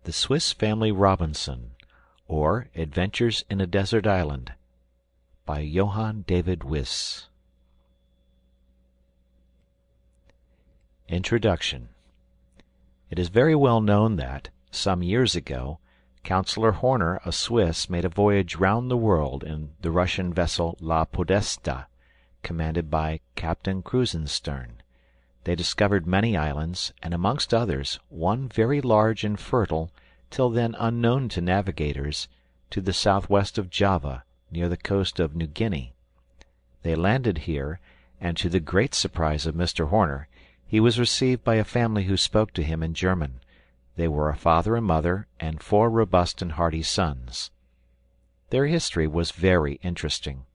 The Swiss Family Robinson, or Adventures in a Desert Island, by Johann David Wyss. Introduction. It is very well known that, some years ago, Councillor Horner, a Swiss, made a voyage round the world in the Russian vessel La Podesta, commanded by Captain Krusenstern. They discovered many islands, and amongst others, one very large and fertile, till then unknown to navigators, to the southwest of Java, near the coast of New Guinea. They landed here, and to the great surprise of Mr. Horner, he was received by a family who spoke to him in German. They were a father and mother, and 4 robust and hearty sons. Their history was very interesting.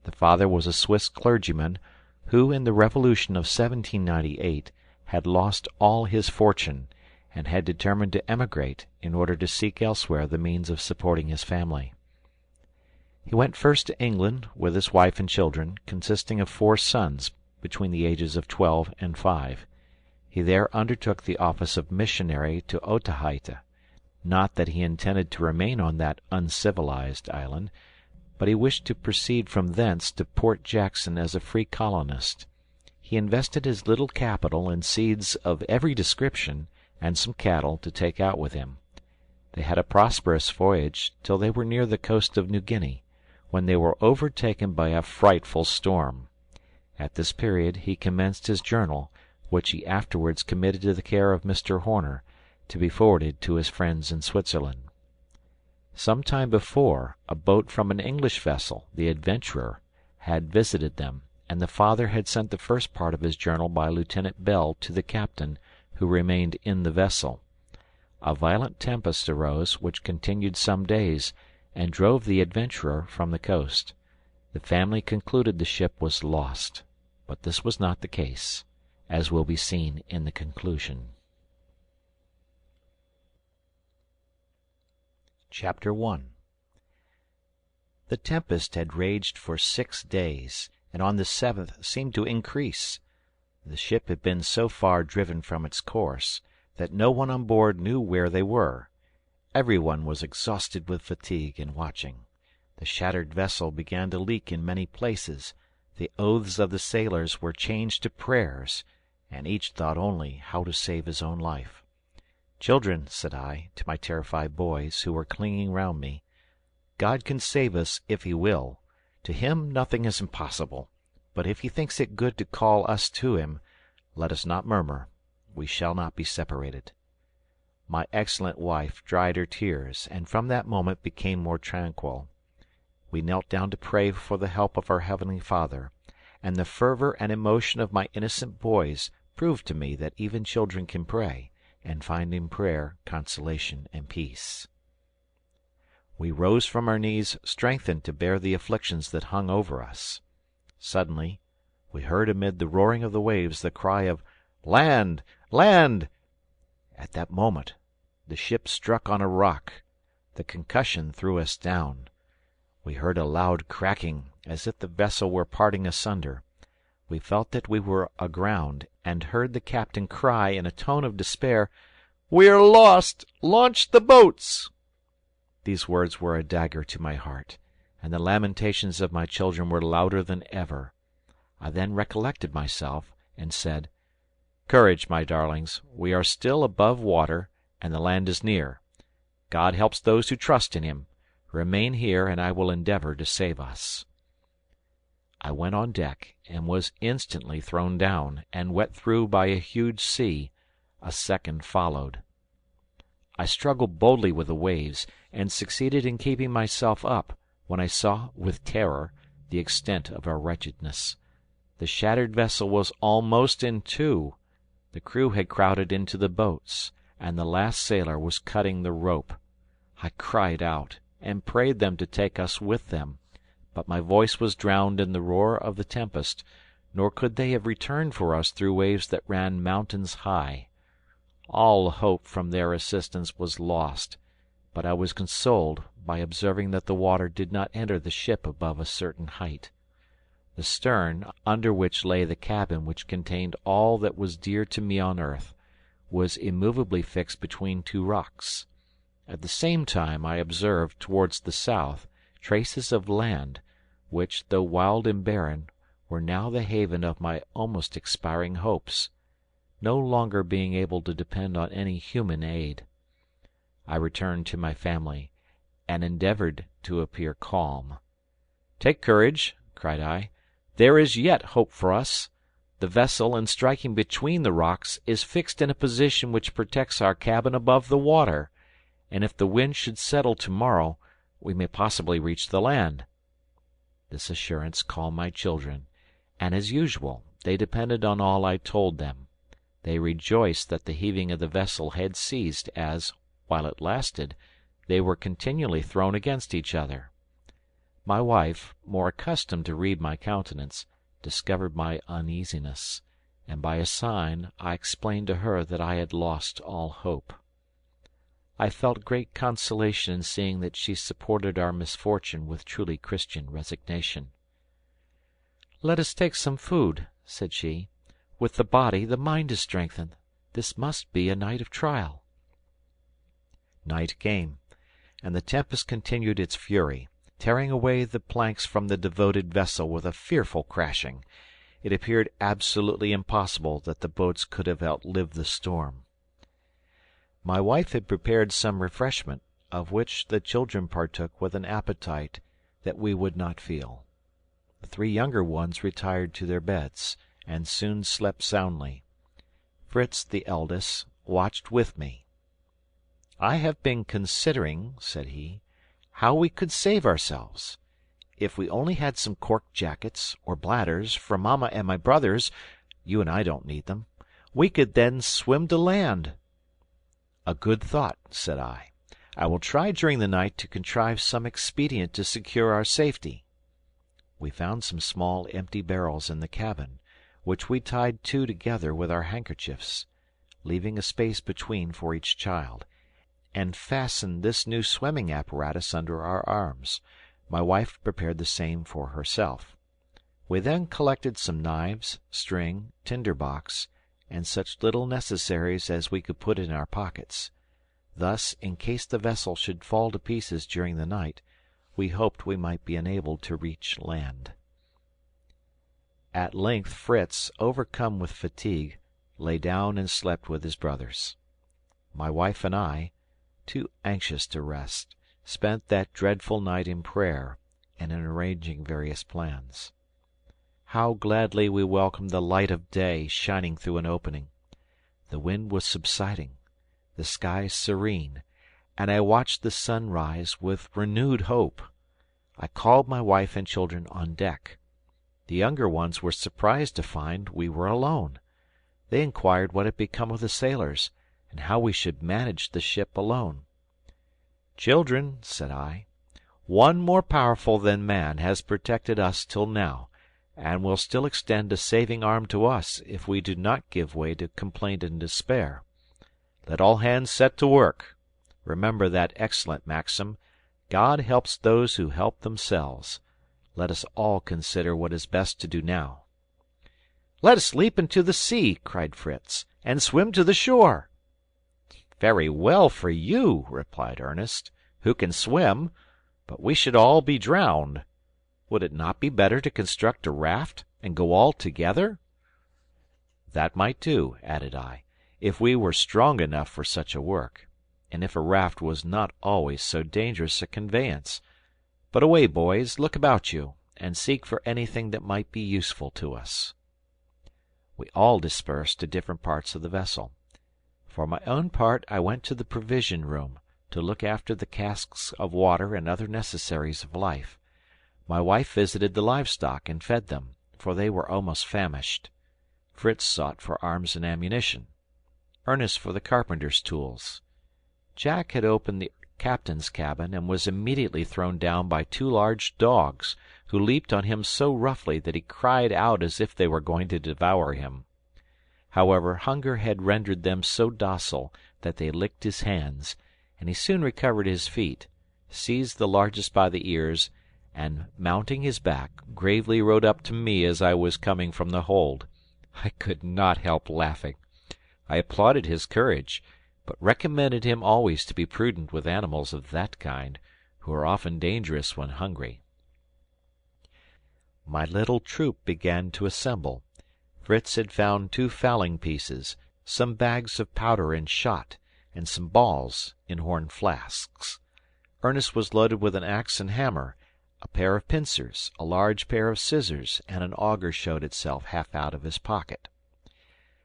The father was a Swiss clergyman, who in the Revolution of 1798 had lost all his fortune, and had determined to emigrate in order to seek elsewhere the means of supporting his family. He went first to England with his wife and children, consisting of 4 sons between the ages of 12 and 5. He there undertook the office of missionary to Otaheite. Not that he intended to remain on that uncivilized island, but he wished to proceed from thence to Port Jackson as a free colonist. He invested his little capital in seeds of every description, and some cattle to take out with him. They had a prosperous voyage till they were near the coast of New Guinea, when they were overtaken by a frightful storm. At this period he commenced his journal, which he afterwards committed to the care of Mr. Horner, to be forwarded to his friends in Switzerland. Some time before, a boat from an English vessel, the Adventurer, had visited them, and the father had sent the first part of his journal by Lieutenant Bell to the captain, who remained in the vessel. A violent tempest arose, which continued some days, and drove the Adventurer from the coast. The family concluded the ship was lost, but this was not the case, as will be seen in the conclusion. Chapter 1. The tempest had raged for 6 days, and on the 7th seemed to increase. The ship had been so far driven from its course that no one on board knew where they were. Every one was exhausted with fatigue and watching. The shattered vessel began to leak in many places. The oaths of the sailors were changed to prayers, and each thought only how to save his own life. "Children," said I, to my terrified boys, who were clinging round me, "God can save us if he will. To him nothing is impossible. But if he thinks it good to call us to him, let us not murmur. We shall not be separated." My excellent wife dried her tears, and from that moment became more tranquil. We knelt down to pray for the help of our Heavenly Father, and the fervor and emotion of my innocent boys proved to me that even children can pray, and find in prayer consolation and peace. We rose from our knees strengthened to bear the afflictions that hung over us. Suddenly we heard amid the roaring of the waves the cry of "Land! Land!" At that moment the ship struck on a rock. The concussion threw us down. We heard a loud cracking, as if the vessel were parting asunder. We felt that we were aground, and heard the captain cry in a tone of despair, "We are lost! Launch the boats!" These words were a dagger to my heart, and the lamentations of my children were louder than ever. I then recollected myself, and said, "Courage, my darlings, we are still above water, and the land is near. God helps those who trust in him. Remain here, and I will endeavor to save us." I went on deck, and was instantly thrown down, and wet through by a huge sea. A second followed. I struggled boldly with the waves, and succeeded in keeping myself up, when I saw, with terror, the extent of our wretchedness. The shattered vessel was almost in 2. The crew had crowded into the boats, and the last sailor was cutting the rope. I cried out, and prayed them to take us with them, but my voice was drowned in the roar of the tempest, nor could they have returned for us through waves that ran mountains high. All hope from their assistance was lost, but I was consoled by observing that the water did not enter the ship above a certain height. The stern, under which lay the cabin which contained all that was dear to me on earth, was immovably fixed between 2 rocks. At the same time I observed, towards the south, traces of land, which, though wild and barren, were now the haven of my almost expiring hopes, no longer being able to depend on any human aid. I returned to my family, and endeavoured to appear calm. "Take courage," cried I. "There is yet hope for us. The vessel, in striking between the rocks, is fixed in a position which protects our cabin above the water, and if the wind should settle to-morrow, we may possibly reach the land." This assurance calmed my children, and, as usual, they depended on all I told them. They rejoiced that the heaving of the vessel had ceased, as, while it lasted, they were continually thrown against each other. My wife, more accustomed to read my countenance, discovered my uneasiness, and by a sign I explained to her that I had lost all hope. I felt great consolation in seeing that she supported our misfortune with truly Christian resignation. "Let us take some food," said she. "With the body the mind is strengthened. This must be a night of trial." Night came, and the tempest continued its fury, tearing away the planks from the devoted vessel with a fearful crashing. It appeared absolutely impossible that the boats could have outlived the storm. My wife had prepared some refreshment, of which the children partook with an appetite that we would not feel. The 3 younger ones retired to their beds, and soon slept soundly. Fritz, the eldest, watched with me. "I have been considering," said he, "how we could save ourselves. If we only had some cork jackets, or bladders, for mamma and my brothers, you and I don't need them, we could then swim to land." "A good thought," said I. "I will try during the night to contrive some expedient to secure our safety." We found some small empty barrels in the cabin, which we tied 2 together with our handkerchiefs, leaving a space between for each child, and fastened this new swimming apparatus under our arms. My wife prepared the same for herself. We then collected some knives, string, tinder box, and such little necessaries as we could put in our pockets. Thus, in case the vessel should fall to pieces during the night, we hoped we might be enabled to reach land. At length Fritz, overcome with fatigue, lay down and slept with his brothers. My wife and I, too anxious to rest, spent that dreadful night in prayer and in arranging various plans. How gladly we welcomed the light of day shining through an opening! The wind was subsiding, the sky serene, and I watched the sun rise with renewed hope. I called my wife and children on deck. The younger ones were surprised to find we were alone. They inquired what had become of the sailors, and how we should manage the ship alone. "Children," said I, "one more powerful than man has protected us till now, and will still extend a saving arm to us if we do not give way to complaint and despair. Let all hands set to work. Remember that excellent maxim, 'God helps those who help themselves.' Let us all consider what is best to do now." "Let us leap into the sea," cried Fritz, "and swim to the shore." "Very well for you," replied Ernest, "who can swim, but we should all be drowned. Would it not be better to construct a raft, and go all together?" "That might do," added I, "if we were strong enough for such a work, and if a raft was not always so dangerous a conveyance. But away, boys, look about you, and seek for anything that might be useful to us." We all dispersed to different parts of the vessel. For my own part I went to the provision room, to look after the casks of water and other necessaries of life. My wife visited the livestock and fed them, for they were almost famished. Fritz sought for arms and ammunition. Ernest for the carpenter's tools. Jack had opened the captain's cabin and was immediately thrown down by 2 large dogs, who leaped on him so roughly that he cried out as if they were going to devour him. However, hunger had rendered them so docile that they licked his hands, and he soon recovered his feet, seized the largest by the ears, and, mounting his back, gravely rode up to me as I was coming from the hold. I could not help laughing. I applauded his courage, but recommended him always to be prudent with animals of that kind, who are often dangerous when hungry. My little troop began to assemble. Fritz had found 2 fowling pieces, some bags of powder and shot, and some balls in horn flasks. Ernest was loaded with an axe and hammer. A pair of pincers, a large pair of scissors, and an auger showed itself half out of his pocket.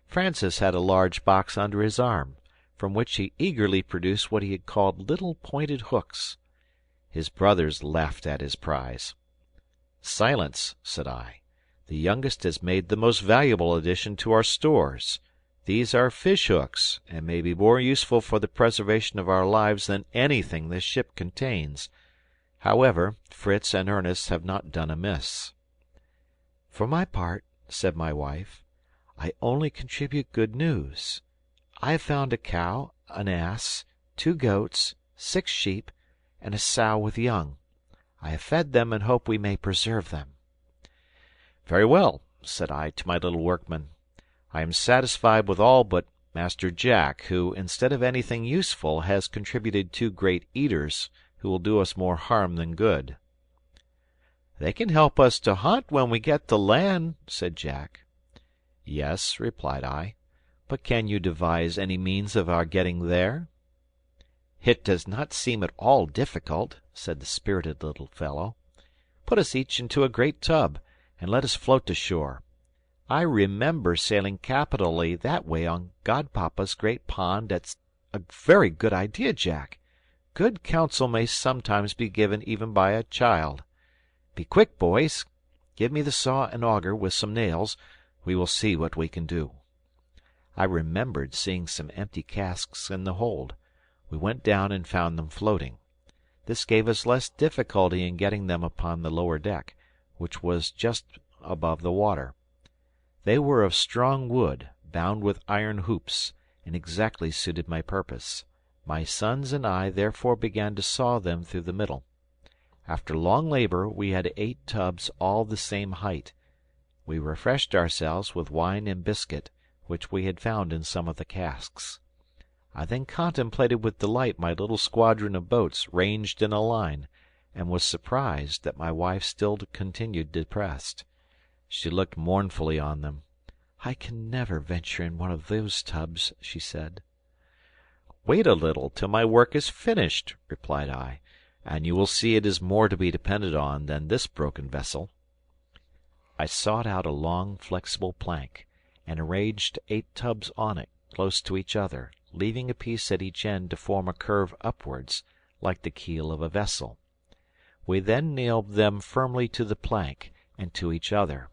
Francis had a large box under his arm, from which he eagerly produced what he had called little pointed hooks. His brothers laughed at his prize. "Silence," said I. "The youngest has made the most valuable addition to our stores. These are fish hooks, and may be more useful for the preservation of our lives than anything this ship contains. However, Fritz and Ernest have not done amiss." "For my part," said my wife, "I only contribute good news. I have found a cow, an ass, 2 goats, 6 sheep, and a sow with young. I have fed them and hope we may preserve them." "Very well," said I to my little workman. "I am satisfied with all but Master Jack, who, instead of anything useful, has contributed 2 great eaters, who will do us more harm than good." "They can help us to hunt when we get to land," said Jack. "Yes," replied I, "but can you devise any means of our getting there?" "It does not seem at all difficult," said the spirited little fellow. "Put us each into a great tub, and let us float to shore. I remember sailing capitally that way on godpapa's great pond at a very good idea, Jack. Good counsel may sometimes be given even by a child. Be quick, boys. Give me the saw and auger with some nails. We will see what we can do." I remembered seeing some empty casks in the hold. We went down and found them floating. This gave us less difficulty in getting them upon the lower deck, which was just above the water. They were of strong wood, bound with iron hoops, and exactly suited my purpose. My sons and I therefore began to saw them through the middle. After long labor we had 8 tubs all the same height. We refreshed ourselves with wine and biscuit, which we had found in some of the casks. I then contemplated with delight my little squadron of boats ranged in a line, and was surprised that my wife still continued depressed. She looked mournfully on them. "I can never venture in one of those tubs," she said. "Wait a little till my work is finished," replied I, "and you will see it is more to be depended on than this broken vessel." I sought out a long, flexible plank, and arranged 8 tubs on it, close to each other, leaving a piece at each end to form a curve upwards, like the keel of a vessel. We then nailed them firmly to the plank, and to each other.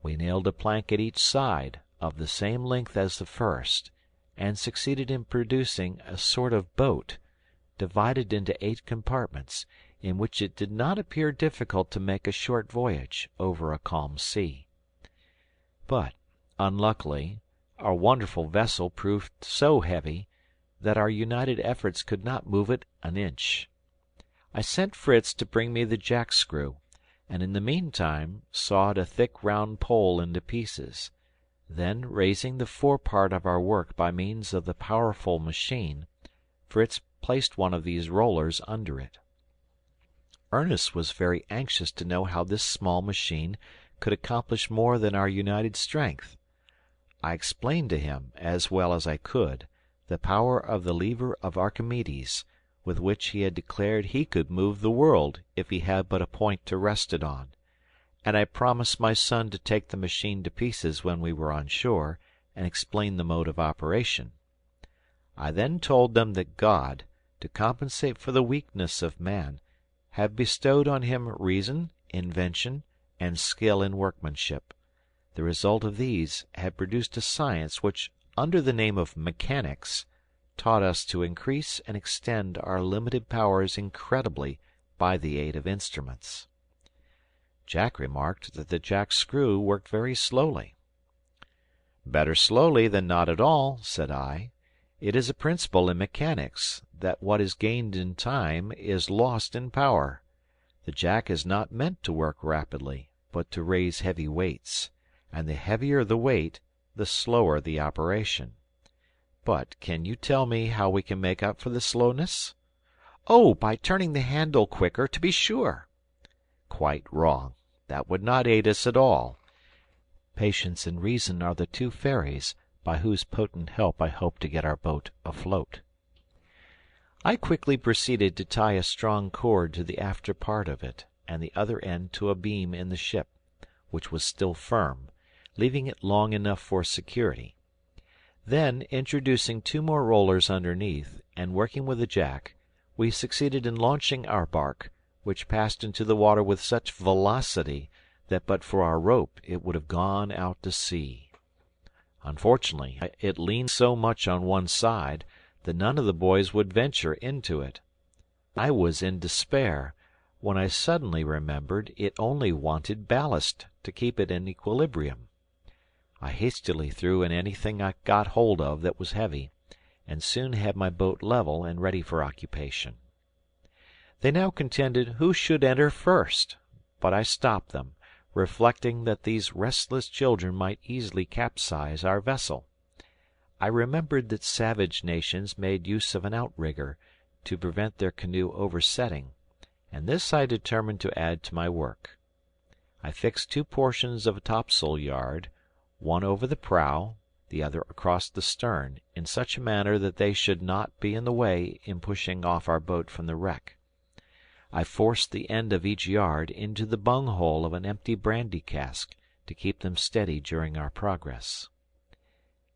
We nailed a plank at each side, of the same length as the first, and succeeded in producing a sort of boat, divided into 8 compartments, in which it did not appear difficult to make a short voyage over a calm sea. But, unluckily, our wonderful vessel proved so heavy that our united efforts could not move it an inch. I sent Fritz to bring me the jack-screw, and in the meantime sawed a thick round pole into pieces. Then, raising the forepart of our work by means of the powerful machine, Fritz placed one of these rollers under it. Ernest was very anxious to know how this small machine could accomplish more than our united strength. I explained to him, as well as I could, the power of the lever of Archimedes, with which he had declared he could move the world if he had but a point to rest it on, and I promised my son to take the machine to pieces when we were on shore, and explain the mode of operation. I then told them that God, to compensate for the weakness of man, had bestowed on him reason, invention, and skill in workmanship. The result of these had produced a science which, under the name of mechanics, taught us to increase and extend our limited powers incredibly by the aid of instruments. Jack remarked that the jack-screw worked very slowly. "Better slowly than not at all," said I. "It is a principle in mechanics that what is gained in time is lost in power. The jack is not meant to work rapidly, but to raise heavy weights, and the heavier the weight, the slower the operation. But can you tell me how we can make up for the slowness?" "Oh, by turning the handle quicker, to be sure." "Quite wrong. That would not aid us at all. Patience and reason are the two fairies by whose potent help I hope to get our boat afloat." I quickly proceeded to tie a strong cord to the after part of it, and the other end to a beam in the ship, which was still firm, leaving it long enough for security. Then, introducing 2 more rollers underneath, and working with a jack, we succeeded in launching our bark, which passed into the water with such velocity that but for our rope it would have gone out to sea. Unfortunately, it leaned so much on one side that none of the boys would venture into it. I was in despair, when I suddenly remembered it only wanted ballast to keep it in equilibrium. I hastily threw in anything I got hold of that was heavy, and soon had my boat level and ready for occupation. They now contended who should enter first, but I stopped them, reflecting that these restless children might easily capsize our vessel. I remembered that savage nations made use of an outrigger to prevent their canoe oversetting, and this I determined to add to my work. I fixed 2 portions of a topsail yard, one over the prow, the other across the stern, in such a manner that they should not be in the way in pushing off our boat from the wreck. I forced the end of each yard into the bunghole of an empty brandy cask to keep them steady during our progress.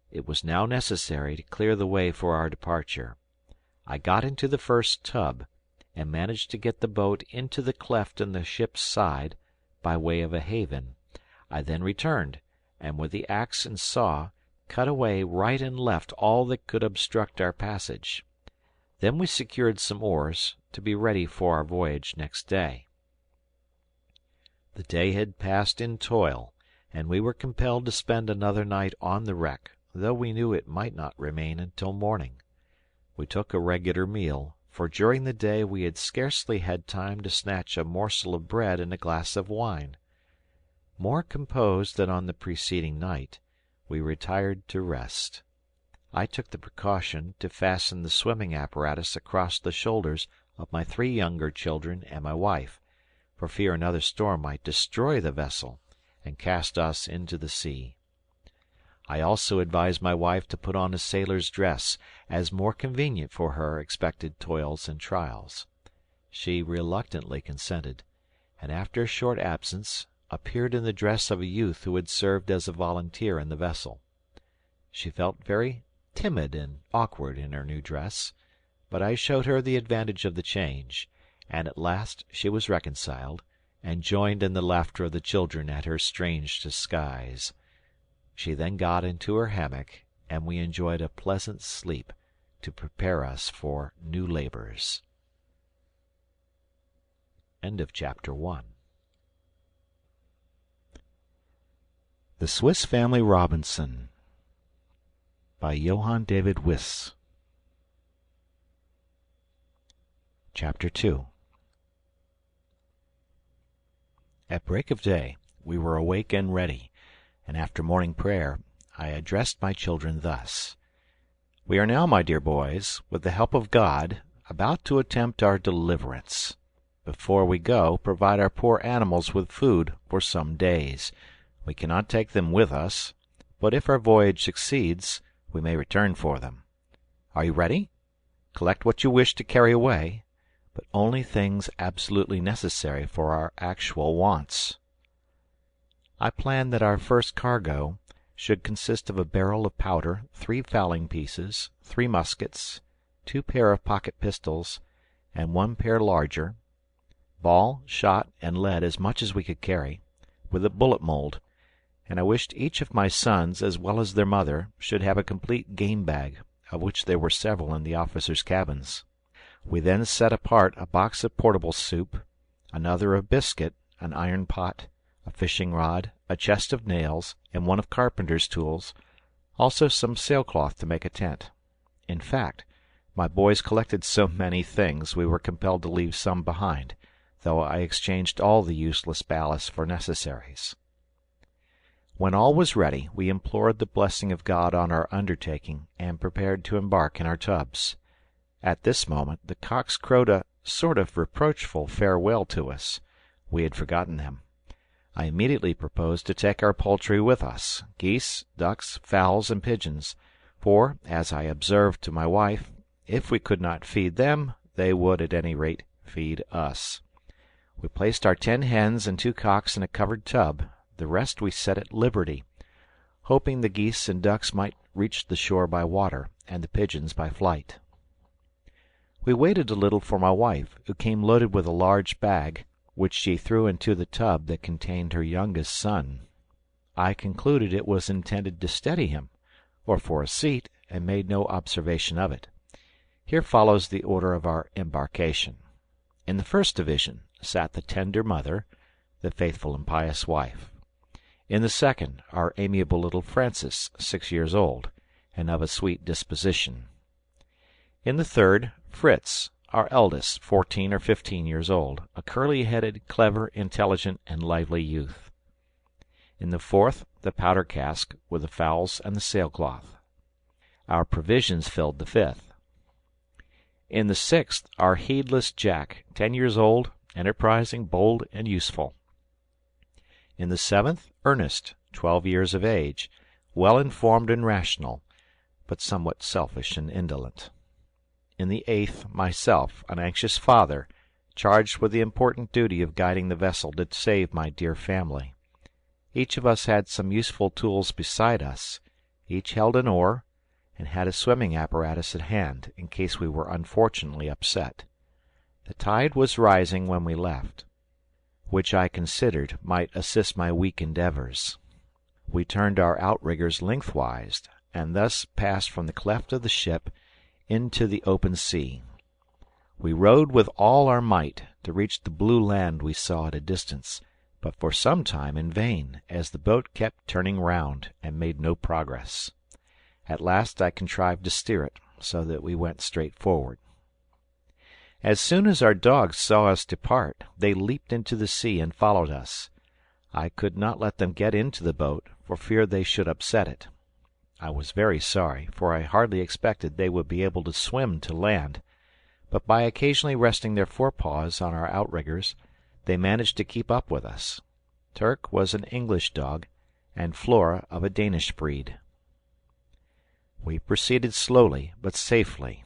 It was now necessary to clear the way for our departure. I got into the first tub, and managed to get the boat into the cleft in the ship's side, by way of a haven. I then returned, and with the axe and saw cut away right and left all that could obstruct our passage. Then we secured some oars, to be ready for our voyage next day. The day had passed in toil, and we were compelled to spend another night on the wreck, though we knew it might not remain until morning. We took a regular meal, for during the day we had scarcely had time to snatch a morsel of bread and a glass of wine. More composed than on the preceding night, we retired to rest. I took the precaution to fasten the swimming apparatus across the shoulders of my 3 younger children and my wife, for fear another storm might destroy the vessel and cast us into the sea. I also advised my wife to put on a sailor's dress, as more convenient for her expected toils and trials. She reluctantly consented, and after a short absence appeared in the dress of a youth who had served as a volunteer in the vessel. She felt very timid and awkward in her new dress, but I showed her the advantage of the change, and at last she was reconciled, and joined in the laughter of the children at her strange disguise. She then got into her hammock, and we enjoyed a pleasant sleep to prepare us for new labors. End of chapter 1. The Swiss Family Robinson by Johann David Wyss. Chapter 2. At break of day we were awake and ready, and after morning prayer I addressed my children thus: "We are now, my dear boys, with the help of God, about to attempt our deliverance. Before we go, provide our poor animals with food for some days. We cannot take them with us, but if our voyage succeeds, we may return for them. Are you ready? Collect what you wish to carry away, but only things absolutely necessary for our actual wants." I planned that our first cargo should consist of a barrel of powder, 3 fowling pieces, 3 muskets, 2 pair of pocket pistols, and 1 pair larger, ball, shot, and lead as much as we could carry, with a bullet mold, and I wished each of my sons, as well as their mother, should have a complete game bag, of which there were several in the officers' cabins. We then set apart a box of portable soup, another of biscuit, an iron pot, a fishing rod, a chest of nails, and one of carpenter's tools, also some sailcloth to make a tent. In fact, my boys collected so many things we were compelled to leave some behind, though I exchanged all the useless ballast for necessaries. When all was ready, we implored the blessing of God on our undertaking and prepared to embark in our tubs. At this moment the cocks crowed a sort of reproachful farewell to us. We had forgotten them. I immediately proposed to take our poultry with us, geese, ducks, fowls, and pigeons, for, as I observed to my wife, if we could not feed them, they would at any rate feed us. We placed our 10 hens and 2 cocks in a covered tub. The rest we set at liberty, hoping the geese and ducks might reach the shore by water, and the pigeons by flight. We waited a little for my wife, who came loaded with a large bag, which she threw into the tub that contained her youngest son. I concluded it was intended to steady him, or for a seat, and made no observation of it. Here follows the order of our embarkation. In the first division sat the tender mother, the faithful and pious wife. In the second, our amiable little Francis, 6 years old, and of a sweet disposition. In the third, Fritz, our eldest, 14 or 15 years old, a curly-headed, clever, intelligent, and lively youth. In the fourth, the powder cask, with the fowls and the sailcloth. Our provisions filled the fifth. In the sixth, our heedless Jack, 10 years old, enterprising, bold, and useful. In the seventh, Ernest, 12 years of age, well informed and rational, but somewhat selfish and indolent. In the eighth, myself, an anxious father, charged with the important duty of guiding the vessel to save my dear family. Each of us had some useful tools beside us. Each held an oar, and had a swimming apparatus at hand, in case we were unfortunately upset. The tide was rising when we left, which I considered might assist my weak endeavors. We turned our outriggers lengthwise, and thus passed from the cleft of the ship into the open sea. We rowed with all our might to reach the blue land we saw at a distance, but for some time in vain, as the boat kept turning round and made no progress. At last I contrived to steer it, so that we went straight forward. As soon as our dogs saw us depart, they leaped into the sea and followed us. I could not let them get into the boat, for fear they should upset it. I was very sorry, for I hardly expected they would be able to swim to land, but by occasionally resting their forepaws on our outriggers, they managed to keep up with us. Turk was an English dog, and Flora of a Danish breed. We proceeded slowly, but safely.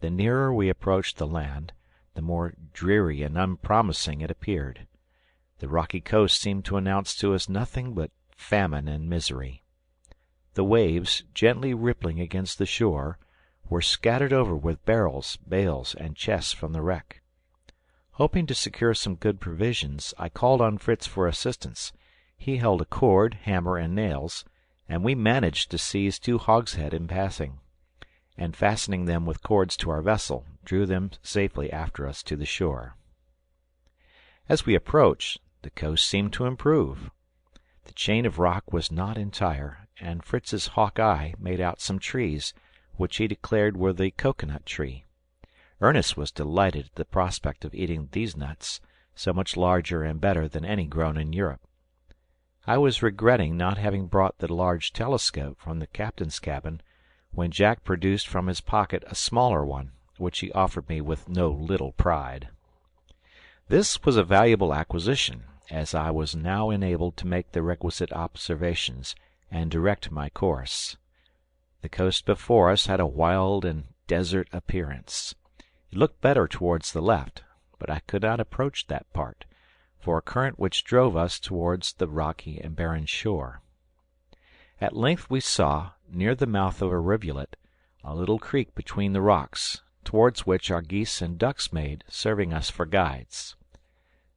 The nearer we approached the land, the more dreary and unpromising it appeared. The rocky coast seemed to announce to us nothing but famine and misery. The waves, gently rippling against the shore, were scattered over with barrels, bales, and chests from the wreck. Hoping to secure some good provisions, I called on Fritz for assistance. He held a cord, hammer, and nails, and we managed to seize 2 hogsheads in passing, and fastening them with cords to our vessel, drew them safely after us to the shore. As we approached, the coast seemed to improve. The chain of rock was not entire, and Fritz's hawk eye made out some trees, which he declared were the cocoanut tree. Ernest was delighted at the prospect of eating these nuts, so much larger and better than any grown in Europe. I was regretting not having brought the large telescope from the captain's cabin, when Jack produced from his pocket a smaller one, which he offered me with no little pride. This was a valuable acquisition, as I was now enabled to make the requisite observations and direct my course. The coast before us had a wild and desert appearance. It looked better towards the left, but I could not approach that part, for a current which drove us towards the rocky and barren shore. At length we saw, near the mouth of a rivulet, a little creek between the rocks, towards which our geese and ducks made, serving us for guides.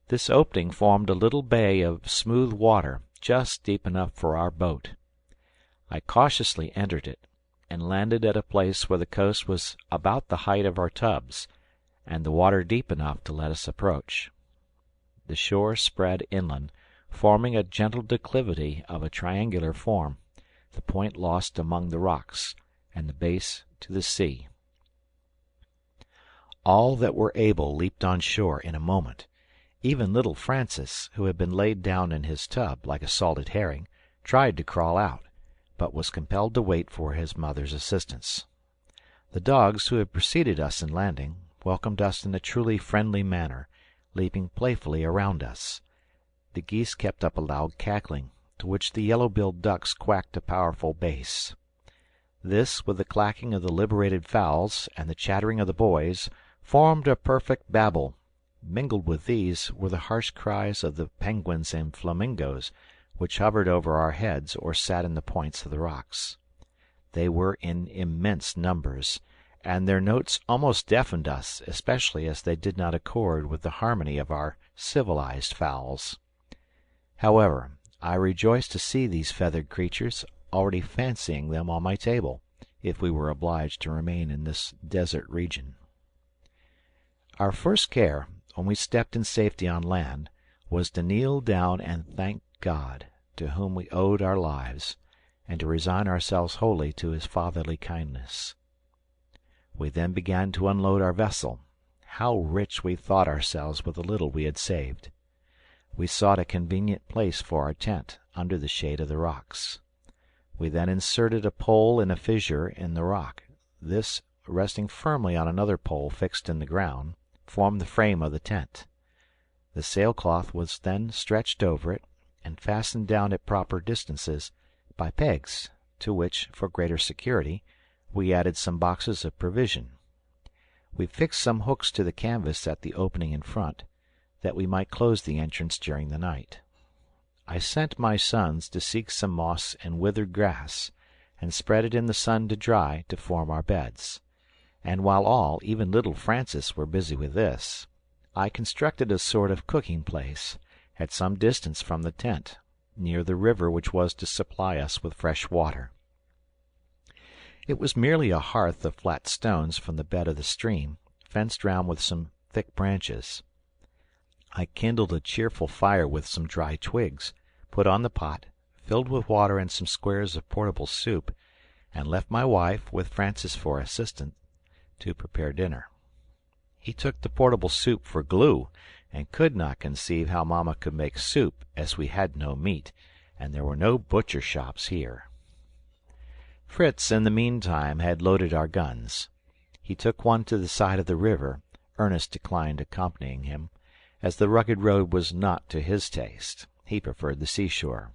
This opening formed a little bay of smooth water, just deep enough for our boat. I cautiously entered it, and landed at a place where the coast was about the height of our tubs, and the water deep enough to let us approach. The shore spread inland, forming a gentle declivity of a triangular form, the point lost among the rocks, and the base to the sea. All that were able leaped on shore in a moment. Even little Francis, who had been laid down in his tub, like a salted herring, tried to crawl out, but was compelled to wait for his mother's assistance. The dogs, who had preceded us in landing, welcomed us in a truly friendly manner, leaping playfully around us. The geese kept up a loud cackling, to which the yellow-billed ducks quacked a powerful bass. This, with the clacking of the liberated fowls and the chattering of the boys, formed a perfect babel. Mingled with these were the harsh cries of the penguins and flamingoes, which hovered over our heads or sat in the points of the rocks. They were in immense numbers, and their notes almost deafened us, especially as they did not accord with the harmony of our civilized fowls. However, I rejoiced to see these feathered creatures, already fancying them on my table, if we were obliged to remain in this desert region. Our first care, when we stepped in safety on land, was to kneel down and thank God, to whom we owed our lives, and to resign ourselves wholly to his fatherly kindness. We then began to unload our vessel. How rich we thought ourselves with the little we had saved! We sought a convenient place for our tent, under the shade of the rocks. We then inserted a pole in a fissure in the rock. This, resting firmly on another pole fixed in the ground, formed the frame of the tent. The sailcloth was then stretched over it, and fastened down at proper distances by pegs, to which, for greater security, we added some boxes of provision. We fixed some hooks to the canvas at the opening in front, that we might close the entrance during the night. I sent my sons to seek some moss and withered grass, and spread it in the sun to dry, to form our beds. And while all, even little Francis, were busy with this, I constructed a sort of cooking place, at some distance from the tent, near the river which was to supply us with fresh water. It was merely a hearth of flat stones from the bed of the stream, fenced round with some thick branches. I kindled a cheerful fire with some dry twigs, put on the pot, filled with water and some squares of portable soup, and left my wife, with Francis for assistant, to prepare dinner. He took the portable soup for glue, and could not conceive how Mamma could make soup, as we had no meat, and there were no butcher shops here. Fritz, in the meantime, had loaded our guns. He took one to the side of the river. Ernest declined accompanying him, as the rugged road was not to his taste. He preferred the seashore.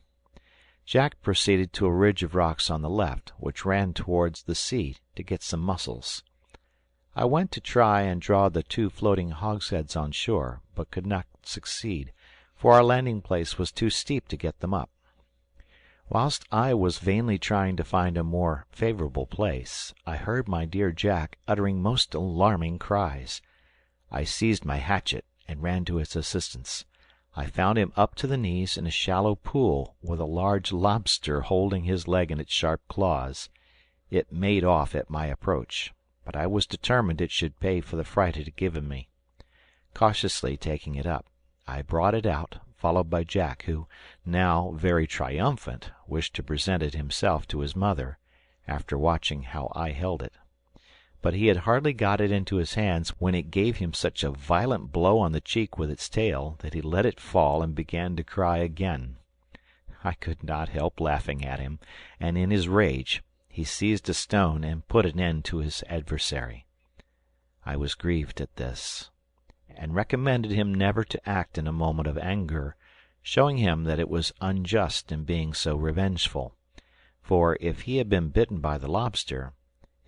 Jack proceeded to a ridge of rocks on the left, which ran towards the sea, to get some mussels. I went to try and draw the 2 floating hogsheads on shore, but could not succeed, for our landing place was too steep to get them up. Whilst I was vainly trying to find a more favourable place, I heard my dear Jack uttering most alarming cries. I seized my hatchet and ran to his assistance. I found him up to the knees in a shallow pool, with a large lobster holding his leg in its sharp claws. It made off at my approach, but I was determined it should pay for the fright it had given me. Cautiously taking it up, I brought it out, followed by Jack, who, now very triumphant, wished to present it himself to his mother, after watching how I held it. But he had hardly got it into his hands when it gave him such a violent blow on the cheek with its tail that he let it fall and began to cry again. I could not help laughing at him, and in his rage he seized a stone and put an end to his adversary. I was grieved at this, and recommended him never to act in a moment of anger, showing him that it was unjust in being so revengeful, for if he had been bitten by the lobster,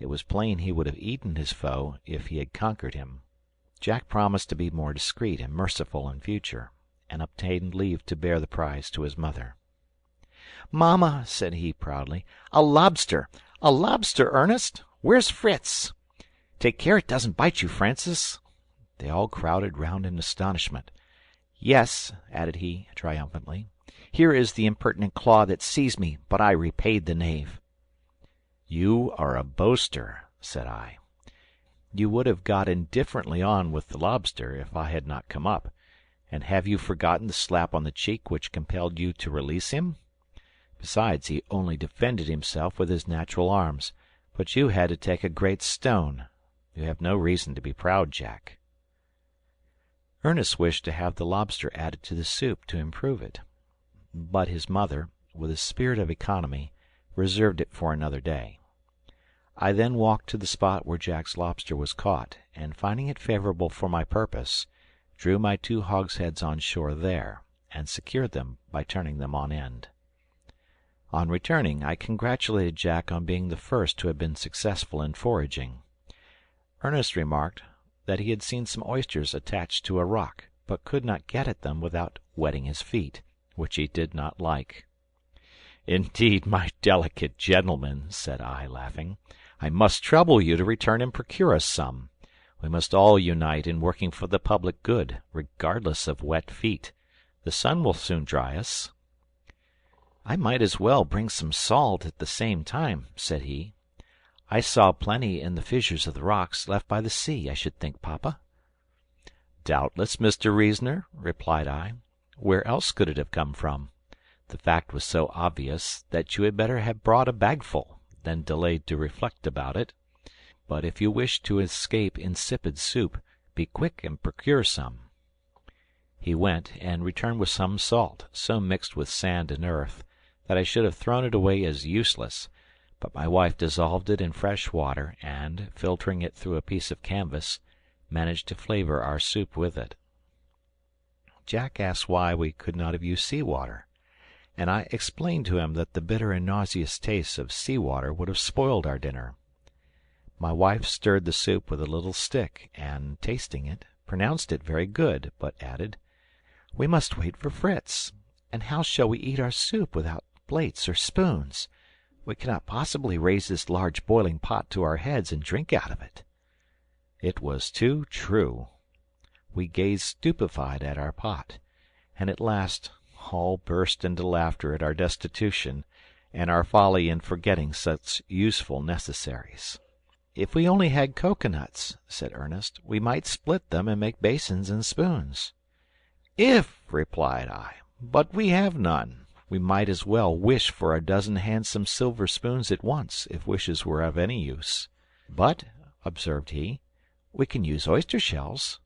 it was plain he would have eaten his foe if he had conquered him. Jack promised to be more discreet and merciful in future, and obtained leave to bear the prize to his mother. "Mamma," said he proudly, "a lobster! A lobster, Ernest! Where's Fritz? Take care it doesn't bite you, Francis." They all crowded round in astonishment. "Yes," added he, triumphantly, "here is the impertinent claw that seized me, but I repaid the knave." "You are a boaster," said I. "You would have got indifferently on with the lobster if I had not come up. And have you forgotten the slap on the cheek which compelled you to release him? Besides, he only defended himself with his natural arms, but you had to take a great stone. You have no reason to be proud, Jack." Ernest wished to have the lobster added to the soup to improve it, but his mother, with a spirit of economy, reserved it for another day. I then walked to the spot where Jack's lobster was caught, and finding it favourable for my purpose, drew my 2 hogsheads on shore there, and secured them by turning them on end. On returning, I congratulated Jack on being the first to have been successful in foraging. Ernest remarked that he had seen some oysters attached to a rock, but could not get at them without wetting his feet, which he did not like. "Indeed, my delicate gentleman," said I, laughing, "I must trouble you to return and procure us some. We must all unite in working for the public good, regardless of wet feet. The sun will soon dry us." "I might as well bring some salt at the same time," said he. "I saw plenty in the fissures of the rocks left by the sea, I should think, papa." "Doubtless, Mr. Reasoner," replied I. "Where else could it have come from? The fact was so obvious that you had better have brought a bagful than delayed to reflect about it. But if you wish to escape insipid soup, be quick and procure some." He went, and returned with some salt, so mixed with sand and earth that I should have thrown it away as useless, but my wife dissolved it in fresh water, and, filtering it through a piece of canvas, managed to flavour our soup with it. Jack asked why we could not have used sea water, and I explained to him that the bitter and nauseous taste of sea water would have spoiled our dinner. My wife stirred the soup with a little stick, and, tasting it, pronounced it very good, but added, "We must wait for Fritz, and how shall we eat our soup without plates or spoons? We cannot possibly raise this large boiling pot to our heads and drink out of it." It was too true. We gazed stupefied at our pot, and at last all burst into laughter at our destitution and our folly in forgetting such useful necessaries. "If we only had coconuts," said Ernest, "we might split them and make basins and spoons." "If," replied I, "but we have none. We might as well wish for a dozen handsome silver spoons at once, if wishes were of any use." "But," observed he, "we can use oyster shells."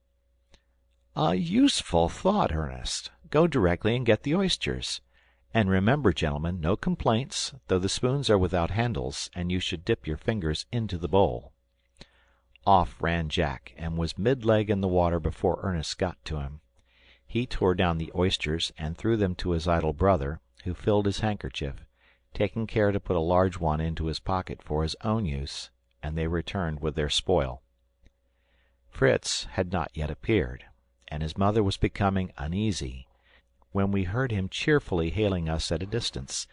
"A useful thought, Ernest. Go directly and get the oysters. And remember, gentlemen, no complaints, though the spoons are without handles, and you should dip your fingers into the bowl." Off ran Jack, and was mid-leg in the water before Ernest got to him. He tore down the oysters and threw them to his idle brother, who filled his handkerchief, taking care to put a large one into his pocket for his own use, and they returned with their spoil. Fritz had not yet appeared, and his mother was becoming uneasy, when we heard him cheerfully hailing us at a distance.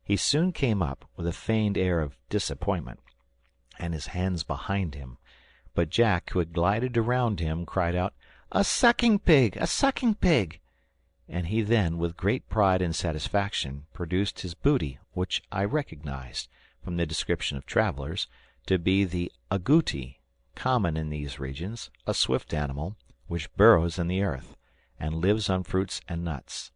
He soon came up, with a feigned air of disappointment, and his hands behind him, but Jack, who had glided around him, cried out, "A sucking pig! A sucking pig!" And he then, with great pride and satisfaction, produced his booty, which I recognized, from the description of travellers, to be the agouti, common in these regions, a swift animal, which burrows in the earth, and lives on fruits and nuts.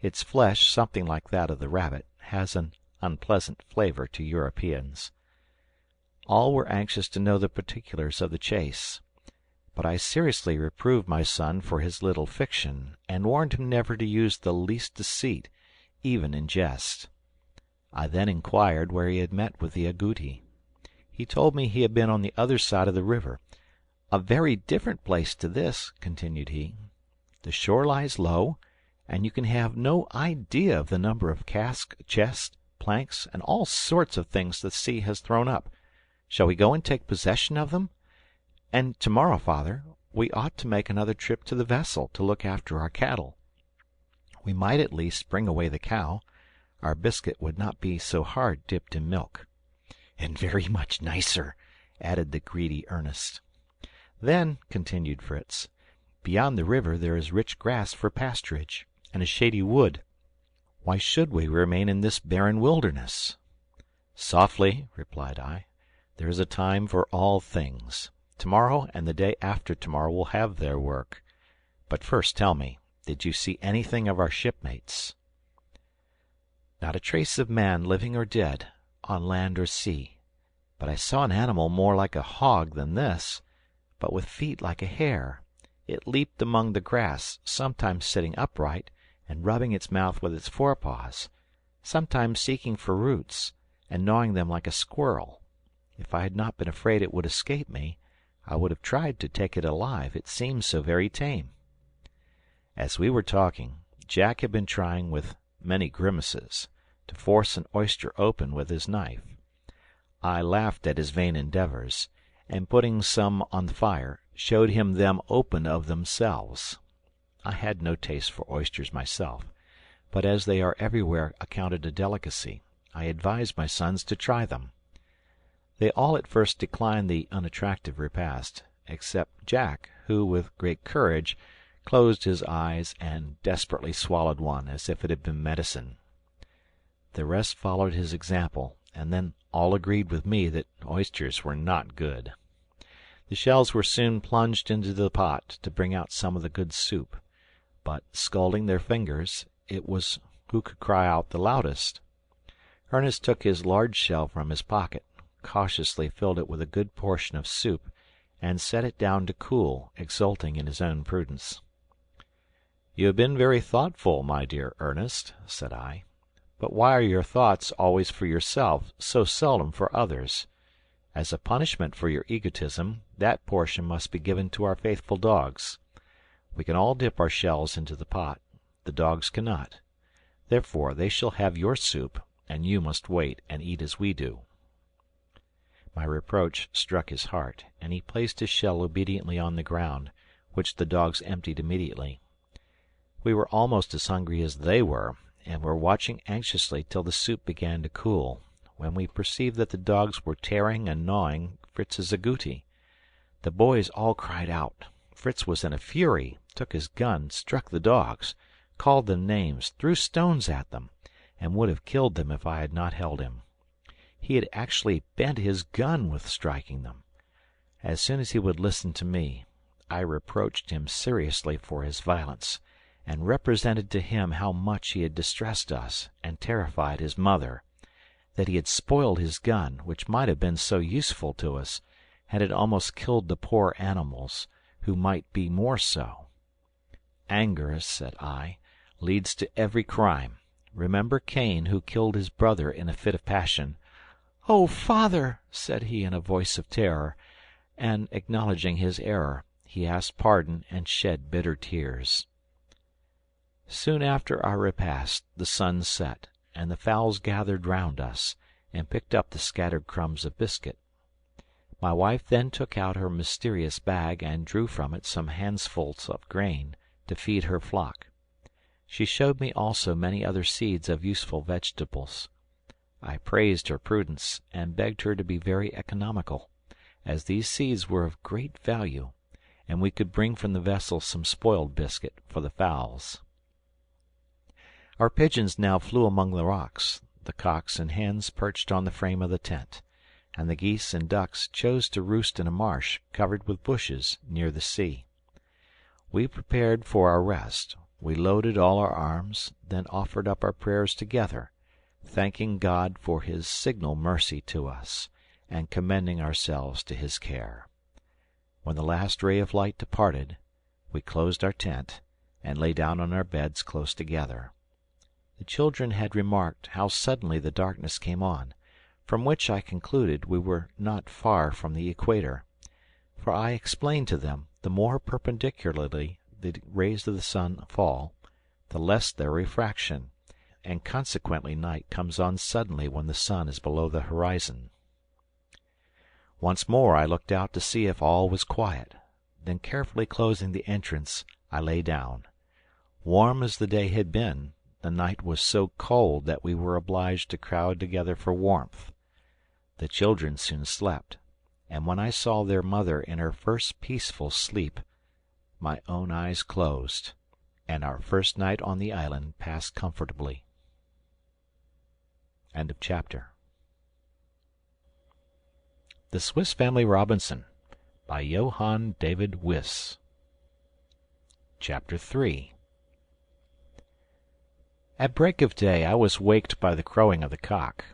Its flesh, something like that of the rabbit, has an unpleasant flavour to Europeans. All were anxious to know the particulars of the chase, but I seriously reproved my son for his little fiction, and warned him never to use the least deceit, even in jest. I then inquired where he had met with the agouti. He told me he had been on the other side of the river. "A very different place to this," continued he. "The shore lies low, and you can have no idea of the number of casks, chests, planks, and all sorts of things the sea has thrown up. Shall we go and take possession of them? And tomorrow, father, we ought to make another trip to the vessel to look after our cattle. We might at least bring away the cow. Our biscuit would not be so hard dipped in milk." "And very much nicer," added the greedy Ernest. "Then," continued Fritz, "beyond the river there is rich grass for pasturage, and a shady wood. Why should we remain in this barren wilderness?" "Softly," replied I. "There is a time for all things. Tomorrow and the day after tomorrow will have their work. But first tell me, did you see anything of our shipmates?" "Not a trace of man, living or dead, on land or sea. But I saw an animal more like a hog than this, but with feet like a hare. It leaped among the grass, sometimes sitting upright, and rubbing its mouth with its forepaws. sometimes seeking for roots, and gnawing them like a squirrel. If I had not been afraid it would escape me, I would have tried to take it alive, it seemed so very tame. As we were talking, Jack had been trying, with many grimaces, to force an oyster open with his knife. I laughed at his vain endeavours, and putting some on the fire, showed him them open of themselves. I had no taste for oysters myself, but as they are everywhere accounted a delicacy, I advised my sons to try them. They all at first declined the unattractive repast, except Jack, who, with great courage, closed his eyes and desperately swallowed one as if it had been medicine. The rest followed his example, and then all agreed with me that oysters were not good. The shells were soon plunged into the pot to bring out some of the good soup, but, scalding their fingers, it was who could cry out the loudest. Ernest took his large shell from his pocket, cautiously filled it with a good portion of soup, and set it down to cool, exulting in his own prudence. "You have been very thoughtful, my dear Ernest," said I. "But why are your thoughts always for yourself, so seldom for others? As a punishment for your egotism, that portion must be given to our faithful dogs. We can all dip our shells into the pot. The dogs cannot. Therefore they shall have your soup, and you must wait and eat as we do." My reproach struck his heart, and he placed his shell obediently on the ground, which the dogs emptied immediately. We were almost as hungry as they were, and were watching anxiously till the soup began to cool, when we perceived that the dogs were tearing and gnawing Fritz's agouti. The boys all cried out. Fritz was in a fury, took his gun, struck the dogs, called them names, threw stones at them, and would have killed them if I had not held him. He had actually bent his gun with striking them. As soon as he would listen to me, I reproached him seriously for his violence, and represented to him how much he had distressed us and terrified his mother, that he had spoiled his gun, which might have been so useful to us, and had almost killed the poor animals, who might be more so. "Anger," said I, "leads to every crime. Remember Cain, who killed his brother in a fit of passion." "Oh, father!" said he in a voice of terror, and, acknowledging his error, he asked pardon and shed bitter tears. Soon after our repast the sun set, and the fowls gathered round us, and picked up the scattered crumbs of biscuit. My wife then took out her mysterious bag and drew from it some handfuls of grain, to feed her flock. She showed me also many other seeds of useful vegetables. I praised her prudence, and begged her to be very economical, as these seeds were of great value, and we could bring from the vessel some spoiled biscuit for the fowls. Our pigeons now flew among the rocks, the cocks and hens perched on the frame of the tent, and the geese and ducks chose to roost in a marsh covered with bushes near the sea. We prepared for our rest. We loaded all our arms, then offered up our prayers together, thanking God for his signal mercy to us, and commending ourselves to his care. When the last ray of light departed, we closed our tent, and lay down on our beds close together. The children had remarked how suddenly the darkness came on, from which I concluded we were not far from the equator, for I explained to them the more perpendicularly the rays of the sun fall, the less their refraction, and consequently night comes on suddenly when the sun is below the horizon. Once more I looked out to see if all was quiet, then carefully closing the entrance I lay down. Warm as the day had been, the night was so cold that we were obliged to crowd together for warmth. The children soon slept, and when I saw their mother in her first peaceful sleep, my own eyes closed, and our first night on the island passed comfortably. End of chapter. The Swiss Family Robinson by Johann David Wyss. Chapter 3. At break of day I was waked by the crowing of the cock.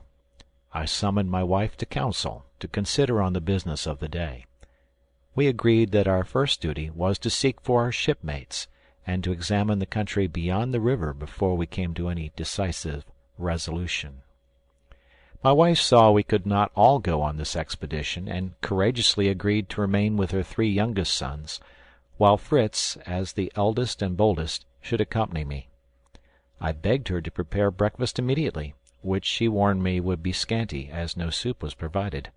I summoned my wife to council, to consider on the business of the day. We agreed that our first duty was to seek for our shipmates, and to examine the country beyond the river before we came to any decisive resolution. My wife saw we could not all go on this expedition, and courageously agreed to remain with her 3 youngest sons, while Fritz, as the eldest and boldest, should accompany me. I begged her to prepare breakfast immediately, which she warned me would be scanty, as no soup was provided.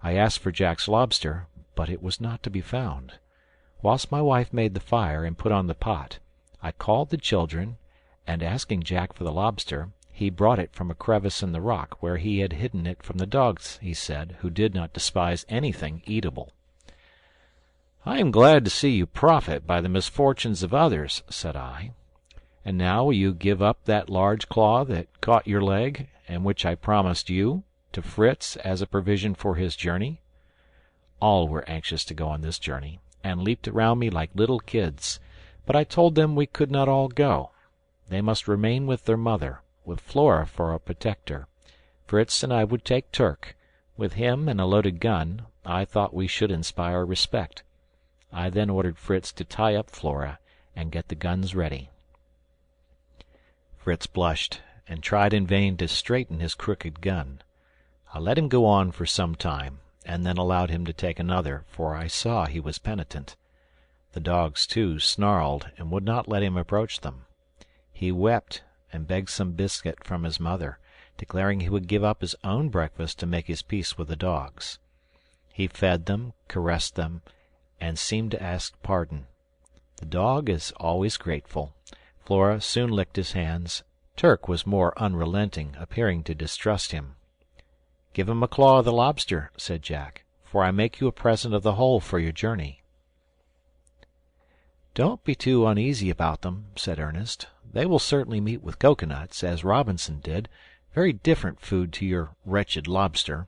I asked for Jack's lobster, but it was not to be found. Whilst my wife made the fire and put on the pot, I called the children, and asking Jack for the lobster, he brought it from a crevice in the rock, where he had hidden it from the dogs, he said, who did not despise anything eatable. "I am glad to see you profit by the misfortunes of others," said I. "And now will you give up that large claw that caught your leg, and which I promised you, to Fritz as a provision for his journey?" All were anxious to go on this journey, and leaped around me like little kids, but I told them we could not all go. They must remain with their mother, with Flora for a protector. Fritz and I would take Turk. With him and a loaded gun, I thought we should inspire respect. I then ordered Fritz to tie up Flora and get the guns ready. Fritz blushed, and tried in vain to straighten his crooked gun. I let him go on for some time, and then allowed him to take another, for I saw he was penitent. The dogs, too, snarled, and would not let him approach them. He wept, and begged some biscuit from his mother, declaring he would give up his own breakfast to make his peace with the dogs. He fed them, caressed them, and seemed to ask pardon. The dog is always grateful. Flora soon licked his hands. Turk was more unrelenting, appearing to distrust him. "Give him a claw of the lobster," said Jack, "for I make you a present of the whole for your journey." "Don't be too uneasy about them," said Ernest. "They will certainly meet with coconuts, as Robinson did, very different food to your wretched lobster.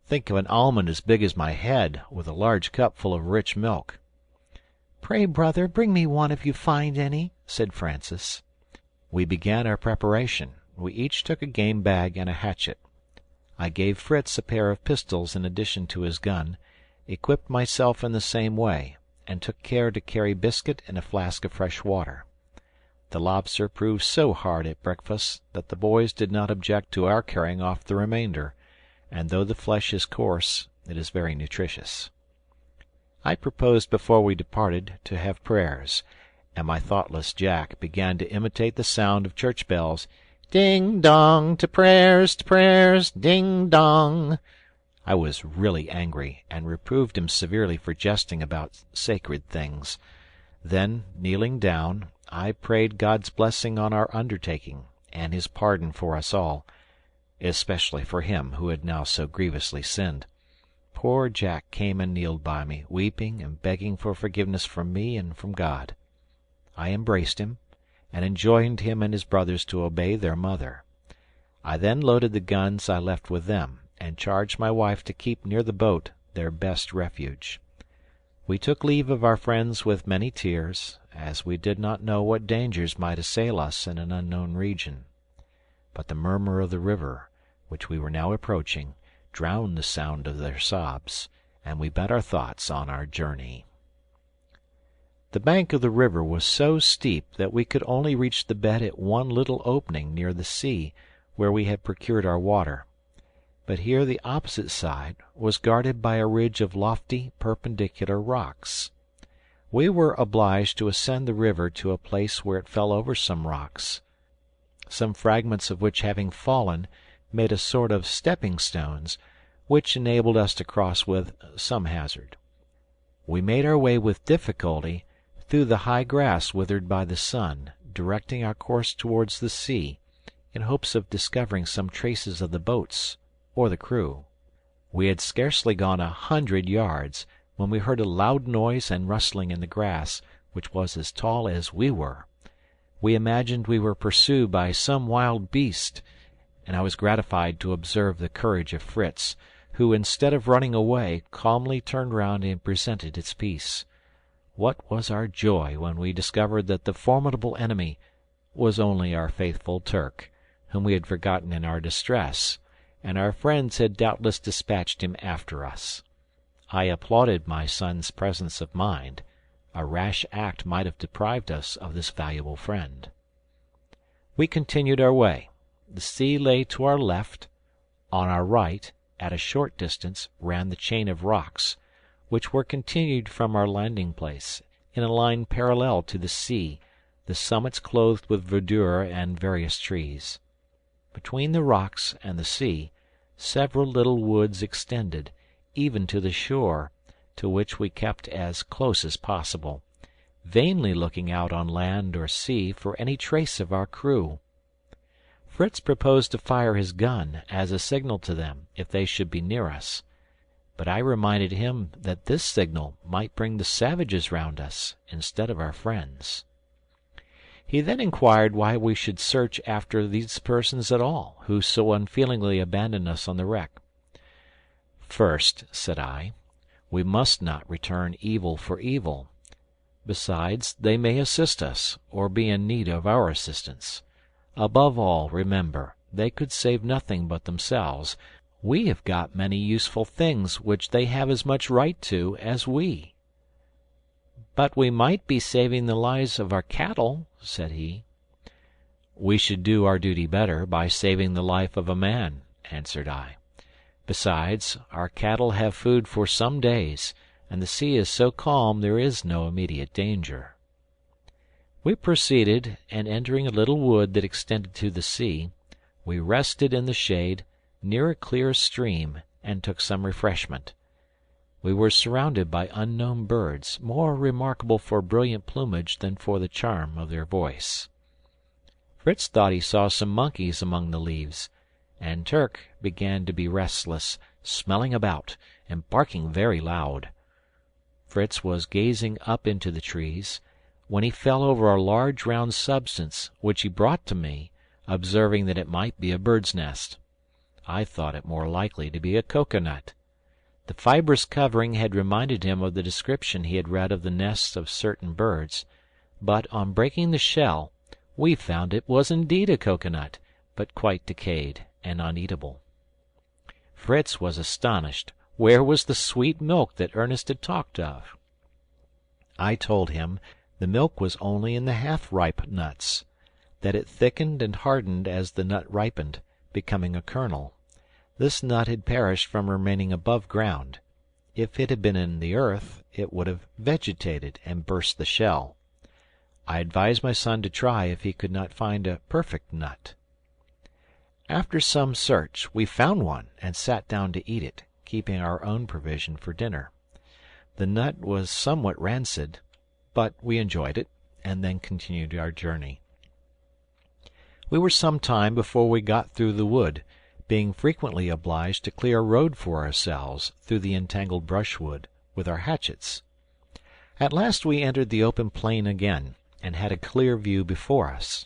Think of an almond as big as my head, with a large cup full of rich milk." "Pray, brother, bring me one if you find any," said Francis. We began our preparation. We each took a game bag and a hatchet. I gave Fritz a pair of pistols in addition to his gun, equipped myself in the same way, and took care to carry biscuit and a flask of fresh water. The lobster proved so hard at breakfast that the boys did not object to our carrying off the remainder, and though the flesh is coarse, it is very nutritious. I proposed before we departed to have prayers, and my thoughtless Jack began to imitate the sound of church bells. "Ding dong, to prayers, ding dong." I was really angry, and reproved him severely for jesting about sacred things. Then, kneeling down, I prayed God's blessing on our undertaking, and his pardon for us all, especially for him who had now so grievously sinned. Poor Jack came and kneeled by me, weeping and begging for forgiveness from me and from God. I embraced him, and enjoined him and his brothers to obey their mother. I then loaded the guns I left with them, and charged my wife to keep near the boat, their best refuge. We took leave of our friends with many tears, as we did not know what dangers might assail us in an unknown region. But the murmur of the river, which we were now approaching, drowned the sound of their sobs, and we bent our thoughts on our journey. The bank of the river was so steep that we could only reach the bed at one little opening near the sea, where we had procured our water. But here the opposite side was guarded by a ridge of lofty perpendicular rocks. We were obliged to ascend the river to a place where it fell over some rocks, some fragments of which having fallen made a sort of stepping-stones, which enabled us to cross with some hazard. We made our way with difficulty through the high grass withered by the sun, directing our course towards the sea, in hopes of discovering some traces of the boats or the crew. We had scarcely gone 100 yards when we heard a loud noise and rustling in the grass, which was as tall as we were. We imagined we were pursued by some wild beast, and I was gratified to observe the courage of Fritz, who, instead of running away, calmly turned round and presented its peace. What was our joy when we discovered that the formidable enemy was only our faithful Turk, whom we had forgotten in our distress, and our friends had doubtless dispatched him after us. I applauded my son's presence of mind. A rash act might have deprived us of this valuable friend. We continued our way. The sea lay to our left. On our right, at a short distance, ran the chain of rocks, which were continued from our landing place, in a line parallel to the sea, the summits clothed with verdure and various trees. Between the rocks and the sea, several little woods extended, even to the shore, to which we kept as close as possible, vainly looking out on land or sea for any trace of our crew. Fritz proposed to fire his gun as a signal to them if they should be near us, but I reminded him that this signal might bring the savages round us instead of our friends. He then inquired why we should search after these persons at all, who so unfeelingly abandoned us on the wreck. "First," said I, "we must not return evil for evil. Besides, they may assist us, or be in need of our assistance. Above all, remember, they could save nothing but themselves. We have got many useful things which they have as much right to as we." "But we might be saving the lives of our cattle," said he. "We should do our duty better by saving the life of a man," answered I. "Besides, our cattle have food for some days, and the sea is so calm there is no immediate danger." We proceeded, and entering a little wood that extended to the sea, we rested in the shade, near a clear stream, and took some refreshment. We were surrounded by unknown birds, more remarkable for brilliant plumage than for the charm of their voice. Fritz thought he saw some monkeys among the leaves, and Turk began to be restless, smelling about, and barking very loud. Fritz was gazing up into the trees, when he fell over a large round substance, which he brought to me, observing that it might be a bird's nest. I thought it more likely to be a cocoanut. The fibrous covering had reminded him of the description he had read of the nests of certain birds, but on breaking the shell we found it was indeed a cocoanut, but quite decayed and uneatable. Fritz was astonished. Where was the sweet milk that Ernest had talked of? I told him the milk was only in the half-ripe nuts, that it thickened and hardened as the nut ripened, becoming a kernel. This nut had perished from remaining above ground. If it had been in the earth, it would have vegetated and burst the shell. I advised my son to try if he could not find a perfect nut. After some search, we found one and sat down to eat it, keeping our own provision for dinner. The nut was somewhat rancid, but we enjoyed it, and then continued our journey. We were some time before we got through the wood, being frequently obliged to clear a road for ourselves through the entangled brushwood with our hatchets. At last we entered the open plain again, and had a clear view before us.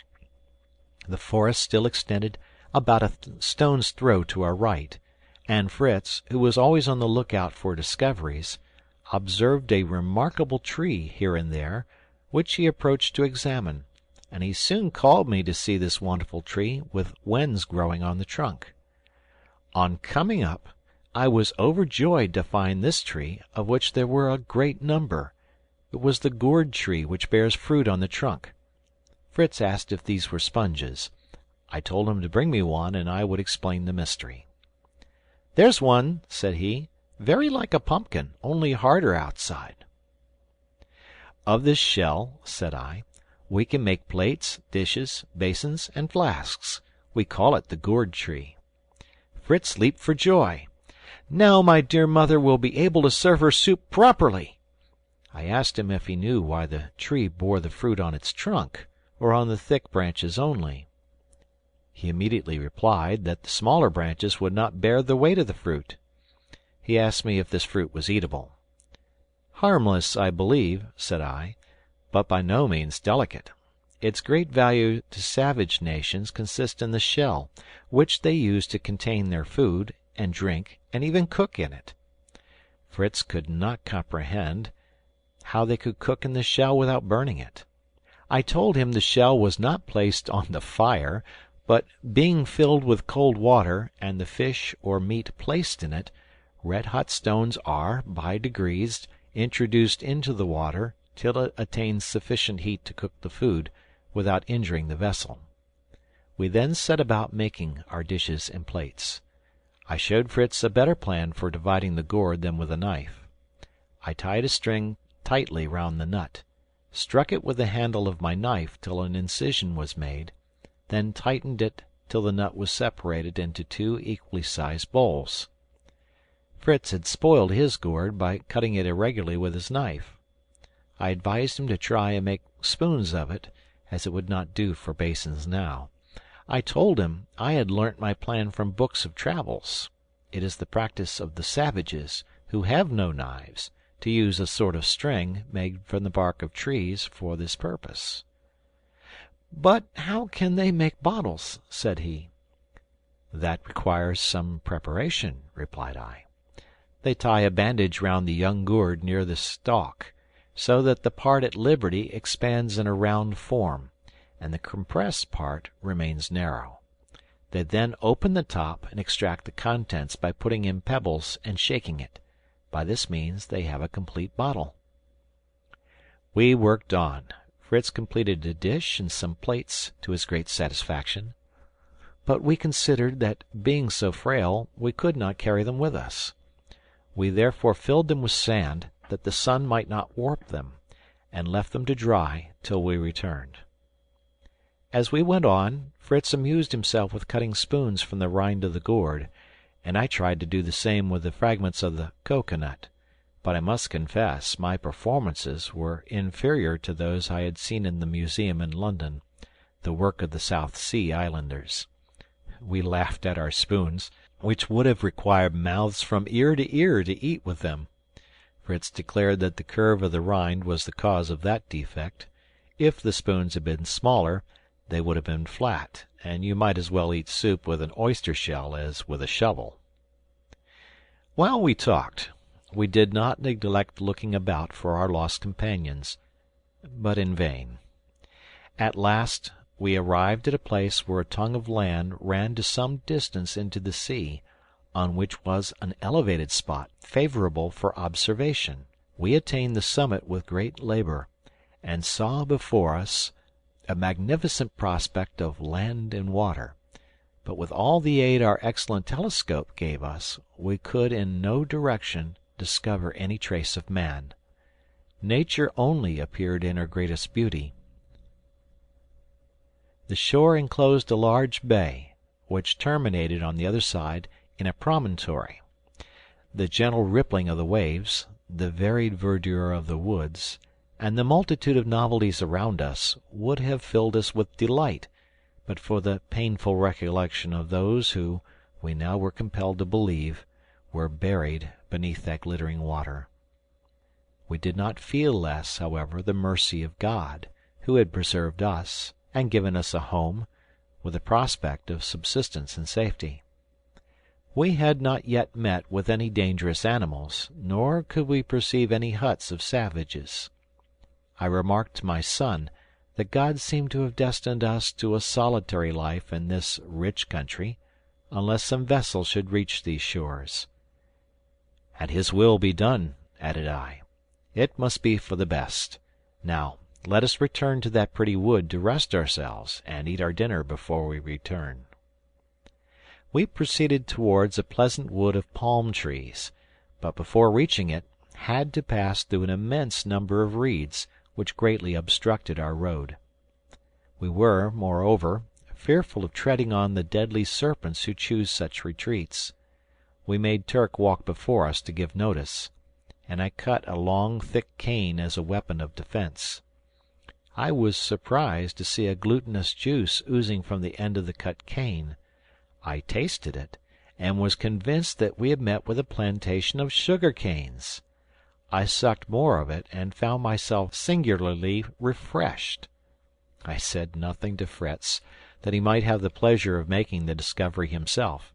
The forest still extended about a stone's throw to our right, and Fritz, who was always on the lookout for discoveries, observed a remarkable tree here and there, which he approached to examine, and he soon called me to see this wonderful tree with wens growing on the trunk. On coming up, I was overjoyed to find this tree, of which there were a great number. It was the gourd tree which bears fruit on the trunk. Fritz asked if these were sponges. I told him to bring me one, and I would explain the mystery. "There's one," said he, "very like a pumpkin, only harder outside." "Of this shell," said I, "we can make plates, dishes, basins, and flasks. We call it the gourd tree." Fritz leaped for joy. "Now my dear mother will be able to serve her soup properly." I asked him if he knew why the tree bore the fruit on its trunk, or on the thick branches only. He immediately replied that the smaller branches would not bear the weight of the fruit. He asked me if this fruit was eatable. "Harmless, I believe," said I, "but by no means delicate. Its great value to savage nations consists in the shell, which they use to contain their food, and drink, and even cook in it." Fritz could not comprehend how they could cook in the shell without burning it. I told him the shell was not placed on the fire, but being filled with cold water, and the fish or meat placed in it, red-hot stones are, by degrees, introduced into the water till it attains sufficient heat to cook the food, without injuring the vessel. We then set about making our dishes and plates. I showed Fritz a better plan for dividing the gourd than with a knife. I tied a string tightly round the nut, struck it with the handle of my knife till an incision was made, then tightened it till the nut was separated into 2 equally sized bowls. Fritz had spoiled his gourd by cutting it irregularly with his knife. I advised him to try and make spoons of it, as it would not do for basins now. I told him I had learnt my plan from books of travels. It is the practice of the savages, who have no knives, to use a sort of string made from the bark of trees for this purpose. "But how can they make bottles?" said he. "That requires some preparation," replied I. "They tie a bandage round the young gourd near the stalk, so that the part at liberty expands in a round form, and the compressed part remains narrow. They then open the top and extract the contents by putting in pebbles and shaking it. By this means they have a complete bottle." We worked on. Fritz completed a dish and some plates, to his great satisfaction. But we considered that, being so frail, we could not carry them with us. We therefore filled them with sand, that the sun might not warp them, and left them to dry till we returned. As we went on, Fritz amused himself with cutting spoons from the rind of the gourd, and I tried to do the same with the fragments of the cocoanut, but I must confess my performances were inferior to those I had seen in the museum in London, the work of the South Sea Islanders. We laughed at our spoons, which would have required mouths from ear to eat with them. Fritz declared that the curve of the rind was the cause of that defect. If the spoons had been smaller, they would have been flat, and you might as well eat soup with an oyster shell as with a shovel. While we talked, we did not neglect looking about for our lost companions, but in vain. At last we arrived at a place where a tongue of land ran to some distance into the sea, on which was an elevated spot favorable for observation. We attained the summit with great labor, and saw before us a magnificent prospect of land and water, but with all the aid our excellent telescope gave us, we could in no direction discover any trace of man. Nature only appeared in her greatest beauty. The shore enclosed a large bay, which terminated on the other side in a promontory. The gentle rippling of the waves, the varied verdure of the woods, and the multitude of novelties around us would have filled us with delight, but for the painful recollection of those who, we now were compelled to believe, were buried beneath that glittering water. We did not feel less, however, the mercy of God, who had preserved us, and given us a home, with a prospect of subsistence and safety. We had not yet met with any dangerous animals, nor could we perceive any huts of savages. I remarked to my son that God seemed to have destined us to a solitary life in this rich country, unless some vessel should reach these shores. "And his will be done," added I. "It must be for the best. Now let us return to that pretty wood to rest ourselves, and eat our dinner before we return." We proceeded towards a pleasant wood of palm trees, but before reaching it had to pass through an immense number of reeds, which greatly obstructed our road. We were, moreover, fearful of treading on the deadly serpents who choose such retreats. We made Turk walk before us to give notice, and I cut a long thick cane as a weapon of defence. I was surprised to see a glutinous juice oozing from the end of the cut cane. I tasted it, and was convinced that we had met with a plantation of sugar canes. I sucked more of it, and found myself singularly refreshed. I said nothing to Fritz, that he might have the pleasure of making the discovery himself.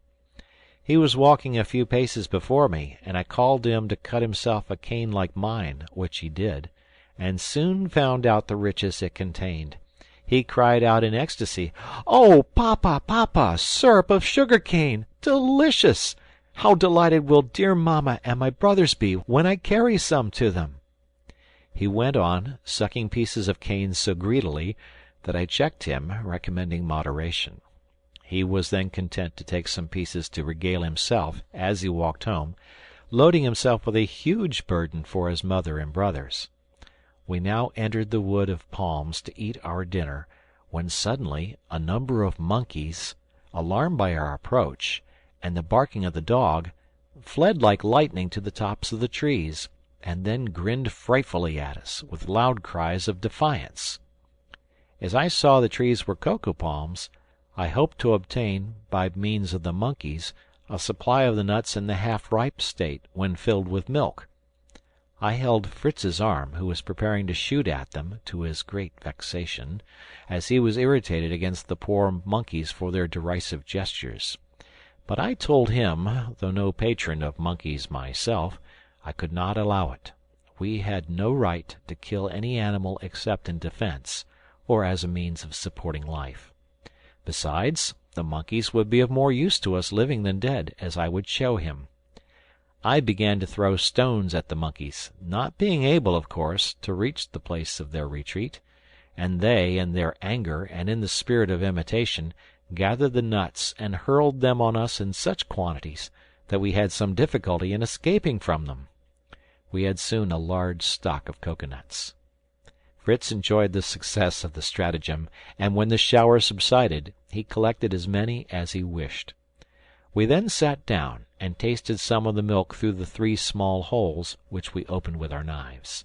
He was walking a few paces before me, and I called to him to cut himself a cane like mine, which he did, and soon found out the riches it contained. He cried out in ecstasy, "Oh, papa, papa, syrup of sugar cane! Delicious! How delighted will dear mamma and my brothers be when I carry some to them!" He went on, sucking pieces of cane so greedily that I checked him, recommending moderation. He was then content to take some pieces to regale himself as he walked home, loading himself with a huge burden for his mother and brothers. We now entered the wood of palms to eat our dinner, when suddenly a number of monkeys, alarmed by our approach and the barking of the dog, fled like lightning to the tops of the trees, and then grinned frightfully at us, with loud cries of defiance. As I saw the trees were cocoa palms, I hoped to obtain, by means of the monkeys, a supply of the nuts in the half-ripe state, when filled with milk. I held Fritz's arm, who was preparing to shoot at them, to his great vexation, as he was irritated against the poor monkeys for their derisive gestures. But I told him, though no patron of monkeys myself, I could not allow it. We had no right to kill any animal except in defense, or as a means of supporting life. Besides, the monkeys would be of more use to us living than dead, as I would show him. I began to throw stones at the monkeys, not being able, of course, to reach the place of their retreat, and they, in their anger and in the spirit of imitation, gathered the nuts and hurled them on us in such quantities that we had some difficulty in escaping from them. We had soon a large stock of coconuts. Fritz enjoyed the success of the stratagem, and when the shower subsided, he collected as many as he wished. We then sat down and tasted some of the milk through the 3 small holes, which we opened with our knives.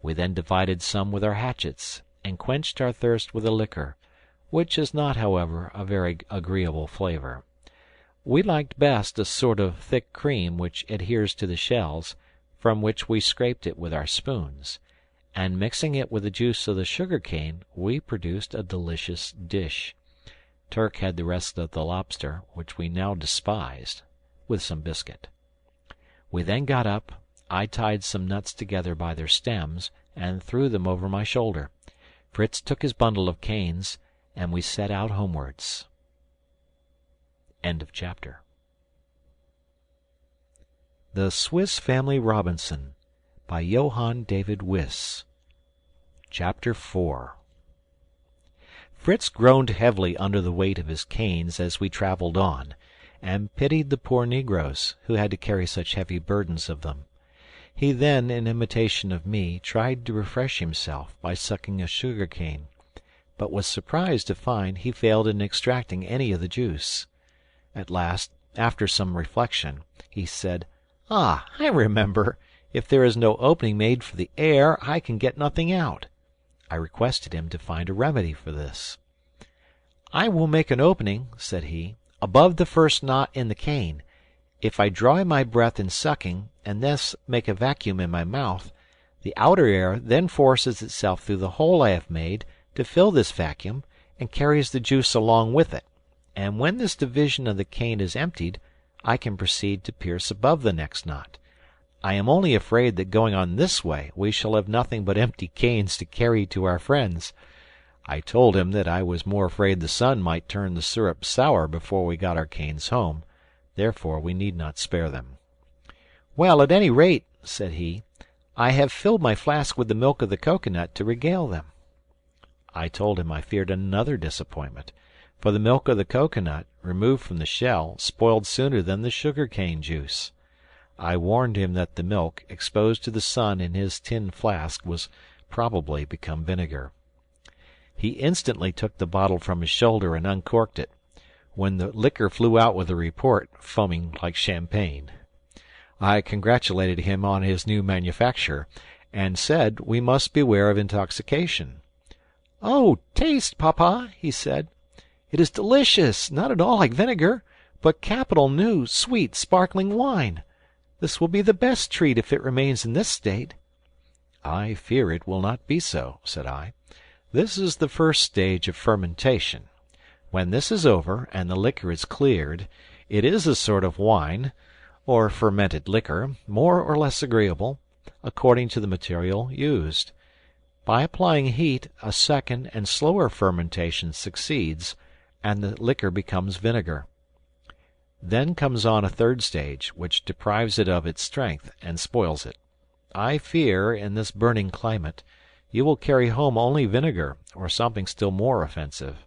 We then divided some with our hatchets, and quenched our thirst with a liquor, which is not, however, a very agreeable flavor. We liked best a sort of thick cream which adheres to the shells, from which we scraped it with our spoons, and mixing it with the juice of the sugar cane, we produced a delicious dish. Turk had the rest of the lobster, which we now despised, with some biscuit. We then got up. I tied some nuts together by their stems, and threw them over my shoulder. Fritz took his bundle of canes, and we set out homewards. End of chapter. The Swiss Family Robinson, by Johann David Wyss. Chapter 4. Fritz groaned heavily under the weight of his canes as we traveled on, and pitied the poor negroes, who had to carry such heavy burdens of them. He then, in imitation of me, tried to refresh himself by sucking a sugar cane, but was surprised to find he failed in extracting any of the juice. At last, after some reflection, he said, "Ah, I remember! If there is no opening made for the air, I can get nothing out." I requested him to find a remedy for this. "I will make an opening," said he, "above the first knot in the cane. If I draw in my breath in sucking, and thus make a vacuum in my mouth, the outer air then forces itself through the hole I have made to fill this vacuum, and carries the juice along with it, and when this division of the cane is emptied, I can proceed to pierce above the next knot. I am only afraid that going on this way we shall have nothing but empty canes to carry to our friends." I told him that I was more afraid the sun might turn the syrup sour before we got our canes home, therefore we need not spare them. "Well, at any rate," said he, "I have filled my flask with the milk of the coconut to regale them." I told him I feared another disappointment, for the milk of the coconut, removed from the shell, spoiled sooner than the sugar cane juice. I warned him that the milk, exposed to the sun in his tin flask, was probably become vinegar. He instantly took the bottle from his shoulder and uncorked it, when the liquor flew out with a report, foaming like champagne. I congratulated him on his new manufacture, and said we must beware of intoxication. "Oh, taste, papa," he said. "It is delicious, not at all like vinegar, but capital new, sweet, sparkling wine. This will be the best treat if it remains in this state." "I fear it will not be so," said I. "This is the first stage of fermentation. When this is over, and the liquor is cleared, it is a sort of wine, or fermented liquor, more or less agreeable, according to the material used. By applying heat, a second and slower fermentation succeeds, and the liquor becomes vinegar. Then comes on a third stage, which deprives it of its strength and spoils it. I fear, in this burning climate, you will carry home only vinegar, or something still more offensive.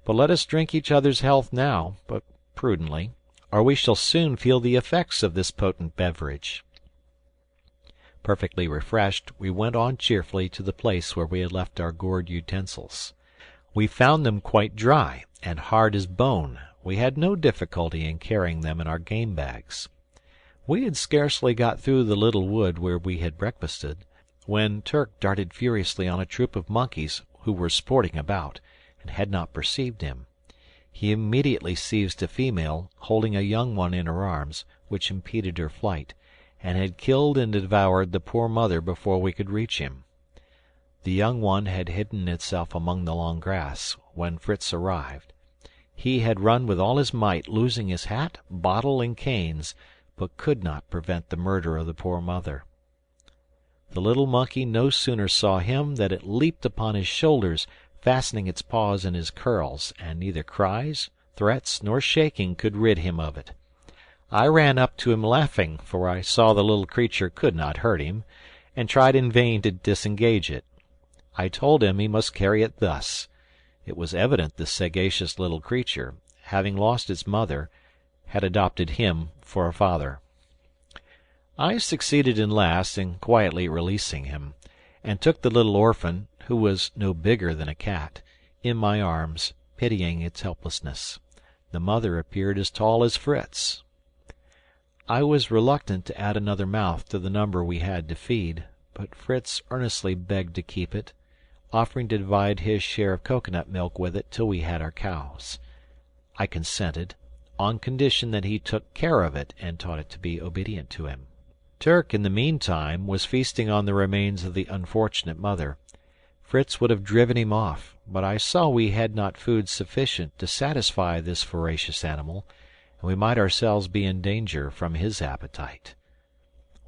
But let us drink each other's health now, but prudently, or we shall soon feel the effects of this potent beverage." Perfectly refreshed, we went on cheerfully to the place where we had left our gourd utensils. We found them quite dry, and hard as bone. We had no difficulty in carrying them in our game bags. We had scarcely got through the little wood where we had breakfasted, when Turk darted furiously on a troop of monkeys who were sporting about, and had not perceived him. He immediately seized a female, holding a young one in her arms, which impeded her flight, and had killed and devoured the poor mother before we could reach him. The young one had hidden itself among the long grass, when Fritz arrived. He had run with all his might, losing his hat, bottle, and canes, but could not prevent the murder of the poor mother. The little monkey no sooner saw him than it leaped upon his shoulders, fastening its paws in his curls, and neither cries, threats, nor shaking could rid him of it. I ran up to him laughing, for I saw the little creature could not hurt him, and tried in vain to disengage it. I told him he must carry it thus. It was evident the sagacious little creature, having lost its mother, had adopted him for a father. I succeeded in last in quietly releasing him, and took the little orphan, who was no bigger than a cat, in my arms, pitying its helplessness. The mother appeared as tall as Fritz. I was reluctant to add another mouth to the number we had to feed, but Fritz earnestly begged to keep it, offering to divide his share of coconut milk with it till we had our cows. I consented, on condition that he took care of it and taught it to be obedient to him. Turk, in the meantime, was feasting on the remains of the unfortunate mother. Fritz would have driven him off, but I saw we had not food sufficient to satisfy this voracious animal, and we might ourselves be in danger from his appetite.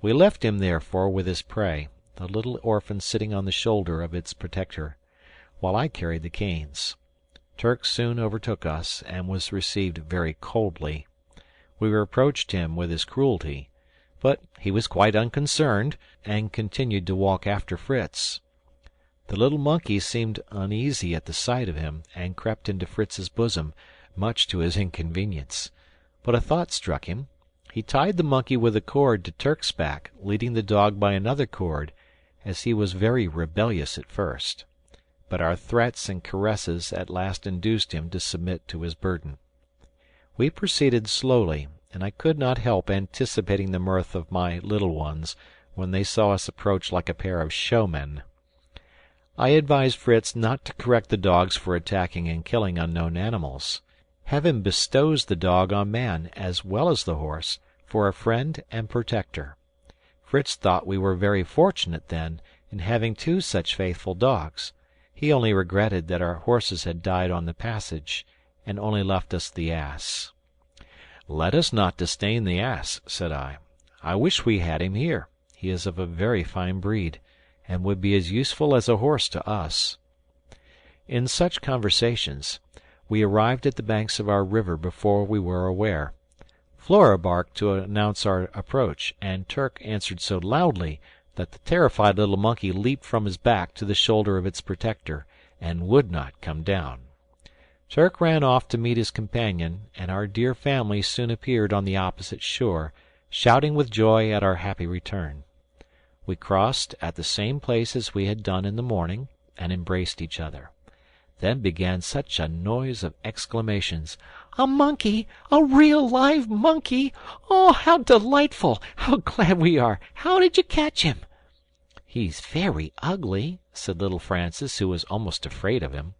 We left him, therefore, with his prey, the little orphan sitting on the shoulder of its protector, while I carried the canes. Turk soon overtook us, and was received very coldly. We reproached him with his cruelty, but he was quite unconcerned, and continued to walk after Fritz. The little monkey seemed uneasy at the sight of him, and crept into Fritz's bosom, much to his inconvenience. But a thought struck him. He tied the monkey with a cord to Turk's back, leading the dog by another cord, as he was very rebellious at first. But our threats and caresses at last induced him to submit to his burden. We proceeded slowly, and I could not help anticipating the mirth of my little ones when they saw us approach like a pair of showmen. I advised Fritz not to correct the dogs for attacking and killing unknown animals. Heaven bestows the dog on man, as well as the horse, for a friend and protector. Fritz thought we were very fortunate, then, in having two such faithful dogs. He only regretted that our horses had died on the passage, and only left us the ass. "Let us not disdain the ass," said I. "I wish we had him here. He is of a very fine breed, and would be as useful as a horse to us." In such conversations, we arrived at the banks of our river before we were aware. Flora barked to announce our approach, and Turk answered so loudly that the terrified little monkey leaped from his back to the shoulder of its protector, and would not come down. Turk ran off to meet his companion, and our dear family soon appeared on the opposite shore, shouting with joy at our happy return. We crossed at the same place as we had done in the morning, and embraced each other. Then began such a noise of exclamations. "A monkey! A real live monkey! Oh, how delightful! How glad we are! How did you catch him?" "He's very ugly," said little Francis, who was almost afraid of him.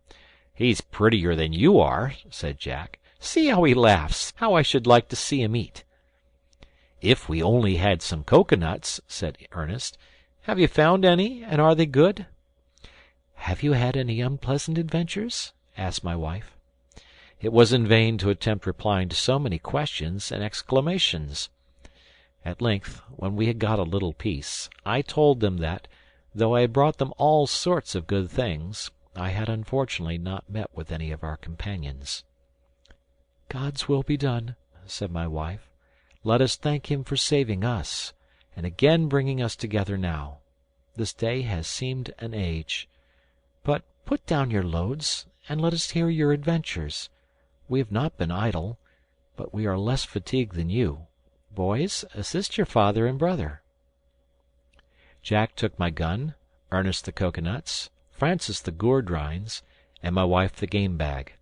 "He's prettier than you are," said Jack. "See how he laughs! How I should like to see him eat!" "If we only had some coconuts," said Ernest. "Have you found any, and are they good?" "Have you had any unpleasant adventures?" asked my wife. It was in vain to attempt replying to so many questions and exclamations. At length, when we had got a little peace, I told them that, though I had brought them all sorts of good things, I had unfortunately not met with any of our companions. "God's will be done," said my wife. "Let us thank him for saving us, and again bringing us together now. This day has seemed an age. But put down your loads, and let us hear your adventures. We have not been idle, but we are less fatigued than you. Boys, assist your father and brother." Jack took my gun, Ernest the coconuts, Francis the gourd rinds, and my wife the game bag.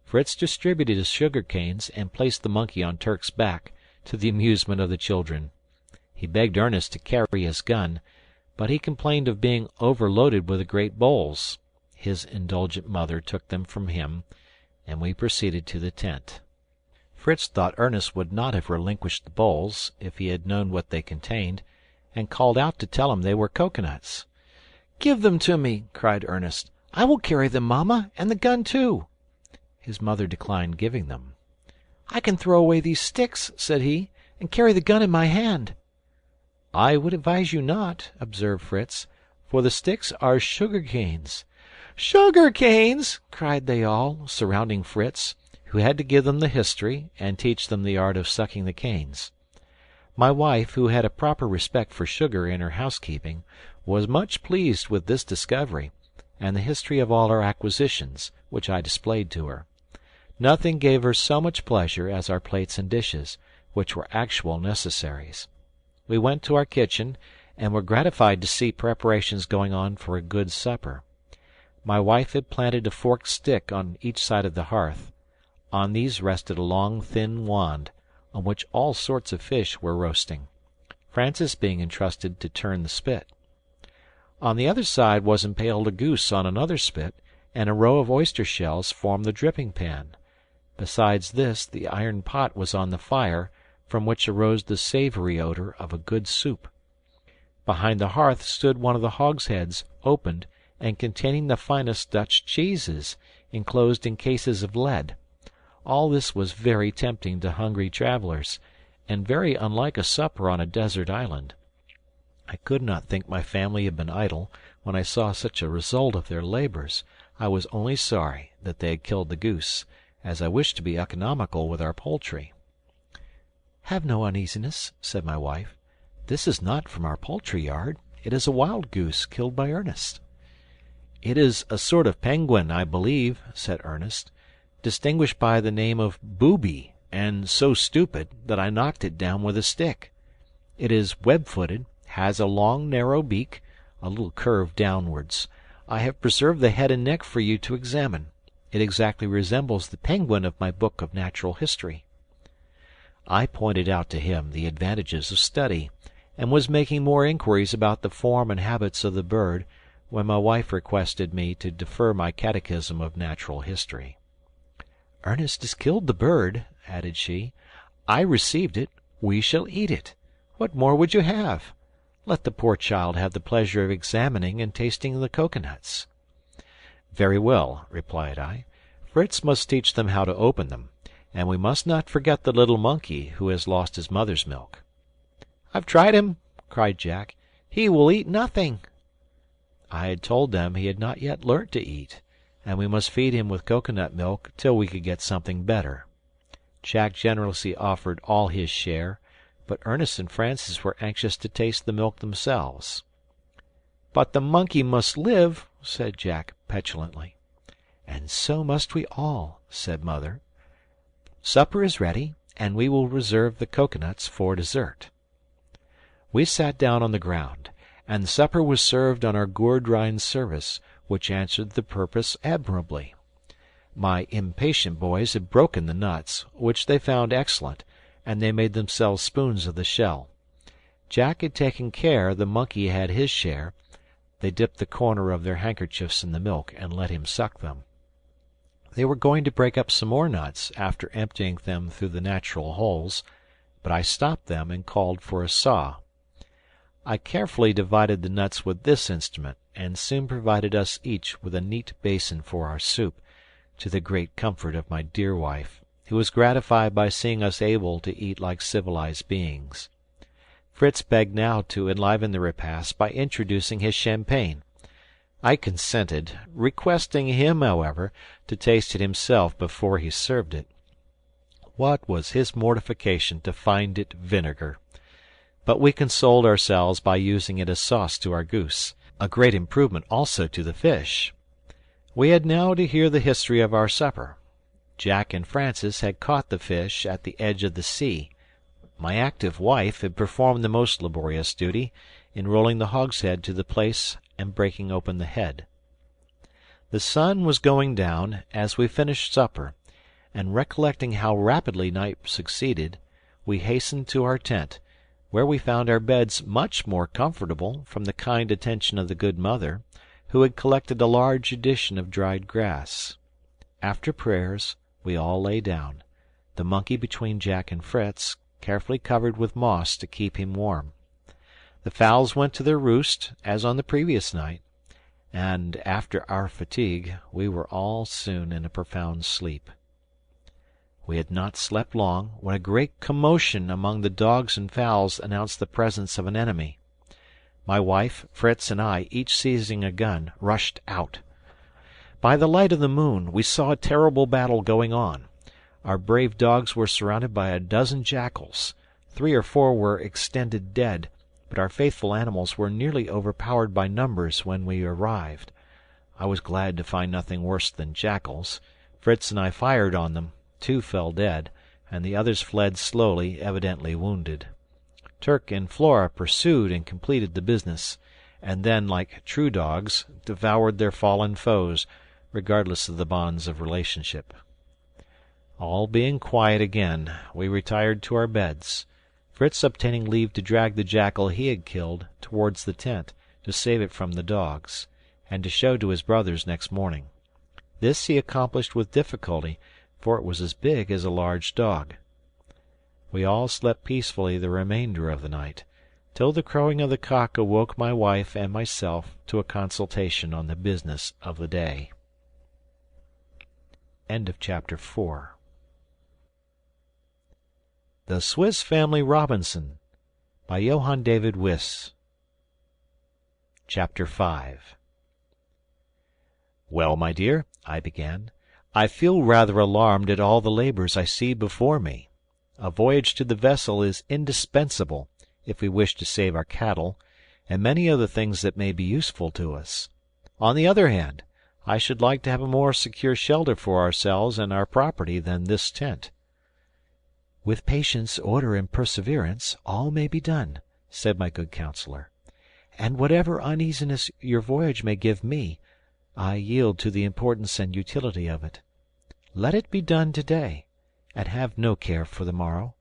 Fritz distributed his sugar canes and placed the monkey on Turk's back, to the amusement of the children. He begged Ernest to carry his gun, but he complained of being overloaded with the great bowls. His indulgent mother took them from him, and we proceeded to the tent. Fritz thought Ernest would not have relinquished the bowls, if he had known what they contained, and called out to tell him they were coconuts. "Give them to me," cried Ernest. "I will carry them, Mamma, and the gun too." His mother declined giving them. "I can throw away these sticks," said he, "and carry the gun in my hand." "I would advise you not," observed Fritz, "for the sticks are sugar canes." "Sugar canes!" cried they all, surrounding Fritz, who had to give them the history and teach them the art of sucking the canes. My wife, who had a proper respect for sugar in her housekeeping, was much pleased with this discovery, and the history of all our acquisitions, which I displayed to her. Nothing gave her so much pleasure as our plates and dishes, which were actual necessaries. We went to our kitchen, and were gratified to see preparations going on for a good supper. My wife had planted a forked stick on each side of the hearth. On these rested a long thin wand, on which all sorts of fish were roasting, Francis being entrusted to turn the spit. On the other side was impaled a goose on another spit, and a row of oyster shells formed the dripping pan. Besides this, the iron pot was on the fire, from which arose the savoury odour of a good soup. Behind the hearth stood one of the hogsheads, opened, and containing the finest Dutch cheeses, enclosed in cases of lead. All this was very tempting to hungry travellers, and very unlike a supper on a desert island. I could not think my family had been idle when I saw such a result of their labours. I was only sorry that they had killed the goose, as I wished to be economical with our poultry. "Have no uneasiness," said my wife. "This is not from our poultry yard. It is a wild goose killed by Ernest." "It is a sort of penguin, I believe," said Ernest, "distinguished by the name of Booby, and so stupid that I knocked it down with a stick. It is web-footed, has a long narrow beak, a little curved downwards. I have preserved the head and neck for you to examine. It exactly resembles the penguin of my book of natural history." I pointed out to him the advantages of study, and was making more inquiries about the form and habits of the bird, when my wife requested me to defer my catechism of natural history. "Ernest has killed the bird," added she. "I received it. We shall eat it. What more would you have? Let the poor child have the pleasure of examining and tasting the coconuts." "Very well," replied I. "Fritz must teach them how to open them, and we must not forget the little monkey who has lost his mother's milk." "I've tried him," cried Jack. "He will eat nothing." I had told them he had not yet learnt to eat, and we must feed him with coconut milk till we could get something better. Jack generously offered all his share, but Ernest and Francis were anxious to taste the milk themselves. "But the monkey must live," said Jack petulantly. "And so must we all," said Mother. "Supper is ready, and we will reserve the coconuts for dessert." We sat down on the ground, and supper was served on our gourd rind service, which answered the purpose admirably. My impatient boys had broken the nuts, which they found excellent, and they made themselves spoons of the shell. Jack had taken care the monkey had his share. They dipped the corner of their handkerchiefs in the milk and let him suck them. They were going to break up some more nuts after emptying them through the natural holes, but I stopped them and called for a saw. I carefully divided the nuts with this instrument, and soon provided us each with a neat basin for our soup, to the great comfort of my dear wife, who was gratified by seeing us able to eat like civilized beings. Fritz begged now to enliven the repast by introducing his champagne. I consented, requesting him, however, to taste it himself before he served it. What was his mortification to find it vinegar! But we consoled ourselves by using it as sauce to our goose, a great improvement also to the fish. We had now to hear the history of our supper. Jack and Francis had caught the fish at the edge of the sea. My active wife had performed the most laborious duty in rolling the hogshead to the place and breaking open the head. The sun was going down as we finished supper, and recollecting how rapidly night succeeded, we hastened to our tent, where we found our beds much more comfortable from the kind attention of the good mother, who had collected a large edition of dried grass. After prayers, we all lay down, the monkey between Jack and Fritz, carefully covered with moss to keep him warm. The fowls went to their roost, as on the previous night, and after our fatigue we were all soon in a profound sleep. We had not slept long when a great commotion among the dogs and fowls announced the presence of an enemy. My wife, Fritz, and I, each seizing a gun, rushed out. By the light of the moon we saw a terrible battle going on. Our brave dogs were surrounded by a dozen jackals. 3 or 4 were extended dead, but our faithful animals were nearly overpowered by numbers when we arrived. I was glad to find nothing worse than jackals. Fritz and I fired on them. 2 fell dead, and the others fled slowly, evidently wounded. Turk and Flora pursued and completed the business, and then, like true dogs, devoured their fallen foes, regardless of the bonds of relationship. All being quiet again, we retired to our beds, Fritz obtaining leave to drag the jackal he had killed towards the tent to save it from the dogs, and to show to his brothers next morning. This he accomplished with difficulty, for it was as big as a large dog. We all slept peacefully the remainder of the night, till the crowing of the cock awoke my wife and myself to a consultation on the business of the day. End of chapter 4. The Swiss Family Robinson by Johann David Wyss. Chapter 5. Well, my dear, I began, I feel rather alarmed at all the labors I see before me. A voyage to the vessel is indispensable if we wish to save our cattle, and many other things that may be useful to us. On the other hand, I should like to have a more secure shelter for ourselves and our property than this tent. With patience, order, and perseverance, all may be done, said my good counselor. And whatever uneasiness your voyage may give me, I yield to the importance and utility of it. Let it be done today, and have no care for the morrow.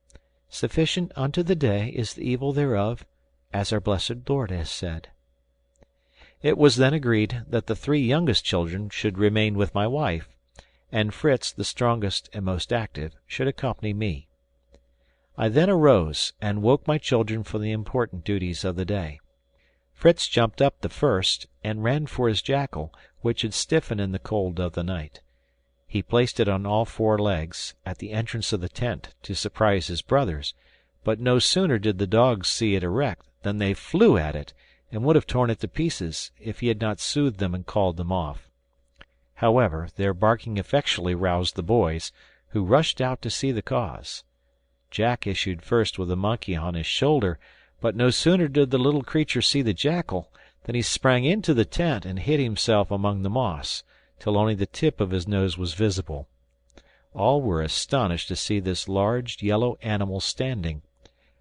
Sufficient unto the day is the evil thereof, as our blessed Lord has said. It was then agreed that the 3 youngest children should remain with my wife, and Fritz, the strongest and most active, should accompany me. I then arose and woke my children for the important duties of the day. Fritz jumped up the first and ran for his jackal, which had stiffened in the cold of the night. He placed it on all 4 legs at the entrance of the tent to surprise his brothers, but no sooner did the dogs see it erect than they flew at it and would have torn it to pieces if he had not soothed them and called them off. However, their barking effectually roused the boys, who rushed out to see the cause. Jack issued first with the monkey on his shoulder, but no sooner did the little creature see the jackal than he sprang into the tent and hid himself among the moss, till only the tip of his nose was visible. All were astonished to see this large yellow animal standing.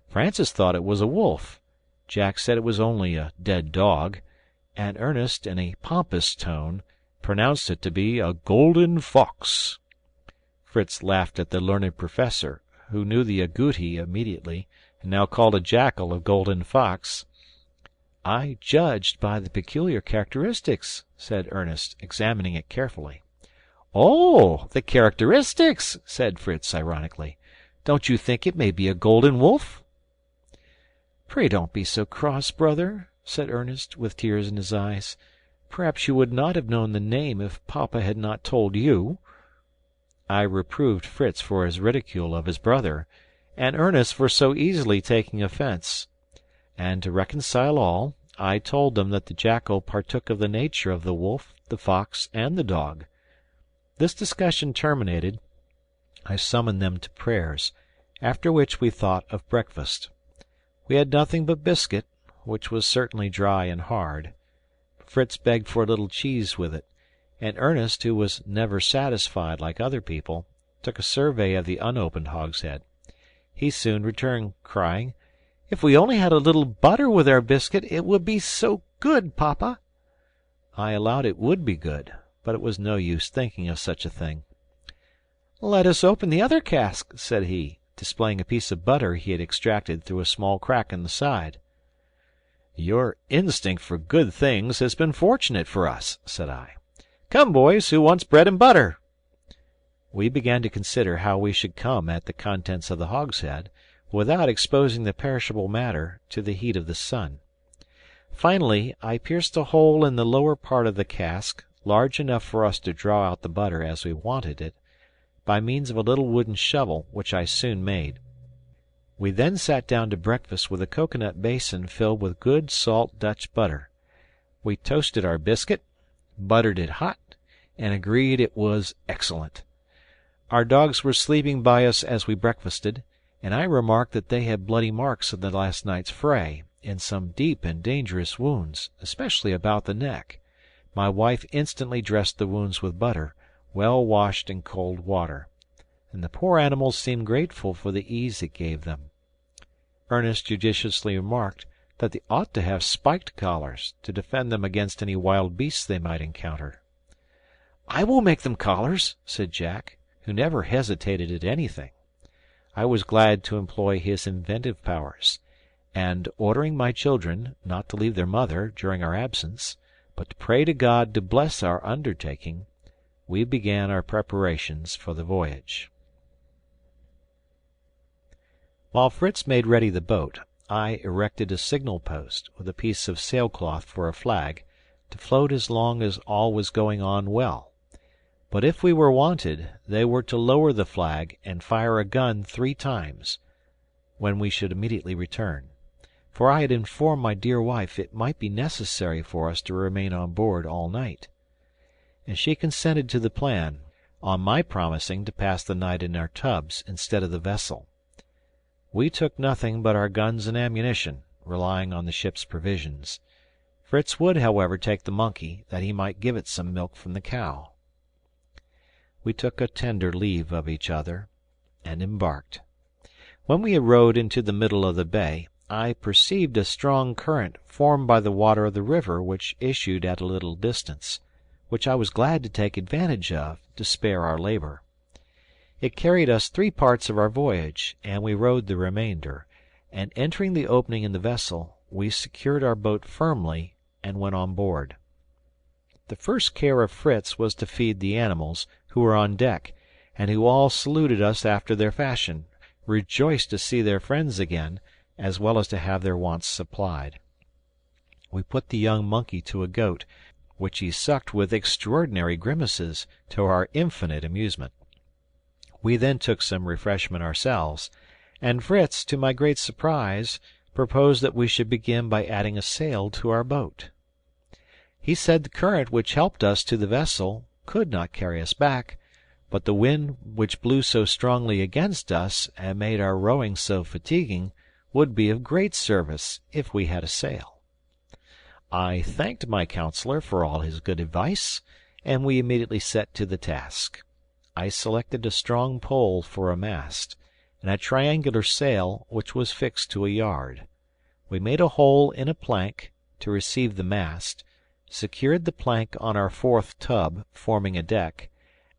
Francis thought it was a wolf. Jack said it was only a dead dog, and Ernest, in a pompous tone, pronounced it to be a golden fox. Fritz laughed at the learned professor, who knew the agouti immediately, and now called a jackal a golden fox. I judged by the peculiar characteristics, said Ernest, examining it carefully. Oh, the characteristics, said Fritz ironically. Don't you think it may be a golden wolf? Pray don't be so cross, brother, said Ernest, with tears in his eyes. Perhaps you would not have known the name if papa had not told you. I reproved Fritz for his ridicule of his brother, and Ernest for so easily taking offence. And to reconcile all, I told them that the jackal partook of the nature of the wolf, the fox, and the dog. This discussion terminated, I summoned them to prayers, after which we thought of breakfast. We had nothing but biscuit, which was certainly dry and hard. Fritz begged for a little cheese with it, and Ernest, who was never satisfied like other people, took a survey of the unopened hogshead. He soon returned, crying, "If we only had a little butter with our biscuit, it would be so good, papa!" I allowed it would be good, but it was no use thinking of such a thing. "Let us open the other cask," said he, displaying a piece of butter he had extracted through a small crack in the side. "Your instinct for good things has been fortunate for us," said I. "Come, boys, who wants bread and butter?" We began to consider how we should come at the contents of the hogshead, without exposing the perishable matter to the heat of the sun. Finally, I pierced a hole in the lower part of the cask, large enough for us to draw out the butter as we wanted it, by means of a little wooden shovel, which I soon made. We then sat down to breakfast with a coconut basin filled with good salt Dutch butter. We toasted our biscuit, buttered it hot, and agreed it was excellent. Our dogs were sleeping by us as we breakfasted, and I remarked that they had bloody marks of the last night's fray, and some deep and dangerous wounds, especially about the neck. My wife instantly dressed the wounds with butter, well washed in cold water, and the poor animals seemed grateful for the ease it gave them. Ernest judiciously remarked that they ought to have spiked collars, to defend them against any wild beasts they might encounter. "I will make them collars," said Jack, who never hesitated at anything. I was glad to employ his inventive powers, and, ordering my children not to leave their mother during our absence, but to pray to God to bless our undertaking, we began our preparations for the voyage. While Fritz made ready the boat, I erected a signal post, with a piece of sailcloth for a flag, to float as long as all was going on well. But if we were wanted, they were to lower the flag and fire a gun 3 times, when we should immediately return; for I had informed my dear wife it might be necessary for us to remain on board all night, and she consented to the plan, on my promising to pass the night in our tubs instead of the vessel. We took nothing but our guns and ammunition, relying on the ship's provisions. Fritz would, however, take the monkey, that he might give it some milk from the cow. We took a tender leave of each other, and embarked. When we had rowed into the middle of the bay, I perceived a strong current formed by the water of the river which issued at a little distance, which I was glad to take advantage of, to spare our labor. It carried us 3 parts of our voyage, and we rowed the remainder, and entering the opening in the vessel, we secured our boat firmly and went on board. The first care of Fritz was to feed the animals, who were on deck, and who all saluted us after their fashion, rejoiced to see their friends again, as well as to have their wants supplied. We put the young monkey to a goat, which he sucked with extraordinary grimaces, to our infinite amusement. We then took some refreshment ourselves, and Fritz, to my great surprise, proposed that we should begin by adding a sail to our boat. He said the current which helped us to the vessel could not carry us back, but the wind which blew so strongly against us and made our rowing so fatiguing would be of great service if we had a sail. I thanked my counsellor for all his good advice, and we immediately set to the task. I selected a strong pole for a mast, and a triangular sail which was fixed to a yard. We made a hole in a plank to receive the mast, secured the plank on our 4th tub, forming a deck,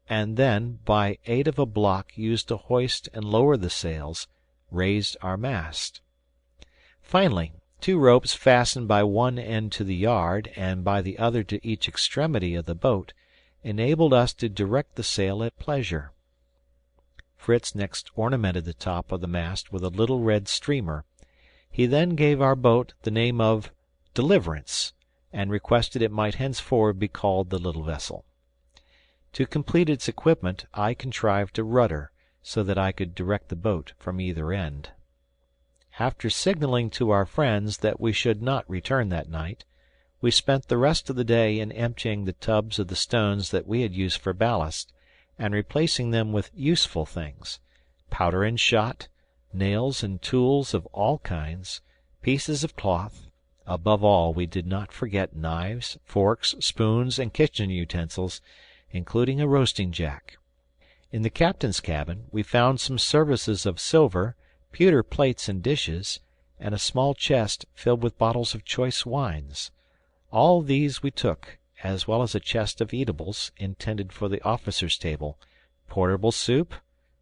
and then, by aid of a block used to hoist and lower the sails, raised our mast. Finally, 2 ropes fastened by one end to the yard and by the other to each extremity of the boat enabled us to direct the sail at pleasure. Fritz next ornamented the top of the mast with a little red streamer. He then gave our boat the name of Deliverance, and requested it might henceforward be called the little vessel. To complete its equipment I contrived a rudder, so that I could direct the boat from either end. After signaling to our friends that we should not return that night, we spent the rest of the day in emptying the tubs of the stones that we had used for ballast, and replacing them with useful things: powder and shot, nails and tools of all kinds, pieces of cloth, Above all, we did not forget knives, forks, spoons, and kitchen utensils, including a roasting jack. In the captain's cabin we found some services of silver, pewter plates and dishes, and a small chest filled with bottles of choice wines. All these we took, as well as a chest of eatables intended for the officers' table, portable soup,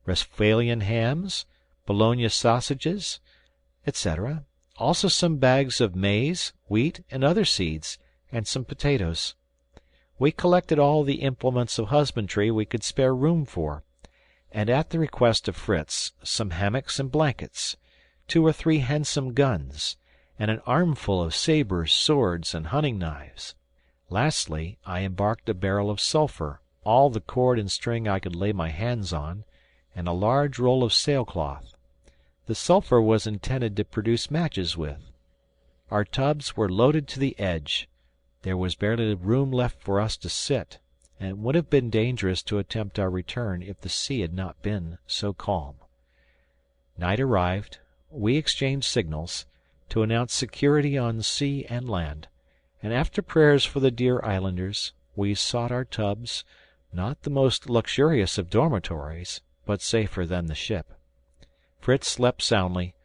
Westphalian hams, Bologna sausages, etc., also some bags of maize, wheat, and other seeds, and some potatoes. We collected all the implements of husbandry we could spare room for, and at the request of Fritz, some hammocks and blankets, 2 or 3 handsome guns, and an armful of sabres, swords, and hunting knives. Lastly, I embarked a barrel of sulphur, all the cord and string I could lay my hands on, and a large roll of sailcloth. The sulphur was intended to produce matches with. Our tubs were loaded to the edge. There was barely room left for us to sit, and it would have been dangerous to attempt our return if the sea had not been so calm. Night arrived. We exchanged signals, to announce security on sea and land, and after prayers for the dear islanders, we sought our tubs, not the most luxurious of dormitories, but safer than the ship. Fritz slept soundly,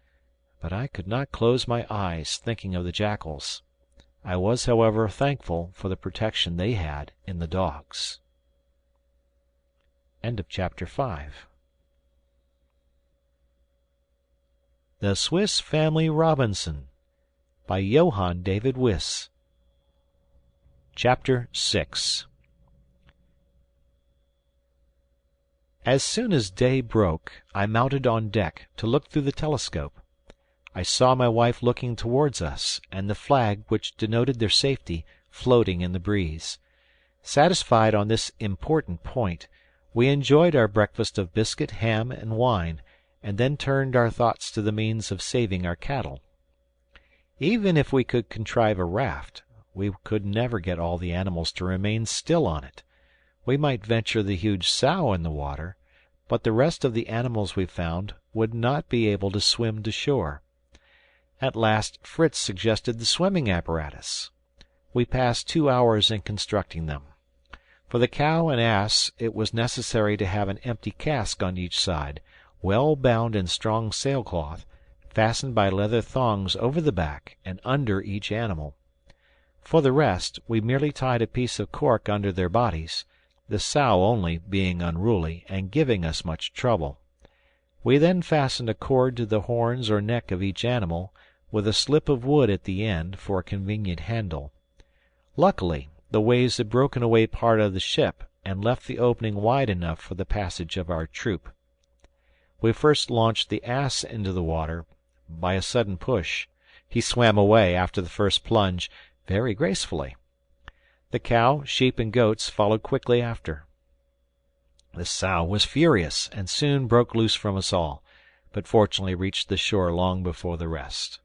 but I could not close my eyes thinking of the jackals. I was, however, thankful for the protection they had in the dogs. End of chapter 5. The Swiss Family Robinson by Johann David Wyss. Chapter 6. As soon as day broke, I mounted on deck to look through the telescope. I saw my wife looking towards us, and the flag which denoted their safety floating in the breeze. Satisfied on this important point, we enjoyed our breakfast of biscuit, ham, and wine, and then turned our thoughts to the means of saving our cattle. Even if we could contrive a raft, we could never get all the animals to remain still on it. We might venture the huge sow in the water, but the rest of the animals we found would not be able to swim to shore. At last Fritz suggested the swimming apparatus. We passed 2 hours in constructing them. For the cow and ass it was necessary to have an empty cask on each side, well bound in strong sailcloth, fastened by leather thongs over the back and under each animal. For the rest, we merely tied a piece of cork under their bodies, the sow only being unruly and giving us much trouble. We then fastened a cord to the horns or neck of each animal, with a slip of wood at the end for a convenient handle. Luckily, the waves had broken away part of the ship and left the opening wide enough for the passage of our troop. We first launched the ass into the water by a sudden push. He swam away after the first plunge very gracefully. The cow, sheep, and goats followed quickly after. The sow was furious and soon broke loose from us all, but fortunately reached the shore long before the rest.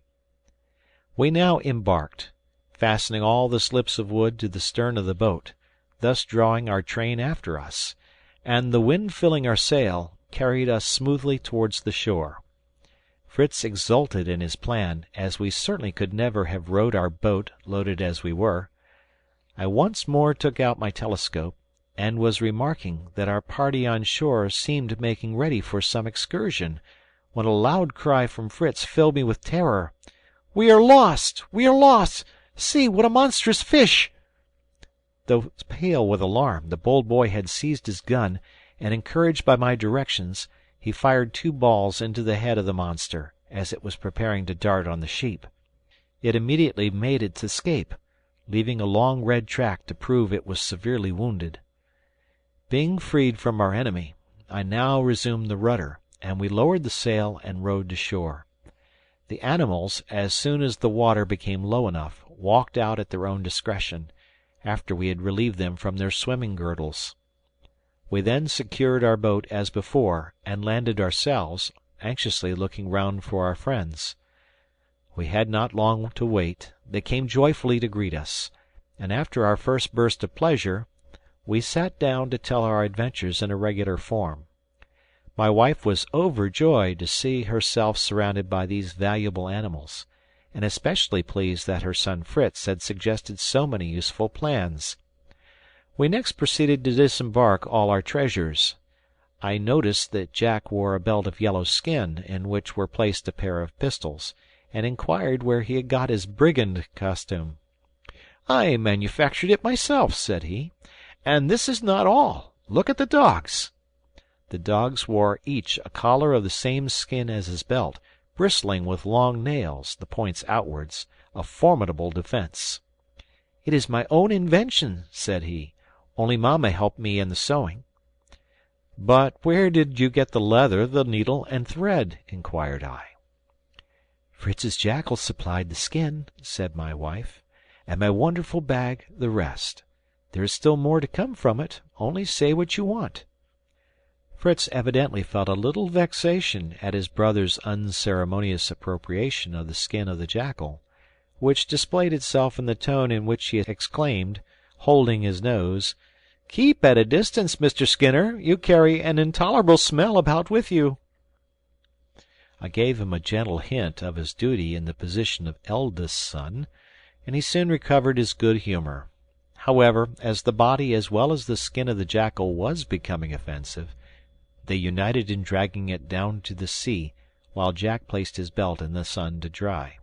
We now embarked, fastening all the slips of wood to the stern of the boat, thus drawing our train after us, and the wind filling our sail, carried us smoothly towards the shore. Fritz exulted in his plan, as we certainly could never have rowed our boat, loaded as we were. I once more took out my telescope, and was remarking that our party on shore seemed making ready for some excursion, when a loud cry from Fritz filled me with terror. "We are lost! We are lost! See, what a monstrous fish!" Though pale with alarm, the bold boy had seized his gun, and encouraged by my directions, he fired 2 balls into the head of the monster, as it was preparing to dart on the sheep. It immediately made its escape, leaving a long red track to prove it was severely wounded. Being freed from our enemy, I now resumed the rudder, and we lowered the sail and rowed to shore. The animals, as soon as the water became low enough, walked out at their own discretion, after we had relieved them from their swimming girdles. We then secured our boat as before, and landed ourselves, anxiously looking round for our friends. We had not long to wait. They came joyfully to greet us, and after our first burst of pleasure, we sat down to tell our adventures in a regular form. My wife was overjoyed to see herself surrounded by these valuable animals, and especially pleased that her son Fritz had suggested so many useful plans. We next proceeded to disembark all our treasures. I noticed that Jack wore a belt of yellow skin, in which were placed a pair of pistols, and inquired where he had got his brigand costume. "I manufactured it myself," said he. "And this is not all. Look at the dogs." The dogs wore each a collar of the same skin as his belt, bristling with long nails, the points outwards, a formidable defence. "It is my own invention," said he, "only Mamma helped me in the sewing." "But where did you get the leather, the needle, and thread?" inquired I. "Fritz's jackal supplied the skin," said my wife, "and my wonderful bag the rest. There is still more to come from it. Only say what you want." Fritz evidently felt a little vexation at his brother's unceremonious appropriation of the skin of the jackal, which displayed itself in the tone in which he exclaimed, holding his nose, "Keep at a distance, Mr. Skinner. You carry an intolerable smell about with you." I gave him a gentle hint of his duty in the position of eldest son, and he soon recovered his good humour. However, as the body as well as the skin of the jackal was becoming offensive, they united in dragging it down to the sea, while Jack placed his belt in the sun to dry.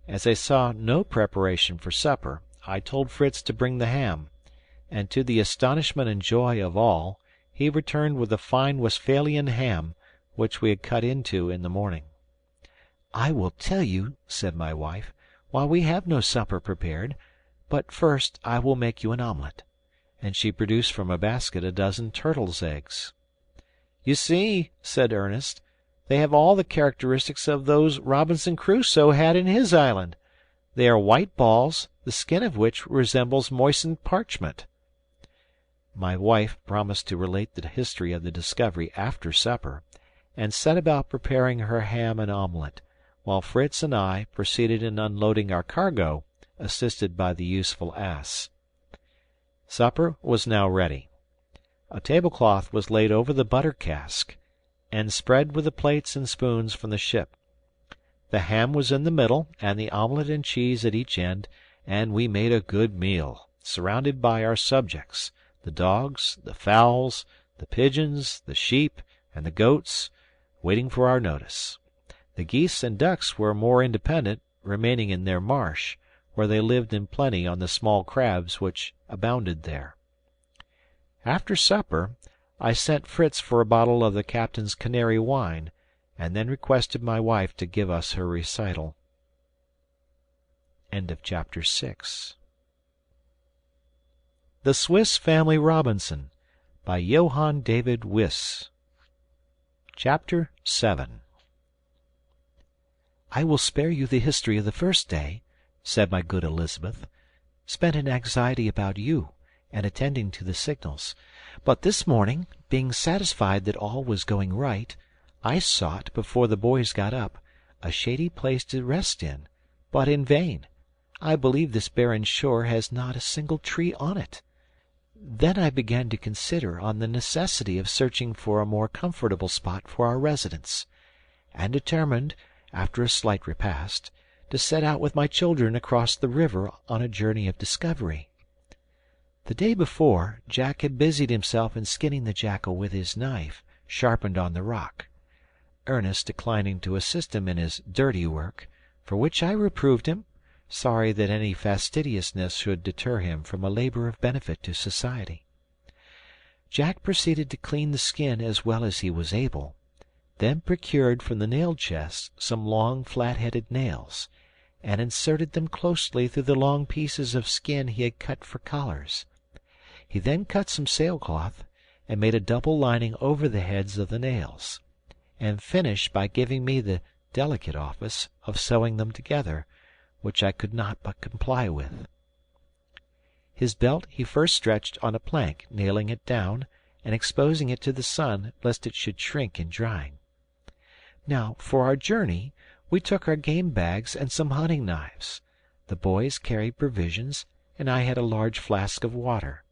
As I saw no preparation for supper, I told Fritz to bring the ham, and to the astonishment and joy of all, he returned with a fine Westphalian ham, which we had cut into in the morning. "I will tell you," said my wife, "why we have no supper prepared, but first I will make you an omelette." And she produced from a basket a dozen turtles' eggs. "You see," said Ernest, "they have all the characteristics of those Robinson Crusoe had in his island. They are white balls, the skin of which resembles moistened parchment." My wife promised to relate the history of the discovery after supper, and set about preparing her ham and omelette, while Fritz and I proceeded in unloading our cargo, assisted by the useful ass. Supper was now ready. A tablecloth was laid over the butter cask, and spread with the plates and spoons from the ship. The ham was in the middle, and the omelette and cheese at each end, and we made a good meal, surrounded by our subjects, the dogs, the fowls, the pigeons, the sheep, and the goats, waiting for our notice. The geese and ducks were more independent, remaining in their marsh, where they lived in plenty on the small crabs which abounded there. After supper, I sent Fritz for a bottle of the captain's Canary wine, and then requested my wife to give us her recital. Chapter 6. The Swiss Family Robinson, by Johann David Wyss. Chapter 7. "I will spare you the history of the first day," said my good Elizabeth, "spent in anxiety about you, and attending to the signals. But this morning, being satisfied that all was going right, I sought, before the boys got up, a shady place to rest in, but in vain. I believe this barren shore has not a single tree on it. Then I began to consider on the necessity of searching for a more comfortable spot for our residence, and determined, after a slight repast, to set out with my children across the river on a journey of discovery. The day before, Jack had busied himself in skinning the jackal with his knife, sharpened on the rock, Ernest declining to assist him in his dirty work, for which I reproved him, sorry that any fastidiousness should deter him from a labor of benefit to society. Jack proceeded to clean the skin as well as he was able, then procured from the nail chest some long flat-headed nails, and inserted them closely through the long pieces of skin he had cut for collars. He then cut some sailcloth, and made a double lining over the heads of the nails, and finished by giving me the delicate office of sewing them together, which I could not but comply with. His belt he first stretched on a plank, nailing it down, and exposing it to the sun, lest it should shrink in drying. Now, for our journey, we took our game bags and some hunting knives. The boys carried provisions, and I had a large flask of water.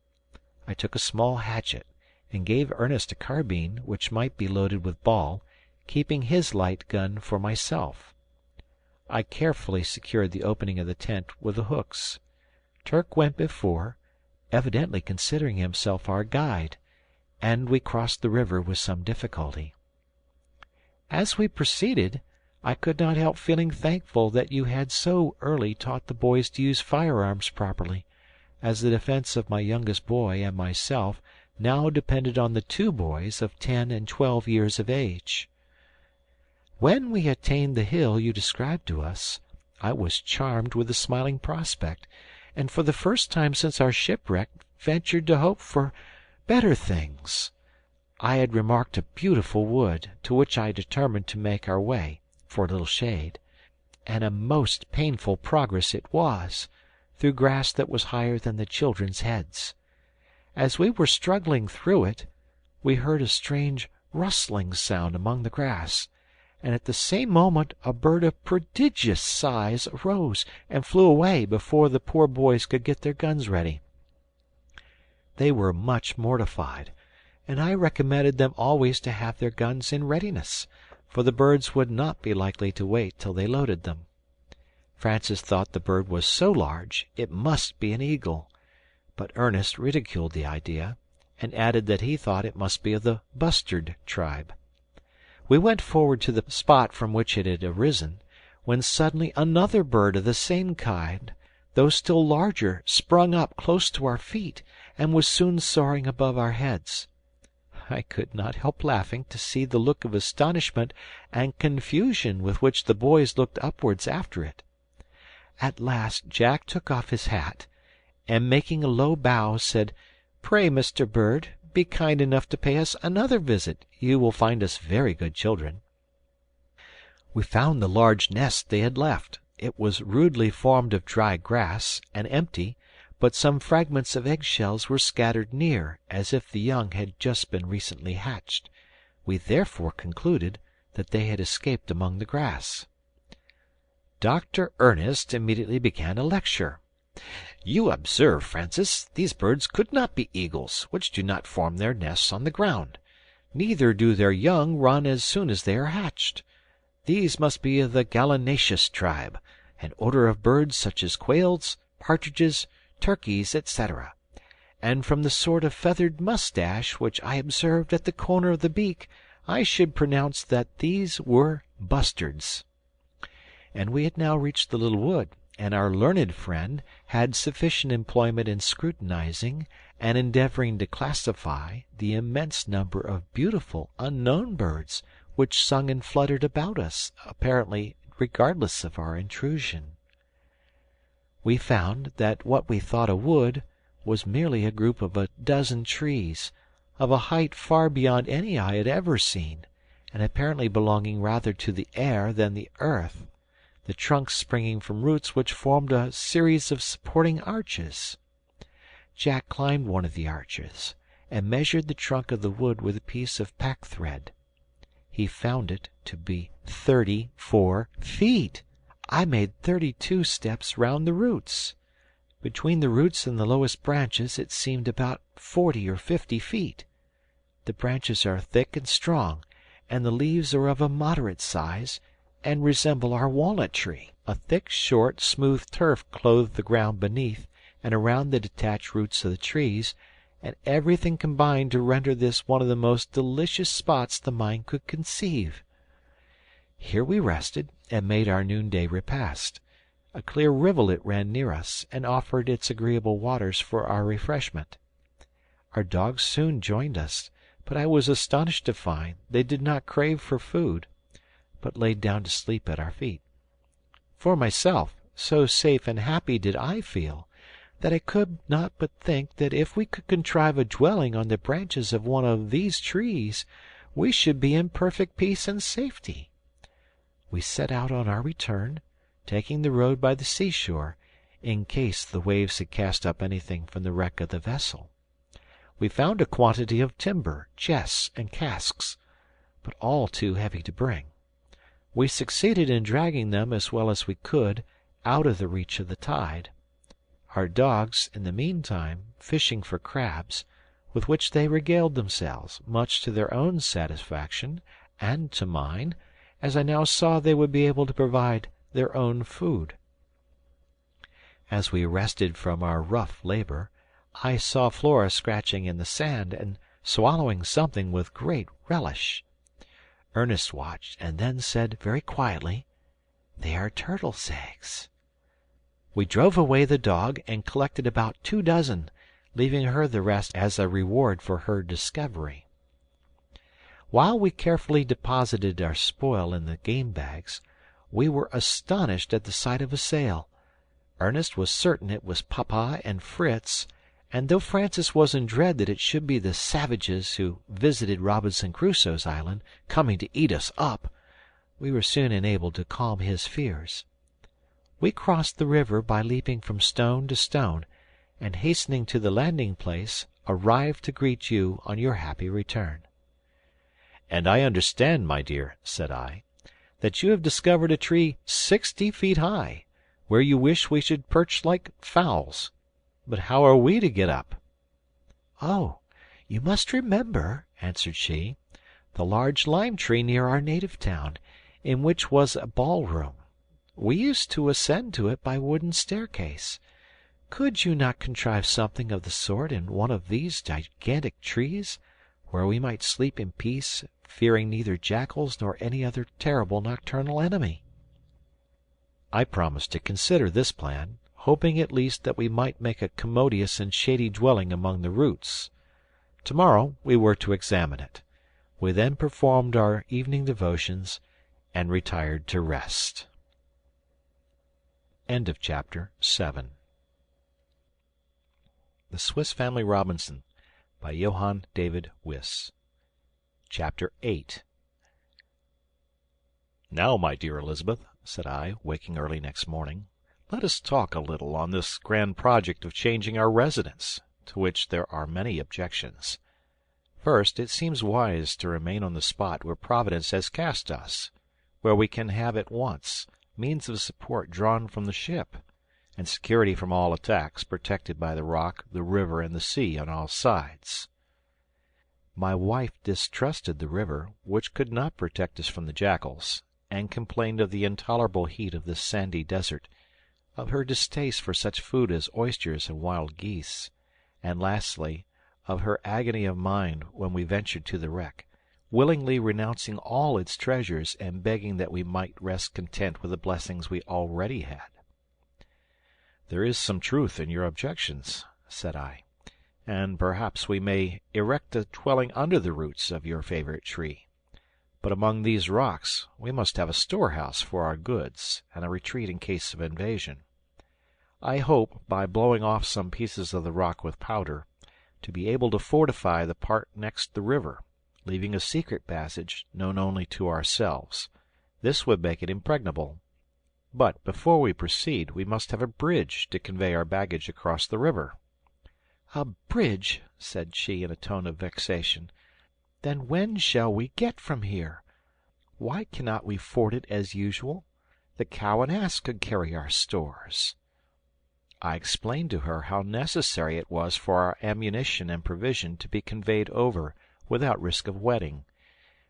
I took a small hatchet, and gave Ernest a carbine, which might be loaded with ball, keeping his light gun for myself. I carefully secured the opening of the tent with the hooks. Turk went before, evidently considering himself our guide, and we crossed the river with some difficulty. As we proceeded, I could not help feeling thankful that you had so early taught the boys to use firearms properly, as the defense of my youngest boy and myself now depended on the two boys of 10 and 12 years of age. When we attained the hill you described to us, I was charmed with the smiling prospect, and for the first time since our shipwreck ventured to hope for better things. I had remarked a beautiful wood, to which I determined to make our way, for a little shade, and a most painful progress it was, through grass that was higher than the children's heads. As we were struggling through it, we heard a strange rustling sound among the grass, and at the same moment a bird of prodigious size arose and flew away before the poor boys could get their guns ready. They were much mortified, and I recommended them always to have their guns in readiness, for the birds would not be likely to wait till they loaded them. Francis thought the bird was so large it must be an eagle, but Ernest ridiculed the idea, and added that he thought it must be of the bustard tribe. We went forward to the spot from which it had arisen, when suddenly another bird of the same kind, though still larger, sprung up close to our feet, and was soon soaring above our heads. I could not help laughing to see the look of astonishment and confusion with which the boys looked upwards after it. At last Jack took off his hat, and making a low bow, said, "Pray, Mr. Bird, be kind enough to pay us another visit. You will find us very good children." We found the large nest they had left. It was rudely formed of dry grass, and empty, but some fragments of eggshells were scattered near, as if the young had just been recently hatched. We therefore concluded that they had escaped among the grass. Dr. Ernest immediately began a lecture. "You observe, Francis, these birds could not be eagles, which do not form their nests on the ground. Neither do their young run as soon as they are hatched. These must be of the gallinaceous tribe, an order of birds such as quails, partridges, turkeys, etc. And from the sort of feathered mustache which I observed at the corner of the beak, I should pronounce that these were bustards." And we had now reached the little wood, and our learned friend had sufficient employment in scrutinizing and endeavoring to classify the immense number of beautiful unknown birds which sung and fluttered about us, apparently regardless of our intrusion. We found that what we thought a wood was merely a group of a dozen trees, of a height far beyond any I had ever seen, and apparently belonging rather to the air than the earth, the trunks springing from roots which formed a series of supporting arches. Jack climbed one of the arches, and measured the trunk of the wood with a piece of pack-thread. He found it to be 34 feet. I made 32 steps round the roots. Between the roots and the lowest branches it seemed about 40 or 50 feet. The branches are thick and strong, and the leaves are of a moderate size, and resemble our walnut tree. A thick, short, smooth turf clothed the ground beneath and around the detached roots of the trees, and everything combined to render this one of the most delicious spots the mind could conceive. Here we rested, and made our noonday repast. A clear rivulet ran near us, and offered its agreeable waters for our refreshment. Our dogs soon joined us, but I was astonished to find they did not crave for food, but laid down to sleep at our feet. For myself, so safe and happy did I feel, that I could not but think that if we could contrive a dwelling on the branches of one of these trees, we should be in perfect peace and safety. We set out on our return, taking the road by the seashore, in case the waves had cast up anything from the wreck of the vessel. We found a quantity of timber, chests, and casks, but all too heavy to bring. We succeeded in dragging them as well as we could out of the reach of the tide, our dogs, in the meantime, fishing for crabs, with which they regaled themselves, much to their own satisfaction and to mine, as I now saw they would be able to provide their own food. As we rested from our rough labor, I saw Flora scratching in the sand and swallowing something with great relish. Ernest watched and then said very quietly, "They are turtles' eggs." We drove away the dog and collected about 2 dozen, leaving her the rest as a reward for her discovery. While we carefully deposited our spoil in the game bags, we were astonished at the sight of a sail. Ernest was certain it was Papa and Fritz, and though Francis was in dread that it should be the savages who visited Robinson Crusoe's island, coming to eat us up, we were soon enabled to calm his fears. We crossed the river by leaping from stone to stone, and hastening to the landing place, arrived to greet you on your happy return. "And I understand, my dear," said I, "that you have discovered a tree 60 feet high, where you wish we should perch like fowls. But how are we to get up?" "Oh, you must remember," answered she, "the large lime tree near our native town, in which was a ballroom. We used to ascend to it by a wooden staircase. Could you not contrive something of the sort in one of these gigantic trees, where we might sleep in peace, fearing neither jackals nor any other terrible nocturnal enemy?" I promised to consider this plan, hoping at least that we might make a commodious and shady dwelling among the roots. Tomorrow we were to examine it. We then performed our evening devotions and retired to rest. Chapter 8 The Swiss Family Robinson by Johann David Wyss. Chapter 8 "Now, my dear Elizabeth," said I, waking early next morning, "let us talk a little on this grand project of changing our residence, to which there are many objections. First, it seems wise to remain on the spot where Providence has cast us, where we can have at once means of support drawn from the ship, and security from all attacks, protected by the rock, the river, and the sea on all sides." My wife distrusted the river, which could not protect us from the jackals, and complained of the intolerable heat of this sandy desert, of her distaste for such food as oysters and wild geese, and lastly, of her agony of mind when we ventured to the wreck, willingly renouncing all its treasures and begging that we might rest content with the blessings we already had. "There is some truth in your objections," said I, "and perhaps we may erect a dwelling under the roots of your favorite tree. But among these rocks we must have a storehouse for our goods, and a retreat in case of invasion. I hope, by blowing off some pieces of the rock with powder, to be able to fortify the part next the river, leaving a secret passage known only to ourselves. This would make it impregnable. But before we proceed, we must have a bridge to convey our baggage across the river." "A bridge!" said she in a tone of vexation. "Then when shall we get from here? Why cannot we ford it as usual? The cow and ass could carry our stores." I explained to her how necessary it was for our ammunition and provision to be conveyed over without risk of wetting,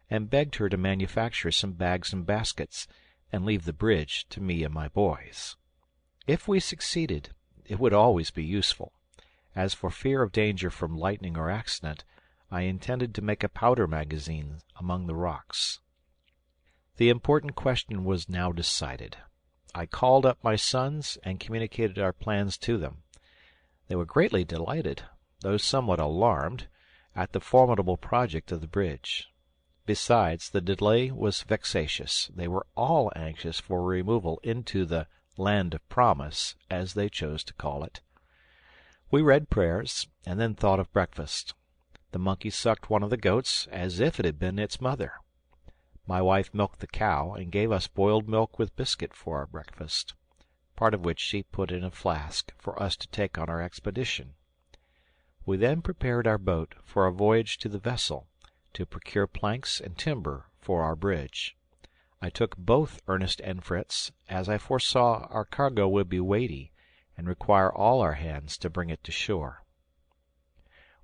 and begged her to manufacture some bags and baskets, and leave the bridge to me and my boys. If we succeeded, it would always be useful. As for fear of danger from lightning or accident, I intended to make a powder magazine among the rocks. The important question was now decided. I called up my sons and communicated our plans to them. They were greatly delighted, though somewhat alarmed, at the formidable project of the bridge. Besides, the delay was vexatious. They were all anxious for removal into the "land of promise," as they chose to call it. We read prayers, and then thought of breakfast. The monkey sucked one of the goats as if it had been its mother. My wife milked the cow, and gave us boiled milk with biscuit for our breakfast, part of which she put in a flask for us to take on our expedition. We then prepared our boat for a voyage to the vessel, to procure planks and timber for our bridge. I took both Ernest and Fritz, as I foresaw our cargo would be weighty, and require all our hands to bring it to shore.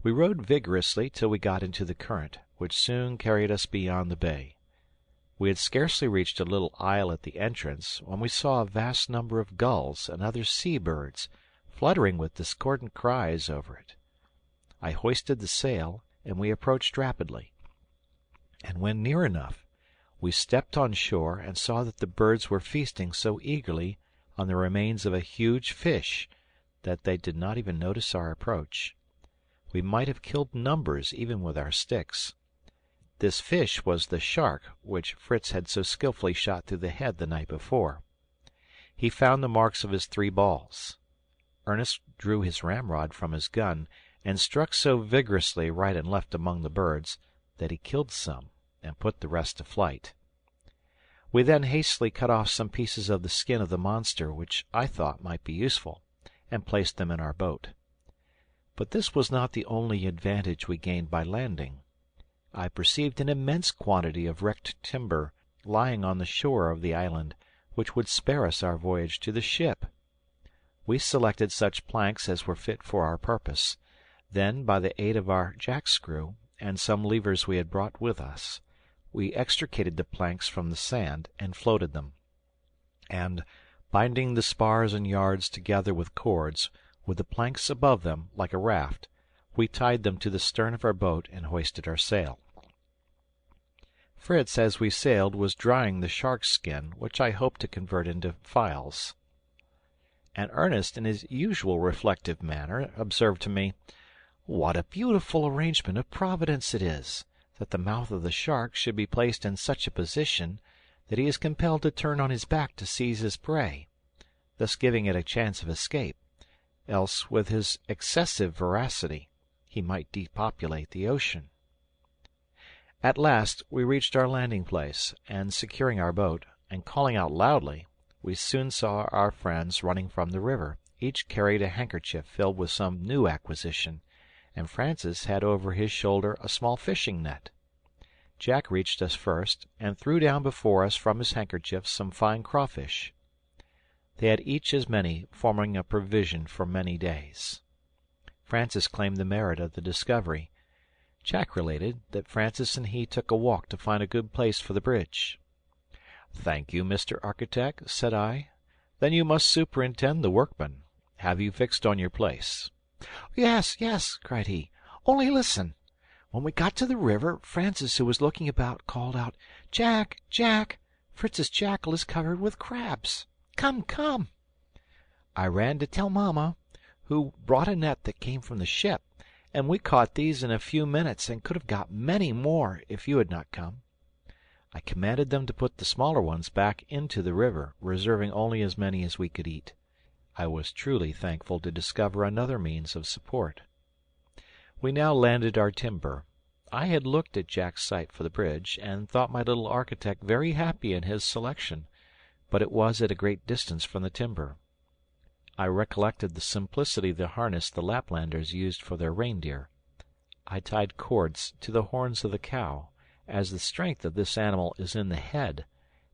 We rowed vigorously till we got into the current, which soon carried us beyond the bay. We had scarcely reached a little isle at the entrance when we saw a vast number of gulls and other sea birds fluttering with discordant cries over it. I hoisted the sail, and we approached rapidly. And when near enough, we stepped on shore and saw that the birds were feasting so eagerly on the remains of a huge fish that they did not even notice our approach. We might have killed numbers even with our sticks. This fish was the shark which Fritz had so skilfully shot through the head the night before. He found the marks of his 3 balls. Ernest drew his ramrod from his gun and struck so vigorously right and left among the birds that he killed some and put the rest to flight. We then hastily cut off some pieces of the skin of the monster which I thought might be useful, and placed them in our boat. But this was not the only advantage we gained by landing. I perceived an immense quantity of wrecked timber lying on the shore of the island, which would spare us our voyage to the ship. We selected such planks as were fit for our purpose. Then, by the aid of our jackscrew and some levers we had brought with us, we extricated the planks from the sand and floated them. And, binding the spars and yards together with cords, with the planks above them like a raft, we tied them to the stern of our boat and hoisted our sail. Fritz, as we sailed, was drying the shark's skin, which I hoped to convert into files. And Ernest, in his usual reflective manner, observed to me, "What a beautiful arrangement of Providence it is, that the mouth of the shark should be placed in such a position that he is compelled to turn on his back to seize his prey, thus giving it a chance of escape, else with his excessive voracity he might depopulate the ocean." At last we reached our landing place, and securing our boat, and calling out loudly, we soon saw our friends running from the river. Each carried a handkerchief filled with some new acquisition, and Francis had over his shoulder a small fishing net. Jack reached us first, and threw down before us from his handkerchief some fine crawfish. They had each as many, forming a provision for many days. Francis claimed the merit of the discovery. Jack related that Francis and he took a walk to find a good place for the bridge. "Thank you, Mr. Architect," said I. "Then you must superintend the workmen. Have you fixed on your place?" "Yes, yes," cried he. "Only listen. When we got to the river, Francis, who was looking about, called out, 'Jack, Jack, Fritz's jackal is covered with crabs. Come, come!' I ran to tell Mamma, who brought a net that came from the ship, and we caught these in a few minutes and could have got many more if you had not come. I commanded them to put the smaller ones back into the river, reserving only as many as we could eat. I was truly thankful to discover another means of support. We now landed our timber. I had looked at Jack's site for the bridge, and thought my little architect very happy in his selection, but it was at a great distance from the timber. I recollected the simplicity of the harness the Laplanders used for their reindeer. I tied cords to the horns of the cow, as the strength of this animal is in the head,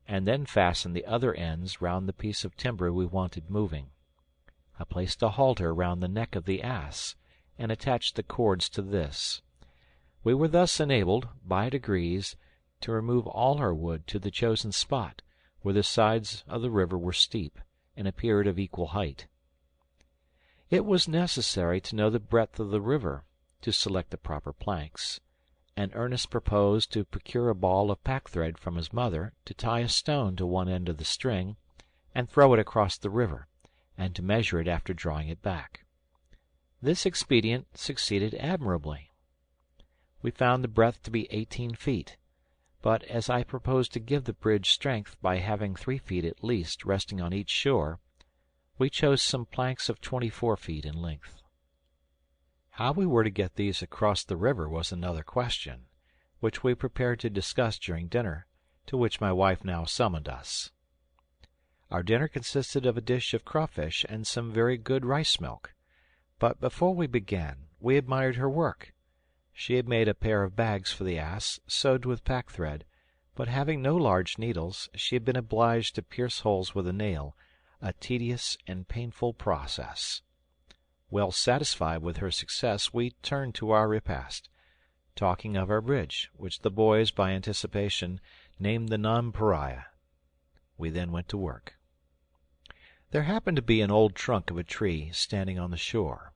and then fastened the other ends round the piece of timber we wanted moving. I placed a halter round the neck of the ass, and attached the cords to this. We were thus enabled, by degrees, to remove all our wood to the chosen spot, where the sides of the river were steep, and appeared of equal height. It was necessary to know the breadth of the river, to select the proper planks, and Ernest proposed to procure a ball of packthread from his mother, to tie a stone to one end of the string, and throw it across the river, and to measure it after drawing it back. This expedient succeeded admirably. We found the breadth to be 18 feet, but as I proposed to give the bridge strength by having 3 feet at least resting on each shore, we chose some planks of 24 feet in length. How we were to get these across the river was another question, which we prepared to discuss during dinner, to which my wife now summoned us. Our dinner consisted of a dish of crawfish and some very good rice milk. But before we began, we admired her work. She had made a pair of bags for the ass, sewed with packthread, but having no large needles, she had been obliged to pierce holes with a nail, a tedious and painful process. Well satisfied with her success, we turned to our repast, talking of our bridge, which the boys, by anticipation, named the Nonpareil. We then went to work. There happened to be an old trunk of a tree standing on the shore.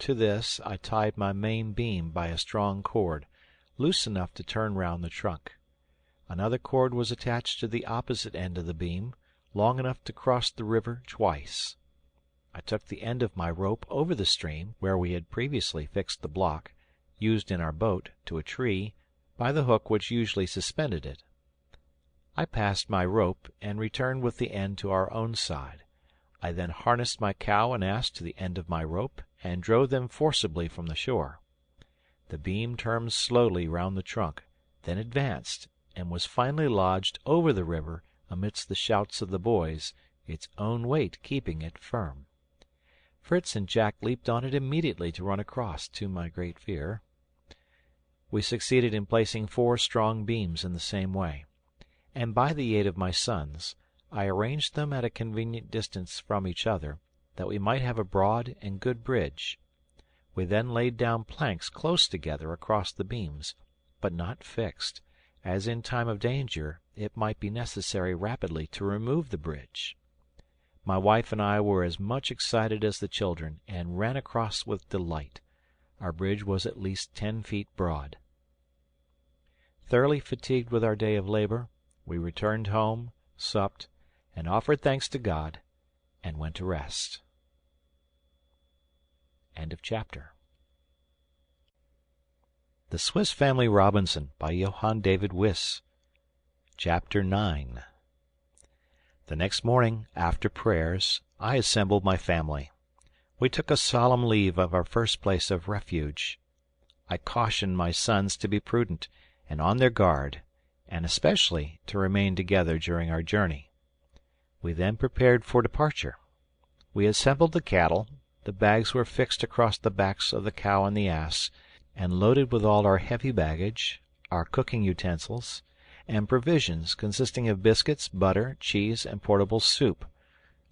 To this I tied my main beam by a strong cord, loose enough to turn round the trunk. Another cord was attached to the opposite end of the beam, long enough to cross the river twice. I took the end of my rope over the stream, where we had previously fixed the block, used in our boat, to a tree, by the hook which usually suspended it. I passed my rope, and returned with the end to our own side. I then harnessed my cow and ass to the end of my rope, and drove them forcibly from the shore. The beam turned slowly round the trunk, then advanced, and was finally lodged over the river amidst the shouts of the boys, its own weight keeping it firm. Fritz and Jack leaped on it immediately to run across, to my great fear. We succeeded in placing 4 strong beams in the same way, and by the aid of my sons I arranged them at a convenient distance from each other, that we might have a broad and good bridge. We then laid down planks close together across the beams, but not fixed, as in time of danger it might be necessary rapidly to remove the bridge. My wife and I were as much excited as the children, and ran across with delight. Our bridge was at least 10 feet broad. Thoroughly fatigued with our day of labor, we returned home, supped, and offered thanks to God, and went to rest. End of chapter. The Swiss Family Robinson by Johann David Wyss. Chapter 9. The next morning, after prayers, I assembled my family. We took a solemn leave of our first place of refuge. I cautioned my sons to be prudent and on their guard, and especially to remain together during our journey. We then prepared for departure. We assembled the cattle, the bags were fixed across the backs of the cow and the ass, and loaded with all our heavy baggage, our cooking utensils, and provisions consisting of biscuits, butter, cheese, and portable soup.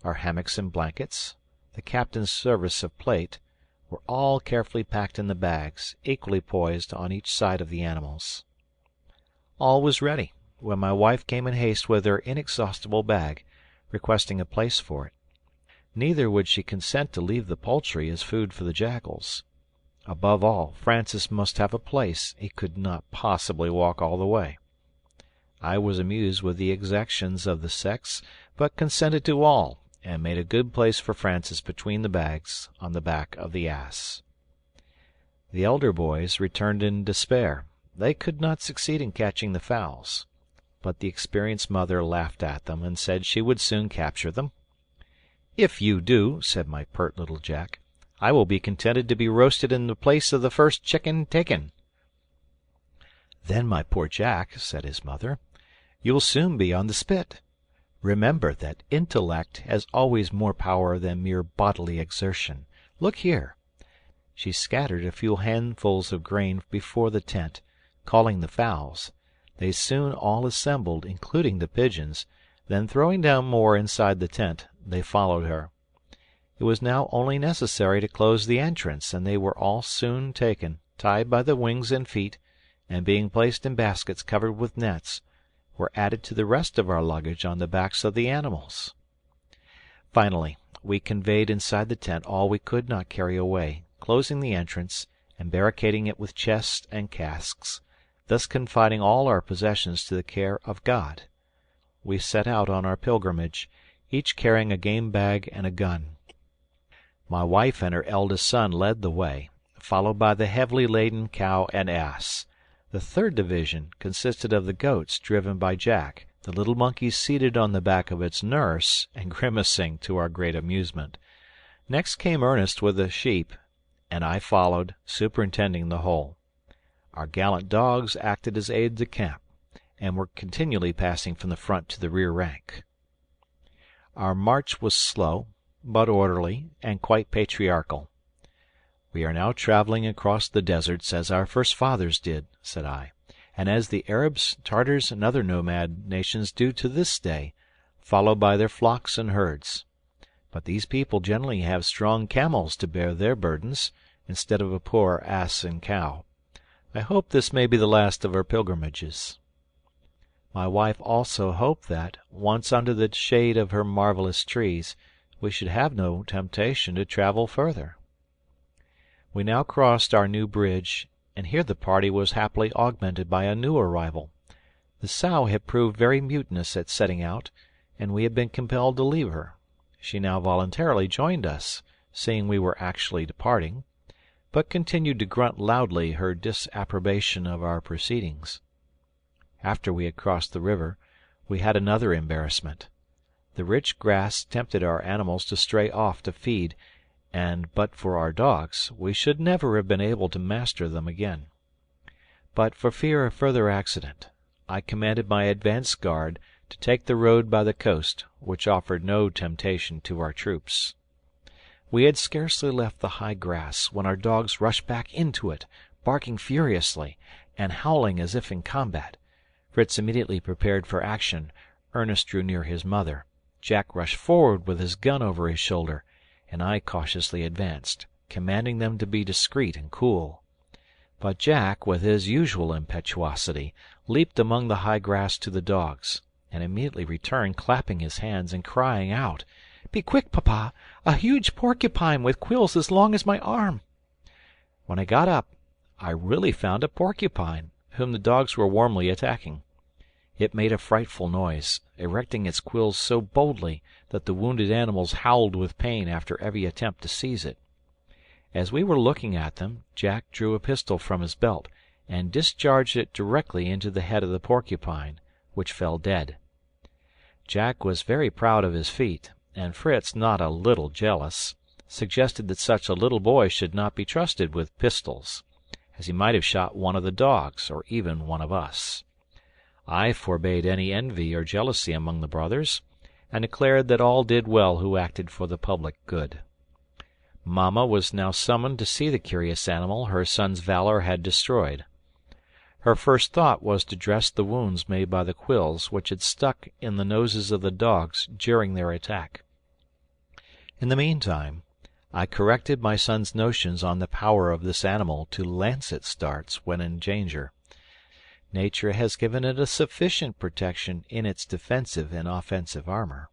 Our hammocks and blankets, the captain's service of plate, were all carefully packed in the bags, equally poised on each side of the animals. All was ready, when my wife came in haste with her inexhaustible bag, requesting a place for it. Neither would she consent to leave the poultry as food for the jackals. Above all, Francis must have a place. He could not possibly walk all the way. I was amused with the exactions of the sex, but consented to all, and made a good place for Francis between the bags on the back of the ass. The elder boys returned in despair. They could not succeed in catching the fowls, but the experienced mother laughed at them, and said she would soon capture them. "If you do," said my pert little Jack, "I will be contented to be roasted in the place of the first chicken taken." "Then, my poor Jack," said his mother, "you'll soon be on the spit. Remember that intellect has always more power than mere bodily exertion. Look here." She scattered a few handfuls of grain before the tent, calling the fowls. They soon all assembled, including the pigeons. Then throwing down more inside the tent, they followed her. It was now only necessary to close the entrance, and they were all soon taken, tied by the wings and feet, and being placed in baskets covered with nets, were added to the rest of our luggage on the backs of the animals. Finally, we conveyed inside the tent all we could not carry away, closing the entrance, and barricading it with chests and casks, thus confiding all our possessions to the care of God. We set out on our pilgrimage, each carrying a game bag and a gun. My wife and her eldest son led the way, followed by the heavily laden cow and ass. The third division consisted of the goats driven by Jack, the little monkey seated on the back of its nurse and grimacing to our great amusement. Next came Ernest with the sheep, and I followed, superintending the whole. Our gallant dogs acted as aides de camp, and were continually passing from the front to the rear rank. Our march was slow, but orderly, and quite patriarchal. "We are now traveling across the deserts as our first fathers did," said I, "and as the Arabs, Tartars, and other nomad nations do to this day, followed by their flocks and herds. But these people generally have strong camels to bear their burdens, instead of a poor ass and cow. I hope this may be the last of our pilgrimages." My wife also hoped that, once under the shade of her marvelous trees, we should have no temptation to travel further. We now crossed our new bridge, and here the party was happily augmented by a new arrival. The sow had proved very mutinous at setting out, and we had been compelled to leave her. She now voluntarily joined us, seeing we were actually departing, but continued to grunt loudly her disapprobation of our proceedings. After we had crossed the river, we had another embarrassment. The rich grass tempted our animals to stray off to feed, and but for our dogs, we should never have been able to master them again. But for fear of further accident, I commanded my advance guard to take the road by the coast, which offered no temptation to our troops. We had scarcely left the high grass when our dogs rushed back into it, barking furiously, and howling as if in combat. Fritz immediately prepared for action. Ernest drew near his mother. Jack rushed forward with his gun over his shoulder, and I cautiously advanced, commanding them to be discreet and cool. But Jack, with his usual impetuosity, leaped among the high grass to the dogs, and immediately returned clapping his hands and crying out, "Be quick, Papa! A huge porcupine with quills as long as my arm!" When I got up, I really found a porcupine, whom the dogs were warmly attacking. It made a frightful noise, erecting its quills so boldly that the wounded animals howled with pain after every attempt to seize it. As we were looking at them, Jack drew a pistol from his belt and discharged it directly into the head of the porcupine, which fell dead. Jack was very proud of his feat, and Fritz, not a little jealous, suggested that such a little boy should not be trusted with pistols, as he might have shot one of the dogs, or even one of us. I forbade any envy or jealousy among the brothers, and declared that all did well who acted for the public good. Mamma was now summoned to see the curious animal her son's valor had destroyed. Her first thought was to dress the wounds made by the quills which had stuck in the noses of the dogs during their attack. In the meantime, I corrected my son's notions on the power of this animal to lance its darts when in danger. Nature has given it a sufficient protection in its defensive and offensive armor.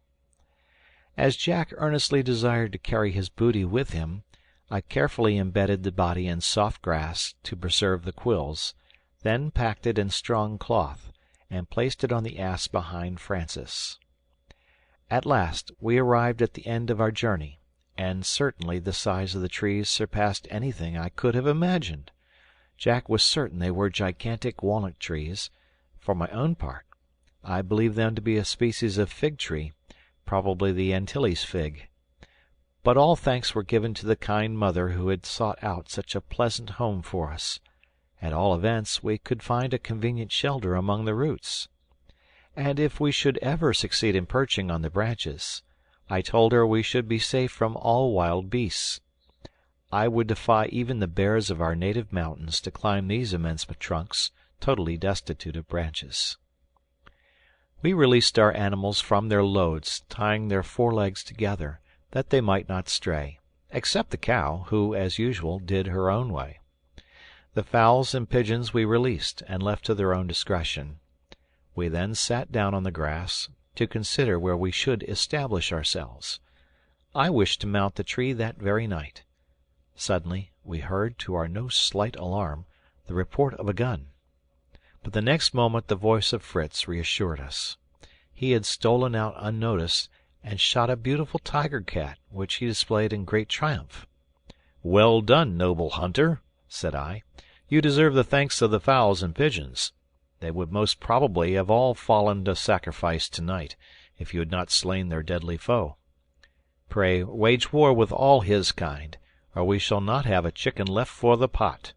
As Jack earnestly desired to carry his booty with him, I carefully embedded the body in soft grass to preserve the quills, then packed it in strong cloth, and placed it on the ass behind Francis. At last we arrived at the end of our journey, and certainly the size of the trees surpassed anything I could have imagined. Jack was certain they were gigantic walnut trees. For my own part, I believed them to be a species of fig tree, probably the Antilles fig. But all thanks were given to the kind mother who had sought out such a pleasant home for us. At all events, we could find a convenient shelter among the roots. And if we should ever succeed in perching on the branches, I told her we should be safe from all wild beasts. I would defy even the bears of our native mountains to climb these immense trunks, totally destitute of branches. We released our animals from their loads, tying their forelegs together, that they might not stray, except the cow, who, as usual, did her own way. The fowls and pigeons we released, and left to their own discretion. We then sat down on the grass, to consider where we should establish ourselves. I wished to mount the tree that very night. Suddenly we heard, to our no slight alarm, the report of a gun. But the next moment the voice of Fritz reassured us. He had stolen out unnoticed and shot a beautiful tiger cat, which he displayed in great triumph. "Well done, noble hunter," said I. "You deserve the thanks of the fowls and pigeons. They would most probably have all fallen to sacrifice tonight, if you had not slain their deadly foe. Pray wage war with all his kind, or we shall not have a chicken left for the pot."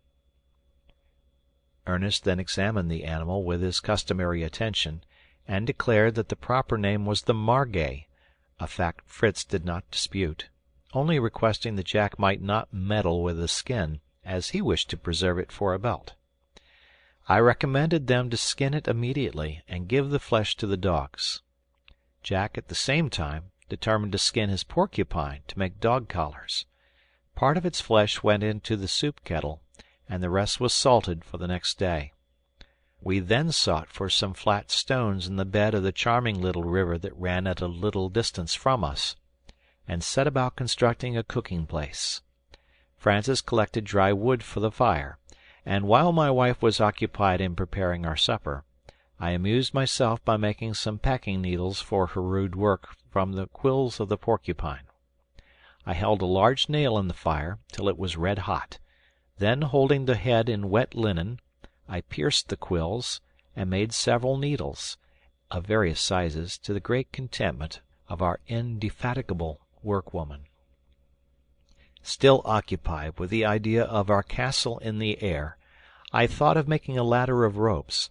Ernest then examined the animal with his customary attention, and declared that the proper name was the margay, a fact Fritz did not dispute, only requesting that Jack might not meddle with the skin, as he wished to preserve it for a belt. I recommended them to skin it immediately and give the flesh to the dogs. Jack at the same time determined to skin his porcupine to make dog collars. Part of its flesh went into the soup kettle, and the rest was salted for the next day. We then sought for some flat stones in the bed of the charming little river that ran at a little distance from us, and set about constructing a cooking place. Francis collected dry wood for the fire, and while my wife was occupied in preparing our supper, I amused myself by making some packing needles for her rude work from the quills of the porcupine. I held a large nail in the fire till it was red hot, then holding the head in wet linen, I pierced the quills, and made several needles, of various sizes, to the great contentment of our indefatigable workwoman. Still occupied with the idea of our castle in the air, I thought of making a ladder of ropes,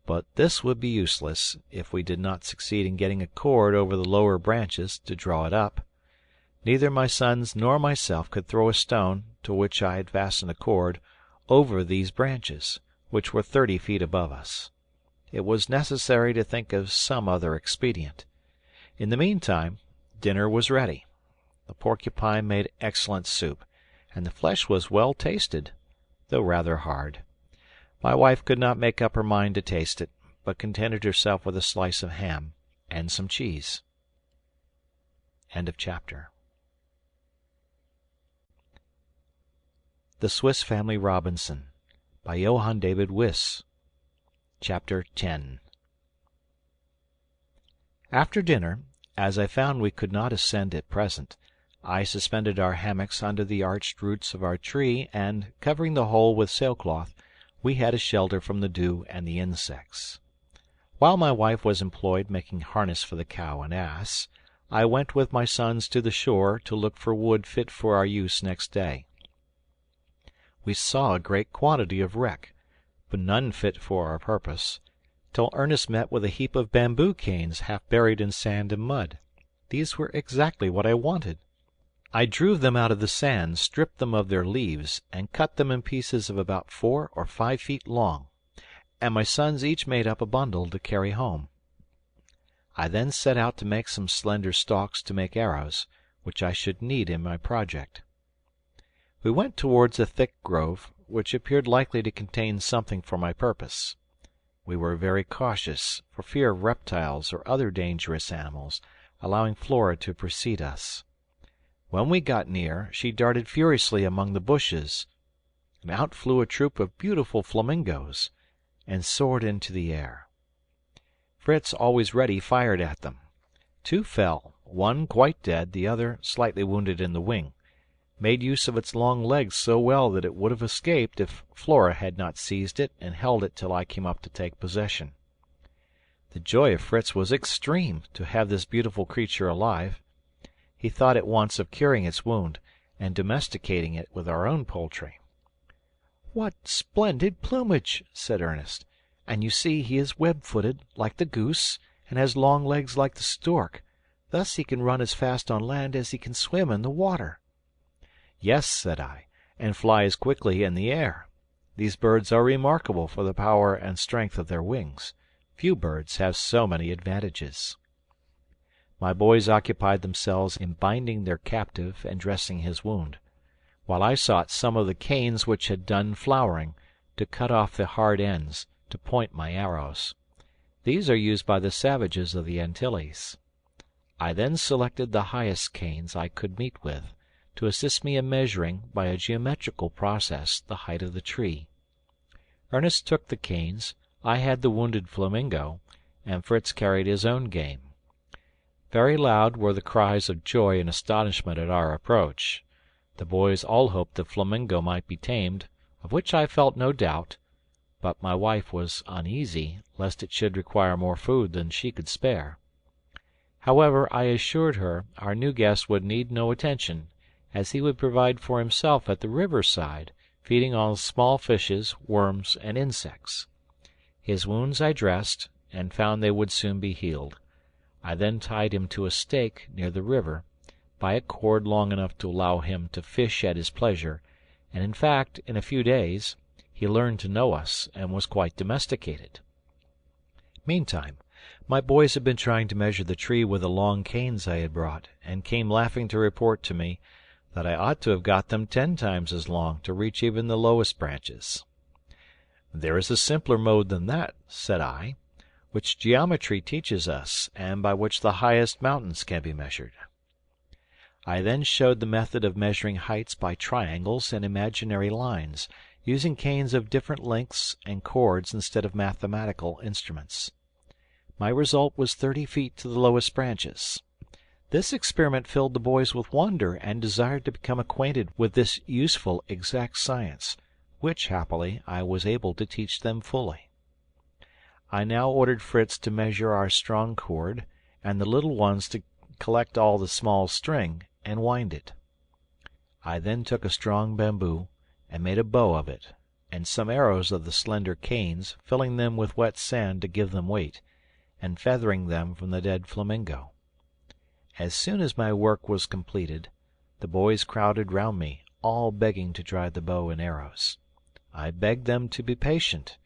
but this would be useless if we did not succeed in getting a cord over the lower branches to draw it up. Neither my sons nor myself could throw a stone, to which I had fastened a cord, over these branches, which were 30 feet above us. It was necessary to think of some other expedient. In the meantime, dinner was ready. The porcupine made excellent soup, and the flesh was well tasted, though rather hard. My wife could not make up her mind to taste it, but contented herself with a slice of ham and some cheese. End of chapter. The Swiss Family Robinson, by Johann David Wyss. Chapter 10. After dinner, as I found we could not ascend at present, I suspended our hammocks under the arched roots of our tree, and, covering the whole with sailcloth, we had a shelter from the dew and the insects. While my wife was employed making harness for the cow and ass, I went with my sons to the shore to look for wood fit for our use next day. We saw a great quantity of wreck, but none fit for our purpose, till Ernest met with a heap of bamboo canes half buried in sand and mud. These were exactly what I wanted. I drew them out of the sand, stripped them of their leaves, and cut them in pieces of about 4 or 5 feet long, and my sons each made up a bundle to carry home. I then set out to make some slender stalks to make arrows, which I should need in my project. We went towards a thick grove, which appeared likely to contain something for my purpose. We were very cautious, for fear of reptiles or other dangerous animals, allowing Flora to precede us. When we got near, she darted furiously among the bushes, and out flew a troop of beautiful flamingoes, and soared into the air. Fritz, always ready, fired at them. 2 fell, one quite dead, the other slightly wounded in the wing, made use of its long legs so well that it would have escaped if Flora had not seized it and held it till I came up to take possession. The joy of Fritz was extreme to have this beautiful creature alive. He thought at once of curing its wound, and domesticating it with our own poultry. "What splendid plumage!" said Ernest. "And you see he is web-footed, like the goose, and has long legs like the stork. Thus he can run as fast on land as he can swim in the water." "Yes," said I, "and fly as quickly in the air. These birds are remarkable for the power and strength of their wings. Few birds have so many advantages." My boys occupied themselves in binding their captive and dressing his wound, while I sought some of the canes which had done flowering, to cut off the hard ends, to point my arrows. These are used by the savages of the Antilles. I then selected the highest canes I could meet with, to assist me in measuring, by a geometrical process, the height of the tree. Ernest took the canes, I had the wounded flamingo, and Fritz carried his own game. Very loud were the cries of joy and astonishment at our approach. The boys all hoped the flamingo might be tamed, of which I felt no doubt, but my wife was uneasy lest it should require more food than she could spare. However, I assured her our new guest would need no attention, as he would provide for himself at the river side, feeding on small fishes, worms, and insects. His wounds I dressed, and found they would soon be healed. I then tied him to a stake near the river, by a cord long enough to allow him to fish at his pleasure, and in fact, in a few days, he learned to know us, and was quite domesticated. Meantime, my boys had been trying to measure the tree with the long canes I had brought, and came laughing to report to me that I ought to have got them 10 times as long to reach even the lowest branches. "There is a simpler mode than that," said I, "which geometry teaches us, and by which the highest mountains can be measured." I then showed the method of measuring heights by triangles and imaginary lines, using canes of different lengths and cords instead of mathematical instruments. My result was 30 feet to the lowest branches. This experiment filled the boys with wonder and desire to become acquainted with this useful exact science, which, happily, I was able to teach them fully. I now ordered Fritz to measure our strong cord, and the little ones to collect all the small string and wind it. I then took a strong bamboo and made a bow of it, and some arrows of the slender canes, filling them with wet sand to give them weight, and feathering them from the dead flamingo. As soon as my work was completed, the boys crowded round me, all begging to try the bow and arrows. I begged them to be patient,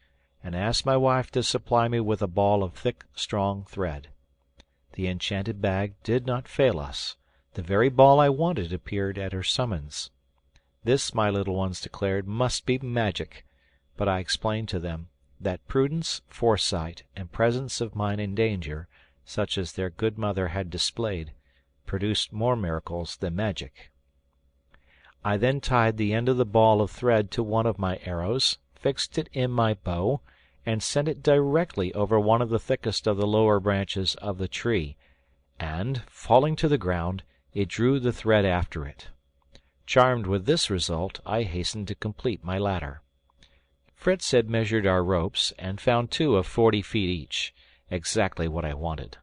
and asked my wife to supply me with a ball of thick, strong thread. The enchanted bag did not fail us. The very ball I wanted appeared at her summons. This, my little ones declared, must be magic, but I explained to them that prudence, foresight, and presence of mind in danger, such as their good mother had displayed, produced more miracles than magic. I then tied the end of the ball of thread to one of my arrows, fixed it in my bow, and sent it directly over one of the thickest of the lower branches of the tree, and, falling to the ground, it drew the thread after it. Charmed with this result, I hastened to complete my ladder. Fritz had measured our ropes, and found 2 of 40 feet each, exactly what I wanted.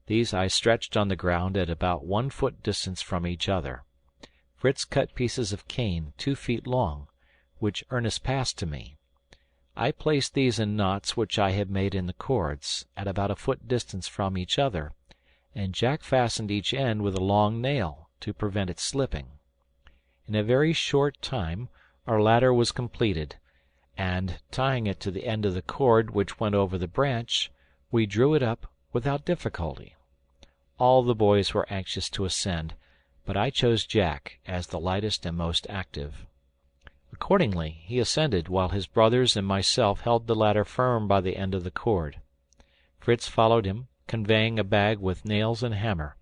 These I stretched on the ground at about 1 foot distance from each other. Fritz cut pieces of cane 2 feet long, which Ernest passed to me. I placed these in knots which I had made in the cords, at about a foot distance from each other, and Jack fastened each end with a long nail, to prevent its slipping. In a very short time our ladder was completed, and, tying it to the end of the cord which went over the branch, we drew it up without difficulty. All the boys were anxious to ascend, but I chose Jack as the lightest and most active. Accordingly, he ascended, while his brothers and myself held the ladder firm by the end of the cord. Fritz followed him, conveying a bag with nails and hammer.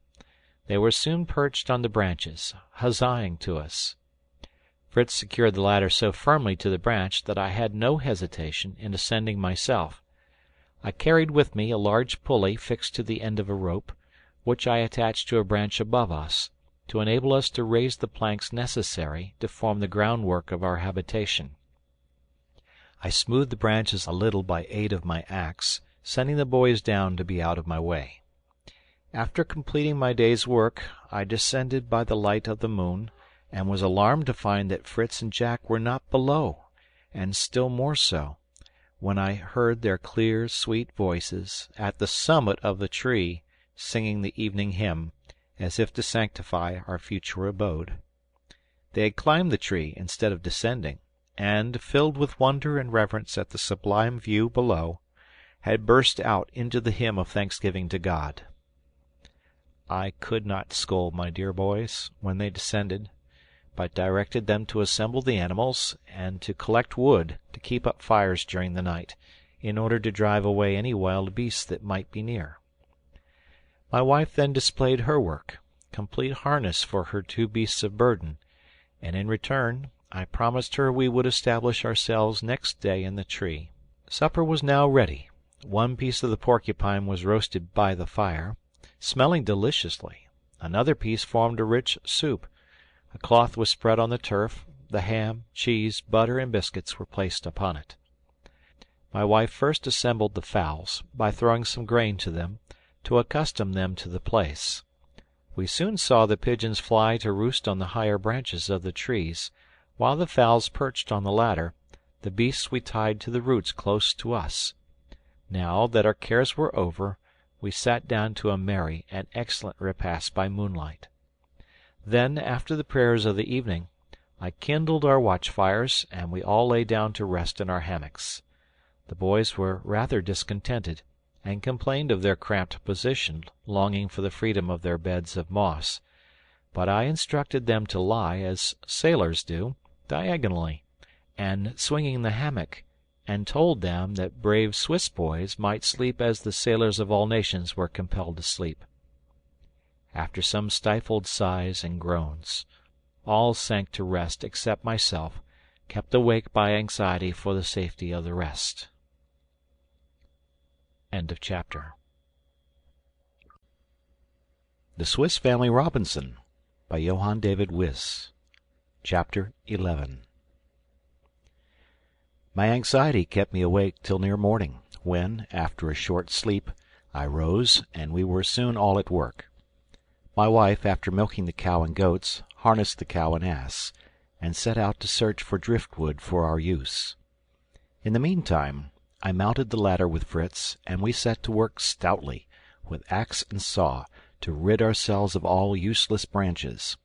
They were soon perched on the branches, huzzaing to us. Fritz secured the ladder so firmly to the branch that I had no hesitation in ascending myself. I carried with me a large pulley fixed to the end of a rope, which I attached to a branch above us, to enable us to raise the planks necessary to form the groundwork of our habitation. I smoothed the branches a little by aid of my axe, sending the boys down to be out of my way. After completing my day's work, I descended by the light of the moon, and was alarmed to find that Fritz and Jack were not below, and still more so, when I heard their clear, sweet voices, at the summit of the tree, singing the evening hymn, as if to sanctify our future abode. They had climbed the tree instead of descending, and, filled with wonder and reverence at the sublime view below, had burst out into the hymn of thanksgiving to God. I could not scold my dear boys when they descended, but directed them to assemble the animals, and to collect wood to keep up fires during the night, in order to drive away any wild beasts that might be near. My wife then displayed her work, complete harness for her 2 beasts of burden, and in return I promised her we would establish ourselves next day in the tree. Supper was now ready. 1 piece of the porcupine was roasted by the fire, smelling deliciously. Another piece formed a rich soup. A cloth was spread on the turf, the ham, cheese, butter, and biscuits were placed upon it. My wife first assembled the fowls, by throwing some grain to them, to accustom them to the place. We soon saw the pigeons fly to roost on the higher branches of the trees, while the fowls perched on the ladder, the beasts we tied to the roots close to us. Now that our cares were over, we sat down to a merry and excellent repast by moonlight. Then, after the prayers of the evening, I kindled our watch-fires, and we all lay down to rest in our hammocks. The boys were rather discontented, and complained of their cramped position, longing for the freedom of their beds of moss. But I instructed them to lie, as sailors do, diagonally, and, swinging the hammock, and told them that brave Swiss boys might sleep as the sailors of all nations were compelled to sleep. After some stifled sighs and groans, all sank to rest except myself, kept awake by anxiety for the safety of the rest. End of chapter. The Swiss Family Robinson by Johann David Wyss. Chapter 11. My anxiety kept me awake till near morning, when, after a short sleep, I rose, and we were soon all at work. My wife, after milking the cow and goats, harnessed the cow and ass, and set out to search for driftwood for our use. In the meantime, I mounted the ladder with Fritz, and we set to work stoutly, with axe and saw, to rid ourselves of all useless branches.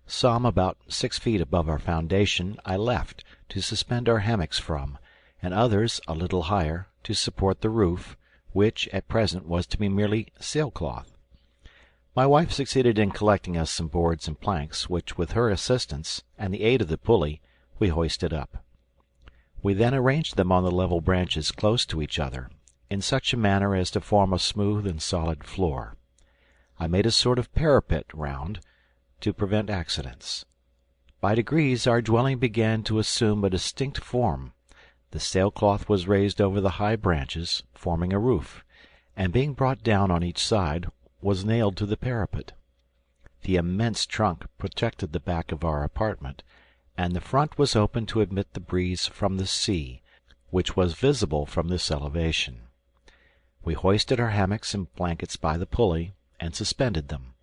Some about 6 feet above our foundation I left, to suspend our hammocks from, and others, a little higher, to support the roof, which, at present, was to be merely sailcloth. My wife succeeded in collecting us some boards and planks, which, with her assistance, and the aid of the pulley, we hoisted up. We then arranged them on the level branches close to each other, in such a manner as to form a smooth and solid floor. I made a sort of parapet round, to prevent accidents. By degrees our dwelling began to assume a distinct form. The sailcloth was raised over the high branches, forming a roof, and being brought down on each side, was nailed to the parapet. The immense trunk protected the back of our apartment, and the front was open to admit the breeze from the sea, which was visible from this elevation. We hoisted our hammocks and blankets by the pulley, and suspended them.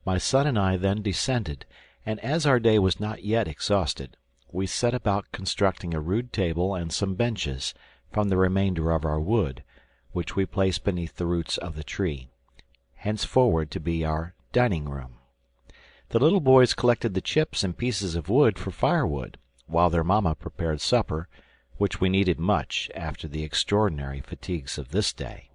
My son and I then descended, and as our day was not yet exhausted, we set about constructing a rude table and some benches, from the remainder of our wood, which we placed beneath the roots of the tree, henceforward to be our dining-room. The little boys collected the chips and pieces of wood for firewood, while their mamma prepared supper, which we needed much after the extraordinary fatigues of this day.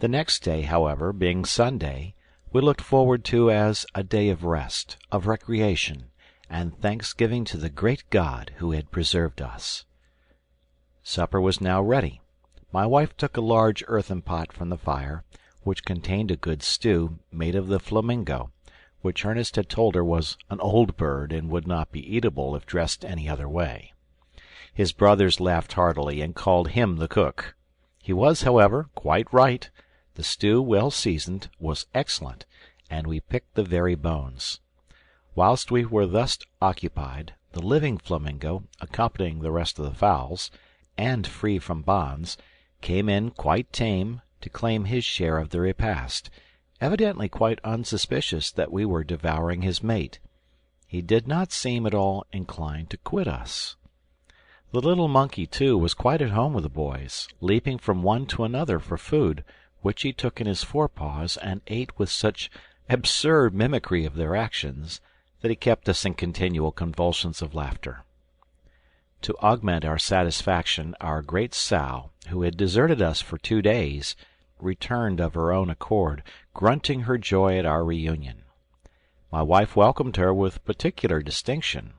The next day, however, being Sunday, we looked forward to as a day of rest, of recreation, and thanksgiving to the great God who had preserved us. Supper was now ready. My wife took a large earthen pot from the fire, which contained a good stew made of the flamingo, which Ernest had told her was an old bird and would not be eatable if dressed any other way. His brothers laughed heartily and called him the cook. He was, however, quite right. The stew, well seasoned, was excellent, and we picked the very bones. Whilst we were thus occupied, the living flamingo, accompanying the rest of the fowls, and free from bonds, came in quite tame to claim his share of the repast, evidently quite unsuspicious that we were devouring his mate. He did not seem at all inclined to quit us. The little monkey, too, was quite at home with the boys, leaping from one to another for food, which he took in his forepaws and ate with such absurd mimicry of their actions that he kept us in continual convulsions of laughter. To augment our satisfaction, our great sow, who had deserted us for 2 days, returned of her own accord, grunting her joy at our reunion. My wife welcomed her with particular distinction,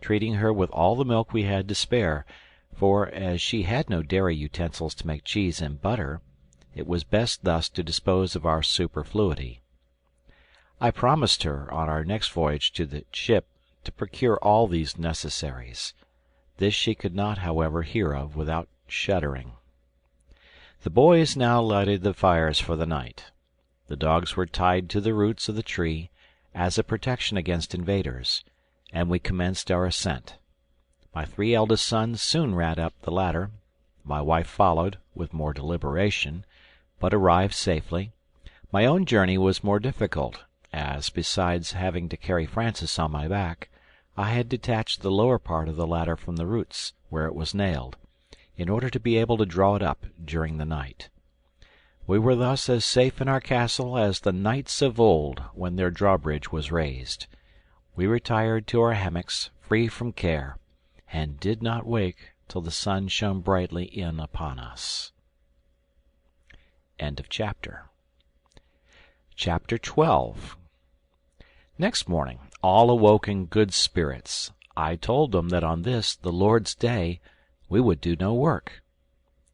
treating her with all the milk we had to spare, for as she had no dairy utensils to make cheese and butter, it was best thus to dispose of our superfluity. I promised her, on our next voyage to the ship, to procure all these necessaries. This she could not, however, hear of without shuddering. The boys now lighted the fires for the night. The dogs were tied to the roots of the tree, as a protection against invaders, and we commenced our ascent. My 3 eldest sons soon ran up the ladder. My wife followed, with more deliberation, but arrived safely. My own journey was more difficult, as, besides having to carry Francis on my back, I had detached the lower part of the ladder from the roots, where it was nailed, in order to be able to draw it up during the night. We were thus as safe in our castle as the knights of old when their drawbridge was raised. We retired to our hammocks, free from care, and did not wake till the sun shone brightly in upon us. End of chapter. Chapter 12. Next morning all awoke in good spirits. I told them that on this, the Lord's day, we would do no work;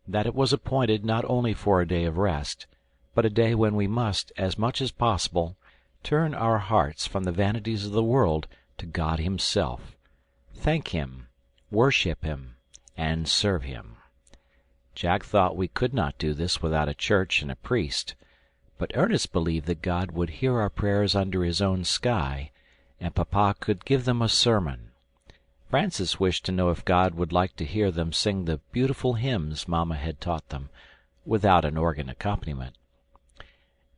that it was appointed not only for a day of rest, but a day when we must, as much as possible, turn our hearts from the vanities of the world to God Himself, thank Him, worship Him, and serve Him. Jack thought we could not do this without a church and a priest, but Ernest believed that God would hear our prayers under His own sky, and Papa could give them a sermon. Francis wished to know if God would like to hear them sing the beautiful hymns Mamma had taught them, without an organ accompaniment.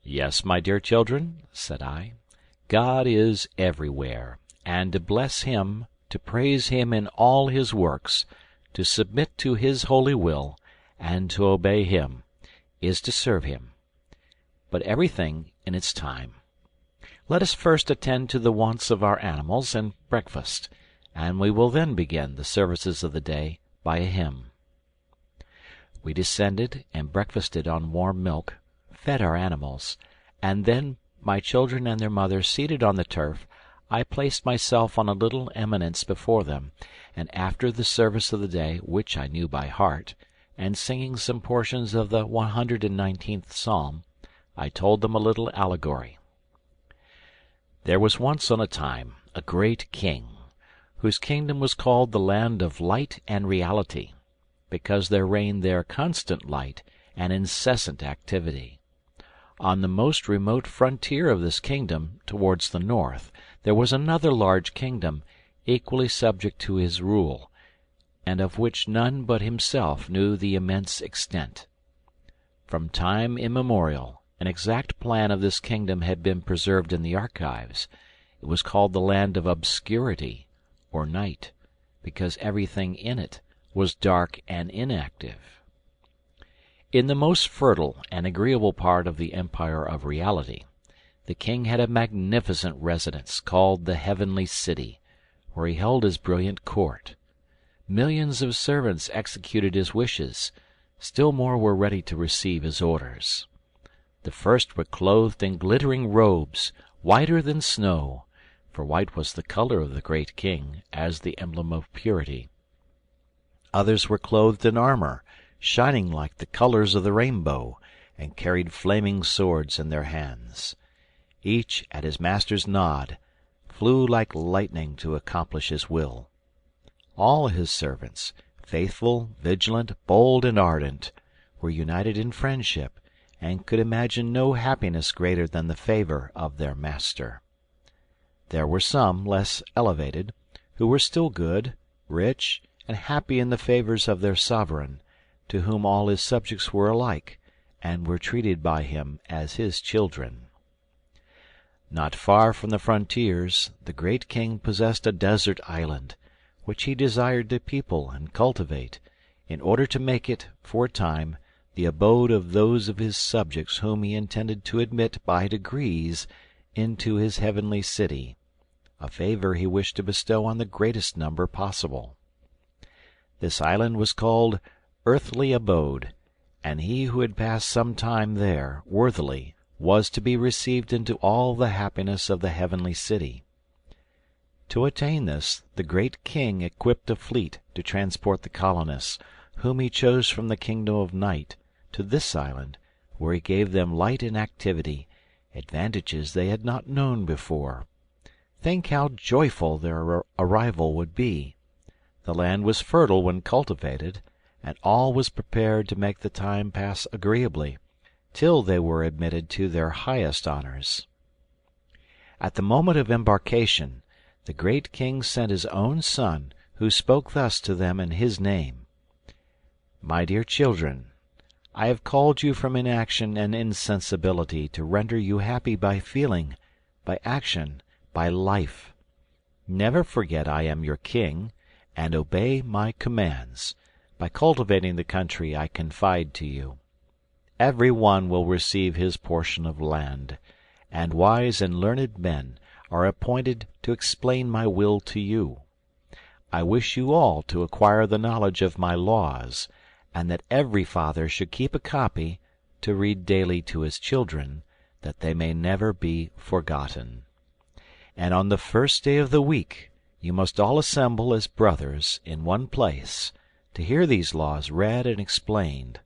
"Yes, my dear children," said I, "God is everywhere, and to bless Him, to praise Him in all His works, to submit to His holy will, and to obey Him, is to serve Him. But everything in its time. Let us first attend to the wants of our animals and breakfast, and we will then begin the services of the day by a hymn." We descended and breakfasted on warm milk, fed our animals, and then, my children and their mother seated on the turf, I placed myself on a little eminence before them, and after the service of the day, which I knew by heart, and singing some portions of the 119th Psalm, I told them a little allegory. There was once on a time a great king, whose kingdom was called the land of light and reality, because there reigned there constant light and incessant activity. On the most remote frontier of this kingdom, towards the north, there was another large kingdom, equally subject to his rule, and of which none but himself knew the immense extent. From time immemorial, an exact plan of this kingdom had been preserved in the archives. It was called the land of obscurity, or night, because everything in it was dark and inactive. In the most fertile and agreeable part of the empire of reality, the king had a magnificent residence called the Heavenly City, where he held his brilliant court. Millions of servants executed his wishes, still more were ready to receive his orders. The first were clothed in glittering robes, whiter than snow, for white was the color of the great king, as the emblem of purity. Others were clothed in armor, shining like the colors of the rainbow, and carried flaming swords in their hands. Each, at his master's nod, flew like lightning to accomplish his will. All his servants, faithful, vigilant, bold, and ardent, were united in friendship, and could imagine no happiness greater than the favor of their master. There were some, less elevated, who were still good, rich, and happy in the favors of their sovereign, to whom all his subjects were alike, and were treated by him as his children. Not far from the frontiers, the great king possessed a desert island, which he desired to people and cultivate, in order to make it, for a time, the abode of those of his subjects whom he intended to admit by degrees into his heavenly city, a favor he wished to bestow on the greatest number possible. This island was called Earthly Abode, and he who had passed some time there worthily was to be received into all the happiness of the heavenly city. To attain this, the great king equipped a fleet to transport the colonists, whom he chose from the kingdom of night, to this island, where he gave them light and activity, advantages they had not known before. Think how joyful their arrival would be! The land was fertile when cultivated, and all was prepared to make the time pass agreeably, till they were admitted to their highest honors. At the moment of embarkation, the great king sent his own son, who spoke thus to them in his name: "My dear children, I have called you from inaction and insensibility to render you happy by feeling, by action, by life. Never forget I am your king, and obey my commands, by cultivating the country I confide to you. Every one will receive his portion of land, and wise and learned men are appointed to explain my will to you. I wish you all to acquire the knowledge of my laws, and that every father should keep a copy to read daily to his children, that they may never be forgotten. And on the first day of the week you must all assemble as brothers in one place, to hear these laws read and explained.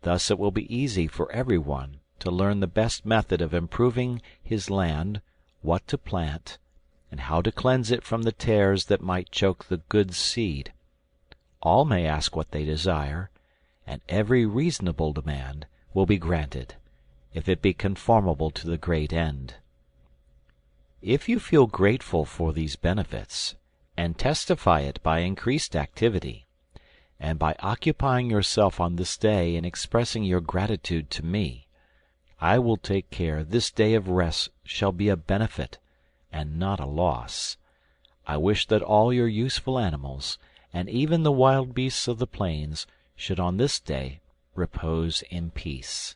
Thus it will be easy for every one to learn the best method of improving his land, what to plant, and how to cleanse it from the tares that might choke the good seed. All may ask what they desire, and every reasonable demand will be granted, if it be conformable to the great end. If you feel grateful for these benefits, and testify it by increased activity, and by occupying yourself on this day in expressing your gratitude to me, I will take care this day of rest shall be a benefit and not a loss. I wish that all your useful animals, and even the wild beasts of the plains, should on this day repose in peace.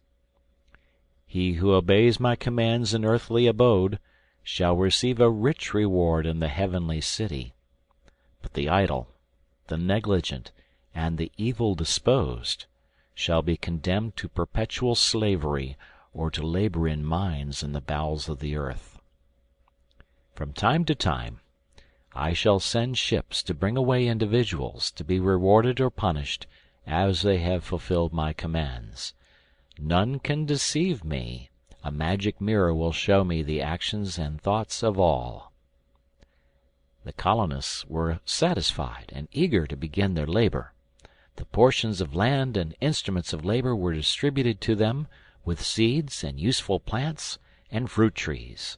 He who obeys my commands in earthly abode shall receive a rich reward in the heavenly city. But the idle, the negligent, and the evil-disposed shall be condemned to perpetual slavery or to labor in mines in the bowels of the earth. From time to time I shall send ships to bring away individuals to be rewarded or punished as they have fulfilled my commands. None can deceive me. A magic mirror will show me the actions and thoughts of all. The colonists were satisfied and eager to begin their labor. The portions of land and instruments of labor were distributed to them, with seeds and useful plants and fruit trees.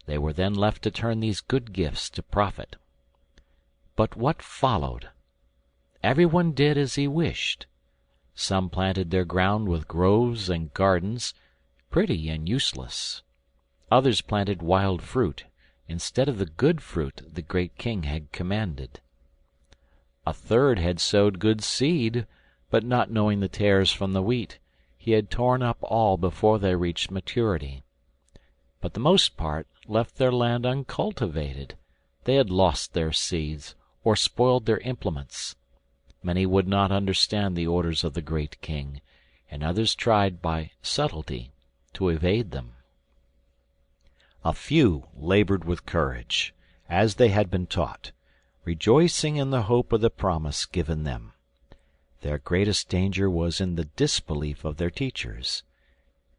They were then left to turn these good gifts to profit. But what followed? Everyone did as he wished. Some planted their ground with groves and gardens, pretty and useless. Others planted wild fruit, instead of the good fruit the great king had commanded. A third had sowed good seed, but not knowing the tares from the wheat, he had torn up all before they reached maturity. But the most part left their land uncultivated. They had lost their seeds, or spoiled their implements. Many would not understand the orders of the great king, and others tried by subtlety to evade them. A few labored with courage, as they had been taught, rejoicing in the hope of the promise given them. Their greatest danger was in the disbelief of their teachers.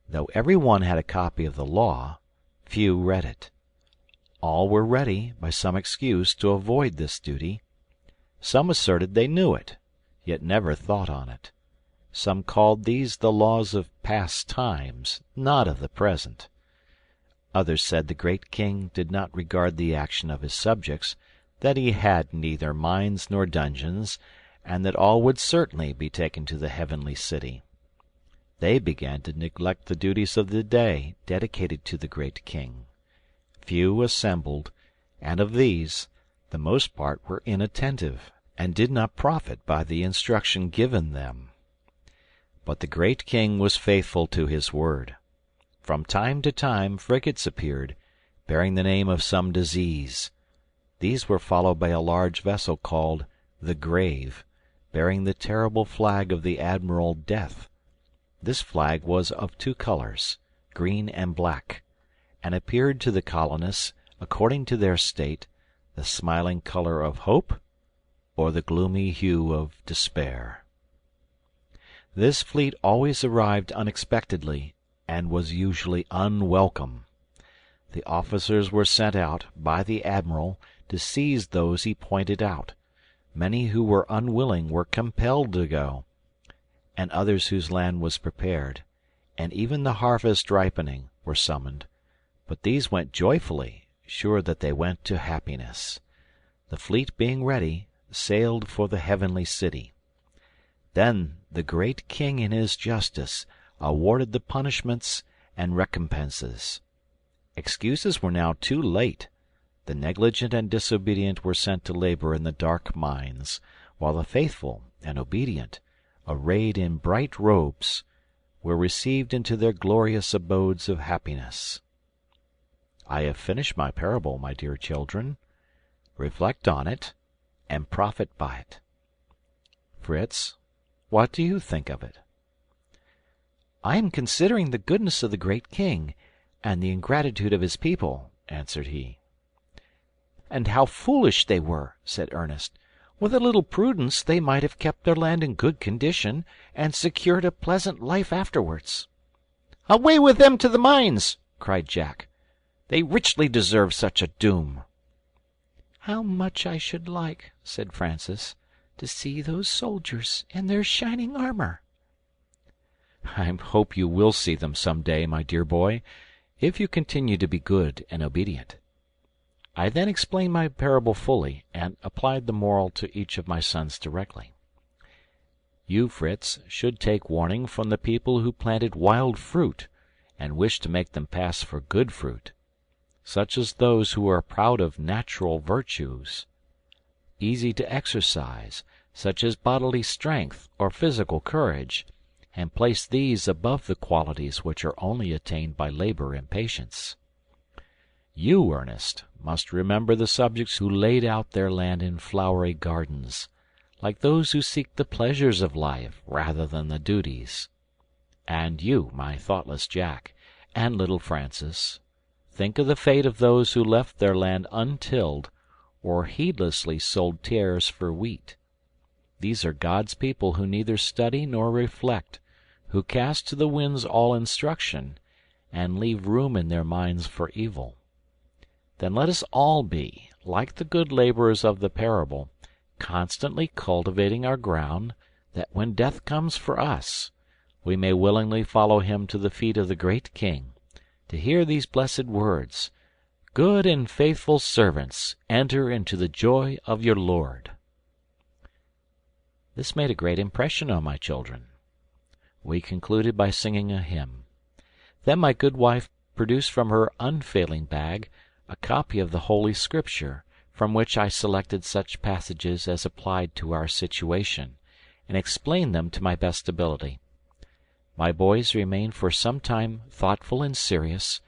Though every one had a copy of the law, few read it. All were ready, by some excuse, to avoid this duty. Some asserted they knew it, yet never thought on it. Some called these the laws of past times, not of the present. Others said the great king did not regard the action of his subjects, that he had neither mines nor dungeons, and that all would certainly be taken to the heavenly city. They began to neglect the duties of the day dedicated to the great king. Few assembled, and of these the most part were inattentive, and did not profit by the instruction given them. But the great king was faithful to his word. From time to time frigates appeared, bearing the name of some disease. These were followed by a large vessel called the Grave, bearing the terrible flag of the Admiral Death. This flag was of two colors, green and black, and appeared to the colonists, according to their state, the smiling color of hope or the gloomy hue of despair. This fleet always arrived unexpectedly, and was usually unwelcome. The officers were sent out by the admiral to seize those he pointed out. Many who were unwilling were compelled to go, and others whose land was prepared, and even the harvest ripening, were summoned. But these went joyfully, sure that they went to happiness. The fleet being ready, sailed for the heavenly city. Then the great king in his justice awarded the punishments and recompenses. Excuses were now too late. The negligent and disobedient were sent to labor in the dark mines, while the faithful and obedient, arrayed in bright robes, were received into their glorious abodes of happiness. I have finished my parable, my dear children. Reflect on it, and profit by it. Fritz, what do you think of it? I am considering the goodness of the great king, and the ingratitude of his people, answered he. And how foolish they were, said Ernest. With a little prudence they might have kept their land in good condition, and secured a pleasant life afterwards." "Away with them to the mines!" cried Jack. "They richly deserve such a doom." "How much I should like," said Francis, "to see those soldiers in their shining armor!" "I hope you will see them some day, my dear boy, if you continue to be good and obedient." I then explained my parable fully, and applied the moral to each of my sons directly. "You, Fritz, should take warning from the people who planted wild fruit, and wish to make them pass for good fruit, such as those who are proud of natural virtues, easy to exercise, such as bodily strength or physical courage, and place these above the qualities which are only attained by labor and patience. You, Ernest, must remember the subjects who laid out their land in flowery gardens, like those who seek the pleasures of life rather than the duties. And you, my thoughtless Jack, and little Francis, think of the fate of those who left their land untilled, or heedlessly sold tares for wheat. These are God's people who neither study nor reflect, who cast to the winds all instruction, and leave room in their minds for evil. Then let us all be, like the good laborers of the parable, constantly cultivating our ground, that when death comes for us, we may willingly follow him to the feet of the great King, to hear these blessed words, 'Good and faithful servants, enter into the joy of your Lord.'" This made a great impression on my children. We concluded by singing a hymn. Then my good wife produced from her unfailing bag a copy of the Holy Scripture, from which I selected such passages as applied to our situation, and explained them to my best ability. My boys remained for some time thoughtful and serious,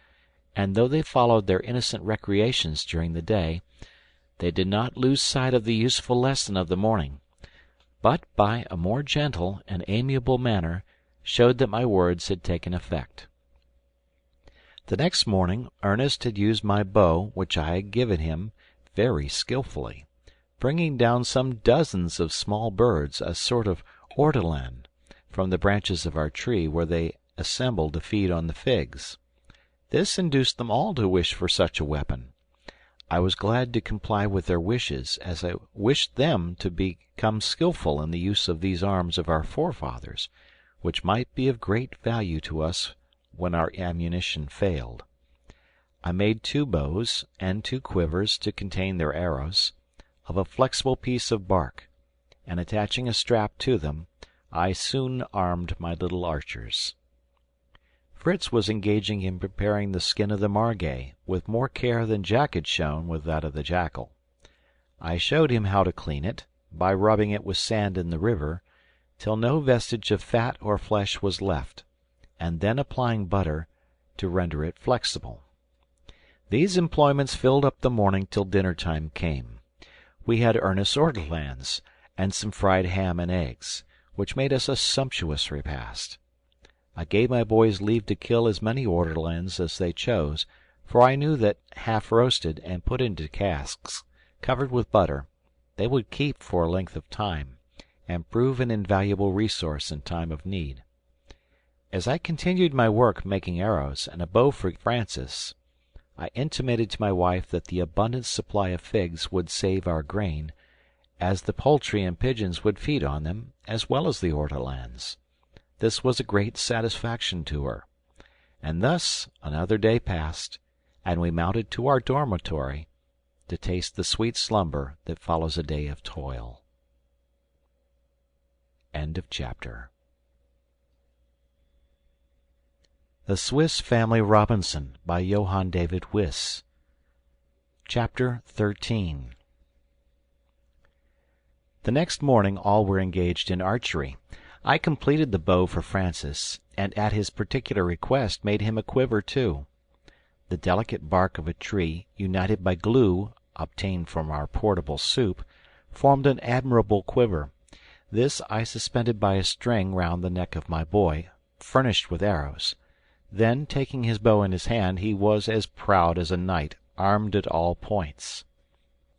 and though they followed their innocent recreations during the day, they did not lose sight of the useful lesson of the morning, but by a more gentle and amiable manner showed that my words had taken effect. The next morning Ernest had used my bow, which I had given him, very skilfully, bringing down some dozens of small birds, a sort of ortolan, from the branches of our tree, where they assembled to feed on the figs. This induced them all to wish for such a weapon. I was glad to comply with their wishes, as I wished them to become skilful in the use of these arms of our forefathers, which might be of great value to us when our ammunition failed. I made 2 bows and 2 quivers to contain their arrows, of a flexible piece of bark, and attaching a strap to them, I soon armed my little archers. Fritz was engaging in preparing the skin of the margay, with more care than Jack had shown with that of the jackal. I showed him how to clean it, by rubbing it with sand in the river, till no vestige of fat or flesh was left, and then applying butter to render it flexible. These employments filled up the morning till dinner-time came. We had Ernest's ortolans, and some fried ham and eggs, which made us a sumptuous repast. I gave my boys leave to kill as many ortolans as they chose, for I knew that, half roasted and put into casks, covered with butter, they would keep for a length of time, and prove an invaluable resource in time of need. As I continued my work making arrows and a bow for Francis, I intimated to my wife that the abundant supply of figs would save our grain, as the poultry and pigeons would feed on them, as well as the ortolans. This was a great satisfaction to her. And thus another day passed, and we mounted to our dormitory to taste the sweet slumber that follows a day of toil. End of chapter. The Swiss Family Robinson by Johann David Wyss. Chapter 13. The next morning all were engaged in archery. I completed the bow for Francis, and at his particular request made him a quiver too. The delicate bark of a tree, united by glue obtained from our portable soup, formed an admirable quiver. This I suspended by a string round the neck of my boy, furnished with arrows. Then, taking his bow in his hand, he was as proud as a knight, armed at all points.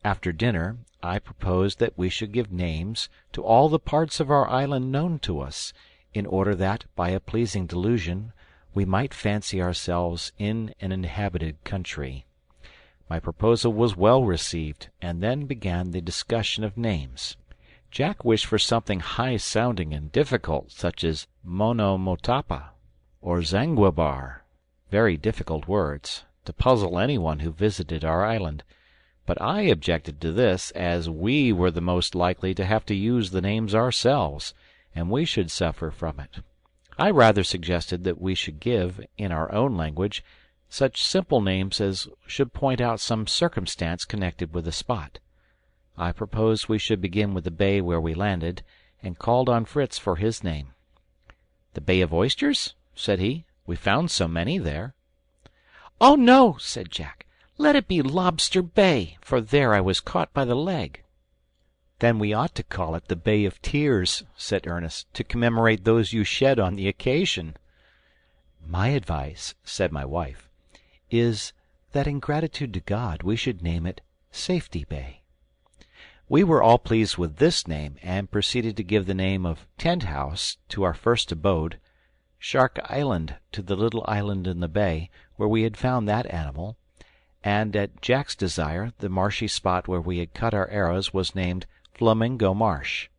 After dinner, I proposed that we should give names to all the parts of our island known to us, in order that, by a pleasing delusion, we might fancy ourselves in an inhabited country. My proposal was well received, and then began the discussion of names. Jack wished for something high-sounding and difficult, such as Monomotapa or Zanguebar, very difficult words, to puzzle anyone who visited our island. But I objected to this, as we were the most likely to have to use the names ourselves, and we should suffer from it. I rather suggested that we should give, in our own language, such simple names as should point out some circumstance connected with the spot. I proposed we should begin with the bay where we landed, and called on Fritz for his name. "The Bay of Oysters?" said he. "We found so many there." "Oh, no," said Jack. "Let it be Lobster Bay, for there I was caught by the leg." "Then we ought to call it the Bay of Tears," said Ernest, "to commemorate those you shed on the occasion." "My advice," said my wife, "is, that in gratitude to God we should name it Safety Bay." We were all pleased with this name, and proceeded to give the name of Tent House to our first abode, Shark Island to the little island in the bay where we had found that animal, and at Jack's desire the marshy spot where we had cut our arrows was named Flamingo Marsh.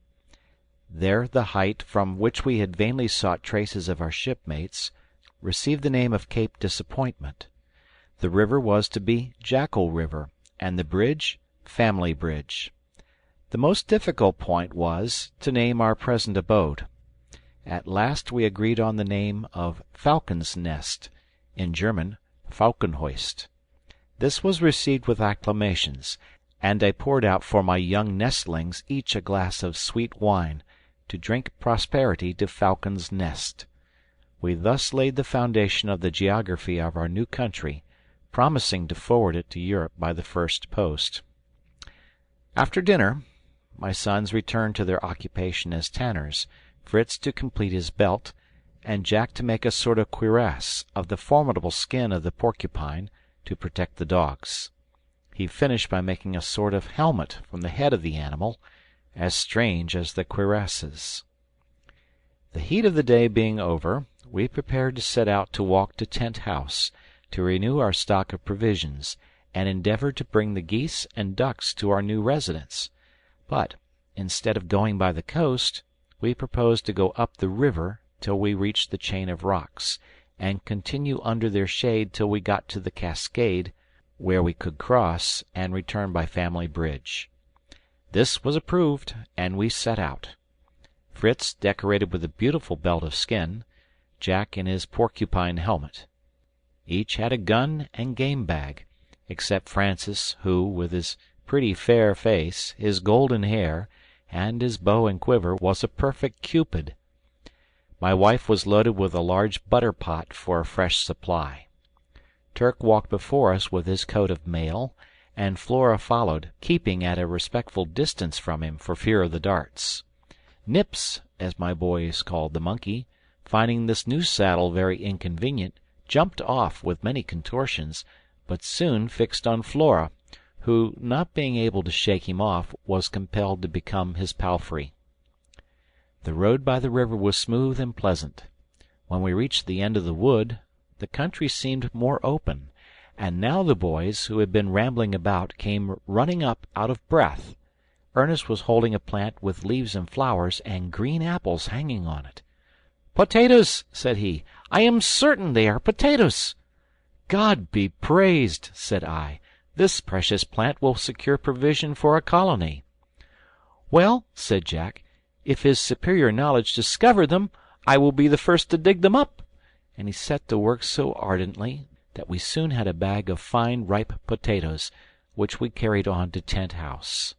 There the height from which we had vainly sought traces of our shipmates received the name of Cape Disappointment. The river was to be Jackal River, and the bridge Family Bridge. The most difficult point was to name our present abode. At last we agreed on the name of Falcon's Nest, in German Falkenhöist. This was received with acclamations, and I poured out for my young nestlings each a glass of sweet wine, to drink prosperity to Falcon's Nest. We thus laid the foundation of the geography of our new country, promising to forward it to Europe by the first post. After dinner, my sons returned to their occupation as tanners, Fritz to complete his belt, and Jack to make a sort of cuirass of the formidable skin of the porcupine to protect the dogs. He finished by making a sort of helmet from the head of the animal, as strange as the cuirasses. The heat of the day being over, we prepared to set out to walk to Tent House, to renew our stock of provisions, and endeavour to bring the geese and ducks to our new residence. But, instead of going by the coast, we proposed to go up the river till we reached the chain of rocks, and continue under their shade till we got to the cascade, where we could cross and return by Family Bridge. This was approved, and we set out. Fritz decorated with a beautiful belt of skin, Jack in his porcupine helmet. Each had a gun and game bag, except Francis, who, with his pretty fair face, his golden hair, and his bow and quiver, was a perfect Cupid. My wife was loaded with a large butter pot for a fresh supply. Turk walked before us with his coat of mail, and Flora followed, keeping at a respectful distance from him for fear of the darts. Nips, as my boys called the monkey, finding this new saddle very inconvenient, jumped off with many contortions, but soon fixed on Flora, who, not being able to shake him off, was compelled to become his palfrey. The road by the river was smooth and pleasant. When we reached the end of the wood, the country seemed more open, and now the boys, who had been rambling about, came running up out of breath. Ernest was holding a plant with leaves and flowers, and green apples hanging on it. "Potatoes!" said he. "I am certain they are potatoes." "God be praised!" said I. "This precious plant will secure provision for a colony." "Well," said Jack, "if his superior knowledge discover them, I will be the first to dig them up." And he set to work so ardently that we soon had a bag of fine ripe potatoes, which we carried on to Tent House.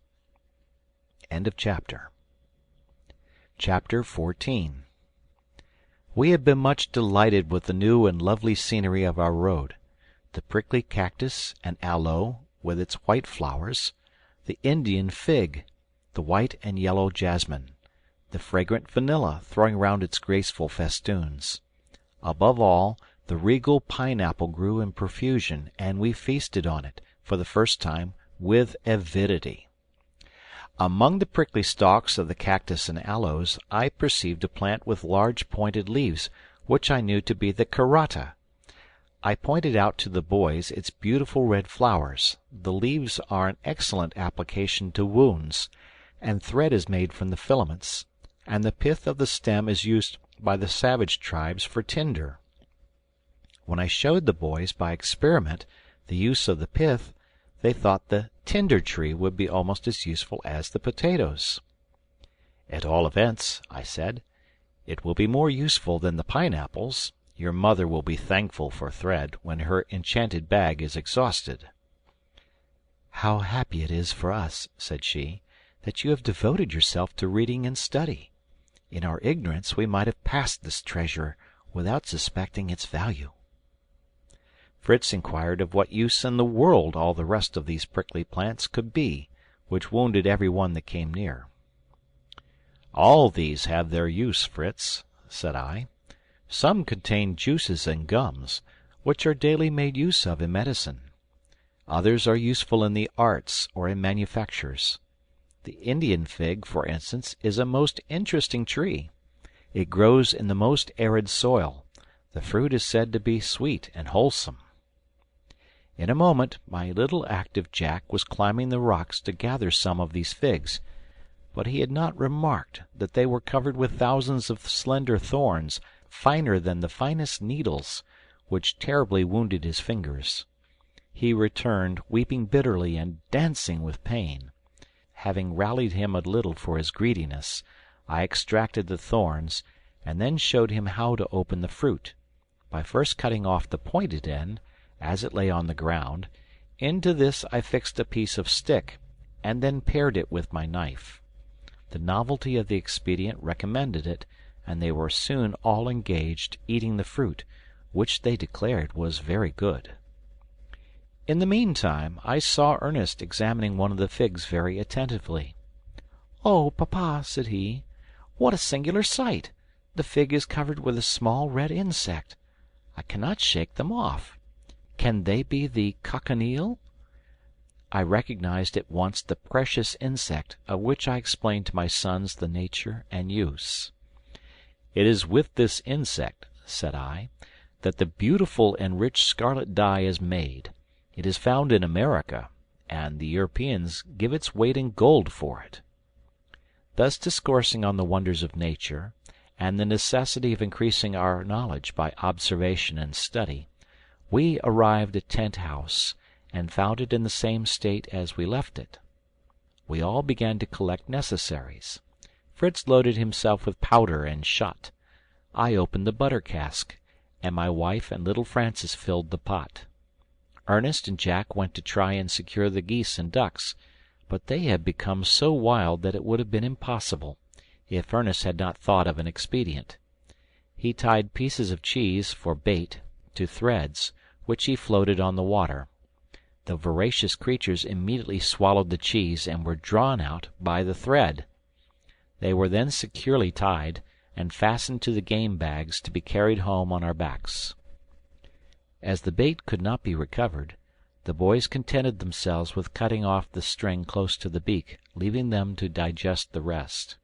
End of chapter. Chapter 14. We had been much delighted with the new and lovely scenery of our road. The prickly cactus and aloe, with its white flowers, the Indian fig, the white and yellow jasmine, the fragrant vanilla throwing round its graceful festoons. Above all, the regal pineapple grew in profusion, and we feasted on it, for the first time, with avidity. Among the prickly stalks of the cactus and aloes I perceived a plant with large pointed leaves, which I knew to be the karata. I pointed out to the boys its beautiful red flowers. The leaves are an excellent application to wounds, and thread is made from the filaments, and the pith of the stem is used by the savage tribes for tinder. When I showed the boys by experiment the use of the pith, they thought the tinder tree would be almost as useful as the potatoes. At all events, I said, it will be more useful than the pineapples. Your mother will be thankful for thread when her enchanted bag is exhausted. How happy it is for us, said she, that you have devoted yourself to reading and study. In our ignorance we might have passed this treasure without suspecting its value. Fritz inquired of what use in the world all the rest of these prickly plants could be, which wounded every one that came near. All these have their use, Fritz, said I. Some contain juices and gums, which are daily made use of in medicine. Others are useful in the arts or in manufactures. The Indian fig, for instance, is a most interesting tree. It grows in the most arid soil. The fruit is said to be sweet and wholesome. In a moment my little active Jack was climbing the rocks to gather some of these figs, but he had not remarked that they were covered with thousands of slender thorns, finer than the finest needles, which terribly wounded his fingers. He returned, weeping bitterly and dancing with pain. Having rallied him a little for his greediness, I extracted the thorns, and then showed him how to open the fruit, by first cutting off the pointed end, as it lay on the ground. Into this I fixed a piece of stick, and then pared it with my knife. The novelty of the expedient recommended it, and they were soon all engaged eating the fruit, which they declared was very good. In the meantime I saw Ernest examining one of the figs very attentively. "Oh, papa," said he, "what a singular sight! The fig is covered with a small red insect. I cannot shake them off. Can they be the cochineal?" I recognized at once the precious insect, of which I explained to my sons the nature and use. "It is with this insect," said I, "that the beautiful and rich scarlet dye is made. It is found in America, and the Europeans give its weight in gold for it." Thus discoursing on the wonders of nature, and the necessity of increasing our knowledge by observation and study, we arrived at Tent House, and found it in the same state as we left it. We all began to collect necessaries. Fritz loaded himself with powder and shot. I opened the butter cask, and my wife and little Francis filled the pot. Ernest and Jack went to try and secure the geese and ducks, but they had become so wild that it would have been impossible, if Ernest had not thought of an expedient. He tied pieces of cheese, for bait, to threads, which he floated on the water. The voracious creatures immediately swallowed the cheese and were drawn out by the thread. They were then securely tied, and fastened to the game bags to be carried home on our backs. As the bait could not be recovered, the boys contented themselves with cutting off the string close to the beak, leaving them to digest the rest.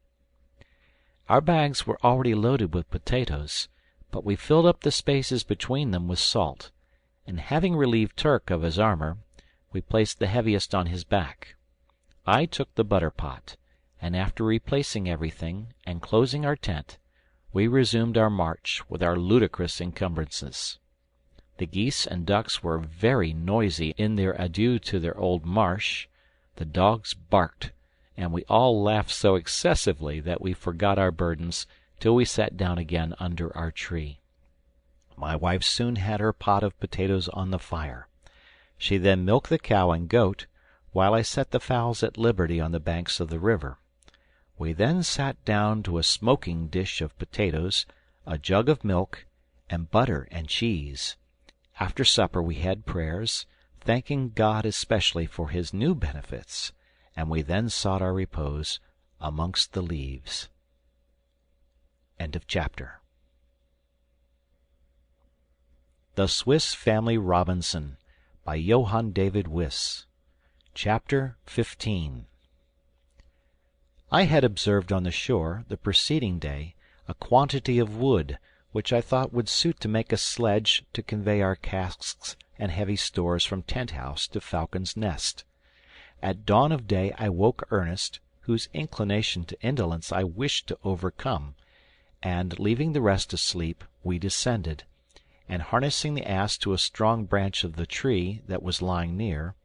Our bags were already loaded with potatoes, but we filled up the spaces between them with salt, and having relieved Turk of his armor, we placed the heaviest on his back. I took the butter pot, and after replacing everything and closing our tent, we resumed our march with our ludicrous encumbrances. The geese and ducks were very noisy in their adieu to their old marsh. The dogs barked, and we all laughed so excessively that we forgot our burdens till we sat down again under our tree. My wife soon had her pot of potatoes on the fire. She then milked the cow and goat, while I set the fowls at liberty on the banks of the river. We then sat down to a smoking dish of potatoes, a jug of milk, and butter and cheese. After supper we had prayers, thanking God especially for his new benefits, and we then sought our repose amongst the leaves. End of chapter. The Swiss Family Robinson by Johann David Wyss. Chapter 15 I had observed on the shore, the preceding day, a quantity of wood, which I thought would suit to make a sledge to convey our casks and heavy stores from tent house to Falcon's Nest. At dawn of day I woke Ernest, whose inclination to indolence I wished to overcome, and, leaving the rest asleep, we descended, and harnessing the ass to a strong branch of the tree that was lying near,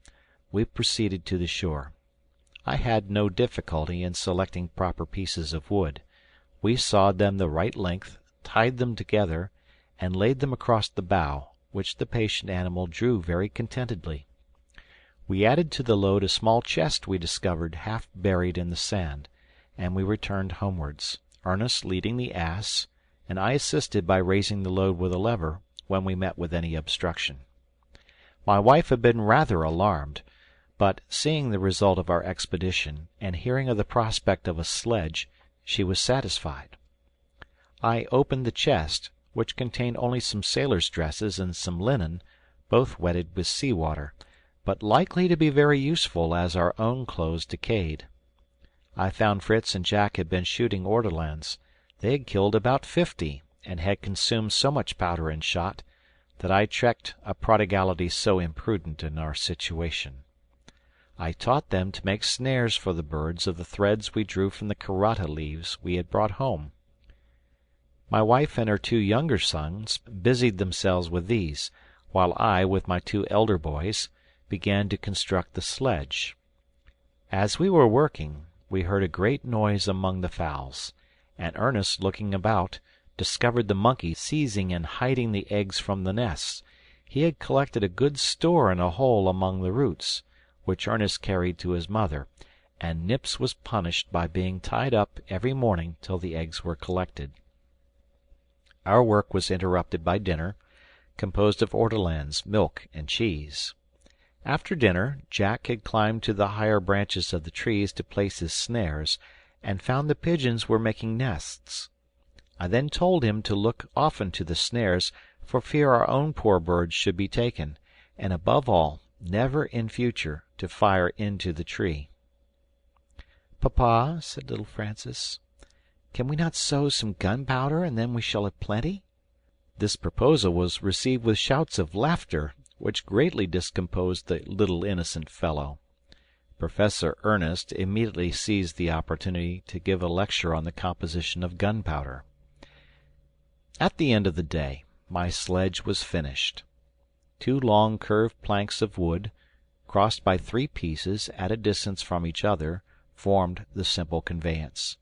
we proceeded to the shore. I had no difficulty in selecting proper pieces of wood. We sawed them the right length, tied them together, and laid them across the bow, which the patient animal drew very contentedly. We added to the load a small chest we discovered half buried in the sand, and we returned homewards, Ernest leading the ass, and I assisted by raising the load with a lever when we met with any obstruction. My wife had been rather alarmed, but, seeing the result of our expedition, and hearing of the prospect of a sledge, she was satisfied. I opened the chest, which contained only some sailors' dresses and some linen, both wetted with sea water, but likely to be very useful as our own clothes decayed. I found Fritz and Jack had been shooting ortolans. They had killed about 50, and had consumed so much powder and shot, that I checked a prodigality so imprudent in our situation. I taught them to make snares for the birds of the threads we drew from the karata leaves we had brought home. My wife and her 2 younger sons busied themselves with these, while I, with my 2 elder boys, began to construct the sledge. As we were working, we heard a great noise among the fowls, and Ernest, looking about, discovered the monkey seizing and hiding the eggs from the nests. He had collected a good store in a hole among the roots, which Ernest carried to his mother, and Nips was punished by being tied up every morning till the eggs were collected. Our work was interrupted by dinner, composed of ortolans, milk, and cheese. After dinner, Jack had climbed to the higher branches of the trees to place his snares, and found the pigeons were making nests. I then told him to look often to the snares, for fear our own poor birds should be taken, and above all, never in future to fire into the tree. "Papa," said little Francis, "can we not sow some gunpowder, and then we shall have plenty?" This proposal was received with shouts of laughter, which greatly discomposed the little innocent fellow. Professor Ernest immediately seized the opportunity to give a lecture on the composition of gunpowder. At the end of the day, my sledge was finished. 2 long curved planks of wood, crossed by 3 pieces at a distance from each other, formed the simple conveyance.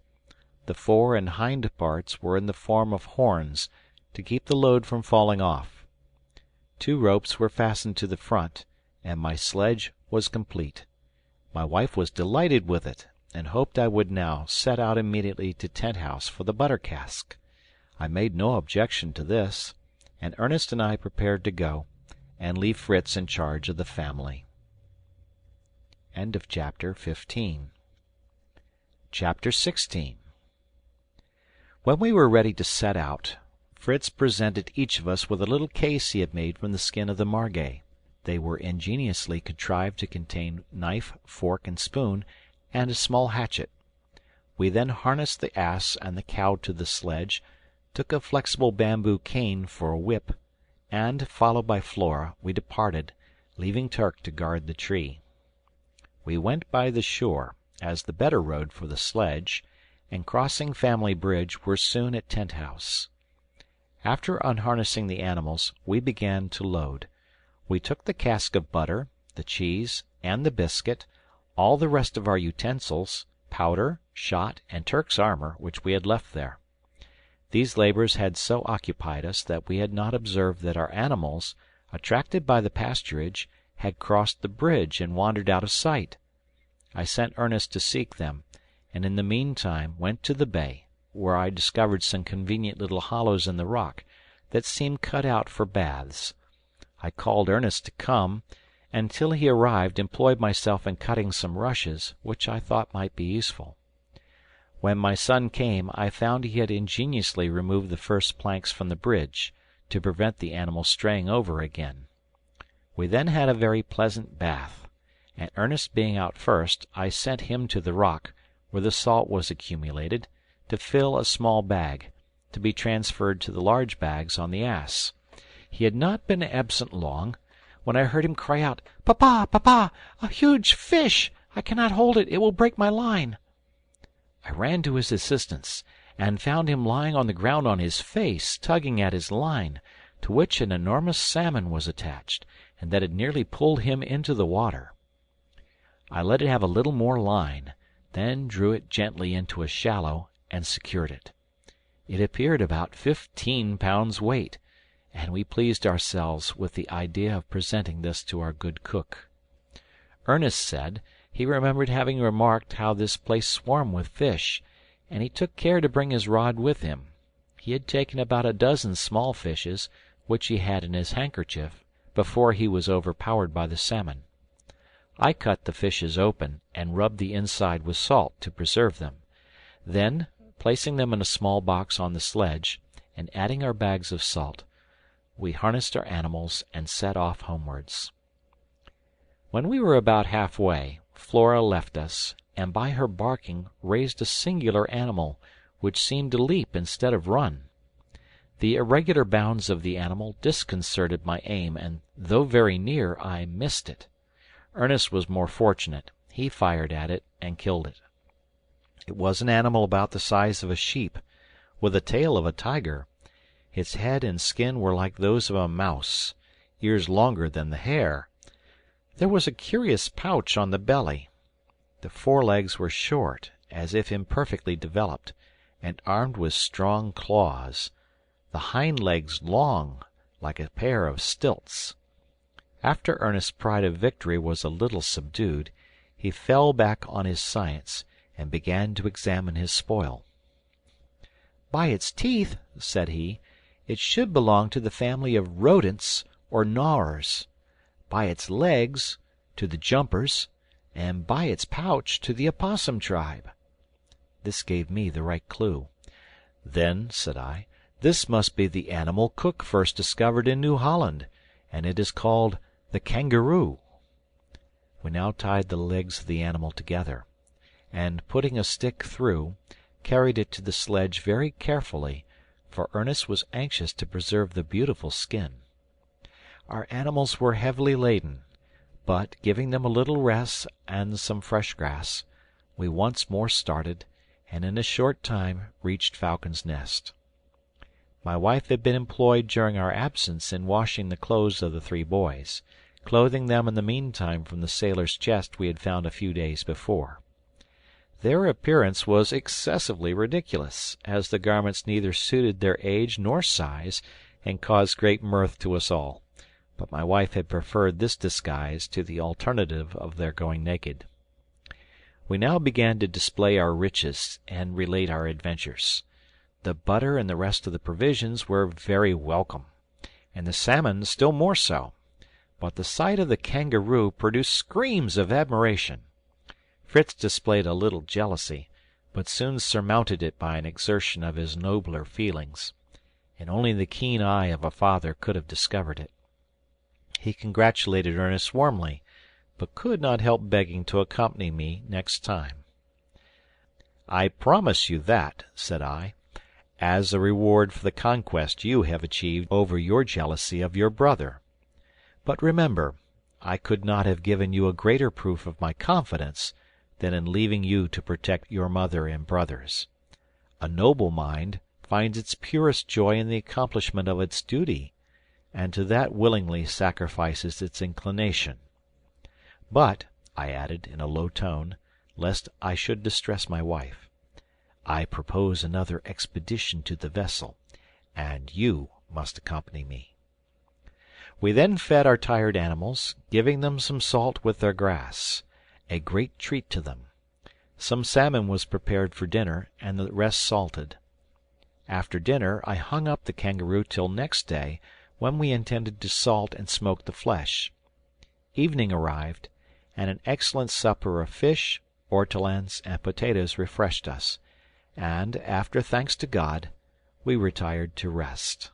The fore and hind parts were in the form of horns, to keep the load from falling off. 2 ropes were fastened to the front, and my sledge was complete. My wife was delighted with it, and hoped I would now set out immediately to tent house for the butter cask. I made no objection to this, and Ernest and I prepared to go, and leave Fritz in charge of the family. Chapter 16 When we were ready to set out, Fritz presented each of us with a little case he had made from the skin of the margay. They were ingeniously contrived to contain knife, fork, and spoon, and a small hatchet. We then harnessed the ass and the cow to the sledge, took a flexible bamboo cane for a whip, and, followed by Flora, we departed, leaving Turk to guard the tree. We went by the shore, as the better road for the sledge, and crossing Family Bridge were soon at tent house. After unharnessing the animals, we began to load. We took the cask of butter, the cheese, and the biscuit, all the rest of our utensils, powder, shot, and Turk's armor, which we had left there. These labors had so occupied us that we had not observed that our animals, attracted by the pasturage, had crossed the bridge and wandered out of sight. I sent Ernest to seek them, and in the meantime went to the bay, where I discovered some convenient little hollows in the rock that seemed cut out for baths. I called Ernest to come, and till he arrived employed myself in cutting some rushes, which I thought might be useful. When my son came, I found he had ingeniously removed the first planks from the bridge, to prevent the animals straying over again. We then had a very pleasant bath, and Ernest being out first, I sent him to the rock, where the salt was accumulated, to fill a small bag, to be transferred to the large bags on the ass. He had not been absent long, when I heard him cry out, "Papa, papa, a huge fish! I cannot hold it, it will break my line." I ran to his assistance, and found him lying on the ground on his face, tugging at his line, to which an enormous salmon was attached, and that had nearly pulled him into the water. I let it have a little more line, then drew it gently into a shallow, and secured it. It appeared about 15 pounds weight, and we pleased ourselves with the idea of presenting this to our good cook. Ernest said he remembered having remarked how this place swarmed with fish, and he took care to bring his rod with him. He had taken about a dozen small fishes, which he had in his handkerchief, before he was overpowered by the salmon. I cut the fishes open, and rubbed the inside with salt to preserve them. Then, placing them in a small box on the sledge, and adding our bags of salt, we harnessed our animals and set off homewards. When we were about half-way, Flora left us, and by her barking raised a singular animal, which seemed to leap instead of run. The irregular bounds of the animal disconcerted my aim, and though very near, I missed it. Ernest was more fortunate. He fired at it and killed it. It was an animal about the size of a sheep, with the tail of a tiger. Its head and skin were like those of a mouse, ears longer than the hair. There was a curious pouch on the belly. The forelegs were short, as if imperfectly developed, and armed with strong claws, the hind legs long, like a pair of stilts. After Ernest's pride of victory was a little subdued, he fell back on his science, and began to examine his spoil. "By its teeth," said he, "it should belong to the family of rodents or gnawers; by its legs, to the jumpers; and by its pouch, to the opossum tribe." This gave me the right clue. "Then," said I, "this must be the animal Cook first discovered in New Holland, and it is called the kangaroo." We now tied the legs of the animal together, and, putting a stick through, carried it to the sledge very carefully, for Ernest was anxious to preserve the beautiful skin. Our animals were heavily laden, but, giving them a little rest and some fresh grass, we once more started, and in a short time reached Falcon's Nest. My wife had been employed during our absence in washing the clothes of the 3 boys, clothing them in the meantime from the sailor's chest we had found a few days before. Their appearance was excessively ridiculous, as the garments neither suited their age nor size, and caused great mirth to us all, but my wife had preferred this disguise to the alternative of their going naked. We now began to display our riches and relate our adventures. The butter and the rest of the provisions were very welcome, and the salmon still more so, but the sight of the kangaroo produced screams of admiration. Fritz displayed a little jealousy, but soon surmounted it by an exertion of his nobler feelings, and only the keen eye of a father could have discovered it. He congratulated Ernest warmly, but could not help begging to accompany me next time. "I promise you that," said I, "as a reward for the conquest you have achieved over your jealousy of your brother. But remember, I could not have given you a greater proof of my confidence than in leaving you to protect your mother and brothers. A noble mind finds its purest joy in the accomplishment of its duty, and to that willingly sacrifices its inclination. But," I added in a low tone, lest I should distress my wife, "I propose another expedition to the vessel, and you must accompany me." We then fed our tired animals, giving them some salt with their grass, a great treat to them. Some salmon was prepared for dinner, and the rest salted. After dinner I hung up the kangaroo till next day, when we intended to salt and smoke the flesh. Evening arrived, and an excellent supper of fish, ortolans, and potatoes refreshed us, and, after thanks to God, we retired to rest.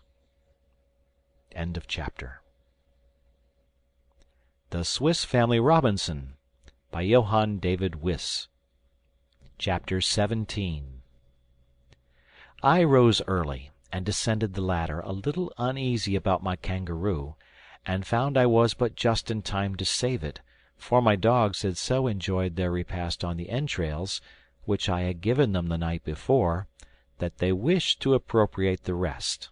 End of chapter. The Swiss Family Robinson, by Johann David Wyss. Chapter 17. I rose early, and descended the ladder, a little uneasy about my kangaroo, and found I was but just in time to save it, for my dogs had so enjoyed their repast on the entrails, which I had given them the night before, that they wished to appropriate the rest.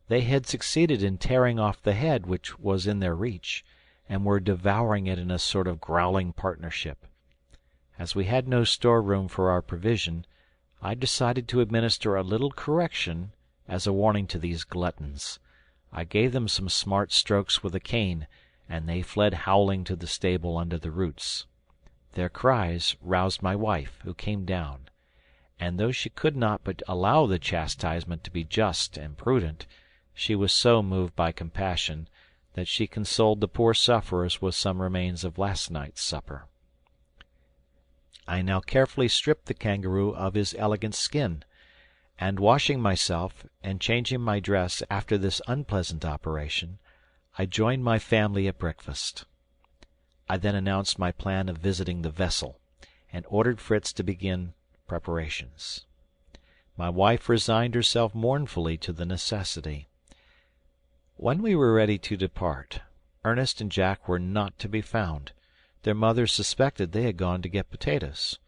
They had succeeded in tearing off the head which was in their reach, and were devouring it in a sort of growling partnership. As we had no store-room for our provision, I decided to administer a little correction as a warning to these gluttons. I gave them some smart strokes with a cane, and they fled howling to the stable under the roots. Their cries roused my wife, who came down, and though she could not but allow the chastisement to be just and prudent, she was so moved by compassion that she consoled the poor sufferers with some remains of last night's supper. I now carefully stripped the kangaroo of his elegant skin, and washing myself and changing my dress after this unpleasant operation, I joined my family at breakfast. I then announced my plan of visiting the vessel, and ordered Fritz to begin preparations. My wife resigned herself mournfully to the necessity. When we were ready to depart, Ernest and Jack were not to be found. Their mother suspected they had gone to get potatoes.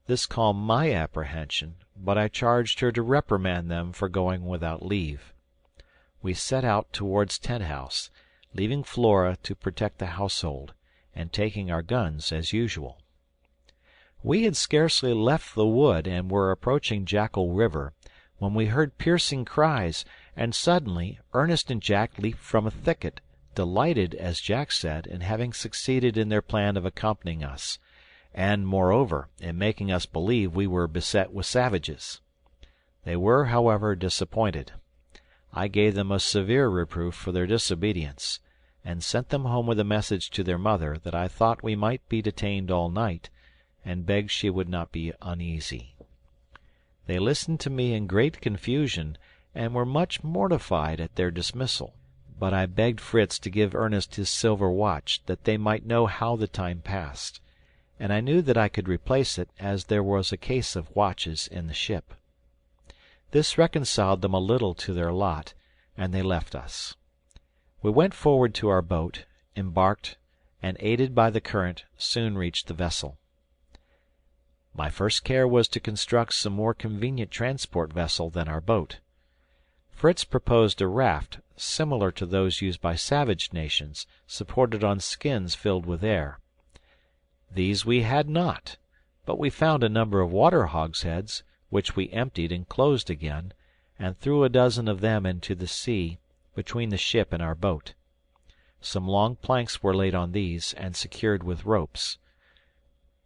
This calmed my apprehension, but I charged her to reprimand them for going without leave. We set out towards Tent-House, leaving Flora to protect the household, and taking our guns as usual. We had scarcely left the wood and were approaching Jackal River, when we heard piercing cries, and suddenly Ernest and Jack leaped from a thicket, delighted, as Jack said, in having succeeded in their plan of accompanying us, and, moreover, in making us believe we were beset with savages. They were, however, disappointed. I gave them a severe reproof for their disobedience, and sent them home with a message to their mother that I thought we might be detained all night, and begged she would not be uneasy. They listened to me in great confusion, and were much mortified at their dismissal. But I begged Fritz to give Ernest his silver watch, that they might know how the time passed, and I knew that I could replace it, as there was a case of watches in the ship. This reconciled them a little to their lot, and they left us. We went forward to our boat, embarked, and, aided by the current, soon reached the vessel. My first care was to construct some more convenient transport vessel than our boat. Fritz proposed a raft, similar to those used by savage nations, supported on skins filled with air. These we had not, but we found a number of water hogsheads, which we emptied and closed again, and threw a dozen of them into the sea, between the ship and our boat. Some long planks were laid on these, and secured with ropes.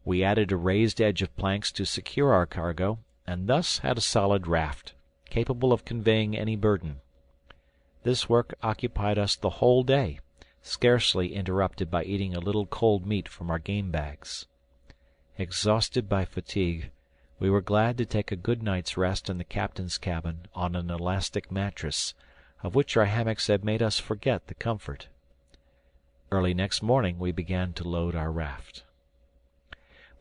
We added a raised edge of planks to secure our cargo, and thus had a solid raft, capable of conveying any burden. This work occupied us the whole day, scarcely interrupted by eating a little cold meat from our game bags. Exhausted by fatigue, we were glad to take a good night's rest in the captain's cabin on an elastic mattress, of which our hammocks had made us forget the comfort. Early next morning we began to load our raft.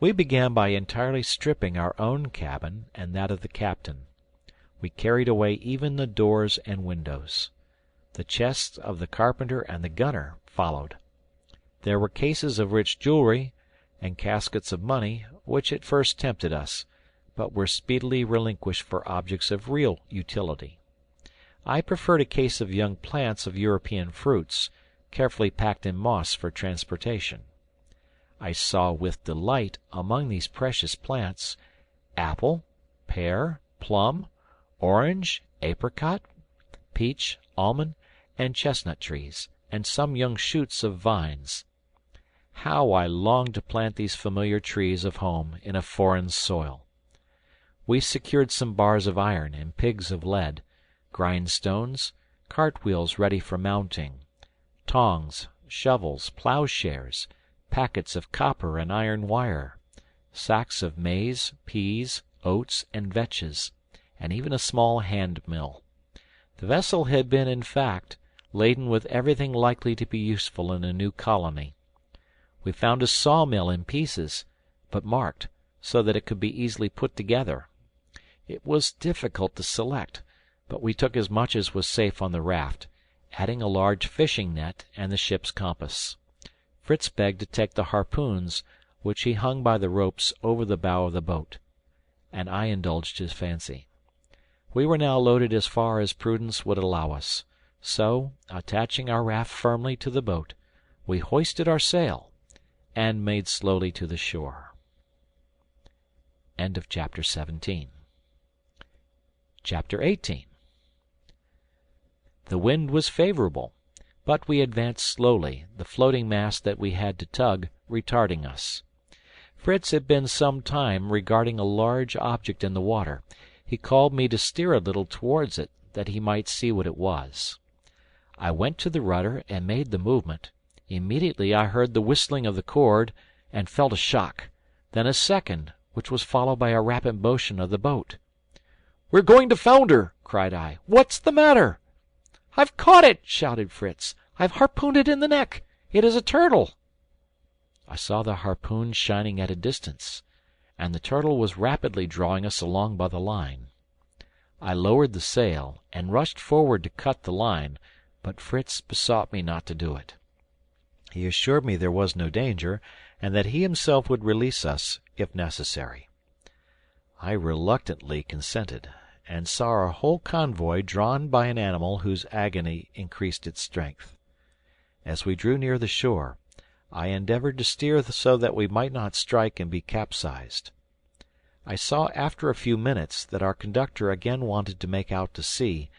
We began by entirely stripping our own cabin and that of the captain. We carried away even the doors and windows. The chests of the carpenter and the gunner followed. There were cases of rich jewelry and caskets of money, which at first tempted us, but were speedily relinquished for objects of real utility. I preferred a case of young plants of European fruits, carefully packed in moss for transportation. I saw with delight among these precious plants apple, pear, plum, orange, apricot, peach, almond, and chestnut trees, and some young shoots of vines. How I longed to plant these familiar trees of home in a foreign soil! We secured some bars of iron and pigs of lead, grindstones, cartwheels ready for mounting, tongs, shovels, ploughshares, packets of copper and iron wire, sacks of maize, peas, oats, and vetches, and even a small hand mill. The vessel had been, in fact, laden with everything likely to be useful in a new colony. We found a sawmill in pieces, but marked, so that it could be easily put together. It was difficult to select, but we took as much as was safe on the raft, adding a large fishing net and the ship's compass. Fritz begged to take the harpoons, which he hung by the ropes over the bow of the boat, and I indulged his fancy. We were now loaded as far as prudence would allow us, so, attaching our raft firmly to the boat, we hoisted our sail, and made slowly to the shore. End of chapter 17. Chapter 18. The wind was favorable, but we advanced slowly, the floating mass that we had to tug retarding us. Fritz had been some time regarding a large object in the water. He called me to steer a little towards it, that he might see what it was. I went to the rudder and made the movement. Immediately I heard the whistling of the cord, and felt a shock, then a second, which was followed by a rapid motion of the boat. "We're going to founder!" cried I. "What's the matter?" "I've caught it!" shouted Fritz. "I've harpooned it in the neck. It is a turtle." I saw the harpoon shining at a distance, and the turtle was rapidly drawing us along by the line. I lowered the sail, and rushed forward to cut the line, but Fritz besought me not to do it. He assured me there was no danger, and that he himself would release us, if necessary. I reluctantly consented, and saw our whole convoy drawn by an animal whose agony increased its strength. As we drew near the shore, I endeavored to steer so that we might not strike and be capsized. I saw after a few minutes that our conductor again wanted to make out to sea.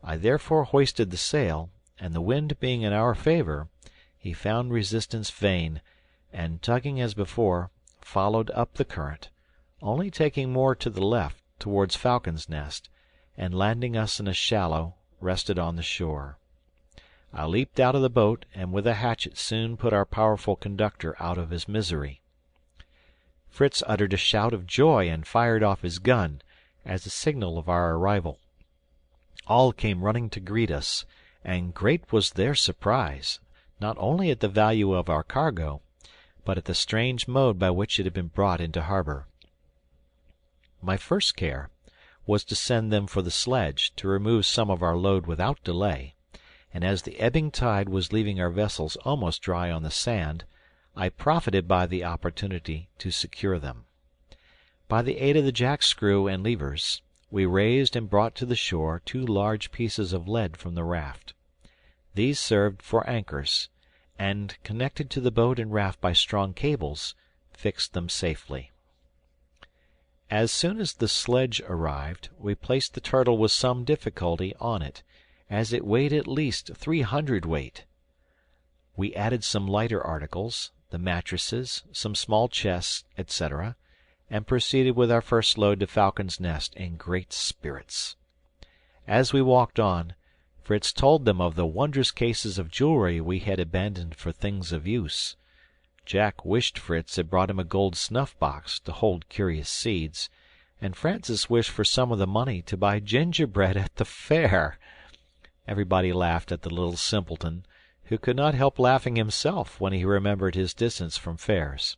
I therefore hoisted the sail, and the wind being in our favour, he found resistance vain, and tugging as before, followed up the current, only taking more to the left towards Falcon's Nest, and landing us in a shallow, rested on the shore. I leaped out of the boat, and with a hatchet soon put our powerful conductor out of his misery. Fritz uttered a shout of joy and fired off his gun, as a signal of our arrival. All came running to greet us, and great was their surprise, not only at the value of our cargo, but at the strange mode by which it had been brought into harbour. My first care was to send them for the sledge, to remove some of our load without delay, and as the ebbing tide was leaving our vessels almost dry on the sand, I profited by the opportunity to secure them. By the aid of the jackscrew and levers, we raised and brought to the shore 2 large pieces of lead from the raft. These served for anchors, and, connected to the boat and raft by strong cables, fixed them safely. As soon as the sledge arrived, we placed the turtle with some difficulty on it, as it weighed at least 300 weight. We added some lighter articles, the mattresses, some small chests, etc., and proceeded with our first load to Falcon's Nest in great spirits. As we walked on, Fritz told them of the wondrous cases of jewelry we had abandoned for things of use. Jack wished Fritz had brought him a gold snuff-box to hold curious seeds, and Francis wished for some of the money to buy gingerbread at the fair. Everybody laughed at the little simpleton, who could not help laughing himself when he remembered his distance from fairs.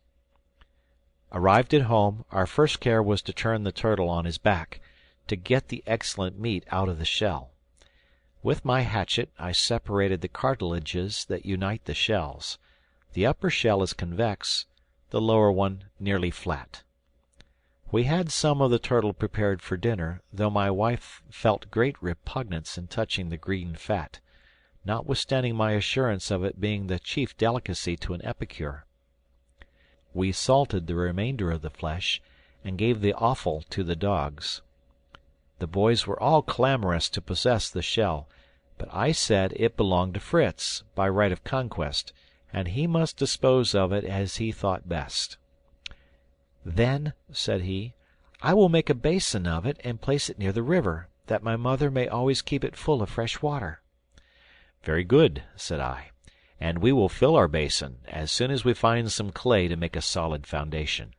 Arrived at home, our first care was to turn the turtle on his back, to get the excellent meat out of the shell. With my hatchet I separated the cartilages that unite the shells. The upper shell is convex, the lower one nearly flat. We had some of the turtle prepared for dinner, though my wife felt great repugnance in touching the green fat, notwithstanding my assurance of it being the chief delicacy to an epicure. We salted the remainder of the flesh, and gave the offal to the dogs. The boys were all clamorous to possess the shell, but I said it belonged to Fritz, by right of conquest, and he must dispose of it as he thought best. "Then," said he, "I will make a basin of it and place it near the river, that my mother may always keep it full of fresh water." "Very good," said I, "and we will fill our basin, as soon as we find some clay to make a solid foundation."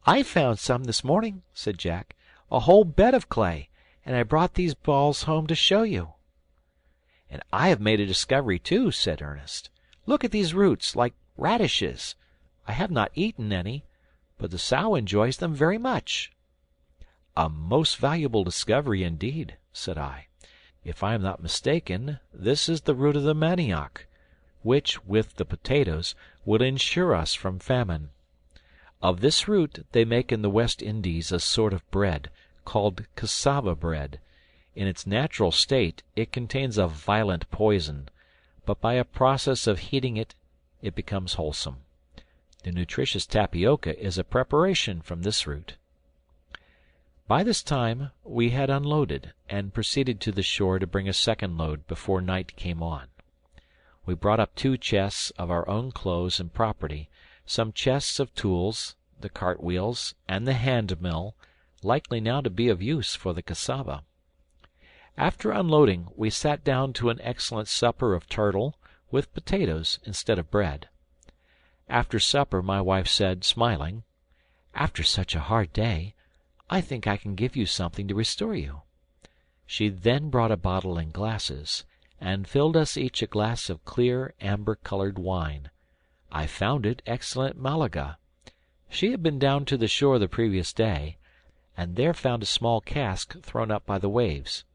"I found some this morning," said Jack, "a whole bed of clay, and I brought these balls home to show you." "And I have made a discovery too," said Ernest. "Look at these roots, like radishes. I have not eaten any, but the sow enjoys them very much." "A most valuable discovery indeed," said I. "If I am not mistaken, this is the root of the manioc, which, with the potatoes, would insure us from famine. Of this root they make in the West Indies a sort of bread, called cassava bread. In its natural state it contains a violent poison, but by a process of heating it becomes wholesome. The nutritious tapioca is a preparation from this root." By this time we had unloaded, and proceeded to the shore to bring a second load before night came on. We brought up 2 chests of our own clothes and property, some chests of tools, the cart wheels, and the hand mill, likely now to be of use for the cassava. After unloading, we sat down to an excellent supper of turtle, with potatoes instead of bread. After supper my wife said, smiling, "After such a hard day, I think I can give you something to restore you." She then brought a bottle and glasses, and filled us each a glass of clear amber-colored wine. I found it excellent Malaga. She had been down to the shore the previous day, and there found a small cask thrown up by the waves.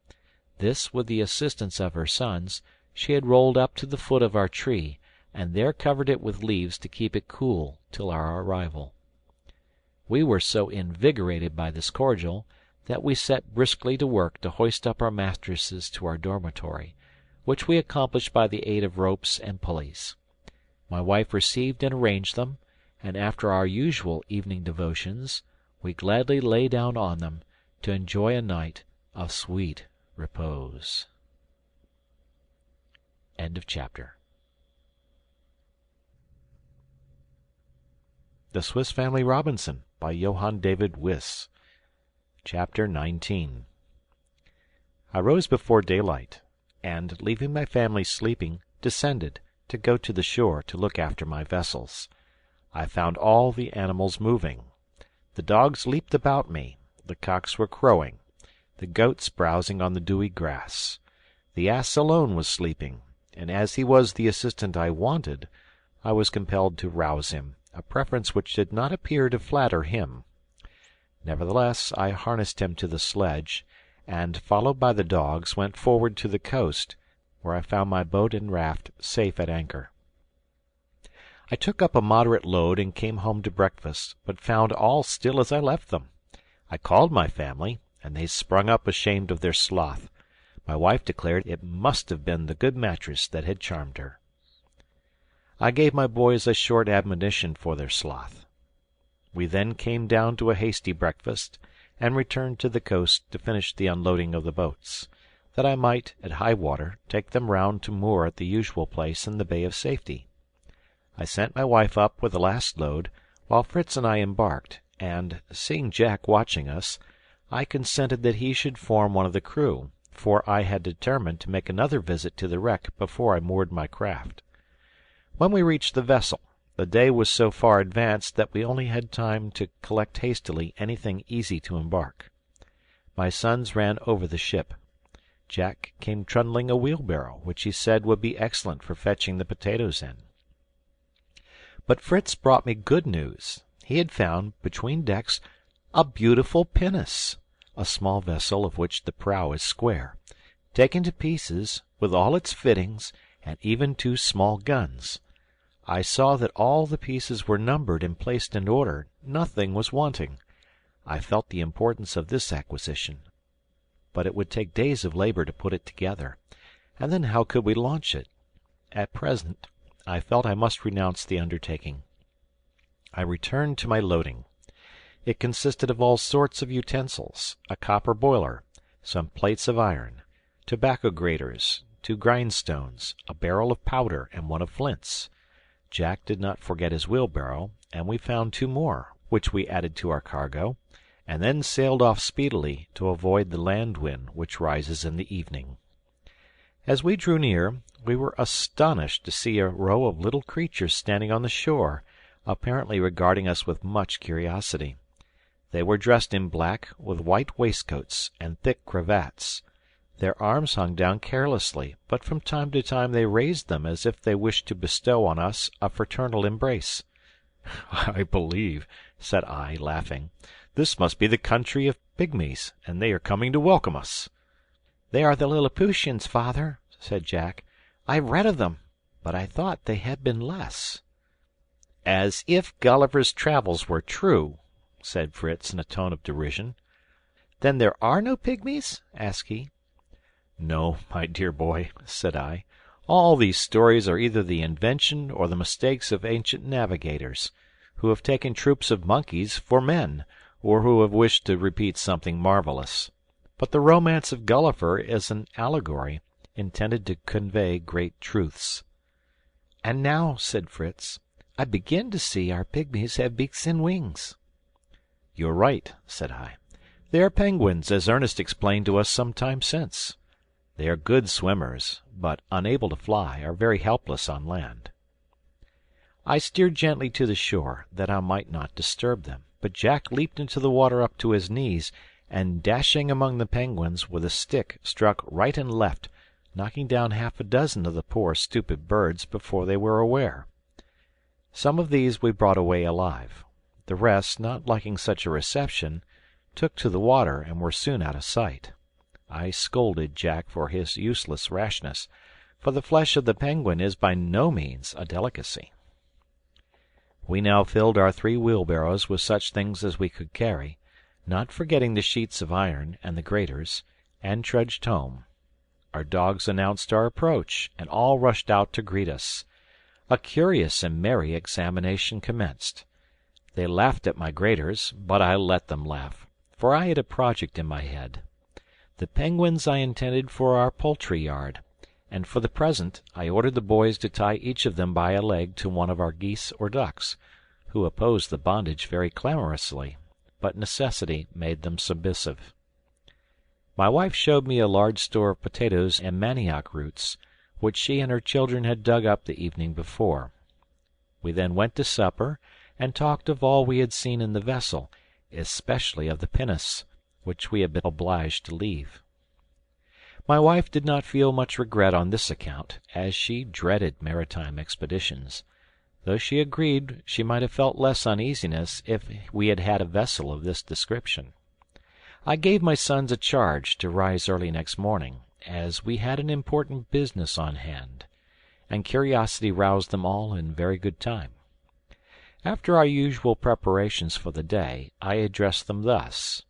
This, with the assistance of her sons, she had rolled up to the foot of our tree, and there covered it with leaves to keep it cool till our arrival. We were so invigorated by this cordial that we set briskly to work to hoist up our mattresses to our dormitory, which we accomplished by the aid of ropes and pulleys. My wife received and arranged them, and after our usual evening devotions, we gladly lay down on them to enjoy a night of sweet repose. End of chapter. The Swiss Family Robinson by Johann David Wyss. Chapter 19. I rose before daylight, and, leaving my family sleeping, descended, to go to the shore to look after my vessels. I found all the animals moving. The dogs leaped about me, the cocks were crowing, the goats browsing on the dewy grass. The ass alone was sleeping, and as he was the assistant I wanted, I was compelled to rouse him, a preference which did not appear to flatter him. Nevertheless, I harnessed him to the sledge, and, followed by the dogs, went forward to the coast, where I found my boat and raft safe at anchor. I took up a moderate load and came home to breakfast, but found all still as I left them. I called my family, and they sprung up ashamed of their sloth. My wife declared it must have been the good mattress that had charmed her. I gave my boys a short admonition for their sloth. We then came down to a hasty breakfast, and returned to the coast to finish the unloading of the boats, that I might, at high water, take them round to moor at the usual place in the Bay of Safety. I sent my wife up with the last load, while Fritz and I embarked, and, seeing Jack watching us, I consented that he should form one of the crew, for I had determined to make another visit to the wreck before I moored my craft. When we reached the vessel, the day was so far advanced that we only had time to collect hastily anything easy to embark. My sons ran over the ship. Jack came trundling a wheelbarrow, which he said would be excellent for fetching the potatoes in. But Fritz brought me good news. He had found, between decks, a beautiful pinnace, a small vessel of which the prow is square, taken to pieces, with all its fittings, and even 2 small guns. I saw that all the pieces were numbered and placed in order. Nothing was wanting. I felt the importance of this acquisition. But it would take days of labor to put it together, and then how could we launch it? At present, I felt I must renounce the undertaking. I returned to my loading. It consisted of all sorts of utensils, a copper boiler, some plates of iron, tobacco graters, 2 grindstones, a barrel of powder, and 1 of flints. Jack did not forget his wheelbarrow, and we found 2 more, which we added to our cargo, and then sailed off speedily to avoid the land wind which rises in the evening. As we drew near, we were astonished to see a row of little creatures standing on the shore, apparently regarding us with much curiosity. They were dressed in black, with white waistcoats and thick cravats. Their arms hung down carelessly, but from time to time they raised them as if they wished to bestow on us a fraternal embrace. "I believe," said I, laughing, "this must be the country of pygmies, and they are coming to welcome us." "They are the Lilliputians, father," said Jack. "I've read of them, but I thought they had been less." "As if Gulliver's travels were true," said Fritz in a tone of derision. "Then there are no pygmies?" asked he. "No, my dear boy," said I. "All these stories are either the invention or the mistakes of ancient navigators, who have taken troops of monkeys for men, or who have wished to repeat something marvelous. But the romance of Gulliver is an allegory intended to convey great truths." "And now," said Fritz, "I begin to see our pygmies have beaks and wings." "You're right," said I. "They are penguins, as Ernest explained to us some time since. They are good swimmers, but, unable to fly, are very helpless on land." I steered gently to the shore, that I might not disturb them, but Jack leaped into the water up to his knees, and dashing among the penguins with a stick struck right and left, knocking down half a dozen of the poor stupid birds before they were aware. Some of these we brought away alive. The rest, not liking such a reception, took to the water and were soon out of sight. I scolded Jack for his useless rashness, for the flesh of the penguin is by no means a delicacy. We now filled our 3 wheelbarrows with such things as we could carry, not forgetting the sheets of iron and the graters, and trudged home. Our dogs announced our approach, and all rushed out to greet us. A curious and merry examination commenced. They laughed at my graters, but I let them laugh, for I had a project in my head. The penguins I intended for our poultry yard, and for the present I ordered the boys to tie each of them by a leg to one of our geese or ducks, who opposed the bondage very clamorously, but necessity made them submissive. My wife showed me a large store of potatoes and manioc roots, which she and her children had dug up the evening before. We then went to supper, and talked of all we had seen in the vessel, especially of the pinnace, which we had been obliged to leave. My wife did not feel much regret on this account, as she dreaded maritime expeditions, though she agreed she might have felt less uneasiness if we had had a vessel of this description. I gave my sons a charge to rise early next morning, as we had an important business on hand, and curiosity roused them all in very good time. After our usual preparations for the day, I addressed them thus: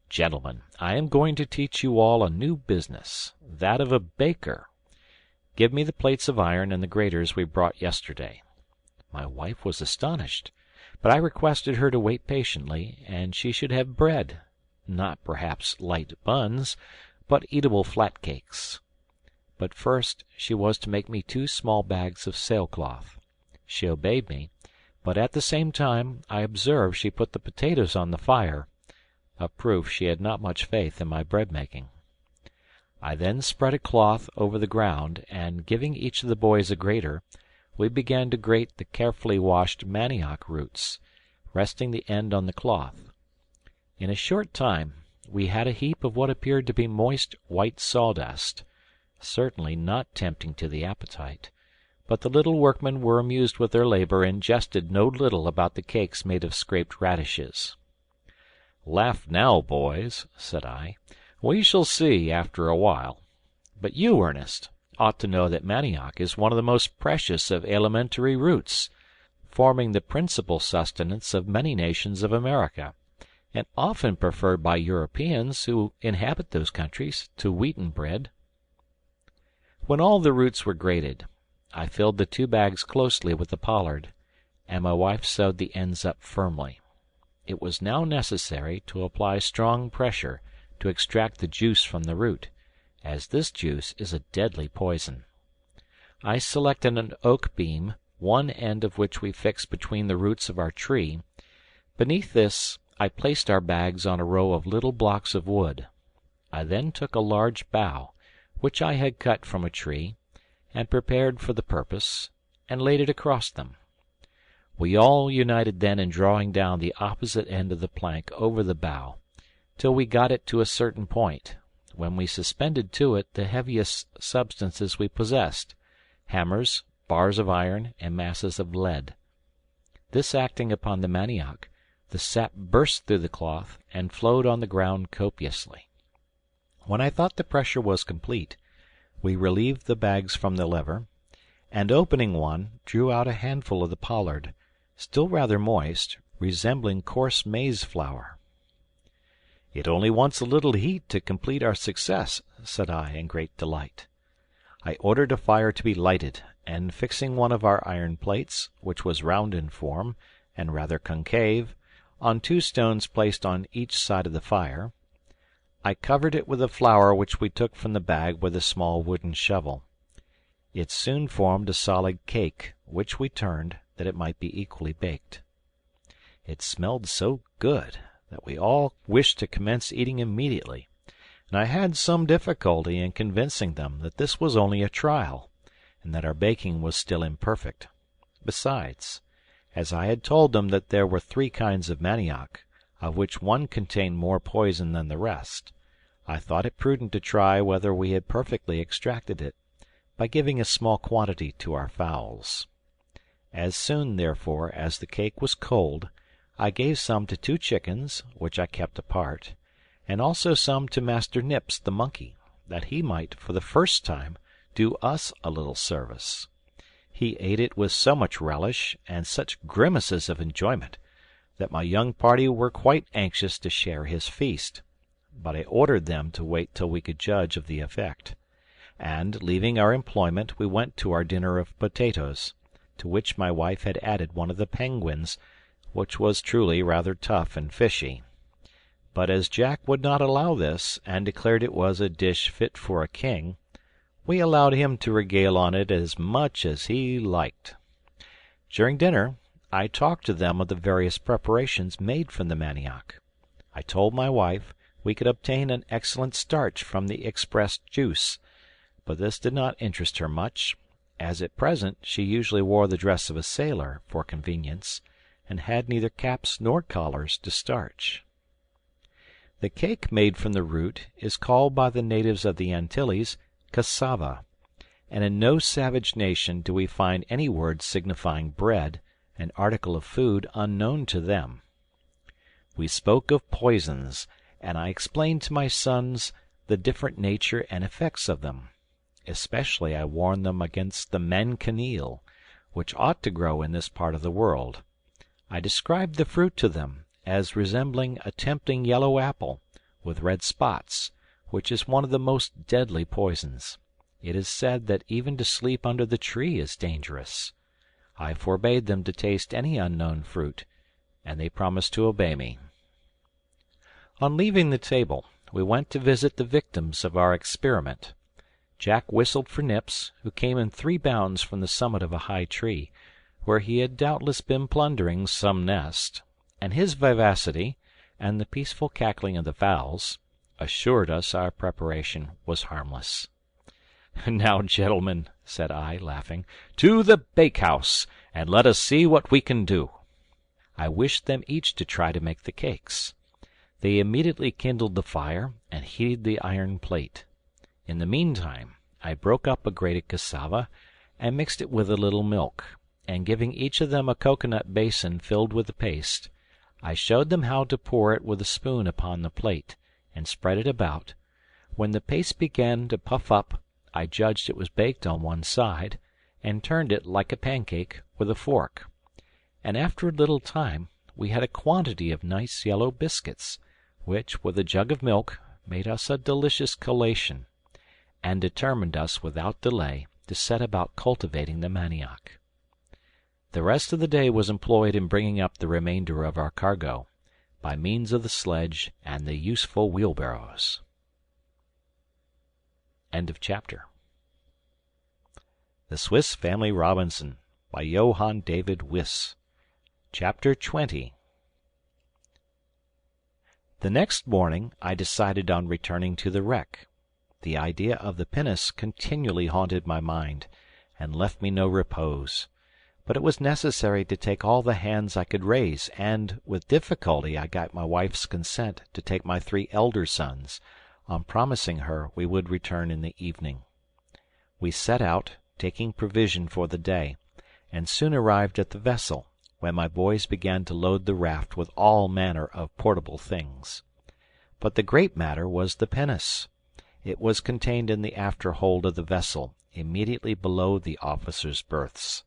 "Gentlemen, I am going to teach you all a new business, that of a baker. Give me the plates of iron and the graters we brought yesterday." My wife was astonished, but I requested her to wait patiently, and she should have bread, not perhaps light buns, but eatable flat cakes. But first she was to make me 2 small bags of sailcloth. She obeyed me, but at the same time I observed she put the potatoes on the fire, a proof she had not much faith in my bread-making. I then spread a cloth over the ground, and giving each of the boys a grater, we began to grate the carefully washed manioc roots, resting the end on the cloth. In a short time we had a heap of what appeared to be moist white sawdust, certainly not tempting to the appetite, but the little workmen were amused with their labor and jested no little about the cakes made of scraped radishes. "Laugh now, boys," said I. "We shall see after a while. But you, Ernest, ought to know that manioc is one of the most precious of alimentary roots, forming the principal sustenance of many nations of America, and often preferred by Europeans who inhabit those countries to wheaten bread." When all the roots were grated, I filled the 2 bags closely with the pollard, and my wife sewed the ends up firmly. It was now necessary to apply strong pressure to extract the juice from the root, as this juice is a deadly poison. I selected an oak beam, one end of which we fixed between the roots of our tree. Beneath this I placed our bags on a row of little blocks of wood. I then took a large bough, which I had cut from a tree, and prepared for the purpose, and laid it across them. We all united then in drawing down the opposite end of the plank over the bough, till we got it to a certain point, when we suspended to it the heaviest substances we possessed, hammers, bars of iron, and masses of lead. This acting upon the manioc, the sap burst through the cloth and flowed on the ground copiously. When I thought the pressure was complete, we relieved the bags from the lever, and opening one, drew out a handful of the pollard, still rather moist, resembling coarse maize flour. "It only wants a little heat to complete our success," said I, in great delight. I ordered a fire to be lighted, and fixing one of our iron plates, which was round in form, and rather concave, on 2 stones placed on each side of the fire, I covered it with the flour which we took from the bag with a small wooden shovel. It soon formed a solid cake, which we turned, that it might be equally baked. It smelled so good that we all wished to commence eating immediately, and I had some difficulty in convincing them that this was only a trial, and that our baking was still imperfect. Besides, as I had told them that there were 3 kinds of manioc, of which one contained more poison than the rest, I thought it prudent to try whether we had perfectly extracted it, by giving a small quantity to our fowls. As soon, therefore, as the cake was cold, I gave some to 2 chickens, which I kept apart, and also some to Master Nips the monkey, that he might, for the first time, do us a little service. He ate it with so much relish, and such grimaces of enjoyment, that my young party were quite anxious to share his feast, but I ordered them to wait till we could judge of the effect; and, leaving our employment, we went to our dinner of potatoes, to which my wife had added one of the penguins, which was truly rather tough and fishy. But as Jack would not allow this, and declared it was a dish fit for a king, we allowed him to regale on it as much as he liked. During dinner I talked to them of the various preparations made from the manioc. I told my wife we could obtain an excellent starch from the expressed juice, but this did not interest her much, as at present she usually wore the dress of a sailor for convenience, and had neither caps nor collars to starch. The cake made from the root is called by the natives of the Antilles cassava, and in no savage nation do we find any word signifying bread, an article of food unknown to them. We spoke of poisons, and I explained to my sons the different nature and effects of them. Especially I warned them against the manchineel, which ought to grow in this part of the world. I described the fruit to them as resembling a tempting yellow apple, with red spots, which is one of the most deadly poisons. It is said that even to sleep under the tree is dangerous. I forbade them to taste any unknown fruit, and they promised to obey me. On leaving the table, we went to visit the victims of our experiment. Jack whistled for Nips, who came in 3 bounds from the summit of a high tree, where he had doubtless been plundering some nest, and his vivacity, and the peaceful cackling of the fowls, assured us our preparation was harmless. "Now, gentlemen," said I, laughing, "to the bakehouse, and let us see what we can do." I wished them each to try to make the cakes. They immediately kindled the fire, and heated the iron plate. In the meantime I broke up a grated cassava, and mixed it with a little milk, and giving each of them a cocoanut basin filled with the paste, I showed them how to pour it with a spoon upon the plate, and spread it about. When the paste began to puff up, I judged it was baked on one side, and turned it, like a pancake, with a fork. And after a little time we had a quantity of nice yellow biscuits, which, with a jug of milk, made us a delicious collation, and determined us without delay to set about cultivating the manioc. The rest of the day was employed in bringing up the remainder of our cargo, by means of the sledge and the useful wheelbarrows. End of chapter. The Swiss Family Robinson, by Johann David Wyss. Chapter 20. The next morning I decided on returning to the wreck. The idea of the pinnace continually haunted my mind, and left me no repose. But it was necessary to take all the hands I could raise, and with difficulty I got my wife's consent to take my 3 elder sons, on promising her we would return in the evening. We set out, taking provision for the day, and soon arrived at the vessel, when my boys began to load the raft with all manner of portable things. But the great matter was the pinnace. It was contained in the after hold of the vessel, immediately below the officers' berths.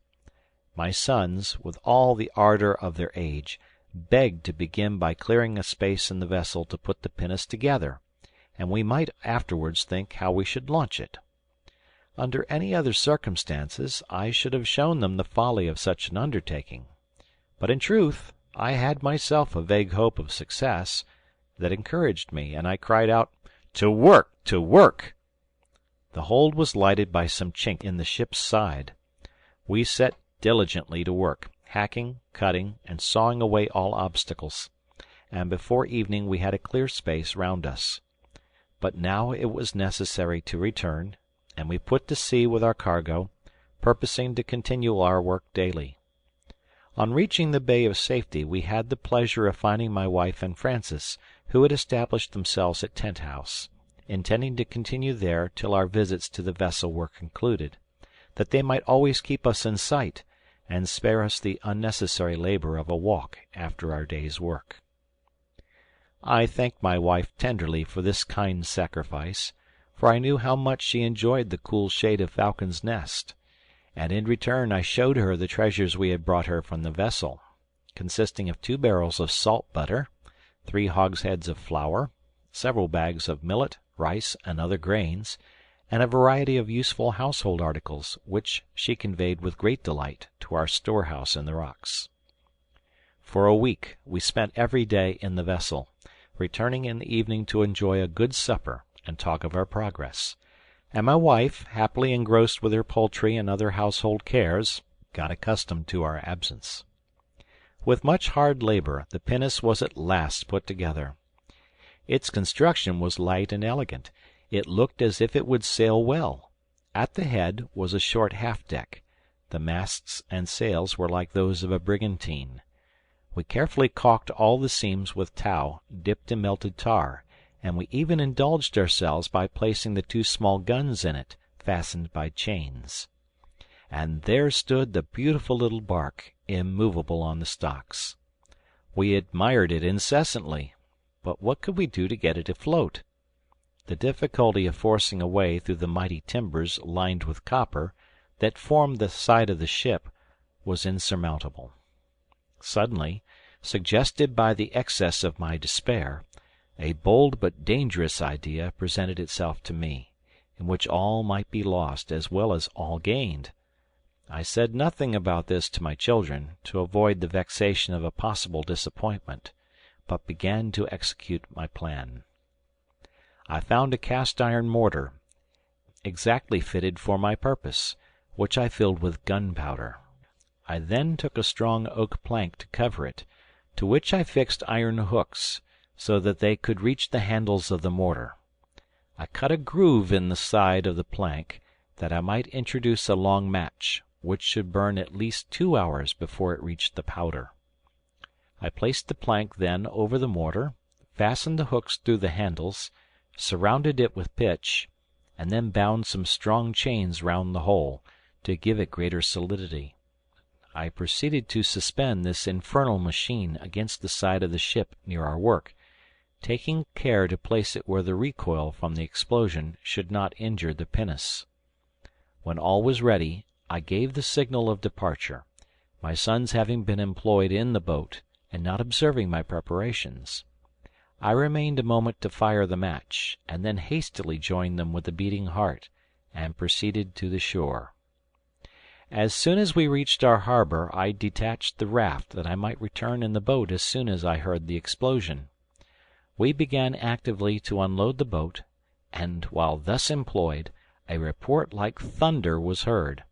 My sons, with all the ardour of their age, begged to begin by clearing a space in the vessel to put the pinnace together, and we might afterwards think how we should launch it. Under any other circumstances I should have shown them the folly of such an undertaking. But in truth I had myself a vague hope of success that encouraged me, and I cried out, "To work! To work!" The hold was lighted by some chink in the ship's side. We set diligently to work, hacking, cutting, and sawing away all obstacles, and before evening we had a clear space round us. But now it was necessary to return, and we put to sea with our cargo, purposing to continue our work daily. On reaching the bay of safety we had the pleasure of finding my wife and Francis, who had established themselves at Tent House, intending to continue there till our visits to the vessel were concluded, that they might always keep us in sight, and spare us the unnecessary labour of a walk after our day's work. I thanked my wife tenderly for this kind sacrifice, for I knew how much she enjoyed the cool shade of Falcon's Nest, and in return I showed her the treasures we had brought her from the vessel, consisting of 2 barrels of salt butter, 3 hogsheads of flour, several bags of millet, rice, and other grains, and a variety of useful household articles, which she conveyed with great delight to our storehouse in the rocks. For a week we spent every day in the vessel, returning in the evening to enjoy a good supper and talk of our progress, and my wife, happily engrossed with her poultry and other household cares, got accustomed to our absence. With much hard labour the pinnace was at last put together. Its construction was light and elegant. It looked as if it would sail well. At the head was a short half-deck. The masts and sails were like those of a brigantine. We carefully caulked all the seams with tow dipped in melted tar, and we even indulged ourselves by placing the 2 small guns in it, fastened by chains. And there stood the beautiful little bark, immovable on the stocks. We admired it incessantly, but what could we do to get it afloat? The difficulty of forcing a way through the mighty timbers lined with copper, that formed the side of the ship, was insurmountable. Suddenly, suggested by the excess of my despair, a bold but dangerous idea presented itself to me, in which all might be lost as well as all gained. I said nothing about this to my children, to avoid the vexation of a possible disappointment, but began to execute my plan. I found a cast-iron mortar, exactly fitted for my purpose, which I filled with gunpowder. I then took a strong oak plank to cover it, to which I fixed iron hooks, so that they could reach the handles of the mortar. I cut a groove in the side of the plank, that I might introduce a long match, which should burn at least 2 hours before it reached the powder. I placed the plank then over the mortar, fastened the hooks through the handles, surrounded it with pitch, and then bound some strong chains round the whole, to give it greater solidity. I proceeded to suspend this infernal machine against the side of the ship near our work, taking care to place it where the recoil from the explosion should not injure the pinnace. When all was ready, I gave the signal of departure, my sons having been employed in the boat, and not observing my preparations. I remained a moment to fire the match, and then hastily joined them with a beating heart, and proceeded to the shore. As soon as we reached our harbour, I detached the raft, that I might return in the boat as soon as I heard the explosion. We began actively to unload the boat, and, while thus employed, a report like thunder was heard.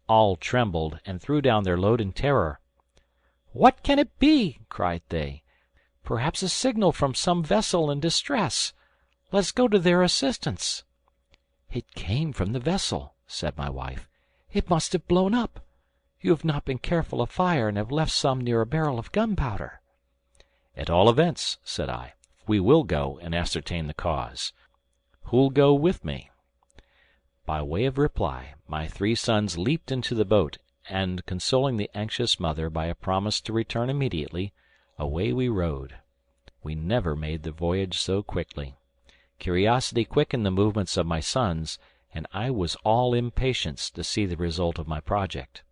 All trembled, and threw down their load in terror. "What can it be?" cried they. "Perhaps a signal from some vessel in distress. Let's go to their assistance." "It came from the vessel," said my wife. "It must have blown up. You have not been careful of fire, and have left some near a barrel of gunpowder." "At all events," said I, "we will go and ascertain the cause." Who'll go with me?" By way of reply, my 3 sons leaped into the boat, and, consoling the anxious mother by a promise to return immediately, away we rowed. We never made the voyage so quickly. Curiosity quickened the movements of my sons, and I was all impatience to see the result of my project.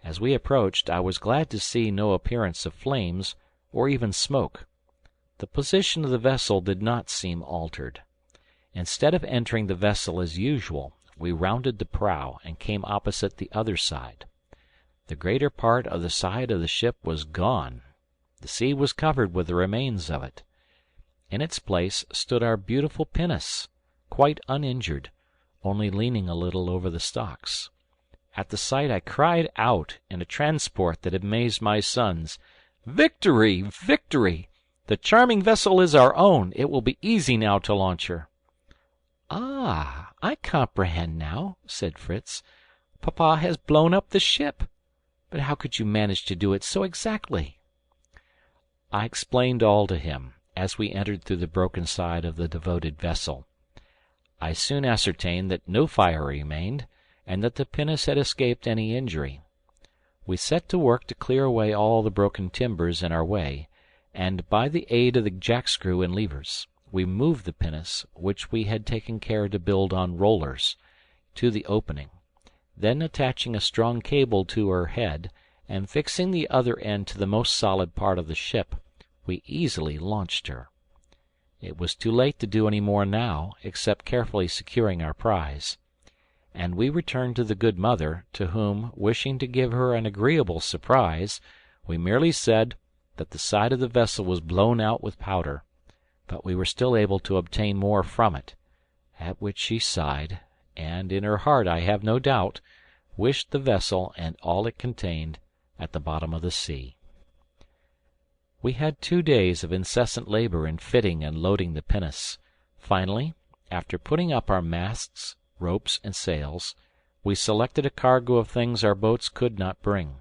As we approached, I was glad to see no appearance of flames, or even smoke. The position of the vessel did not seem altered. Instead of entering the vessel as usual, we rounded the prow and came opposite the other side. The greater part of the side of the ship was gone. The sea was covered with the remains of it. In its place stood our beautiful pinnace, quite uninjured, only leaning a little over the stocks. At the sight I cried out in a transport that amazed my sons, "Victory! Victory! The charming vessel is our own. It will be easy now to launch her." "Ah, I comprehend now," said Fritz. "Papa has blown up the ship. But how could you manage to do it so exactly?" I explained all to him, as we entered through the broken side of the devoted vessel. I soon ascertained that no fire remained, and that the pinnace had escaped any injury. We set to work to clear away all the broken timbers in our way, and, by the aid of the jackscrew and levers, we moved the pinnace, which we had taken care to build on rollers, to the opening. Then, attaching a strong cable to her head, and fixing the other end to the most solid part of the ship, we easily launched her. It was too late to do any more now, except carefully securing our prize; and we returned to the good mother, to whom, wishing to give her an agreeable surprise, we merely said that the side of the vessel was blown out with powder, but we were still able to obtain more from it, at which she sighed, and, in her heart I have no doubt, wished the vessel and all it contained at the bottom of the sea. We had 2 days of incessant labor in fitting and loading the pinnace. Finally, after putting up our masts, ropes, and sails, we selected a cargo of things our boats could not bring.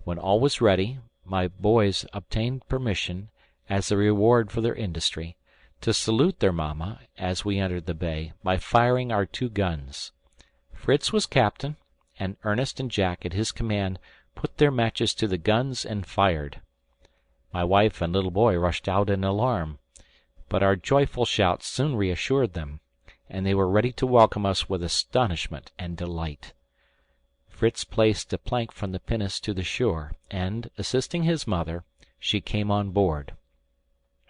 When all was ready, my boys obtained permission, as a reward for their industry, to salute their mamma, as we entered the bay, by firing our 2 guns. Fritz was captain, and Ernest and Jack at his command put their matches to the guns and fired. My wife and little boy rushed out in alarm, but our joyful shouts soon reassured them, and they were ready to welcome us with astonishment and delight. Fritz placed a plank from the pinnace to the shore, and, assisting his mother, she came on board.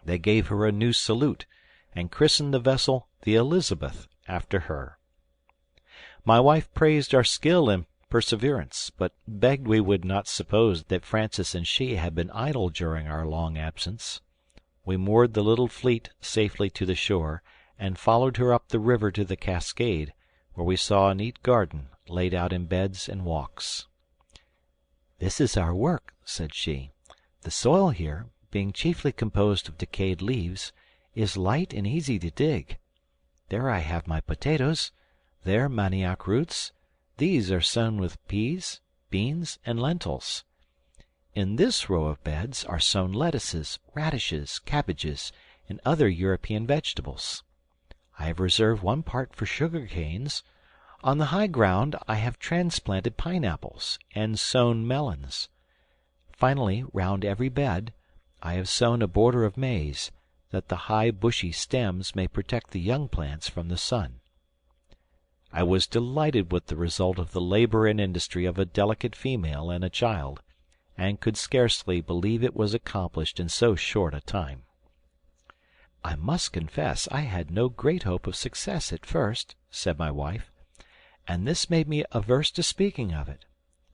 They gave her a new salute, and christened the vessel the Elizabeth after her. My wife praised our skill and perseverance, but begged we would not suppose that Francis and she had been idle during our long absence. We moored the little fleet safely to the shore, and followed her up the river to the cascade, where we saw a neat garden laid out in beds and walks. "This is our work," said she. "The soil here, being chiefly composed of decayed leaves, is light and easy to dig. There I have my potatoes, there manioc roots, these are sown with peas, beans, and lentils. In this row of beds are sown lettuces, radishes, cabbages, and other European vegetables. I have reserved one part for sugar canes. On the high ground I have transplanted pineapples and sown melons. Finally, round every bed, I have sown a border of maize, that the high bushy stems may protect the young plants from the sun." I was delighted with the result of the labor and industry of a delicate female and a child, and could scarcely believe it was accomplished in so short a time. "I must confess I had no great hope of success at first," said my wife, "and this made me averse to speaking of it.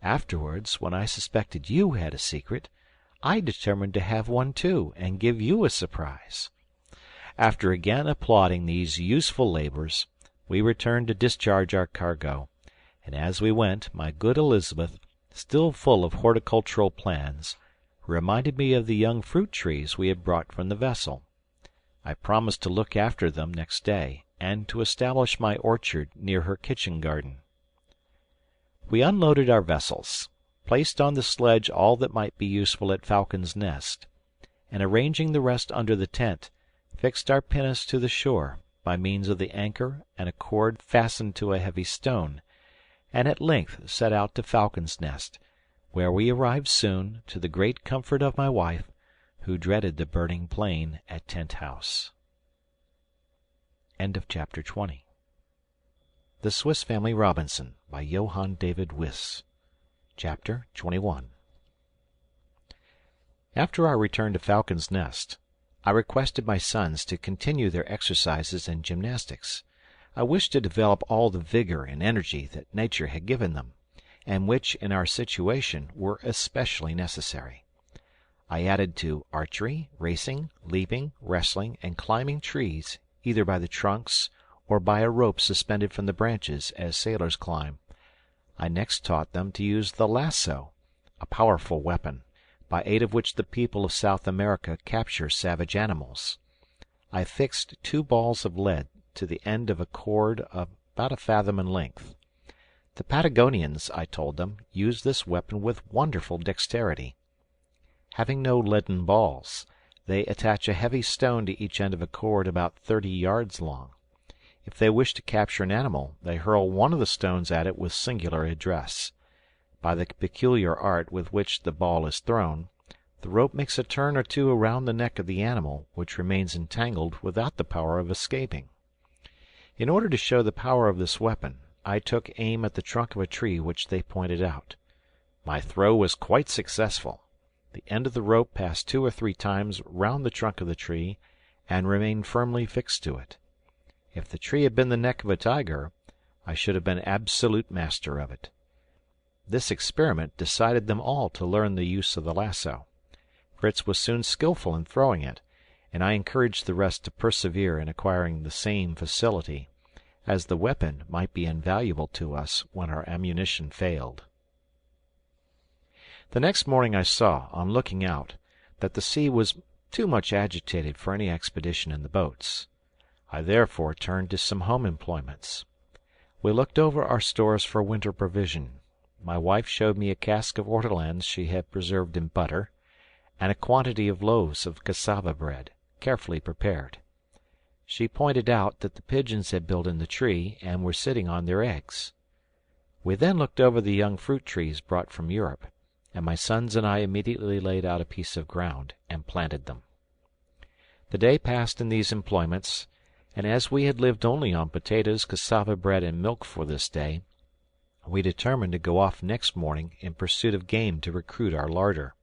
Afterwards, when I suspected you had a secret, I determined to have one too, and give you a surprise." After again applauding these useful labors, we returned to discharge our cargo, and as we went, my good Elizabeth, still full of horticultural plans, reminded me of the young fruit trees we had brought from the vessel. I promised to look after them next day, and to establish my orchard near her kitchen garden. We unloaded our vessels, placed on the sledge all that might be useful at Falcon's Nest, and arranging the rest under the tent, fixed our pinnace to the shore, by means of the anchor and a cord fastened to a heavy stone, and at length set out to Falcon's Nest, where we arrived soon, to the great comfort of my wife, who dreaded the burning plain at Tent House. Chapter 20. The Swiss Family Robinson by Johann David Wyss. Chapter 21. After our return to Falcon's Nest, I requested my sons to continue their exercises and gymnastics. I wished to develop all the vigor and energy that nature had given them, and which, in our situation, were especially necessary. I added to archery, racing, leaping, wrestling, and climbing trees, either by the trunks or by a rope suspended from the branches, as sailors climb. I next taught them to use the lasso, a powerful weapon, by aid of which the people of South America capture savage animals. I fixed 2 balls of lead to the end of a cord of about a fathom in length. The Patagonians, I told them, use this weapon with wonderful dexterity. Having no leaden balls, they attach a heavy stone to each end of a cord about 30 yards long. If they wish to capture an animal, they hurl one of the stones at it with singular address. By the peculiar art with which the ball is thrown, the rope makes a turn or two around the neck of the animal, which remains entangled without the power of escaping. In order to show the power of this weapon, I took aim at the trunk of a tree which they pointed out. My throw was quite successful. The end of the rope passed 2 or 3 times round the trunk of the tree, and remained firmly fixed to it. If the tree had been the neck of a tiger, I should have been absolute master of it. This experiment decided them all to learn the use of the lasso. Fritz was soon skilful in throwing it, and I encouraged the rest to persevere in acquiring the same facility, as the weapon might be invaluable to us when our ammunition failed. The next morning I saw, on looking out, that the sea was too much agitated for any expedition in the boats. I therefore turned to some home employments. We looked over our stores for winter provision. My wife showed me a cask of ortolans she had preserved in butter, and a quantity of loaves of cassava bread, carefully prepared. She pointed out that the pigeons had built in the tree, and were sitting on their eggs. We then looked over the young fruit trees brought from Europe, and my sons and I immediately laid out a piece of ground, and planted them. The day passed in these employments, and as we had lived only on potatoes, cassava bread, and milk for this day, we determined to go off next morning in pursuit of game to recruit our larder.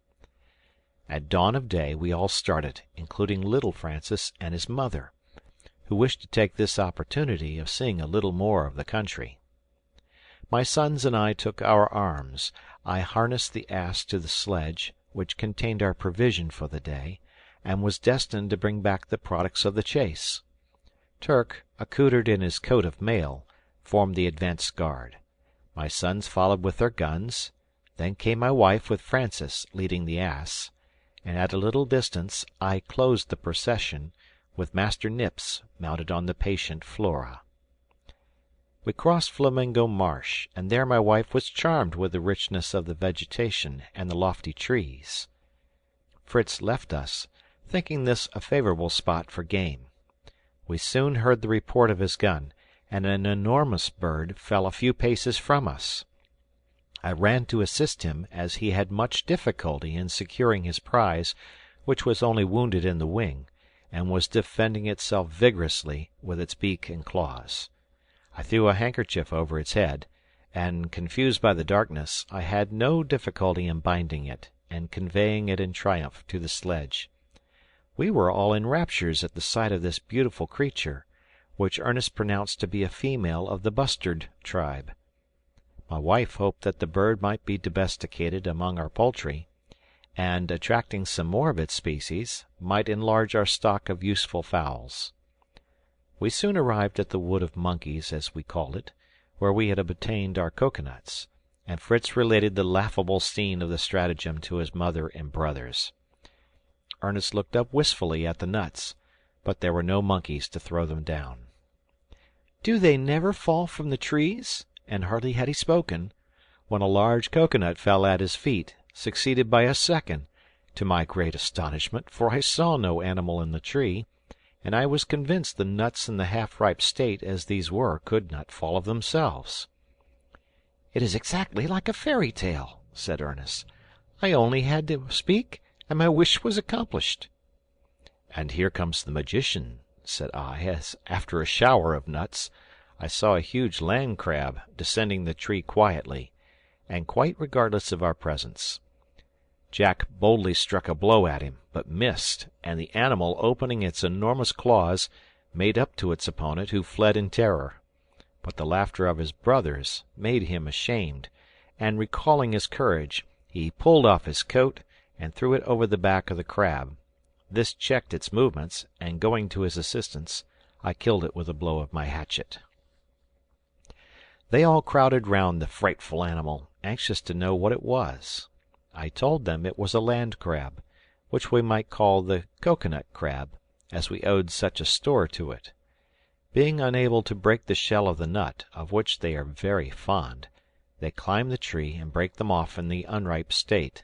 At dawn of day we all started, including little Francis and his mother, who wished to take this opportunity of seeing a little more of the country. My sons and I took our arms. I harnessed the ass to the sledge, which contained our provision for the day, and was destined to bring back the products of the chase. Turk, accoutred in his coat of mail, formed the advance guard. My sons followed with their guns. Then came my wife with Francis leading the ass, and at a little distance I closed the procession, with Master Nips mounted on the patient Flora. We crossed Flamingo Marsh, and there my wife was charmed with the richness of the vegetation and the lofty trees. Fritz left us, thinking this a favorable spot for game. We soon heard the report of his gun, and an enormous bird fell a few paces from us. I ran to assist him, as he had much difficulty in securing his prize, which was only wounded in the wing, and was defending itself vigorously with its beak and claws. I threw a handkerchief over its head, and, confused by the darkness, I had no difficulty in binding it, and conveying it in triumph to the sledge. We were all in raptures at the sight of this beautiful creature, which Ernest pronounced to be a female of the bustard tribe. My wife hoped that the bird might be domesticated among our poultry, and, attracting some more of its species, might enlarge our stock of useful fowls. We soon arrived at the Wood of Monkeys, as we called it, where we had obtained our cocoanuts, and Fritz related the laughable scene of the stratagem to his mother and brothers. Ernest looked up wistfully at the nuts, but there were no monkeys to throw them down. "Do they never fall from the trees?" And hardly had he spoken, when a large cocoanut fell at his feet, succeeded by a second, to my great astonishment, for I saw no animal in the tree, and I was convinced the nuts in the half-ripe state as these were could not fall of themselves. "It is exactly like a fairy tale," said Ernest. "I only had to speak, and my wish was accomplished." "And here comes the magician," said I, as, after a shower of nuts, I saw a huge land crab descending the tree quietly, and quite regardless of our presence. Jack boldly struck a blow at him, but missed, and the animal, opening its enormous claws, made up to its opponent, who fled in terror. But the laughter of his brothers made him ashamed, and recalling his courage, he pulled off his coat and threw it over the back of the crab. This checked its movements, and going to his assistance, I killed it with a blow of my hatchet. They all crowded round the frightful animal, anxious to know what it was. I told them it was a land crab, which we might call the coconut crab, as we owed such a store to it. Being unable to break the shell of the nut, of which they are very fond, they climb the tree and break them off in the unripe state.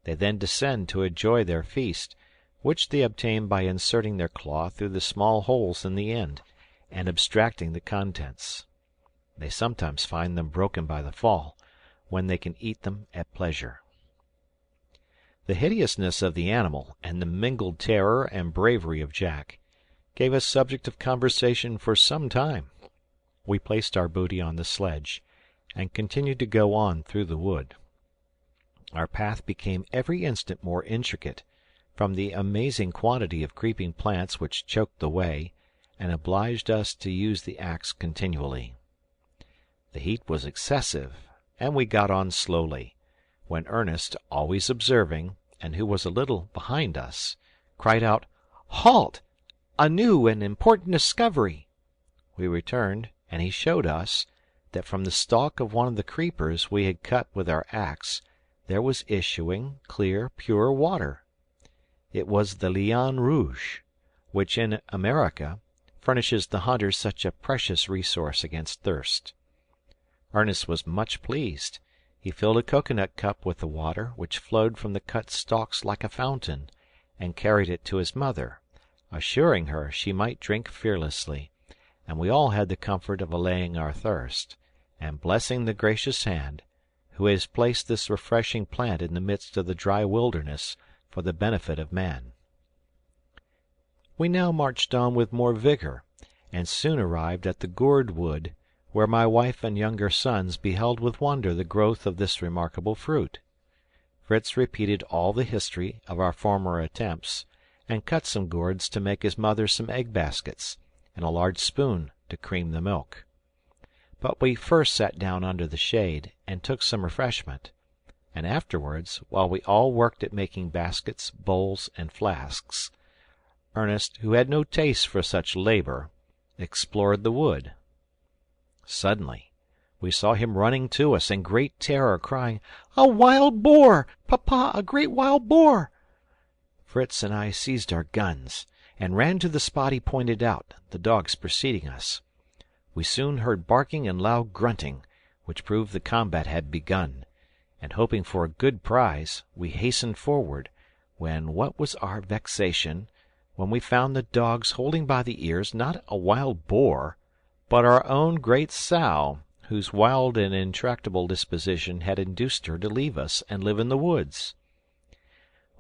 They then descend to enjoy their feast, which they obtain by inserting their claw through the small holes in the end, and abstracting the contents. They sometimes find them broken by the fall, when they can eat them at pleasure. The hideousness of the animal, and the mingled terror and bravery of Jack, gave us subject of conversation for some time. We placed our booty on the sledge, and continued to go on through the wood. Our path became every instant more intricate, from the amazing quantity of creeping plants which choked the way, and obliged us to use the axe continually. The heat was excessive, and we got on slowly, when Ernest, always observing, and who was a little behind us, cried out, "Halt! A new and important discovery!" We returned, and he showed us that from the stalk of one of the creepers we had cut with our axe there was issuing clear, pure water. It was the liane rouge, which in America furnishes the hunter such a precious resource against thirst. Ernest was much pleased. He filled a coconut cup with the water, which flowed from the cut stalks like a fountain, and carried it to his mother, assuring her she might drink fearlessly, and we all had the comfort of allaying our thirst, and blessing the gracious hand, who has placed this refreshing plant in the midst of the dry wilderness for the benefit of man. We now marched on with more vigor, and soon arrived at the gourd wood, where my wife and younger sons beheld with wonder the growth of this remarkable fruit. Fritz repeated all the history of our former attempts, and cut some gourds to make his mother some egg baskets, and a large spoon to cream the milk. But we first sat down under the shade, and took some refreshment, and afterwards, while we all worked at making baskets, bowls, and flasks, Ernest, who had no taste for such labor, explored the wood. Suddenly we saw him running to us in great terror, crying, "A wild boar! Papa, a great wild boar!" Fritz and I seized our guns, and ran to the spot he pointed out, the dogs preceding us. We soon heard barking and loud grunting, which proved the combat had begun, and hoping for a good prize, we hastened forward, when what was our vexation, when we found the dogs holding by the ears not a wild boar, but our own great sow, whose wild and intractable disposition had induced her to leave us and live in the woods.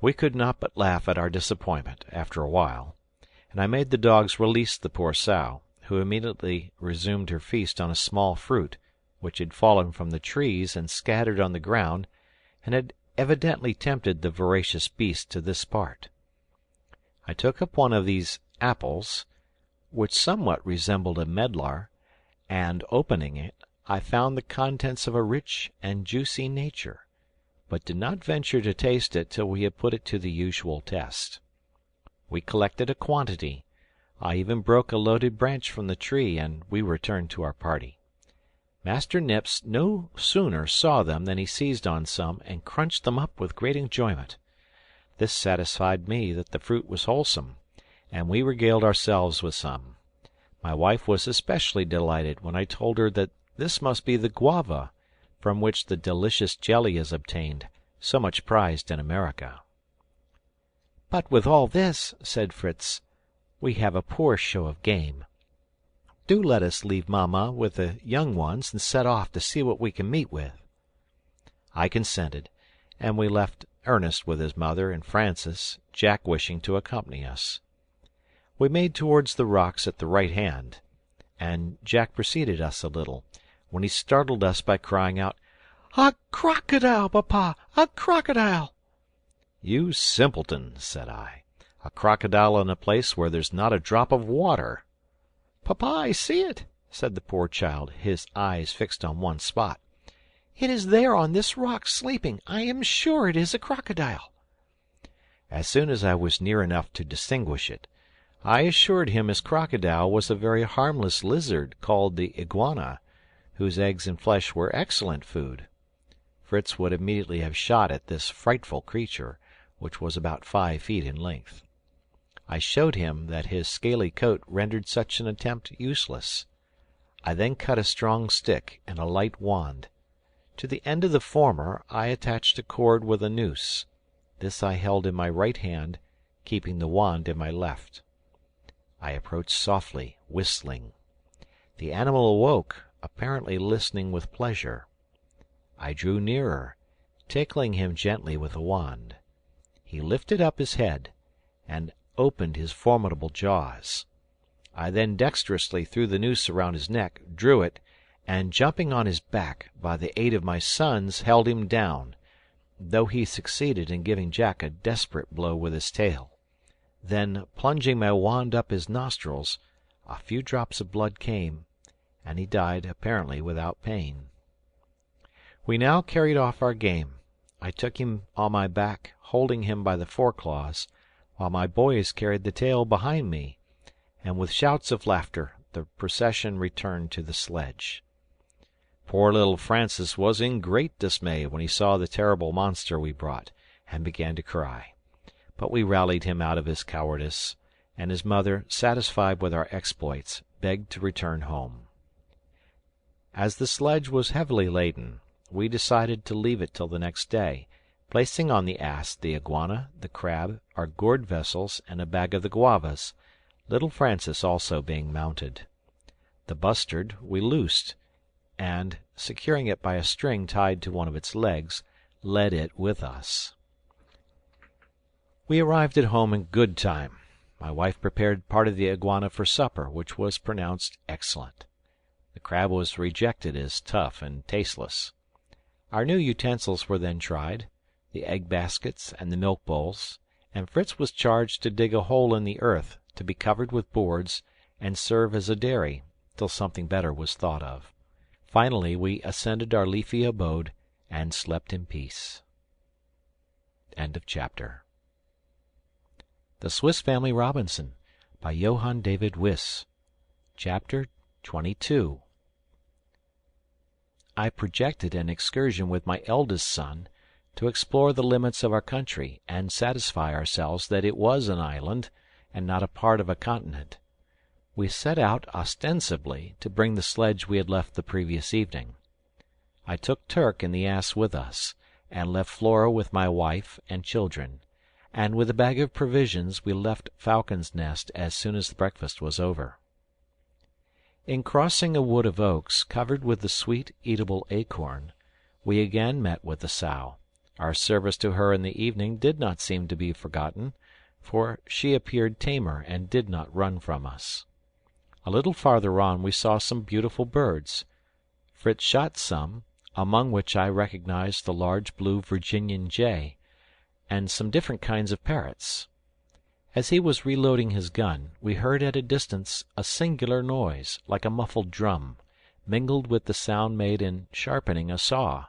We could not but laugh at our disappointment, after a while, and I made the dogs release the poor sow, who immediately resumed her feast on a small fruit, which had fallen from the trees and scattered on the ground, and had evidently tempted the voracious beast to this part. I took up one of these apples, which somewhat resembled a medlar, and, opening it, I found the contents of a rich and juicy nature, but did not venture to taste it till we had put it to the usual test. We collected a quantity. I even broke a loaded branch from the tree, and we returned to our party. Master Nips no sooner saw them than he seized on some and crunched them up with great enjoyment. This satisfied me that the fruit was wholesome, and we regaled ourselves with some. My wife was especially delighted when I told her that this must be the guava, from which the delicious jelly is obtained, so much prized in America. "But with all this," said Fritz, We have a poor show of game. Do let us leave Mamma with the young ones and set off to see what we can meet with." I consented, and we left Ernest with his mother and Francis, Jack wishing to accompany us. We made towards the rocks at the right hand, and Jack preceded us a little, when he startled us by crying out, "A crocodile, Papa! A crocodile!" "You simpleton," said I. "A crocodile in a place where there's not a drop of water!" "Papa, I see it," said the poor child, his eyes fixed on one spot. "It is there on this rock, sleeping. I am sure it is a crocodile." As soon as I was near enough to distinguish it, I assured him his crocodile was a very harmless lizard called the iguana, whose eggs and flesh were excellent food. Fritz would immediately have shot at this frightful creature, which was about 5 feet in length. I showed him that his scaly coat rendered such an attempt useless. I then cut a strong stick and a light wand. To the end of the former I attached a cord with a noose. This I held in my right hand, keeping the wand in my left. I approached softly, whistling. The animal awoke, apparently listening with pleasure. I drew nearer, tickling him gently with the wand. He lifted up his head, and opened his formidable jaws. I then dexterously threw the noose around his neck, drew it, and jumping on his back, by the aid of my sons, held him down, though he succeeded in giving Jack a desperate blow with his tail. Then, plunging my wand up his nostrils, a few drops of blood came, and he died apparently without pain. We now carried off our game. I took him on my back, holding him by the foreclaws, while my boys carried the tail behind me, and with shouts of laughter the procession returned to the sledge. Poor little Francis was in great dismay when he saw the terrible monster we brought, and began to cry. But we rallied him out of his cowardice, and his mother, satisfied with our exploits, begged to return home. As the sledge was heavily laden, we decided to leave it till the next day, placing on the ass the iguana, the crab, our gourd vessels, and a bag of the guavas, little Francis also being mounted. The bustard we loosed, and, securing it by a string tied to one of its legs, led it with us. We arrived at home in good time. My wife prepared part of the iguana for supper, which was pronounced excellent. The crab was rejected as tough and tasteless. Our new utensils were then tried, the egg baskets and the milk bowls, and Fritz was charged to dig a hole in the earth, to be covered with boards, and serve as a dairy, till something better was thought of. Finally we ascended our leafy abode, and slept in peace. End of chapter. The Swiss Family Robinson, by Johann David Wyss. Chapter 22. I projected an excursion with my eldest son, to explore the limits of our country, and satisfy ourselves that it was an island, and not a part of a continent. We set out ostensibly to bring the sledge we had left the previous evening. I took Turk and the ass with us, and left Flora with my wife and children, and with a bag of provisions we left Falcon's Nest as soon as the breakfast was over. In crossing a wood of oaks covered with the sweet eatable acorn, we again met with the sow. Our service to her in the evening did not seem to be forgotten, for she appeared tamer and did not run from us. A little farther on we saw some beautiful birds. Fritz shot some, among which I recognized the large blue Virginian jay, and some different kinds of parrots. As he was reloading his gun, we heard at a distance a singular noise, like a muffled drum, mingled with the sound made in sharpening a saw.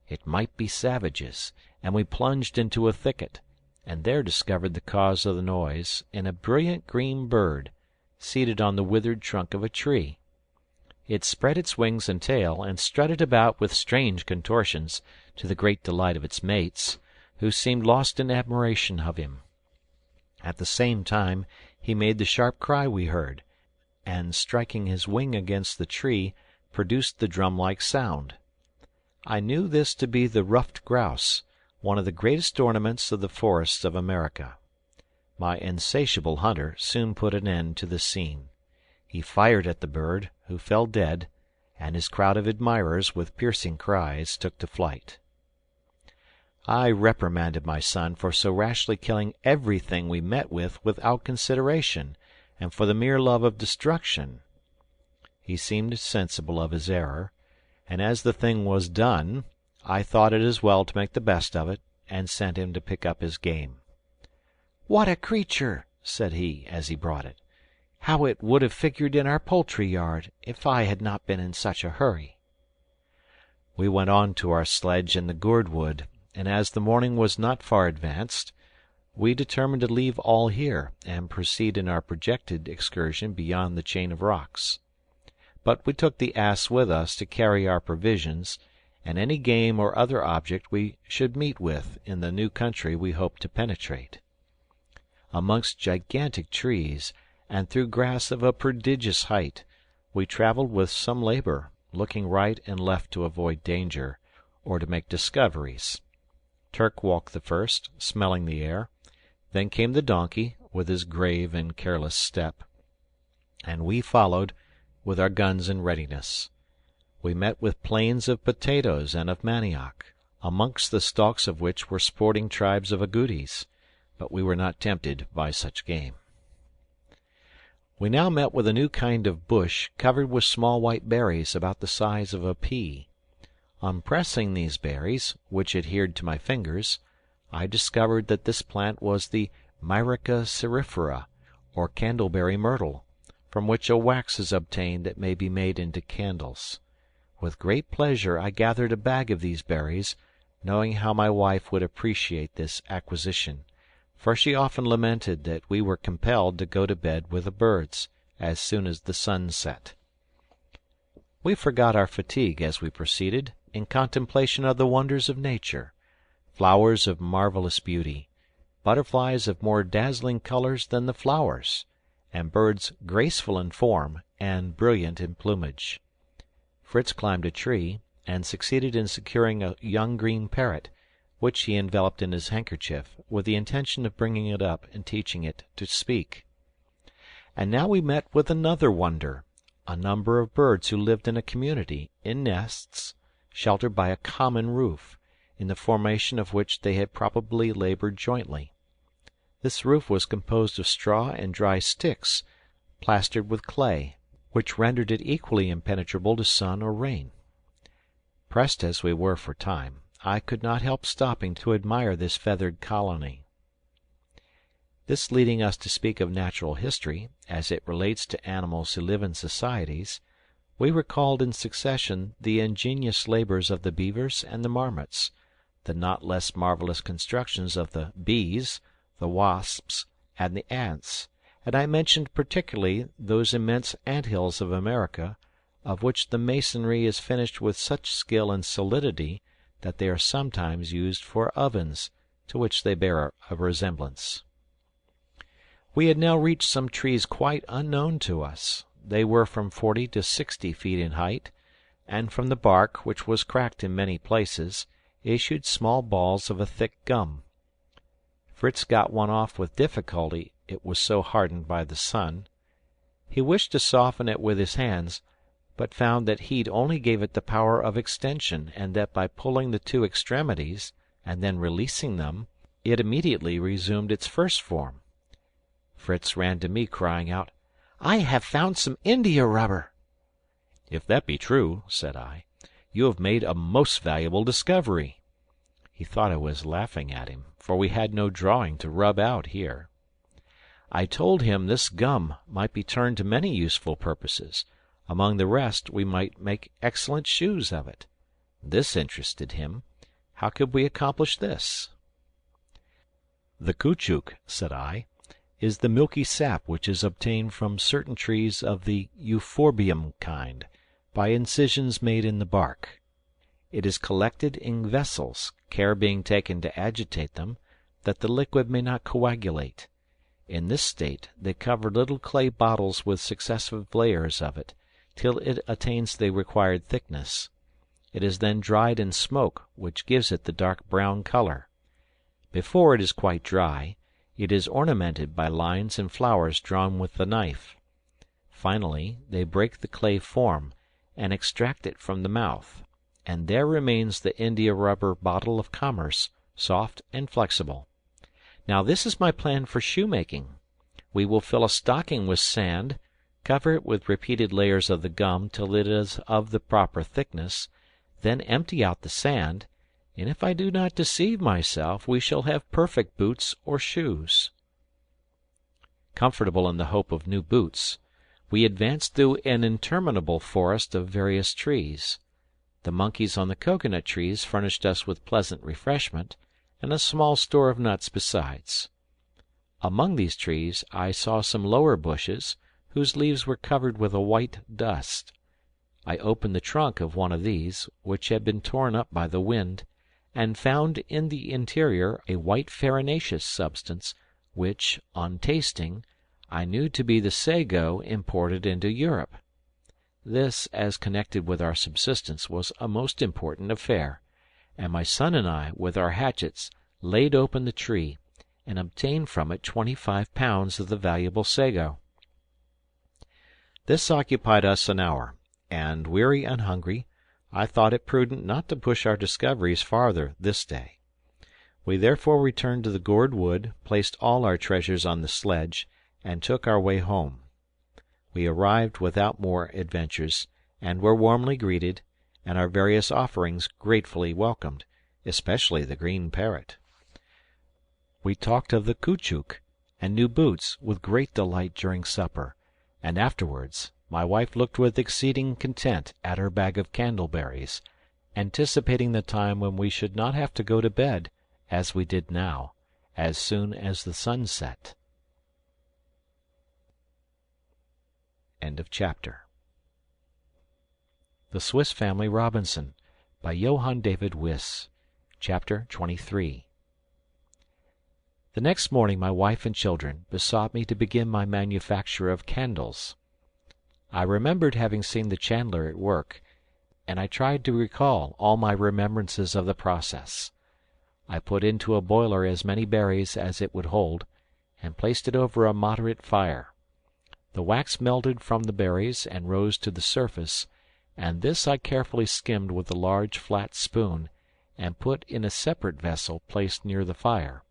It might be savages, and we plunged into a thicket, and there discovered the cause of the noise in a brilliant green bird, seated on the withered trunk of a tree. It spread its wings and tail, and strutted about with strange contortions, to the great delight of its mates, who seemed lost in admiration of him. At the same time he made the sharp cry we heard, and striking his wing against the tree, produced the drum-like sound. I knew this to be the ruffed grouse, one of the greatest ornaments of the forests of America. My insatiable hunter soon put an end to the scene. He fired at the bird, who fell dead, and his crowd of admirers, with piercing cries, took to flight. I reprimanded my son for so rashly killing everything we met with without consideration, and for the mere love of destruction. He seemed sensible of his error, and as the thing was done, I thought it as well to make the best of it, and sent him to pick up his game. "What a creature!" said he, as he brought it. "How it would have figured in our poultry yard, if I had not been in such a hurry!" We went on to our sledge in the gourd wood, and as the morning was not far advanced, we determined to leave all here, and proceed in our projected excursion beyond the chain of rocks. But we took the ass with us to carry our provisions, and any game or other object we should meet with in the new country we hoped to penetrate. Amongst gigantic trees, and through grass of a prodigious height, we travelled with some labour, looking right and left to avoid danger, or to make discoveries. Turk walked the first, smelling the air. Then came the donkey, with his grave and careless step, and we followed, with our guns in readiness. We met with plains of potatoes and of manioc, amongst the stalks of which were sporting tribes of agoutis, but we were not tempted by such game. We now met with a new kind of bush covered with small white berries about the size of a pea. On pressing these berries, which adhered to my fingers, I discovered that this plant was the Myrica cerifera, or candleberry myrtle, from which a wax is obtained that may be made into candles. With great pleasure I gathered a bag of these berries, knowing how my wife would appreciate this acquisition, for she often lamented that we were compelled to go to bed with the birds as soon as the sun set. We forgot our fatigue as we proceeded, in contemplation of the wonders of nature, flowers of marvelous beauty, butterflies of more dazzling colors than the flowers, and birds graceful in form and brilliant in plumage. Fritz climbed a tree, and succeeded in securing a young green parrot, which he enveloped in his handkerchief, with the intention of bringing it up and teaching it to speak. And now we met with another wonder, a number of birds who lived in a community, in nests, sheltered by a common roof, in the formation of which they had probably labored jointly. This roof was composed of straw and dry sticks, plastered with clay, which rendered it equally impenetrable to sun or rain. Pressed as we were for time, I could not help stopping to admire this feathered colony. This leading us to speak of natural history, as it relates to animals who live in societies, we recalled in succession the ingenious labors of the beavers and the marmots, the not less marvelous constructions of the bees, the wasps, and the ants, and I mentioned particularly those immense ant-hills of America, of which the masonry is finished with such skill and solidity that they are sometimes used for ovens, to which they bear a resemblance. We had now reached some trees quite unknown to us. They were from 40 to 60 feet in height, and from the bark, which was cracked in many places, issued small balls of a thick gum. Fritz got one off with difficulty, it was so hardened by the sun. He wished to soften it with his hands, but found that heat only gave it the power of extension, and that by pulling the two extremities, and then releasing them, it immediately resumed its first form. Fritz ran to me, crying out, "I have found some India rubber." "If that be true," said I, "you have made a most valuable discovery." He thought I was laughing at him, for we had no drawing to rub out here. I told him this gum might be turned to many useful purposes. Among the rest, we might make excellent shoes of it. This interested him. How could we accomplish this? "The caoutchouc," said I, "is the milky sap which is obtained from certain trees of the euphorbium kind, by incisions made in the bark. It is collected in vessels, care being taken to agitate them, that the liquid may not coagulate. In this state they cover little clay bottles with successive layers of it, till it attains the required thickness. It is then dried in smoke, which gives it the dark brown color. Before it is quite dry, It is ornamented by lines and flowers drawn with the knife. Finally, they break the clay form, and extract it from the mouth, and there remains the india-rubber bottle of commerce, soft and flexible. Now this is my plan for shoemaking. We will fill a stocking with sand, cover it with repeated layers of the gum till it is of the proper thickness, then empty out the sand, and if I do not deceive myself, we shall have perfect boots or shoes. Comfortable in the hope of new boots, we advanced through an interminable forest of various trees. The monkeys on the cocoanut trees furnished us with pleasant refreshment, and a small store of nuts besides. Among these trees I saw some lower bushes, whose leaves were covered with a white dust. I opened the trunk of one of these, which had been torn up by the wind, and found in the interior a white farinaceous substance, which, on tasting, I knew to be the sago imported into Europe. This, as connected with our subsistence, was a most important affair, and my son and I, with our hatchets, laid open the tree, and obtained from it 25 pounds of the valuable sago. This occupied us an hour, and, weary and hungry, I thought it prudent not to push our discoveries farther this day. We therefore returned to the gourd wood, placed all our treasures on the sledge, and took our way home. We arrived without more adventures, and were warmly greeted, and our various offerings gratefully welcomed, especially the green parrot. We talked of the caoutchouc and new boots with great delight during supper, and afterwards my wife looked with exceeding content at her bag of candleberries, anticipating the time when we should not have to go to bed, as we did now, as soon as the sun set. End of chapter. The Swiss Family Robinson, by Johann David Wyss. Chapter 23. The next morning my wife and children besought me to begin my manufacture of candles. I remembered having seen the chandler at work, and I tried to recall all my remembrances of the process. I put into a boiler as many berries as it would hold, and placed it over a moderate fire. The wax melted from the berries and rose to the surface, and this I carefully skimmed with a large flat spoon, and put in a separate vessel placed near the fire.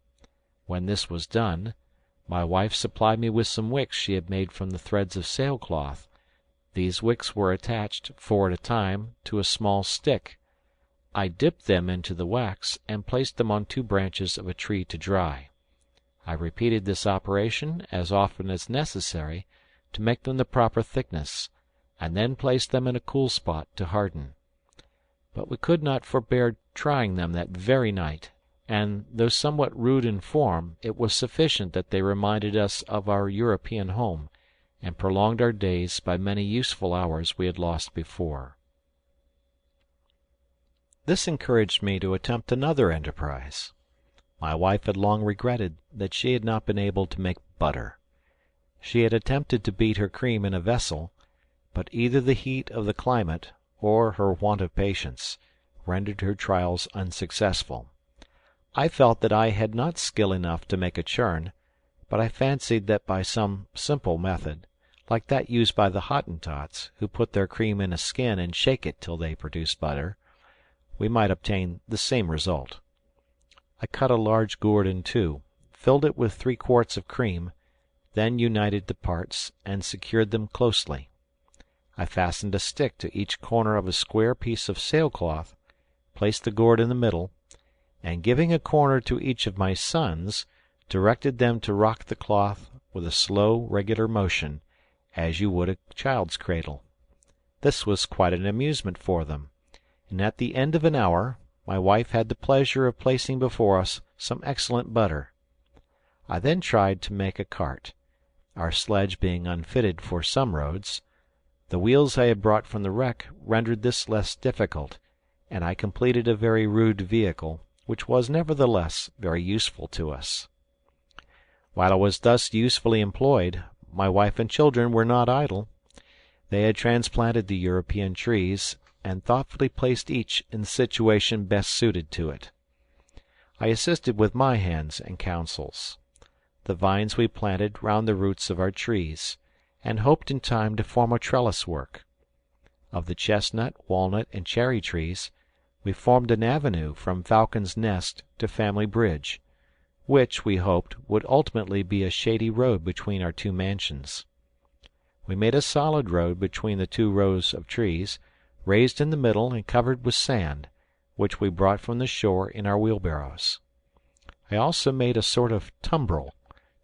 When this was done, my wife supplied me with some wicks she had made from the threads of sailcloth. These wicks were attached, 4 at a time, to a small stick. I dipped them into the wax, and placed them on 2 branches of a tree to dry. I repeated this operation as often as necessary, to make them the proper thickness, and then placed them in a cool spot to harden. But we could not forbear trying them that very night, and, though somewhat rude in form, it was sufficient that they reminded us of our European home, and prolonged our days by many useful hours we had lost before. This encouraged me to attempt another enterprise. My wife had long regretted that she had not been able to make butter. She had attempted to beat her cream in a vessel, but either the heat of the climate, or her want of patience, rendered her trials unsuccessful. I felt that I had not skill enough to make a churn, but I fancied that by some simple method, like that used by the Hottentots, who put their cream in a skin and shake it till they produce butter, we might obtain the same result. I cut a large gourd in 2, filled it with 3 quarts of cream, then united the parts and secured them closely. I fastened a stick to each corner of a square piece of sailcloth, placed the gourd in the middle, and giving a corner to each of my sons, directed them to rock the cloth with a slow, regular motion, as you would a child's cradle. This was quite an amusement for them, and at the end of an hour my wife had the pleasure of placing before us some excellent butter. I then tried to make a cart, our sledge being unfitted for some roads. The wheels I had brought from the wreck rendered this less difficult, and I completed a very rude vehicle, which was nevertheless very useful to us. While I was thus usefully employed, my wife and children were not idle. They had transplanted the European trees, and thoughtfully placed each in the situation best suited to it. I assisted with my hands and counsels. the vines we planted round the roots of our trees, and hoped in time to form a trellis work. Of the chestnut, walnut, and cherry trees, we formed an avenue from Falcon's Nest to Family Bridge, which, we hoped, would ultimately be a shady road between our two mansions. We made a solid road between the two rows of trees, raised in the middle and covered with sand, which we brought from the shore in our wheelbarrows. I also made a sort of tumbrel,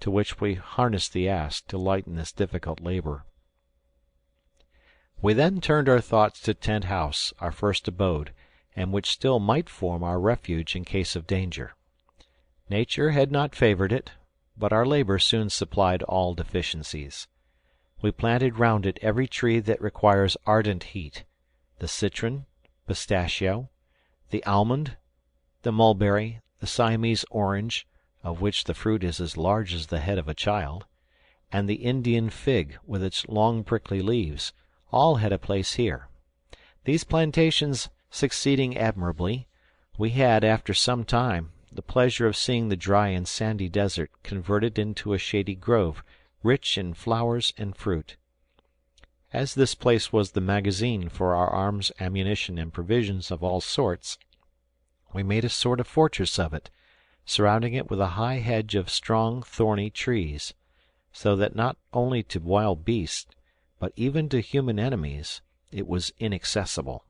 to which we harnessed the ass to lighten this difficult labor. We then turned our thoughts to Tent House, our first abode, and which still might form our refuge in case of danger. Nature had not favored it, but our labor soon supplied all deficiencies. We planted round it every tree that requires ardent heat, the citron, pistachio, the almond, the mulberry, the Siamese orange, of which the fruit is as large as the head of a child, and the Indian fig with its long prickly leaves, all had a place here. These plantations succeeding admirably, we had, after some time, the pleasure of seeing the dry and sandy desert converted into a shady grove, rich in flowers and fruit. As this place was the magazine for our arms, ammunition, and provisions of all sorts, we made a sort of fortress of it, surrounding it with a high hedge of strong, thorny trees, so that not only to wild beasts, but even to human enemies, it was inaccessible.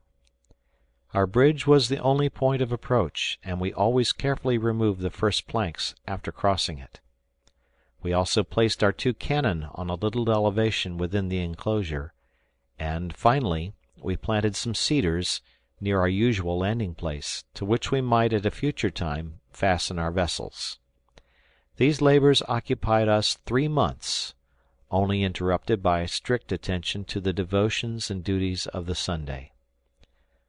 Our bridge was the only point of approach, and we always carefully removed the first planks after crossing it. We also placed our 2 cannon on a little elevation within the enclosure, and, finally, we planted some cedars near our usual landing place, to which we might at a future time fasten our vessels. These labors occupied us 3 months, only interrupted by strict attention to the devotions and duties of the Sunday.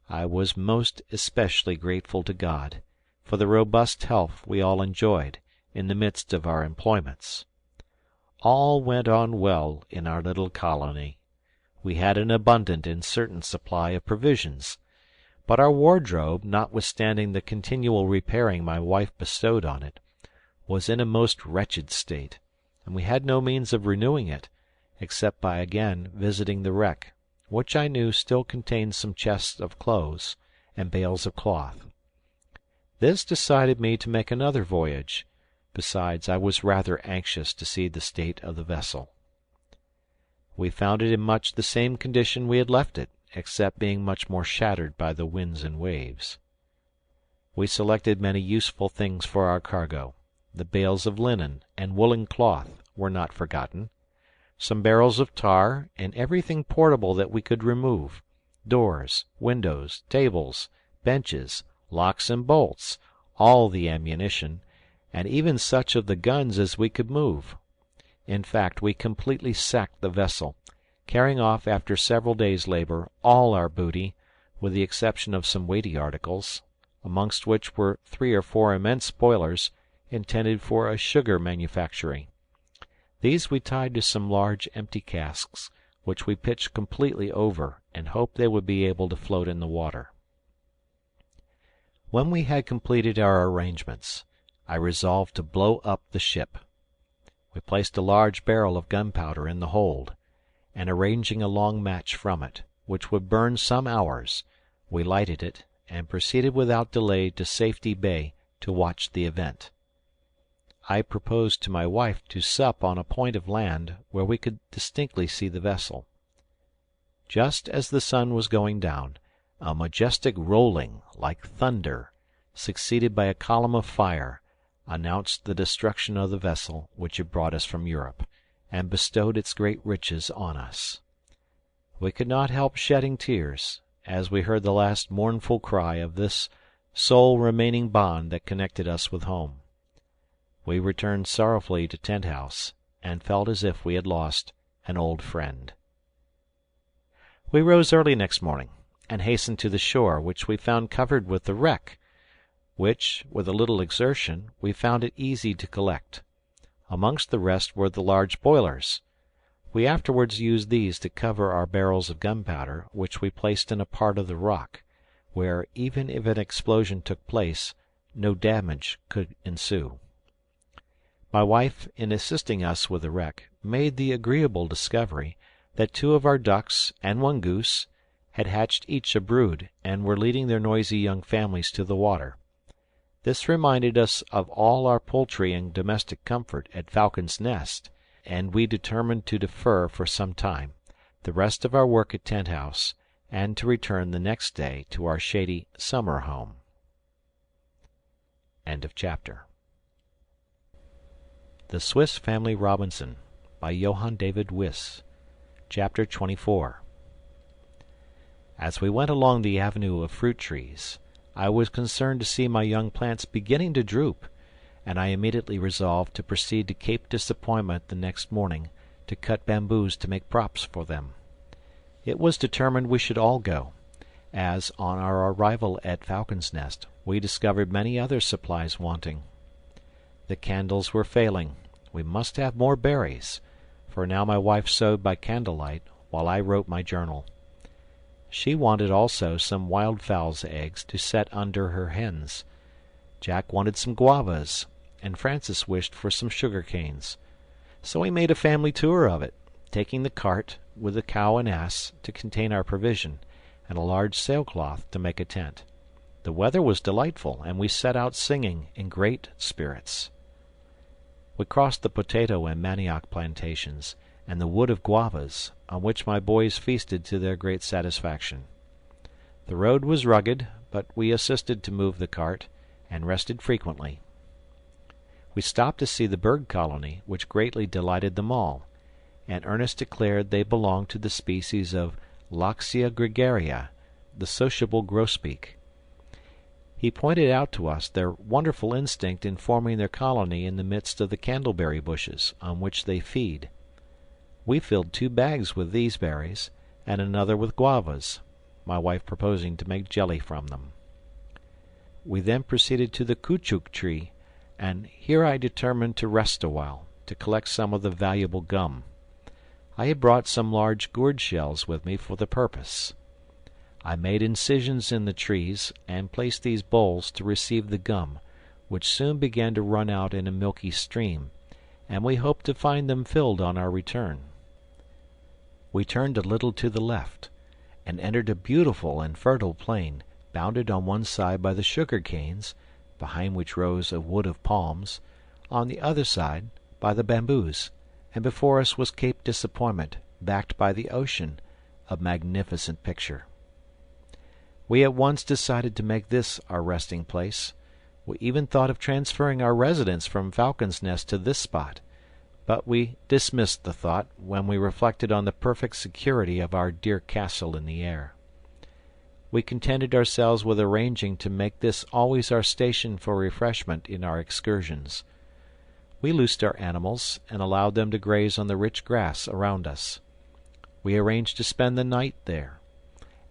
I was most especially grateful to God for the robust health we all enjoyed in the midst of our employments. All went on well in our little colony. We had an abundant and certain supply of provisions, but our wardrobe, notwithstanding the continual repairing my wife bestowed on it, was in a most wretched state, and we had no means of renewing it, except by again visiting the wreck, which I knew still contained some chests of clothes and bales of cloth. This decided me to make another voyage. Besides, I was rather anxious to see the state of the vessel. We found it in much the same condition we had left it, except being much more shattered by the winds and waves. We selected many useful things for our cargo. The bales of linen and woolen cloth were not forgotten, some barrels of tar, and everything portable that we could remove, doors, windows, tables, benches, locks and bolts, all the ammunition, and even such of the guns as we could move. In fact, we completely sacked the vessel, carrying off after several days' labor all our booty, with the exception of some weighty articles, amongst which were 3 or 4 immense boilers intended for a sugar manufactory. These we tied to some large empty casks, which we pitched completely over, and hoped they would be able to float in the water. When we had completed our arrangements, I resolved to blow up the ship. We placed a large barrel of gunpowder in the hold, and arranging a long match from it, which would burn some hours, we lighted it, and proceeded without delay to Safety Bay to watch the event. I proposed to my wife to sup on a point of land where we could distinctly see the vessel. Just as the sun was going down, a majestic rolling, like thunder, succeeded by a column of fire, announced the destruction of the vessel which had brought us from Europe, and bestowed its great riches on us. We could not help shedding tears, as we heard the last mournful cry of this sole remaining bond that connected us with home. We returned sorrowfully to Tent House, and felt as if we had lost an old friend. We rose early next morning, and hastened to the shore, which we found covered with the wreck, which, with a little exertion, we found it easy to collect. Amongst the rest were the large boilers. We afterwards used these to cover our barrels of gunpowder, which we placed in a part of the rock, where, even if an explosion took place, no damage could ensue. My wife, in assisting us with the wreck, made the agreeable discovery that 2 of our ducks and 1 goose had hatched each a brood, and were leading their noisy young families to the water. This reminded us of all our poultry and domestic comfort at Falcon's Nest, and we determined to defer, for some time, the rest of our work at Tent House, and to return the next day to our shady summer home. End of chapter. The Swiss Family Robinson, by Johann David Wyss. Chapter 24. As we went along the avenue of fruit trees, I was concerned to see my young plants beginning to droop, and I immediately resolved to proceed to Cape Disappointment the next morning to cut bamboos to make props for them. It was determined we should all go, as, on our arrival at Falcon's Nest, we discovered many other supplies wanting. The candles were failing. We must have more berries, for now my wife sewed by candlelight while I wrote my journal. She wanted also some wildfowl's eggs to set under her hens. Jack wanted some guavas, and Francis wished for some sugar canes. So we made a family tour of it, taking the cart with the cow and ass to contain our provision, and a large sailcloth to make a tent. The weather was delightful, and we set out singing in great spirits. We crossed the potato and manioc plantations, and the wood of guavas, on which my boys feasted to their great satisfaction. The road was rugged, but we assisted to move the cart, and rested frequently. We stopped to see the bird colony, which greatly delighted them all, and Ernest declared they belonged to the species of Loxia gregaria, the sociable grosbeak. He pointed out to us their wonderful instinct in forming their colony in the midst of the candleberry bushes, on which they feed. We filled 2 bags with these berries, and another with guavas, my wife proposing to make jelly from them. We then proceeded to the caoutchouc tree, and here I determined to rest awhile, to collect some of the valuable gum. I had brought some large gourd shells with me for the purpose. I made incisions in the trees, and placed these bowls to receive the gum, which soon began to run out in a milky stream, and we hoped to find them filled on our return. We turned a little to the left, and entered a beautiful and fertile plain, bounded on one side by the sugar canes, behind which rose a wood of palms, on the other side by the bamboos, and before us was Cape Disappointment, backed by the ocean, a magnificent picture. We at once decided to make this our resting place. We even thought of transferring our residence from Falcon's Nest to this spot, but we dismissed the thought when we reflected on the perfect security of our dear castle in the air. We contented ourselves with arranging to make this always our station for refreshment in our excursions. We loosed our animals, and allowed them to graze on the rich grass around us. We arranged to spend the night there,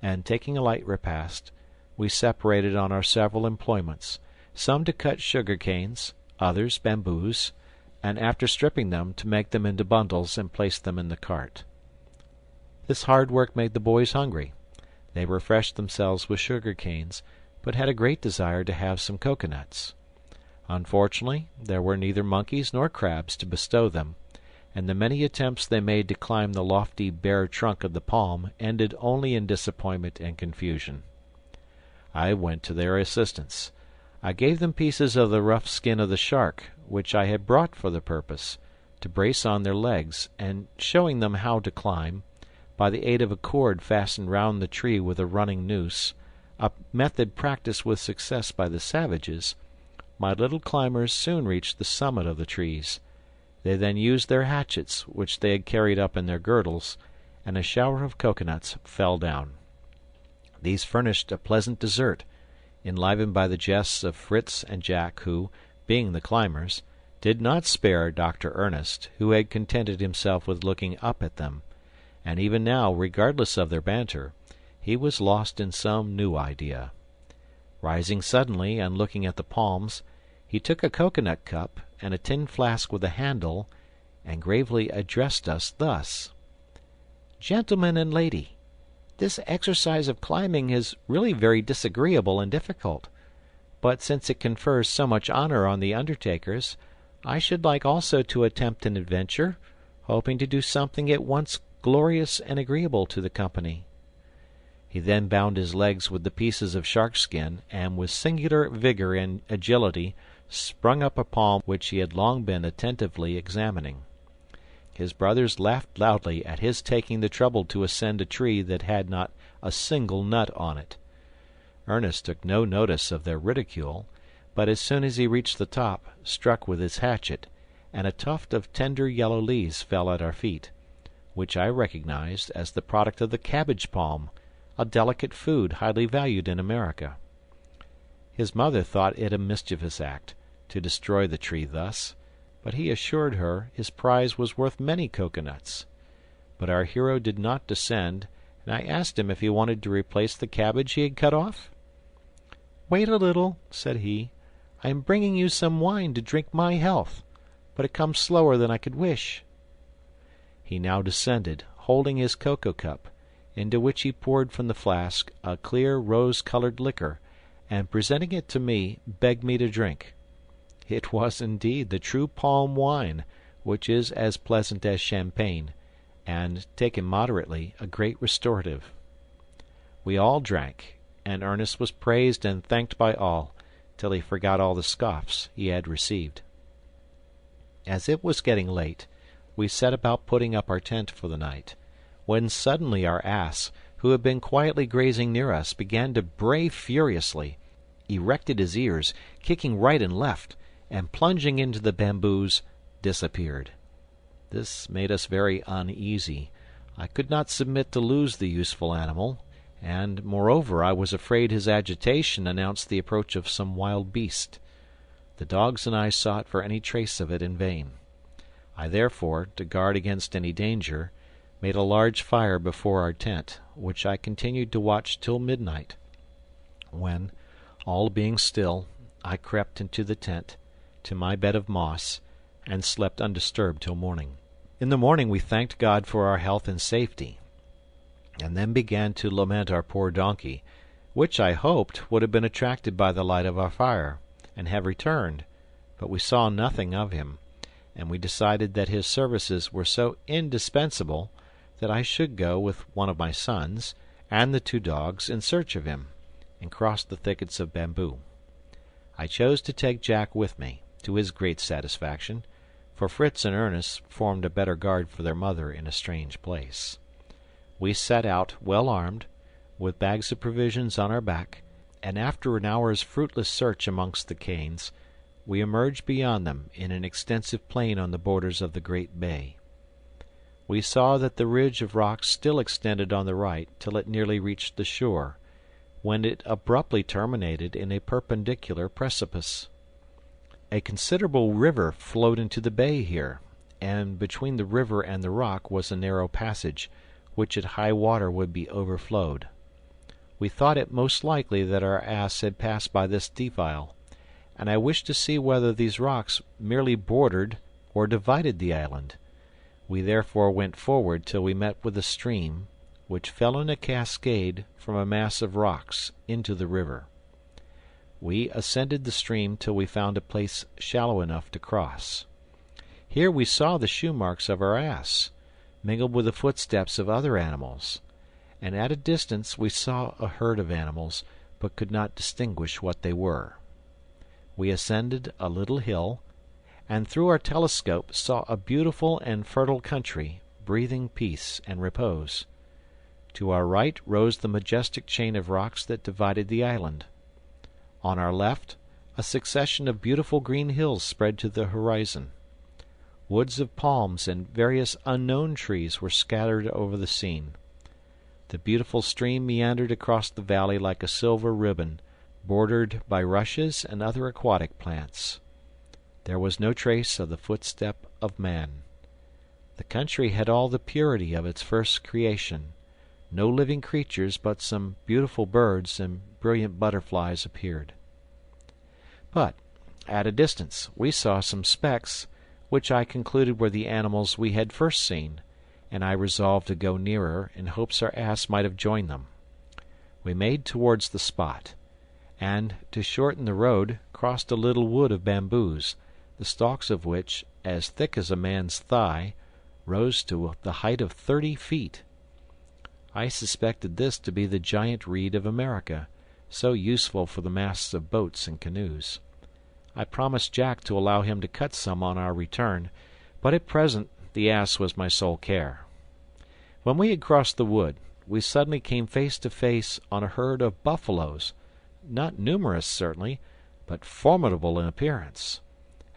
and taking a light repast, we separated on our several employments, some to cut sugar canes, others bamboos, and after stripping them, to make them into bundles and place them in the cart. This hard work made the boys hungry. They refreshed themselves with sugar canes, but had a great desire to have some coconuts. Unfortunately, there were neither monkeys nor crabs to bestow them, and the many attempts they made to climb the lofty bare trunk of the palm ended only in disappointment and confusion. I went to their assistance. I gave them pieces of the rough skin of the shark, which I had brought for the purpose, to brace on their legs, and showing them how to climb, by the aid of a cord fastened round the tree with a running noose, a method practised with success by the savages, my little climbers soon reached the summit of the trees. They then used their hatchets, which they had carried up in their girdles, and a shower of coconuts fell down. These furnished a pleasant dessert, enlivened by the jests of Fritz and Jack, who, being the climbers, did not spare Dr. Ernest, who had contented himself with looking up at them, and even now, regardless of their banter, he was lost in some new idea. Rising suddenly and looking at the palms, he took a coconut cup and a tin flask with a handle, and gravely addressed us thus: "Gentleman and lady, this exercise of climbing is really very disagreeable and difficult, but since it confers so much honor on the undertakers, I should like also to attempt an adventure, hoping to do something at once glorious and agreeable to the company." He then bound his legs with the pieces of shark skin, and with singular vigor and agility sprung up a palm which he had long been attentively examining. His brothers laughed loudly at his taking the trouble to ascend a tree that had not a single nut on it. Ernest took no notice of their ridicule, but as soon as he reached the top, struck with his hatchet, and a tuft of tender yellow leaves fell at our feet, which I recognized as the product of the cabbage palm, a delicate food highly valued in America. His mother thought it a mischievous act to destroy the tree thus, but he assured her his prize was worth many coconuts. But our hero did not descend, and I asked him if he wanted to replace the cabbage he had cut off. "Wait a little," said he. "I am bringing you some wine to drink my health, but it comes slower than I could wish." He now descended, holding his cocoa cup, into which he poured from the flask a clear rose-colored liquor, and presenting it to me, begged me to drink. It was indeed the true palm wine, which is as pleasant as champagne, and, taken moderately, a great restorative. We all drank, and Ernest was praised and thanked by all, till he forgot all the scoffs he had received. As it was getting late, we set about putting up our tent for the night, when suddenly our ass, who had been quietly grazing near us, began to bray furiously, erected his ears, kicking right and left, and plunging into the bamboos, disappeared. This made us very uneasy. I could not submit to lose the useful animal, and, moreover, I was afraid his agitation announced the approach of some wild beast. The dogs and I sought for any trace of it in vain. I therefore, to guard against any danger, made a large fire before our tent, which I continued to watch till midnight, when, all being still, I crept into the tent, to my bed of moss, and slept undisturbed till morning. In the morning we thanked God for our health and safety, and then began to lament our poor donkey, which I hoped would have been attracted by the light of our fire, and have returned, but we saw nothing of him, and we decided that his services were so indispensable that I should go with one of my sons and the two dogs in search of him, and cross the thickets of bamboo. I chose to take Jack with me, to his great satisfaction, for Fritz and Ernest formed a better guard for their mother in a strange place. We set out, well armed, with bags of provisions on our back, and after an hour's fruitless search amongst the canes, we emerged beyond them in an extensive plain on the borders of the great bay. We saw that the ridge of rocks still extended on the right till it nearly reached the shore, when it abruptly terminated in a perpendicular precipice. A considerable river flowed into the bay here, and between the river and the rock was a narrow passage, which at high water would be overflowed. We thought it most likely that our ass had passed by this defile, and I wished to see whether these rocks merely bordered or divided the island. We therefore went forward till we met with a stream, which fell in a cascade from a mass of rocks into the river. We ascended the stream till we found a place shallow enough to cross. Here we saw the shoe marks of our ass, mingled with the footsteps of other animals, and at a distance we saw a herd of animals, but could not distinguish what they were. We ascended a little hill, and through our telescope saw a beautiful and fertile country, breathing peace and repose. To our right rose the majestic chain of rocks that divided the island. On our left, a succession of beautiful green hills spread to the horizon. Woods of palms and various unknown trees were scattered over the scene. The beautiful stream meandered across the valley like a silver ribbon, bordered by rushes and other aquatic plants. There was no trace of the footstep of man. The country had all the purity of its first creation. No living creatures but some beautiful birds and brilliant butterflies appeared. But at a distance we saw some specks, which I concluded were the animals we had first seen, and I resolved to go nearer in hopes our ass might have joined them. We made towards the spot, and, to shorten the road, crossed a little wood of bamboos, the stalks of which, as thick as a man's thigh, rose to the height of 30 feet. I suspected this to be the giant reed of America, so useful for the masts of boats and canoes. I promised Jack to allow him to cut some on our return, but at present the ass was my sole care. When we had crossed the wood, we suddenly came face to face on a herd of buffaloes, not numerous certainly, but formidable in appearance.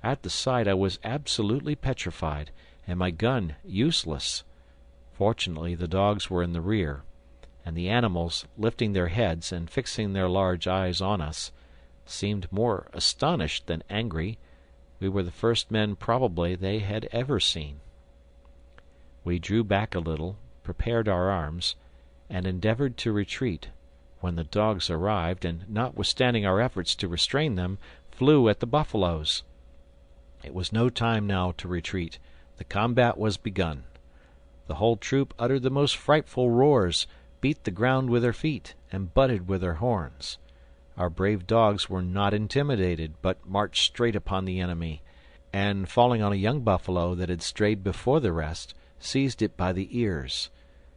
At the sight I was absolutely petrified, and my gun useless. Fortunately the dogs were in the rear, and the animals, lifting their heads and fixing their large eyes on us, seemed more astonished than angry. We were the first men probably they had ever seen. We drew back a little, prepared our arms, and endeavored to retreat, when the dogs arrived, and, notwithstanding our efforts to restrain them, flew at the buffaloes. It was no time now to retreat. The combat was begun. The whole troop uttered the most frightful roars, beat the ground with their feet, and butted with their horns. Our brave dogs were not intimidated, but marched straight upon the enemy, and, falling on a young buffalo that had strayed before the rest, seized it by the ears.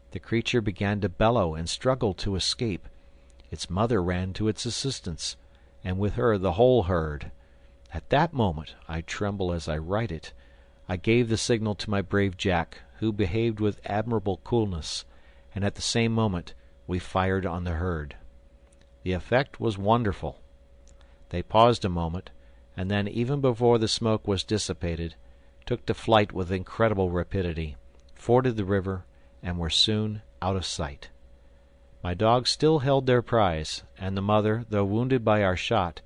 The creature began to bellow and struggle to escape. Its mother ran to its assistance, and with her the whole herd. At that moment, I tremble as I write it, I gave the signal to my brave Jack, who behaved with admirable coolness, and at the same moment we fired on the herd. The effect was wonderful. They paused a moment, and then, even before the smoke was dissipated, took to flight with incredible rapidity, forded the river, and were soon out of sight. My dogs still held their prize, and the mother, though wounded by our shot,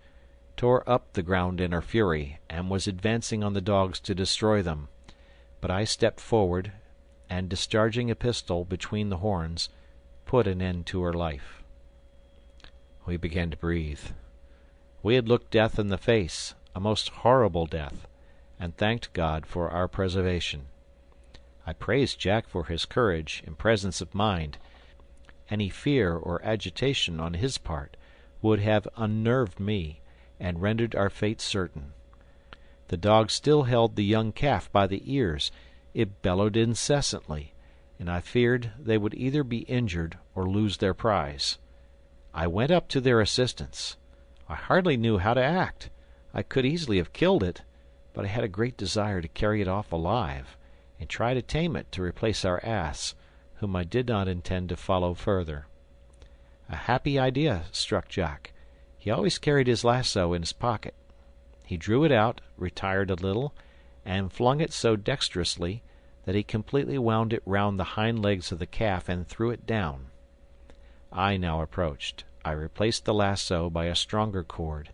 tore up the ground in her fury, and was advancing on the dogs to destroy them. But I stepped forward, and discharging a pistol between the horns, put an end to her life. We began to breathe. We had looked death in the face, a most horrible death, and thanked God for our preservation. I praised Jack for his courage and presence of mind. Any fear or agitation on his part would have unnerved me, and rendered our fate certain. The dog still held the young calf by the ears. It bellowed incessantly, and I feared they would either be injured or lose their prize. I went up to their assistance. I hardly knew how to act. I could easily have killed it, but I had a great desire to carry it off alive, and try to tame it to replace our ass, whom I did not intend to follow further. A happy idea struck Jack. He always carried his lasso in his pocket. He drew it out, retired a little, and flung it so dexterously that he completely wound it round the hind legs of the calf and threw it down. I now approached. I replaced the lasso by a stronger cord,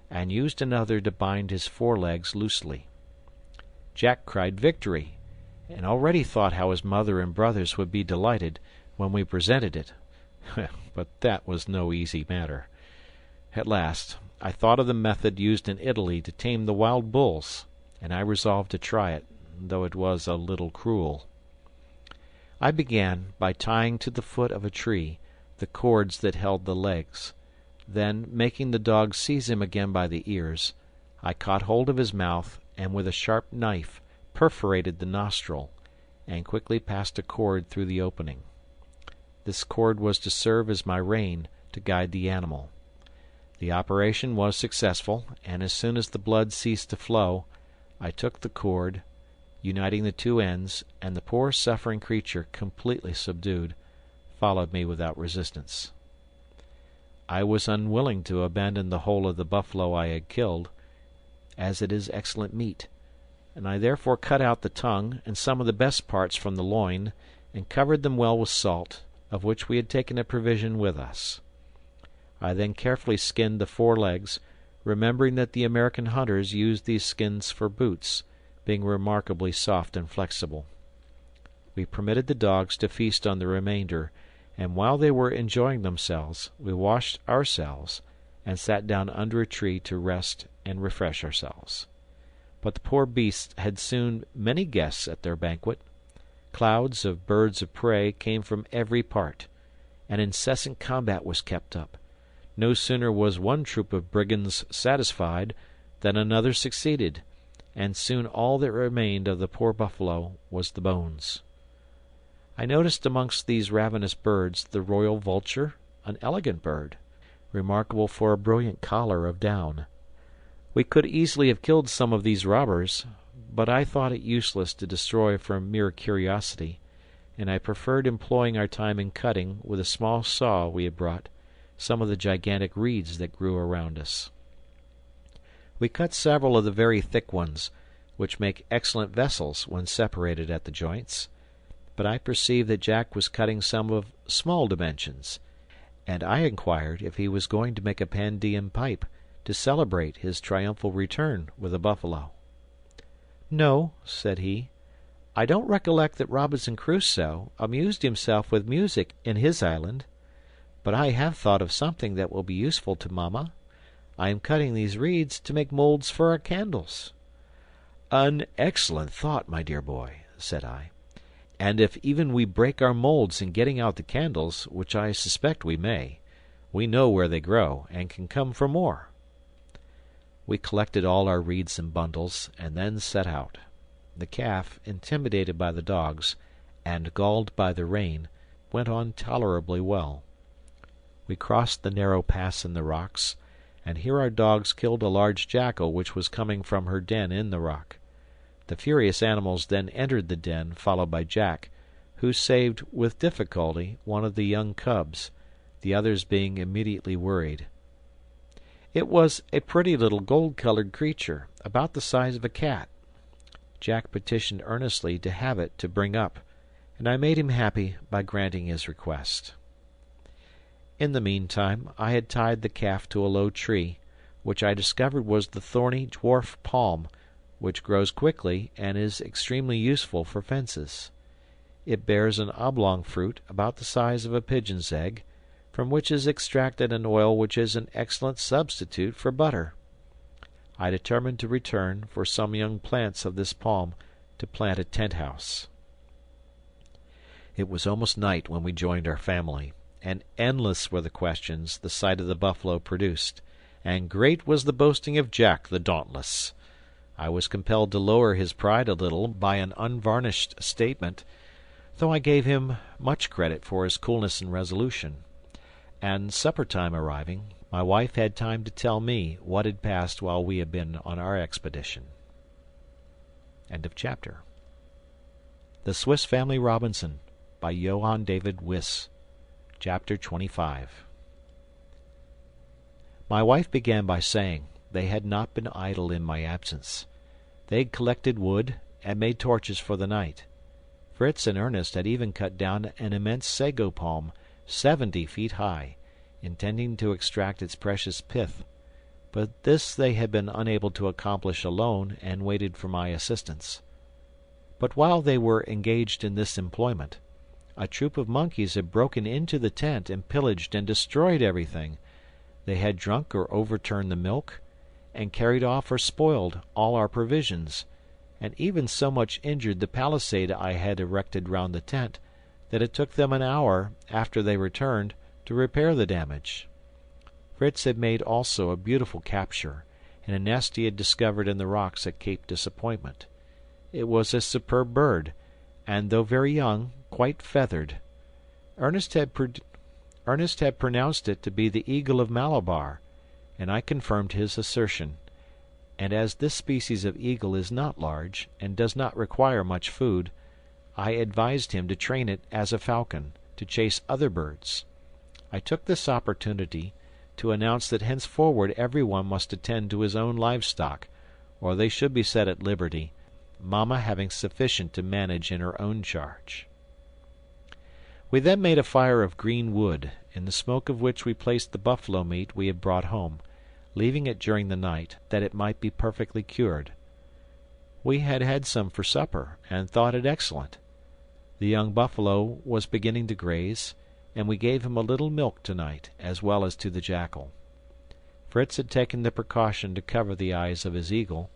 and used another to bind his forelegs loosely. Jack cried victory, and already thought how his mother and brothers would be delighted when we presented it. But that was no easy matter. At last I thought of the method used in Italy to tame the wild bulls, and I resolved to try it, though it was a little cruel. I began by tying to the foot of a tree the cords that held the legs. Then, making the dog seize him again by the ears, I caught hold of his mouth, and with a sharp knife perforated the nostril, and quickly passed a cord through the opening. This cord was to serve as my rein to guide the animal. The operation was successful, and as soon as the blood ceased to flow, I took the cord, uniting the two ends, and the poor suffering creature, completely subdued, followed me without resistance. I was unwilling to abandon the whole of the buffalo I had killed, as it is excellent meat, and I therefore cut out the tongue and some of the best parts from the loin, and covered them well with salt, of which we had taken a provision with us. I then carefully skinned the forelegs, remembering that the American hunters used these skins for boots, being remarkably soft and flexible. We permitted the dogs to feast on the remainder, and while they were enjoying themselves, we washed ourselves, and sat down under a tree to rest and refresh ourselves. But the poor beasts had soon many guests at their banquet. Clouds of birds of prey came from every part. An incessant combat was kept up. No sooner was one troop of brigands satisfied than another succeeded, and soon all that remained of the poor buffalo was the bones. I noticed amongst these ravenous birds the royal vulture, an elegant bird, remarkable for a brilliant collar of down. We could easily have killed some of these robbers, but I thought it useless to destroy from mere curiosity, and I preferred employing our time in cutting, with a small saw we had brought, some of the gigantic reeds that grew around us. We cut several of the very thick ones, which make excellent vessels when separated at the joints, but I perceived that Jack was cutting some of small dimensions, and I inquired if he was going to make a Pandean pipe to celebrate his triumphal return with the buffalo. "No," said he, "I don't recollect that Robinson Crusoe amused himself with music in his island, but I have thought of something that will be useful to Mamma. I am cutting these reeds to make moulds for our candles." "An excellent thought, my dear boy," said I. "And if even we break our moulds in getting out the candles, which I suspect we may, we know where they grow, and can come for more." We collected all our reeds in bundles, and then set out. The calf, intimidated by the dogs, and galled by the rain, went on tolerably well. We crossed the narrow pass in the rocks, and here our dogs killed a large jackal which was coming from her den in the rock. The furious animals then entered the den, followed by Jack, who saved, with difficulty, one of the young cubs, the others being immediately worried. It was a pretty little gold-colored creature, about the size of a cat. Jack petitioned earnestly to have it to bring up, and I made him happy by granting his request. In the meantime I had tied the calf to a low tree, which I discovered was the thorny dwarf palm, which grows quickly and is extremely useful for fences. It bears an oblong fruit about the size of a pigeon's egg, from which is extracted an oil which is an excellent substitute for butter. I determined to return for some young plants of this palm to plant a tent house. It was almost night when we joined our family, and endless were the questions the sight of the buffalo produced, and great was the boasting of Jack the Dauntless. I was compelled to lower his pride a little by an unvarnished statement, though I gave him much credit for his coolness and resolution. And supper time arriving, my wife had time to tell me what had passed while we had been on our expedition. End of chapter. The Swiss Family Robinson by Johann David Wyss. Chapter 25. My wife began by saying they had not been idle in my absence. They had collected wood and made torches for the night. Fritz and Ernest had even cut down an immense sago palm, 70 feet high, intending to extract its precious pith, but this they had been unable to accomplish alone and waited for my assistance. But while they were engaged in this employment, a troop of monkeys had broken into the tent and pillaged and destroyed everything. They had drunk or overturned the milk, and carried off or spoiled all our provisions, and even so much injured the palisade I had erected round the tent that it took them an hour after they returned to repair the damage. Fritz had made also a beautiful capture, in a nest he had discovered in the rocks at Cape Disappointment. It was a superb bird, and though very young, quite feathered. Ernest had pronounced it to be the eagle of Malabar, and I confirmed his assertion. And as this species of eagle is not large, and does not require much food, I advised him to train it as a falcon, to chase other birds. I took this opportunity to announce that henceforward every one must attend to his own livestock, or they should be set at liberty, Mamma having sufficient to manage in her own charge. We then made a fire of green wood, in the smoke of which we placed the buffalo meat we had brought home, leaving it during the night, that it might be perfectly cured. We had had some for supper, and thought it excellent. The young buffalo was beginning to graze, and we gave him a little milk tonight, as well as to the jackal. Fritz had taken the precaution to cover the eyes of his eagle,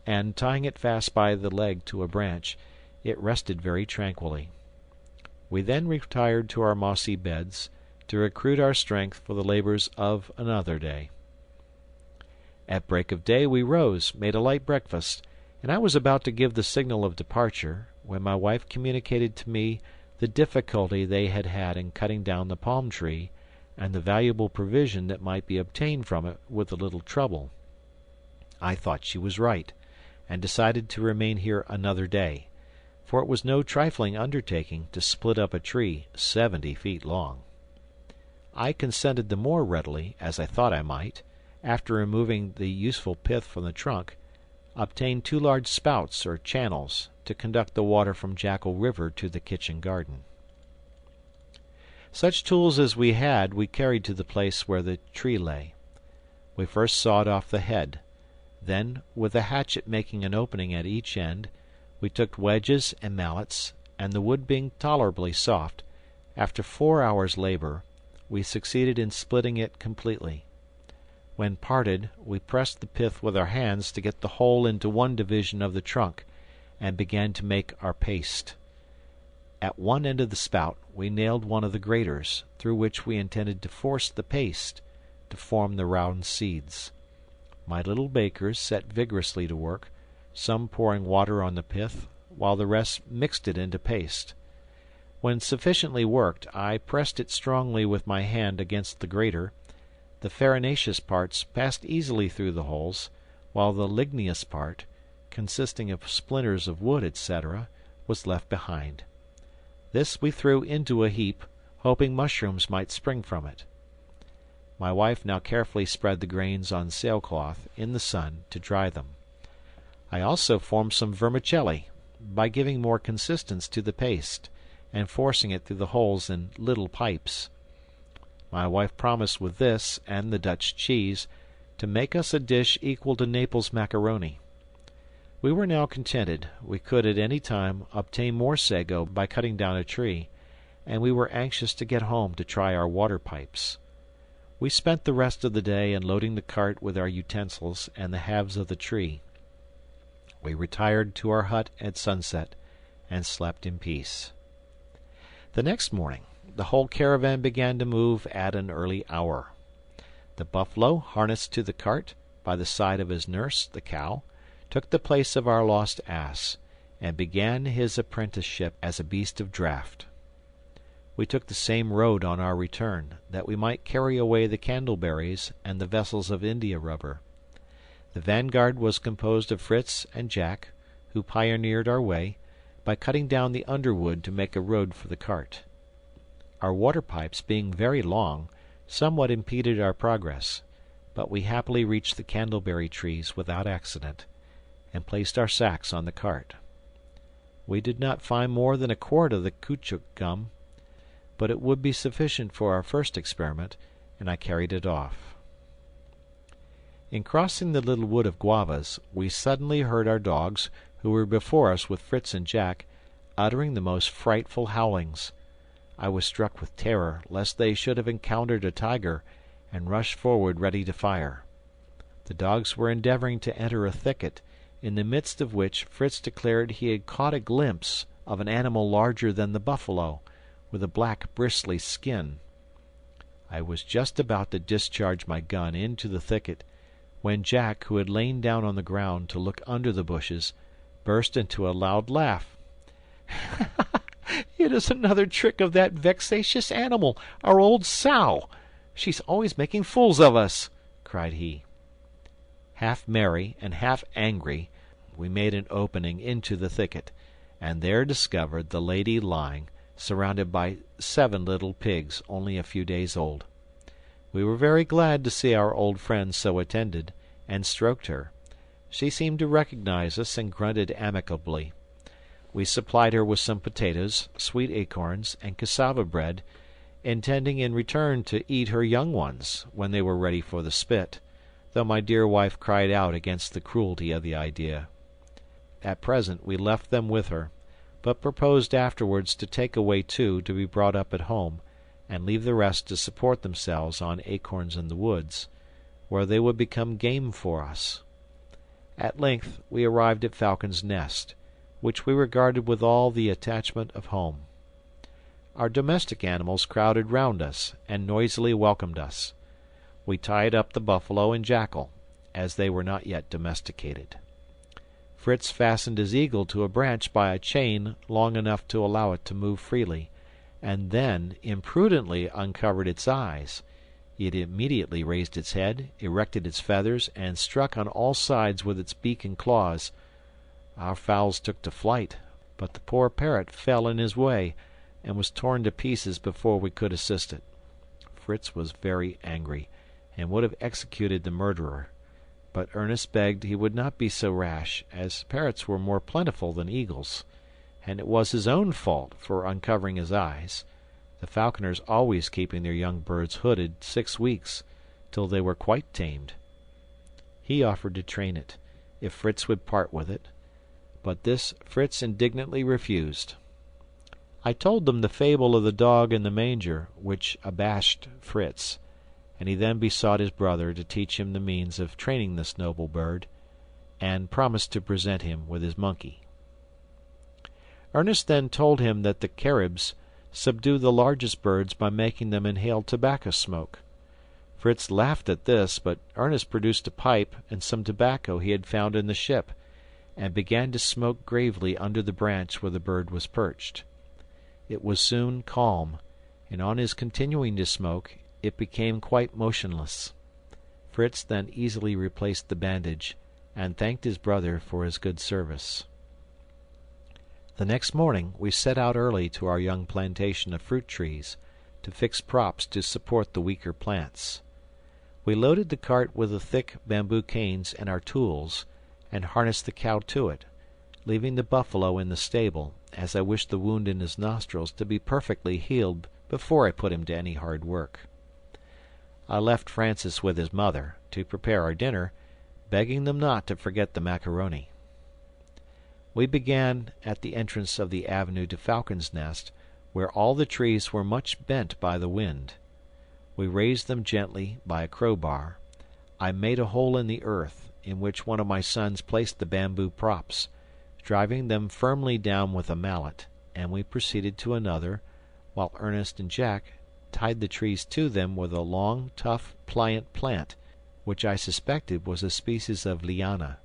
and tying it fast by the leg to a branch, it rested very tranquilly. We then retired to our mossy beds, to recruit our strength for the labors of another day. At break of day we rose, made a light breakfast, and I was about to give the signal of departure, when my wife communicated to me the difficulty they had had in cutting down the palm tree, and the valuable provision that might be obtained from it with a little trouble. I thought she was right, and decided to remain here another day, for it was no trifling undertaking to split up a tree 70 feet long. I consented the more readily, as I thought I might, after removing the useful pith from the trunk, obtain 2 large spouts or channels to conduct the water from Jackal River to the kitchen garden. Such tools as we had we carried to the place where the tree lay. We first sawed off the head. Then, with a hatchet making an opening at each end, we took wedges and mallets, and the wood being tolerably soft, after 4 hours' labor, we succeeded in splitting it completely. When parted, we pressed the pith with our hands to get the whole into one division of the trunk, and began to make our paste. At one end of the spout we nailed one of the graters, through which we intended to force the paste, to form the round seeds. My little bakers set vigorously to work, some pouring water on the pith, while the rest mixed it into paste. When sufficiently worked, I pressed it strongly with my hand against the grater. The farinaceous parts passed easily through the holes, while the ligneous part, consisting of splinters of wood, etc., was left behind. This we threw into a heap, hoping mushrooms might spring from it. My wife now carefully spread the grains on sailcloth in the sun to dry them. I also formed some vermicelli, by giving more consistence to the paste, and forcing it through the holes in little pipes. My wife promised with this, and the Dutch cheese, to make us a dish equal to Naples macaroni. We were now contented. We could at any time obtain more sago by cutting down a tree, and we were anxious to get home to try our water pipes. We spent the rest of the day in loading the cart with our utensils and the halves of the tree. We retired to our hut at sunset, and slept in peace. The next morning the whole caravan began to move at an early hour. The buffalo, harnessed to the cart, by the side of his nurse, the cow, took the place of our lost ass, and began his apprenticeship as a beast of draught. We took the same road on our return, that we might carry away the candleberries and the vessels of India rubber. The vanguard was composed of Fritz and Jack, who pioneered our way, by cutting down the underwood to make a road for the cart. Our water pipes being very long, somewhat impeded our progress, but we happily reached the candleberry trees without accident, and placed our sacks on the cart. We did not find more than a quart of the caoutchouc gum, but it would be sufficient for our first experiment, and I carried it off. In crossing the little wood of guavas, we suddenly heard our dogs, who were before us with Fritz and Jack, uttering the most frightful howlings. I was struck with terror lest they should have encountered a tiger, and rushed forward ready to fire. The dogs were endeavoring to enter a thicket, in the midst of which Fritz declared he had caught a glimpse of an animal larger than the buffalo, with a black bristly skin. I was just about to discharge my gun into the thicket, when Jack, who had lain down on the ground to look under the bushes, burst into a loud laugh. "It is another trick of that vexatious animal, our old sow. She's always making fools of us," cried he. Half merry and half angry, we made an opening into the thicket, and there discovered the lady lying, surrounded by 7 little pigs only a few days old. We were very glad to see our old friend so attended, and stroked her. She seemed to recognize us and grunted amicably. We supplied her with some potatoes, sweet acorns, and cassava bread, intending in return to eat her young ones when they were ready for the spit, though my dear wife cried out against the cruelty of the idea. At present we left them with her, but proposed afterwards to take away 2 to be brought up at home, and leave the rest to support themselves on acorns in the woods, where they would become game for us. At length we arrived at Falcon's Nest, which we regarded with all the attachment of home. Our domestic animals crowded round us, and noisily welcomed us. We tied up the buffalo and jackal, as they were not yet domesticated. Fritz fastened his eagle to a branch by a chain long enough to allow it to move freely, and then imprudently uncovered its eyes. It immediately raised its head, erected its feathers, and struck on all sides with its beak and claws. Our fowls took to flight, but the poor parrot fell in his way, and was torn to pieces before we could assist it. Fritz was very angry, and would have executed the murderer. But Ernest begged he would not be so rash, as parrots were more plentiful than eagles, and it was his own fault for uncovering his eyes, the falconers always keeping their young birds hooded 6 weeks, till they were quite tamed. He offered to train it, if Fritz would part with it, but this Fritz indignantly refused. I told them the fable of the dog in the manger, which abashed Fritz, and he then besought his brother to teach him the means of training this noble bird, and promised to present him with his monkey. Ernest then told him that the Caribs subdue the largest birds by making them inhale tobacco smoke. Fritz laughed at this, but Ernest produced a pipe and some tobacco he had found in the ship, and began to smoke gravely under the branch where the bird was perched. It was soon calm, and on his continuing to smoke, it became quite motionless. Fritz then easily replaced the bandage, and thanked his brother for his good service. The next morning we set out early to our young plantation of fruit trees, to fix props to support the weaker plants. We loaded the cart with the thick bamboo canes and our tools, and harnessed the cow to it, leaving the buffalo in the stable, as I wished the wound in his nostrils to be perfectly healed before I put him to any hard work. I left Francis with his mother, to prepare our dinner, begging them not to forget the macaroni. We began at the entrance of the avenue to Falcon's Nest, where all the trees were much bent by the wind. We raised them gently by a crowbar. I made a hole in the earth, in which one of my sons placed the bamboo props, driving them firmly down with a mallet, and we proceeded to another, while Ernest and Jack tied the trees to them with a long, tough, pliant plant, which I suspected was a species of liana.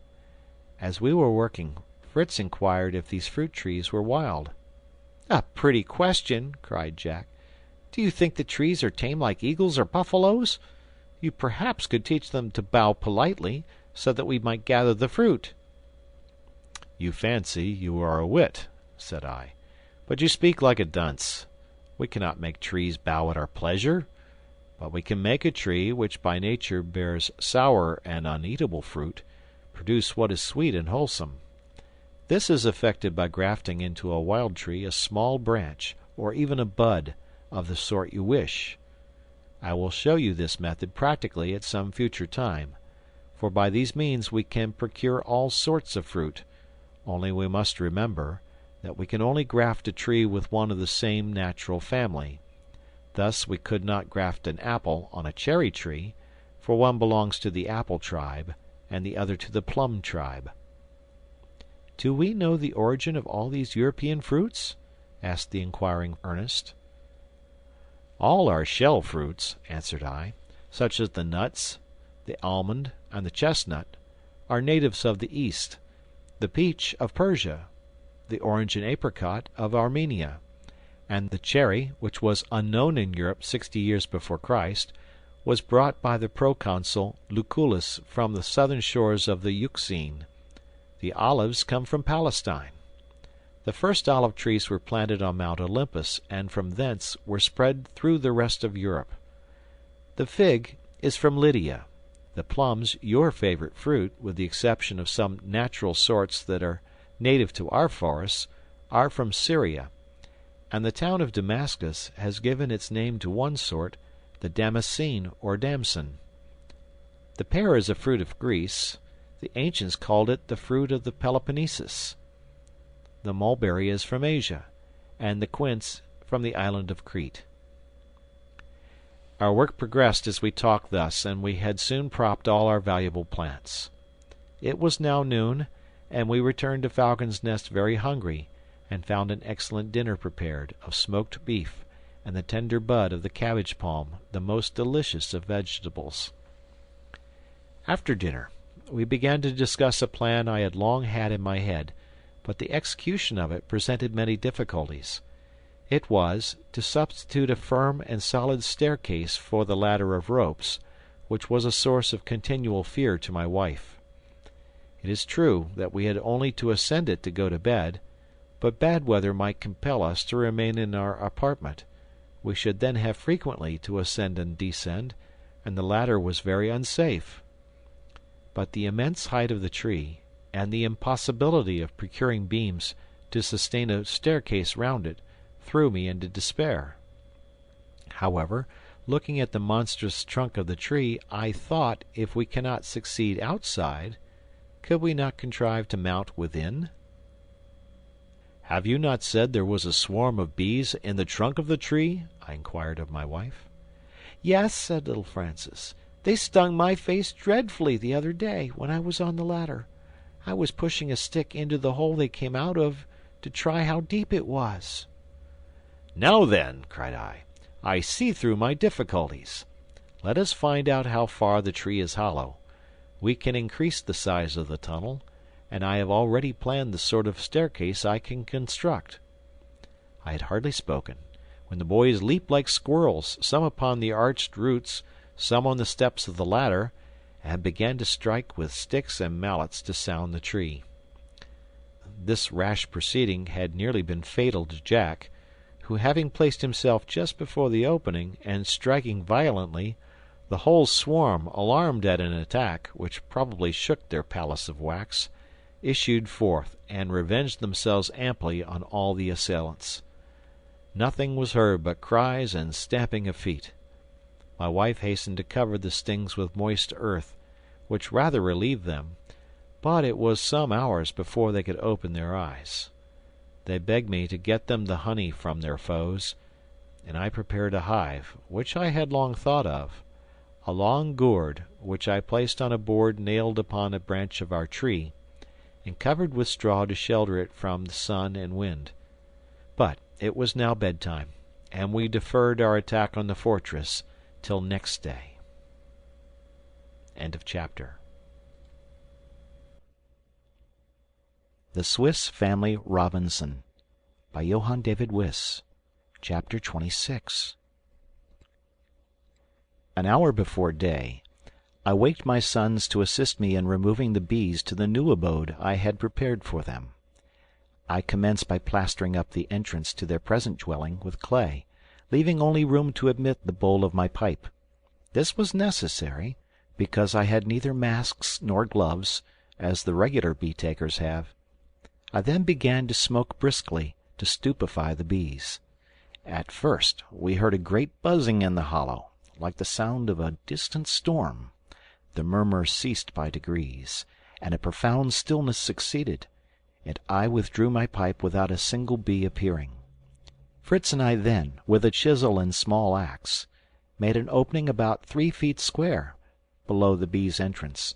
As we were working, Fritz inquired if these fruit trees were wild. "A pretty question!" cried Jack. "Do you think the trees are tame like eagles or buffaloes? You perhaps could teach them to bow politely, so that we might gather the fruit." "You fancy you are a wit," said I, "but you speak like a dunce. We cannot make trees bow at our pleasure, but we can make a tree which by nature bears sour and uneatable fruit, produce what is sweet and wholesome. This is effected by grafting into a wild tree a small branch, or even a bud, of the sort you wish. I will show you this method practically at some future time, for by these means we can procure all sorts of fruit, only we must remember that we can only graft a tree with one of the same natural family. Thus we could not graft an apple on a cherry tree, for one belongs to the apple tribe, and the other to the plum tribe." "Do we know the origin of all these European fruits?" asked the inquiring Ernest. "All our shell fruits," answered I, "such as the nuts, the almond, and the chestnut, are natives of the East, the peach of Persia, the orange and apricot of Armenia, and the cherry, which was unknown in Europe 60 years before Christ, was brought by the proconsul Lucullus from the southern shores of the Euxine. The olives come from Palestine. The first olive trees were planted on Mount Olympus, and from thence were spread through the rest of Europe. The fig is from Lydia. The plums, your favorite fruit, with the exception of some natural sorts that are native to our forests, are from Syria, and the town of Damascus has given its name to one sort, the Damascene or damson. The pear is a fruit of Greece. The ancients called it the fruit of the Peloponnesus. The mulberry is from Asia, and the quince from the island of Crete." Our work progressed as we talked thus, and we had soon propped all our valuable plants. It was now noon, and we returned to Falcon's Nest very hungry, and found an excellent dinner prepared, of smoked beef, and the tender bud of the cabbage palm, the most delicious of vegetables. After dinner, we began to discuss a plan I had long had in my head, but the execution of it presented many difficulties. It was, to substitute a firm and solid staircase for the ladder of ropes, which was a source of continual fear to my wife. It is true that we had only to ascend it to go to bed, but bad weather might compel us to remain in our apartment. We should then have frequently to ascend and descend, and the ladder was very unsafe. But the immense height of the tree, and the impossibility of procuring beams to sustain a staircase round it, threw me into despair. However, looking at the monstrous trunk of the tree, I thought, if we cannot succeed outside, could we not contrive to mount within? "Have you not said there was a swarm of bees in the trunk of the tree?" I inquired of my wife. "Yes," said little Francis. "They stung my face dreadfully the other day, when I was on the ladder. I was pushing a stick into the hole they came out of, to try how deep it was." "Now then," cried I see through my difficulties. Let us find out how far the tree is hollow. We can increase the size of the tunnel, and I have already planned the sort of staircase I can construct." I had hardly spoken, when the boys leaped like squirrels, some upon the arched roots, some on the steps of the ladder, and began to strike with sticks and mallets to sound the tree. This rash proceeding had nearly been fatal to Jack, who, having placed himself just before the opening, and striking violently, the whole swarm, alarmed at an attack, which probably shook their palace of wax, issued forth, and revenged themselves amply on all the assailants. Nothing was heard but cries and stamping of feet. My wife hastened to cover the stings with moist earth, which rather relieved them, but it was some hours before they could open their eyes. They begged me to get them the honey from their foes, and I prepared a hive, which I had long thought of, a long gourd, which I placed on a board nailed upon a branch of our tree, and covered with straw to shelter it from the sun and wind. But it was now bedtime, and we deferred our attack on the fortress till next day. End of chapter. The Swiss Family Robinson by Johann David Wyss. Chapter 26. An hour before day, I waked my sons to assist me in removing the bees to the new abode I had prepared for them. I commenced by plastering up the entrance to their present dwelling with clay, leaving only room to admit the bowl of my pipe. This was necessary, because I had neither masks nor gloves, as the regular bee-takers have. I then began to smoke briskly, to stupefy the bees. At first we heard a great buzzing in the hollow, like the sound of a distant storm. The murmur ceased by degrees, and a profound stillness succeeded, and I withdrew my pipe without a single bee appearing. Fritz and I then, with a chisel and small axe, made an opening about 3 feet square, below the bees' entrance.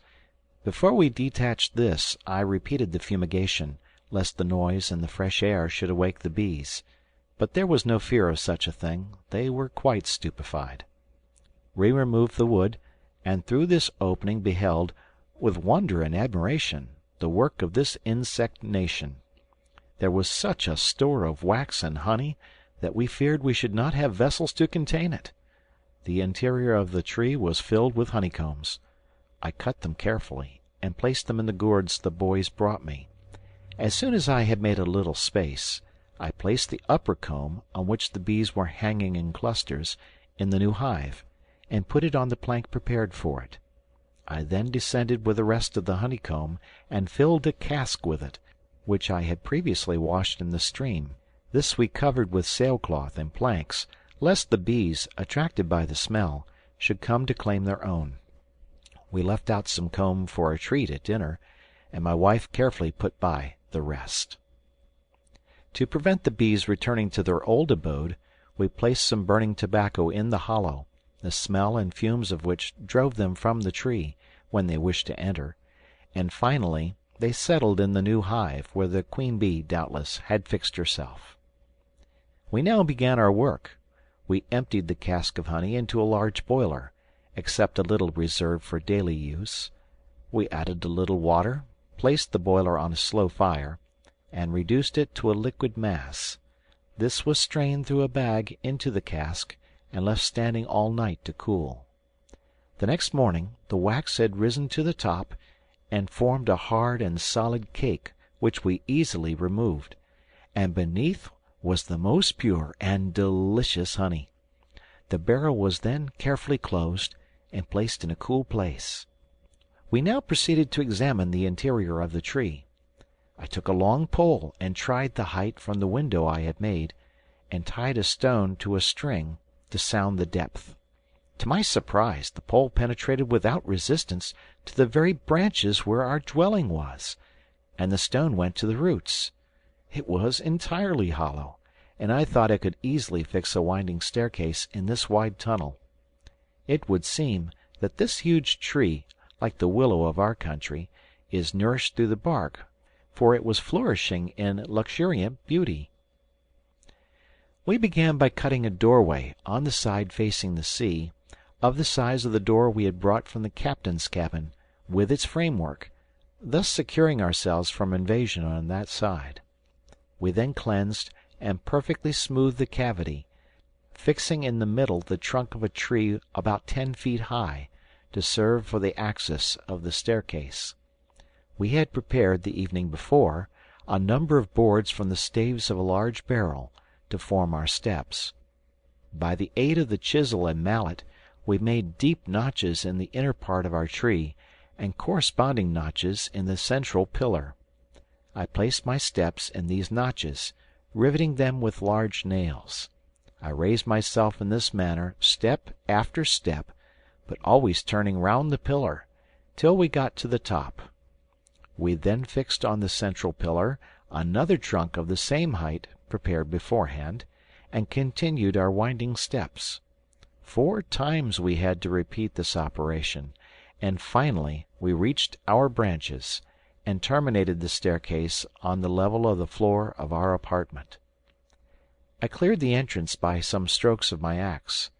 Before we detached this, I repeated the fumigation, lest the noise and the fresh air should awake the bees. But there was no fear of such a thing. They were quite stupefied. We removed the wood, and through this opening beheld, with wonder and admiration, the work of this insect nation. There was such a store of wax and honey that we feared we should not have vessels to contain it. The interior of the tree was filled with honeycombs. I cut them carefully, and placed them in the gourds the boys brought me. As soon as I had made a little space, I placed the upper comb, on which the bees were hanging in clusters, in the new hive, and put it on the plank prepared for it. I then descended with the rest of the honeycomb, and filled a cask with it, which I had previously washed in the stream. This we covered with sailcloth and planks, lest the bees, attracted by the smell, should come to claim their own. We left out some comb for a treat at dinner, and my wife carefully put by the rest. To prevent the bees returning to their old abode, we placed some burning tobacco in the hollow, the smell and fumes of which drove them from the tree when they wished to enter, and finally they settled in the new hive, where the queen bee doubtless had fixed herself. We now began our work. We emptied the cask of honey into a large boiler, except a little reserved for daily use. We added a little water, placed the boiler on a slow fire, and reduced it to a liquid mass. This was strained through a bag into the cask and left standing all night to cool. The next morning the wax had risen to the top and formed a hard and solid cake, which we easily removed, and beneath was the most pure and delicious honey. The barrel was then carefully closed and placed in a cool place. We now proceeded to examine the interior of the tree. I took a long pole and tried the height from the window I had made, and tied a stone to a string to sound the depth. To my surprise, the pole penetrated without resistance to the very branches where our dwelling was, and the stone went to the roots. It was entirely hollow, and I thought I could easily fix a winding staircase in this wide tunnel. It would seem that this huge tree, like the willow of our country, is nourished through the bark, for it was flourishing in luxuriant beauty. We began by cutting a doorway on the side facing the sea, of the size of the door we had brought from the captain's cabin, with its framework, thus securing ourselves from invasion on that side. We then cleansed and perfectly smoothed the cavity, fixing in the middle the trunk of a tree about 10 feet high, to serve for the axis of the staircase. We had prepared, the evening before, a number of boards from the staves of a large barrel, to form our steps. By the aid of the chisel and mallet, we made deep notches in the inner part of our tree, and corresponding notches in the central pillar. I placed my steps in these notches, riveting them with large nails. I raised myself in this manner step after step, but always turning round the pillar, till we got to the top. We then fixed on the central pillar another trunk of the same height prepared beforehand, and continued our winding steps. 4 times we had to repeat this operation, and finally we reached our branches, and terminated the staircase on the level of the floor of our apartment. I cleared the entrance by some strokes of my axe.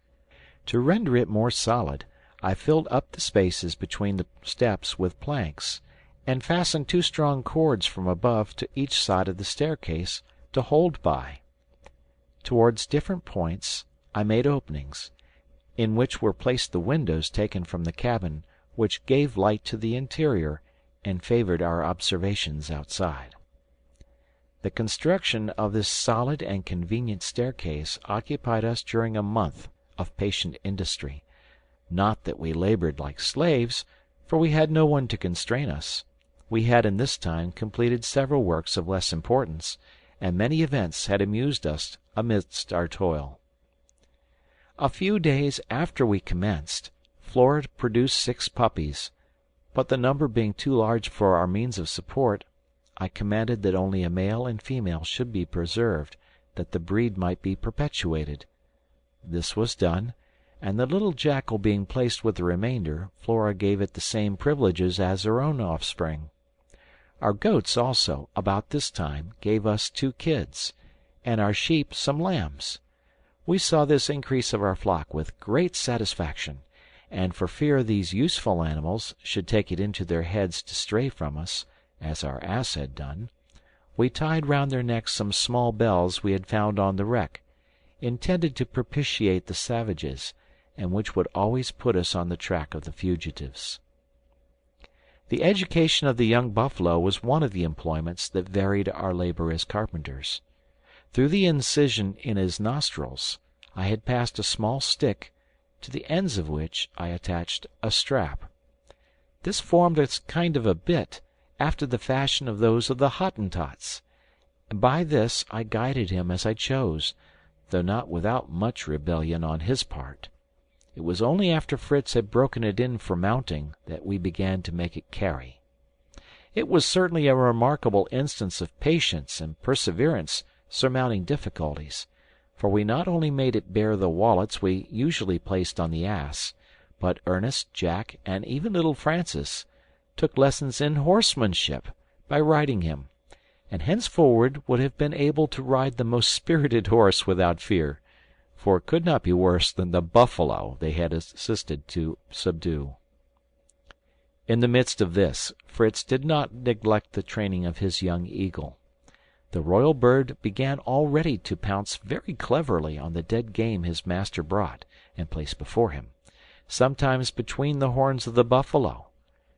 To render it more solid, I filled up the spaces between the steps with planks, and fastened 2 strong cords from above to each side of the staircase to hold by. Towards different points I made openings, in which were placed the windows taken from the cabin, which gave light to the interior and favored our observations outside. The construction of this solid and convenient staircase occupied us during a month of patient industry. Not that we labored like slaves, for we had no one to constrain us. We had in this time completed several works of less importance, and many events had amused us amidst our toil. A few days after we commenced, Flora produced 6 puppies, but the number being too large for our means of support, I commanded that only a male and female should be preserved, that the breed might be perpetuated. This was done, and the little jackal being placed with the remainder, Flora gave it the same privileges as her own offspring. Our goats also, about this time, gave us 2 kids, and our sheep some lambs. We saw this increase of our flock with great satisfaction, and for fear these useful animals should take it into their heads to stray from us, as our ass had done, we tied round their necks some small bells we had found on the wreck, intended to propitiate the savages, and which would always put us on the track of the fugitives. The education of the young buffalo was one of the employments that varied our labor as carpenters. Through the incision in his nostrils I had passed a small stick, to the ends of which I attached a strap. This formed a kind of a bit, after the fashion of those of the Hottentots, and by this I guided him as I chose, though not without much rebellion on his part. It was only after Fritz had broken it in for mounting that we began to make it carry. It was certainly a remarkable instance of patience and perseverance surmounting difficulties, for we not only made it bear the wallets we usually placed on the ass, but Ernest, Jack, and even little Francis took lessons in horsemanship by riding him, and henceforward would have been able to ride the most spirited horse without fear, for it could not be worse than the buffalo they had assisted to subdue. In the midst of this, Fritz did not neglect the training of his young eagle. The royal bird began already to pounce very cleverly on the dead game his master brought and placed before him, sometimes between the horns of the buffalo,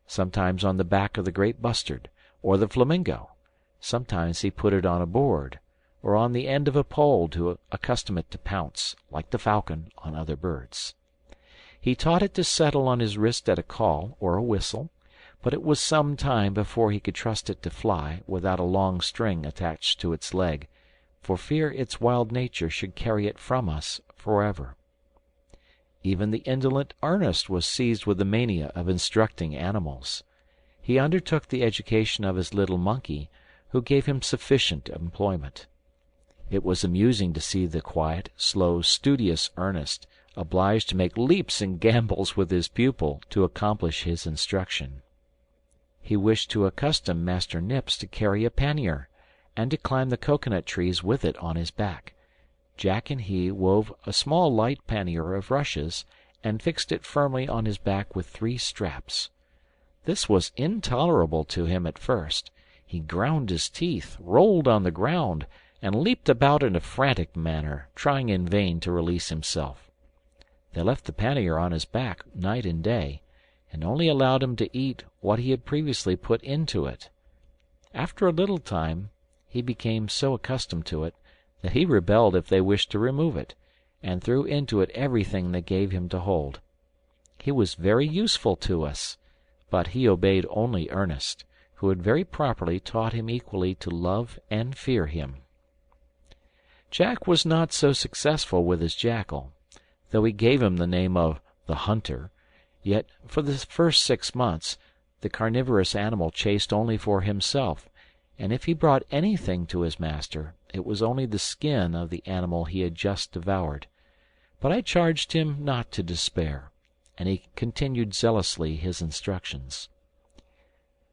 sometimes on the back of the great bustard, or the flamingo. Sometimes he put it on a board, or on the end of a pole to accustom it to pounce, like the falcon, on other birds. He taught it to settle on his wrist at a call or a whistle, but it was some time before he could trust it to fly without a long string attached to its leg, for fear its wild nature should carry it from us forever. Even the indolent Ernest was seized with the mania of instructing animals. He undertook the education of his little monkey, who gave him sufficient employment. It was amusing to see the quiet, slow, studious Ernest obliged to make leaps and gambols with his pupil to accomplish his instruction. He wished to accustom Master Nips to carry a pannier, and to climb the coconut trees with it on his back. Jack and he wove a small light pannier of rushes, and fixed it firmly on his back with 3 straps. This was intolerable to him at first. He ground his teeth, rolled on the ground, and leaped about in a frantic manner, trying in vain to release himself. They left the pannier on his back night and day, and only allowed him to eat what he had previously put into it. After a little time he became so accustomed to it that he rebelled if they wished to remove it, and threw into it everything they gave him to hold. He was very useful to us, but he obeyed only Ernest, who had very properly taught him equally to love and fear him. Jack was not so successful with his jackal. Though he gave him the name of the Hunter, yet for the first 6 months the carnivorous animal chased only for himself, and if he brought anything to his master, it was only the skin of the animal he had just devoured. But I charged him not to despair, and he continued zealously his instructions.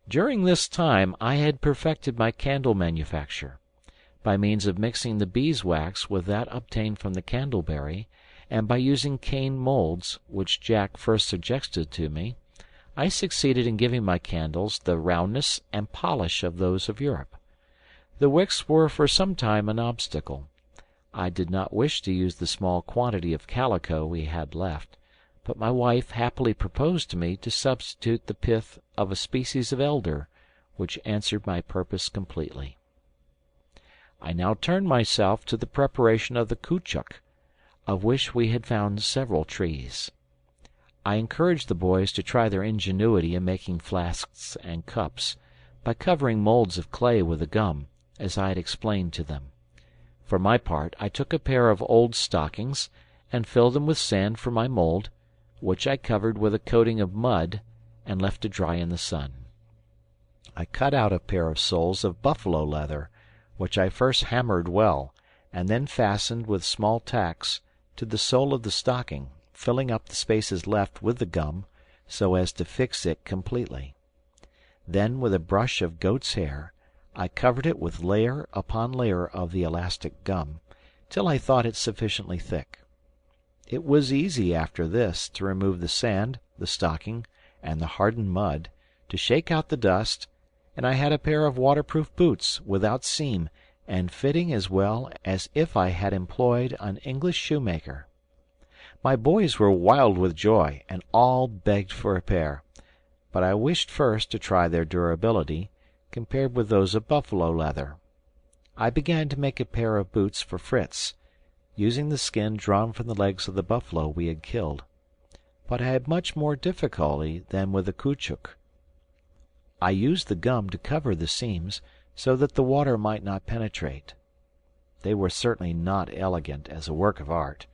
During this time I had perfected my candle manufacture. By means of mixing the beeswax with that obtained from the candleberry, and by using cane molds, which Jack first suggested to me, I succeeded in giving my candles the roundness and polish of those of Europe. The wicks were for some time an obstacle. I did not wish to use the small quantity of calico we had left, but my wife happily proposed to me to substitute the pith of a species of elder, which answered my purpose completely. I now turned myself to the preparation of the caoutchouc, of which we had found several trees. I encouraged the boys to try their ingenuity in making flasks and cups, by covering molds of clay with the gum, as I had explained to them. For my part, I took a pair of old stockings, and filled them with sand for my mold, which I covered with a coating of mud, and left to dry in the sun. I cut out a pair of soles of buffalo leather, which I first hammered well, and then fastened with small tacks to the sole of the stocking, filling up the spaces left with the gum, so as to fix it completely. Then, with a brush of goat's hair, I covered it with layer upon layer of the elastic gum, till I thought it sufficiently thick. It was easy after this to remove the sand, the stocking, and the hardened mud, to shake out the dust, and I had a pair of waterproof boots, without seam, and fitting as well as if I had employed an English shoemaker. My boys were wild with joy, and all begged for a pair, but I wished first to try their durability, compared with those of buffalo leather. I began to make a pair of boots for Fritz, using the skin drawn from the legs of the buffalo we had killed, but I had much more difficulty than with the caoutchouc. I used the gum to cover the seams, so that the water might not penetrate. They were certainly not elegant as a work of art,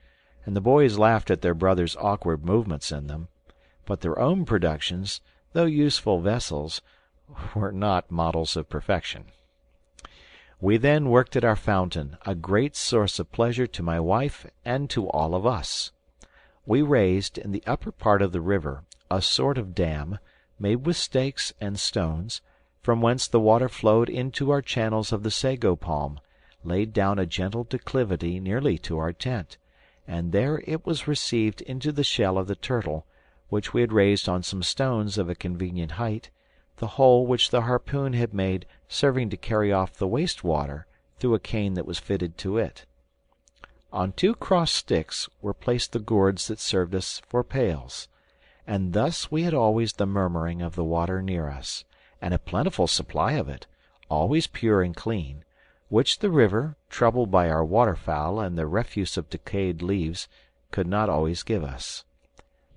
and the boys laughed at their brother's awkward movements in them, but their own productions, though useful vessels, were not models of perfection. We then worked at our fountain, a great source of pleasure to my wife and to all of us. We raised, in the upper part of the river, a sort of dam, made with stakes and stones, from whence the water flowed into our channels of the sago palm, laid down a gentle declivity nearly to our tent, and there it was received into the shell of the turtle, which we had raised on some stones of a convenient height, the hole which the harpoon had made serving to carry off the waste water through a cane that was fitted to it. On 2 crossed sticks were placed the gourds that served us for pails, and thus we had always the murmuring of the water near us, and a plentiful supply of it, always pure and clean, which the river, troubled by our waterfowl and the refuse of decayed leaves, could not always give us.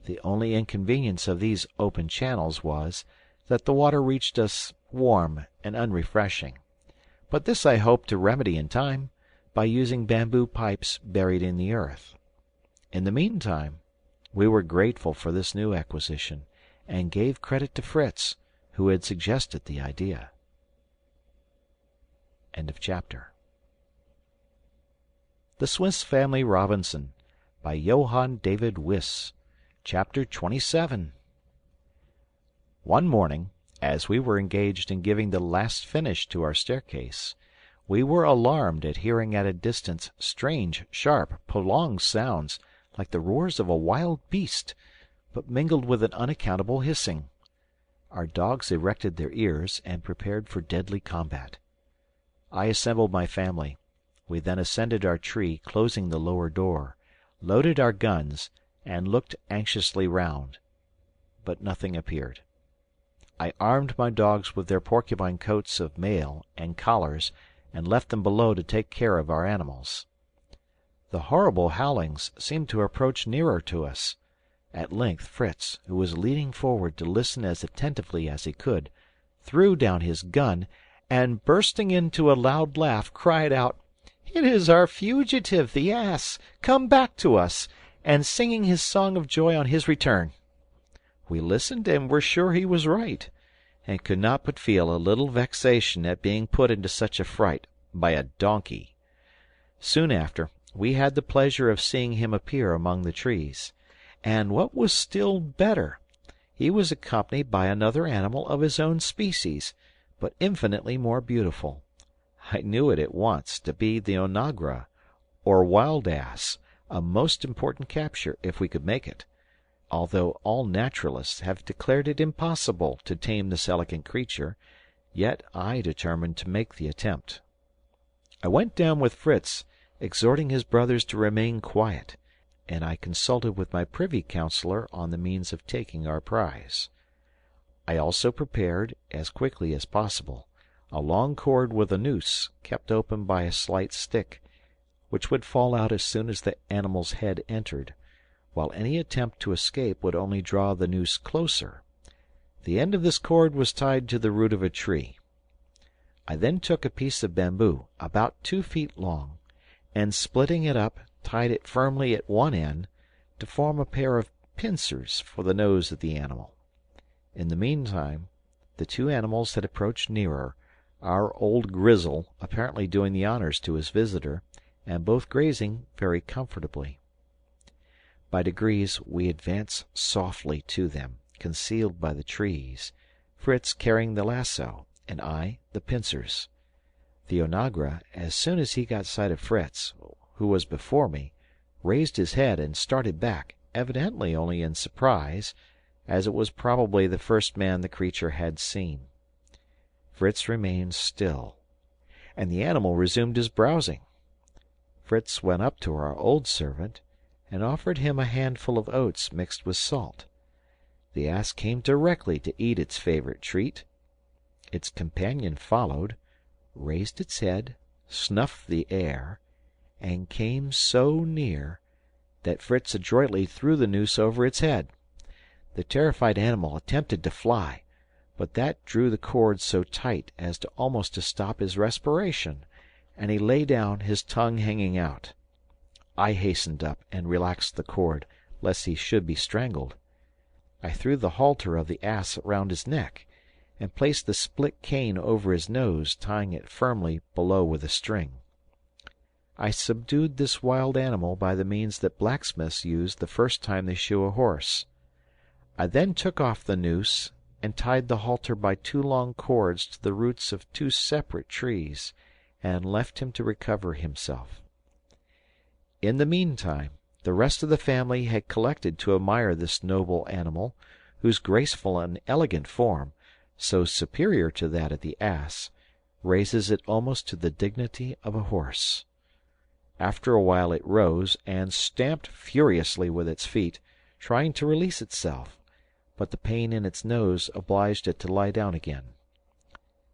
The only inconvenience of these open channels was, that the water reached us warm and unrefreshing, but this I hoped to remedy in time, by using bamboo pipes buried in the earth. In the meantime, we were grateful for this new acquisition, and gave credit to Fritz, who had suggested the idea. End of chapter. The Swiss Family Robinson, by Johann David Wyss. Chapter 27. One morning, as we were engaged in giving the last finish to our staircase, we were alarmed at hearing at a distance strange, sharp, prolonged sounds, like the roars of a wild beast, but mingled with an unaccountable hissing. Our dogs erected their ears, and prepared for deadly combat. I assembled my family. We then ascended our tree, closing the lower door, loaded our guns, and looked anxiously round. But nothing appeared. I armed my dogs with their porcupine coats of mail and collars, and left them below to take care of our animals. The horrible howlings seemed to approach nearer to us. At length Fritz, who was leaning forward to listen as attentively as he could, threw down his gun, and bursting into a loud laugh, cried out, "It is our fugitive, the ass, come back to us, and singing his song of joy on his return." We listened, and were sure he was right, and could not but feel a little vexation at being put into such a fright by a donkey. Soon after, we had the pleasure of seeing him appear among the trees, and what was still better, he was accompanied by another animal of his own species, but infinitely more beautiful. I knew it at once to be the onagra, or wild ass, a most important capture if we could make it, although all naturalists have declared it impossible to tame this elegant creature, yet I determined to make the attempt. I went down with Fritz, exhorting his brothers to remain quiet, and I consulted with my privy councillor on the means of taking our prize. I also prepared, as quickly as possible, a long cord with a noose, kept open by a slight stick, which would fall out as soon as the animal's head entered, while any attempt to escape would only draw the noose closer. The end of this cord was tied to the root of a tree. I then took a piece of bamboo, about 2 feet long, and splitting it up, tied it firmly at one end, to form a pair of pincers for the nose of the animal. In the meantime, the 2 animals had approached nearer, our old Grizzle apparently doing the honors to his visitor, and both grazing very comfortably. By degrees we advanced softly to them, concealed by the trees, Fritz carrying the lasso, and I the pincers. The onagra, as soon as he got sight of Fritz, who was before me, raised his head and started back, evidently only in surprise, as it was probably the first man the creature had seen. Fritz remained still, and the animal resumed his browsing. Fritz went up to our old servant, and offered him a handful of oats mixed with salt. The ass came directly to eat its favorite treat. Its companion followed, raised its head, snuffed the air, and came so near that Fritz adroitly threw the noose over its head. The terrified animal attempted to fly, but that drew the cord so tight as to almost to stop his respiration, and he lay down, his tongue hanging out. I hastened up and relaxed the cord, lest he should be strangled. I threw the halter of the ass round his neck, and placed the split cane over his nose, tying it firmly below with a string. I subdued this wild animal by the means that blacksmiths use the first time they shoe a horse. I then took off the noose, and tied the halter by 2 long cords to the roots of 2 separate trees, and left him to recover himself. In the meantime, The rest of the family had collected to admire this noble animal, whose graceful and elegant form, so superior to that of the ass, raises it almost to the dignity of a horse. After a while it rose and stamped furiously with its feet, trying to release itself, but the pain in its nose obliged it to lie down again.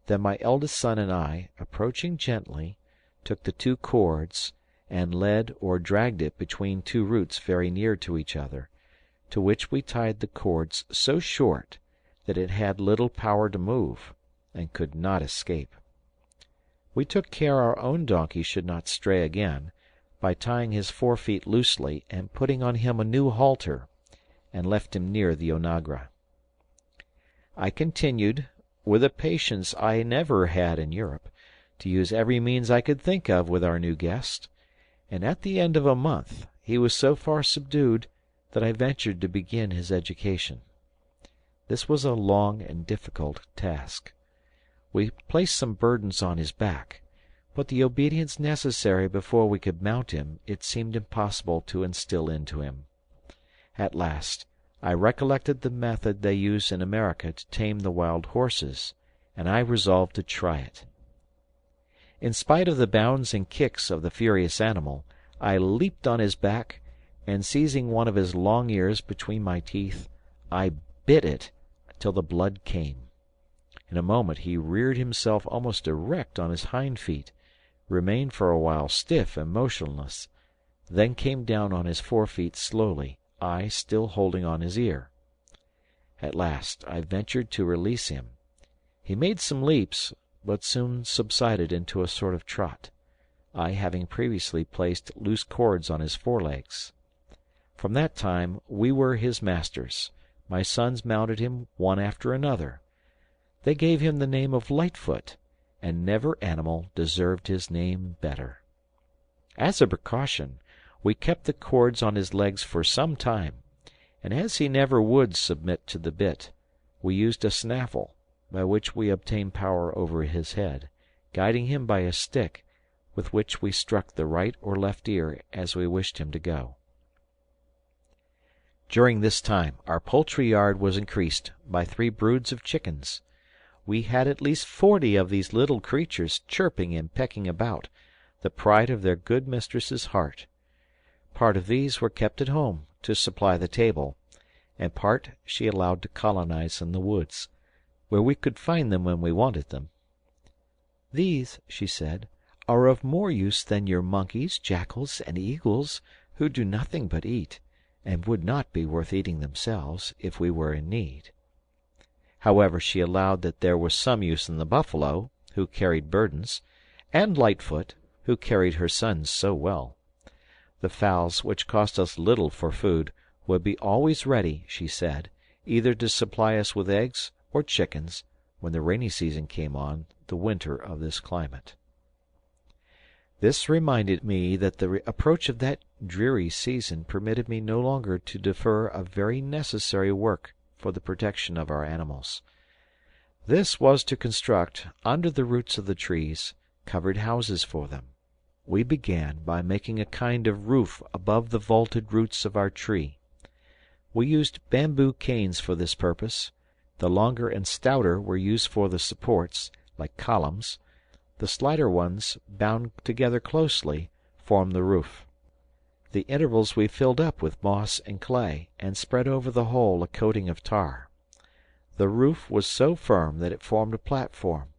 Then my eldest son and I, approaching gently, took the two cords, and led or dragged it between two roots very near to each other, to which we tied the cords so short that it had little power to move, and could not escape. We took care our own donkey should not stray again, by tying his forefeet loosely and putting on him a new halter, and left him near the onagra. I continued, with a patience I never had in Europe, to use every means I could think of with our new guest, and at the end of a month he was so far subdued that I ventured to begin his education. This was a long and difficult task. We placed some burdens on his back, but the obedience necessary before we could mount him it seemed impossible to instill into him. At last I recollected the method they use in America to tame the wild horses, and I resolved to try it. In spite of the bounds and kicks of the furious animal, I leaped on his back, and seizing one of his long ears between my teeth, I bit it till the blood came. In a moment he reared himself almost erect on his hind feet, remained for a while stiff and motionless, then came down on his forefeet slowly, I still holding on his ear. At last I ventured to release him. He made some leaps, but soon subsided into a sort of trot, I having previously placed loose cords on his forelegs. From that time we were his masters. My sons mounted him one after another. They gave him the name of Lightfoot, and never animal deserved his name better. As a precaution, we kept the cords on his legs for some time, and as he never would submit to the bit, we used a snaffle, by which we obtained power over his head, guiding him by a stick, with which we struck the right or left ear as we wished him to go. During this time our poultry yard was increased by 3 broods of chickens. We had at least 40 of these little creatures chirping and pecking about, the pride of their good mistress's heart. Part of these were kept at home to supply the table, and part she allowed to colonize in the woods, where we could find them when we wanted them. "These," she said, "are of more use than your monkeys, jackals, and eagles, who do nothing but eat, and would not be worth eating themselves, if we were in need." However, she allowed that there was some use in the buffalo, who carried burdens, and Lightfoot, who carried her sons so well. The fowls, which cost us little for food, would be always ready, she said, either to supply us with eggs or chickens when the rainy season came on, the winter of this climate. This reminded me that the approach of that dreary season permitted me no longer to defer a very necessary work for the protection of our animals. This was to construct, under the roots of the trees, covered houses for them. We began by making a kind of roof above the vaulted roots of our tree. We used bamboo canes for this purpose. The longer and stouter were used for the supports, like columns. The slighter ones, bound together closely, formed the roof. The intervals we filled up with moss and clay, and spread over the whole a coating of tar. The roof was so firm that it formed a platform,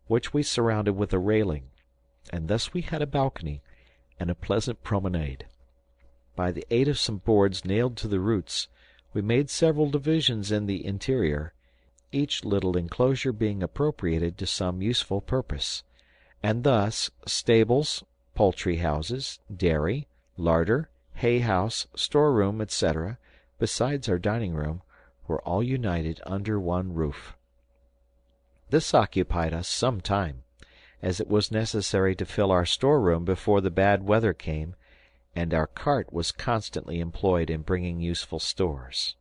which we surrounded with a railing, and thus we had a balcony and a pleasant promenade. By the aid of some boards nailed to the roots, we made several divisions in the interior, each little enclosure being appropriated to some useful purpose, and thus stables, poultry-houses, dairy, larder, hay-house, store-room, etc., besides our dining-room, were all united under one roof. This occupied us some time, as it was necessary to fill our store-room before the bad weather came, and our cart was constantly employed in bringing useful stores.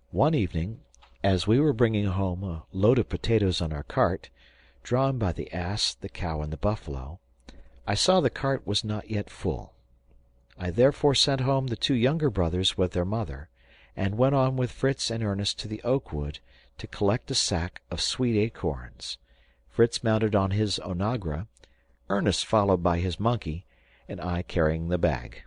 One evening, as we were bringing home a load of potatoes on our cart, drawn by the ass, the cow, and the buffalo, I saw the cart was not yet full. I therefore sent home the 2 younger brothers with their mother, and went on with Fritz and Ernest to the oak wood to collect a sack of sweet acorns. Fritz mounted on his onagra, Ernest followed by his monkey, and I carrying the bag.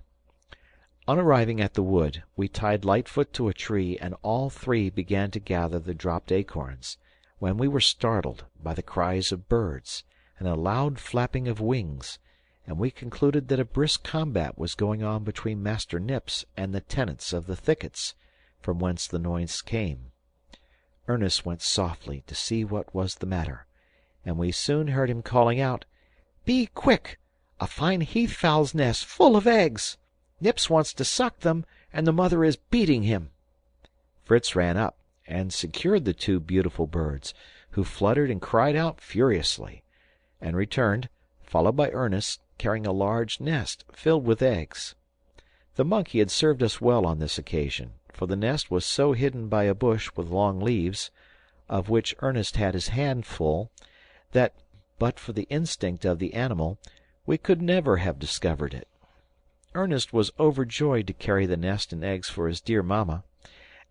On arriving at the wood, we tied Lightfoot to a tree, and all 3 began to gather the dropped acorns, when we were startled by the cries of birds and a loud flapping of wings, and we concluded that a brisk combat was going on between Master Nips and the tenants of the thickets, from whence the noise came. Ernest went softly to see what was the matter, and we soon heard him calling out, "Be quick! A fine heath fowl's nest full of eggs! Nips wants to suck them, and the mother is beating him." Fritz ran up and secured the 2 beautiful birds, who fluttered and cried out furiously, and returned, followed by Ernest, carrying a large nest filled with eggs. The monkey had served us well on this occasion, for the nest was so hidden by a bush with long leaves, of which Ernest had his hand full, that, but for the instinct of the animal, we could never have discovered it. Ernest was overjoyed to carry the nest and eggs for his dear mamma,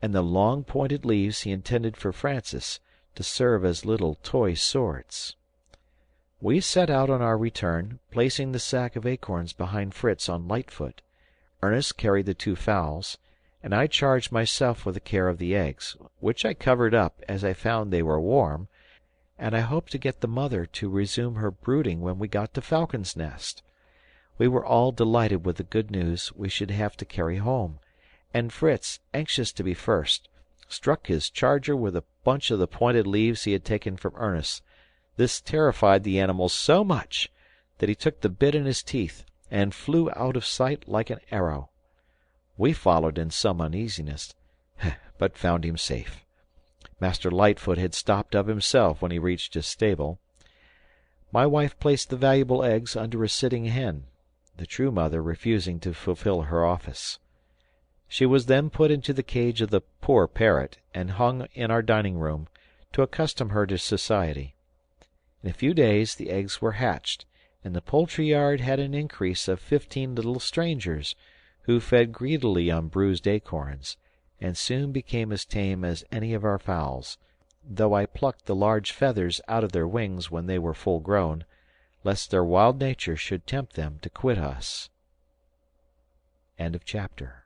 and the long pointed leaves he intended for Francis, to serve as little toy swords. We set out on our return, placing the sack of acorns behind Fritz on Lightfoot. Ernest carried the 2 fowls, and I charged myself with the care of the eggs, which I covered up, as I found they were warm, and I hoped to get the mother to resume her brooding when we got to Falcon's Nest. We were all delighted with the good news we should have to carry home, and Fritz, anxious to be first, struck his charger with a bunch of the pointed leaves he had taken from Ernest. This terrified the animal so much that he took the bit in his teeth and flew out of sight like an arrow. We followed in some uneasiness, but found him safe. Master Lightfoot had stopped of himself when he reached his stable. My wife placed the valuable eggs under a sitting hen, the true mother refusing to fulfill her office. She was then put into the cage of the poor parrot, and hung in our dining room, to accustom her to society. In a few days the eggs were hatched, and the poultry yard had an increase of 15 little strangers, who fed greedily on bruised acorns, and soon became as tame as any of our fowls, though I plucked the large feathers out of their wings when they were full grown, lest their wild nature should tempt them to quit us. End of chapter.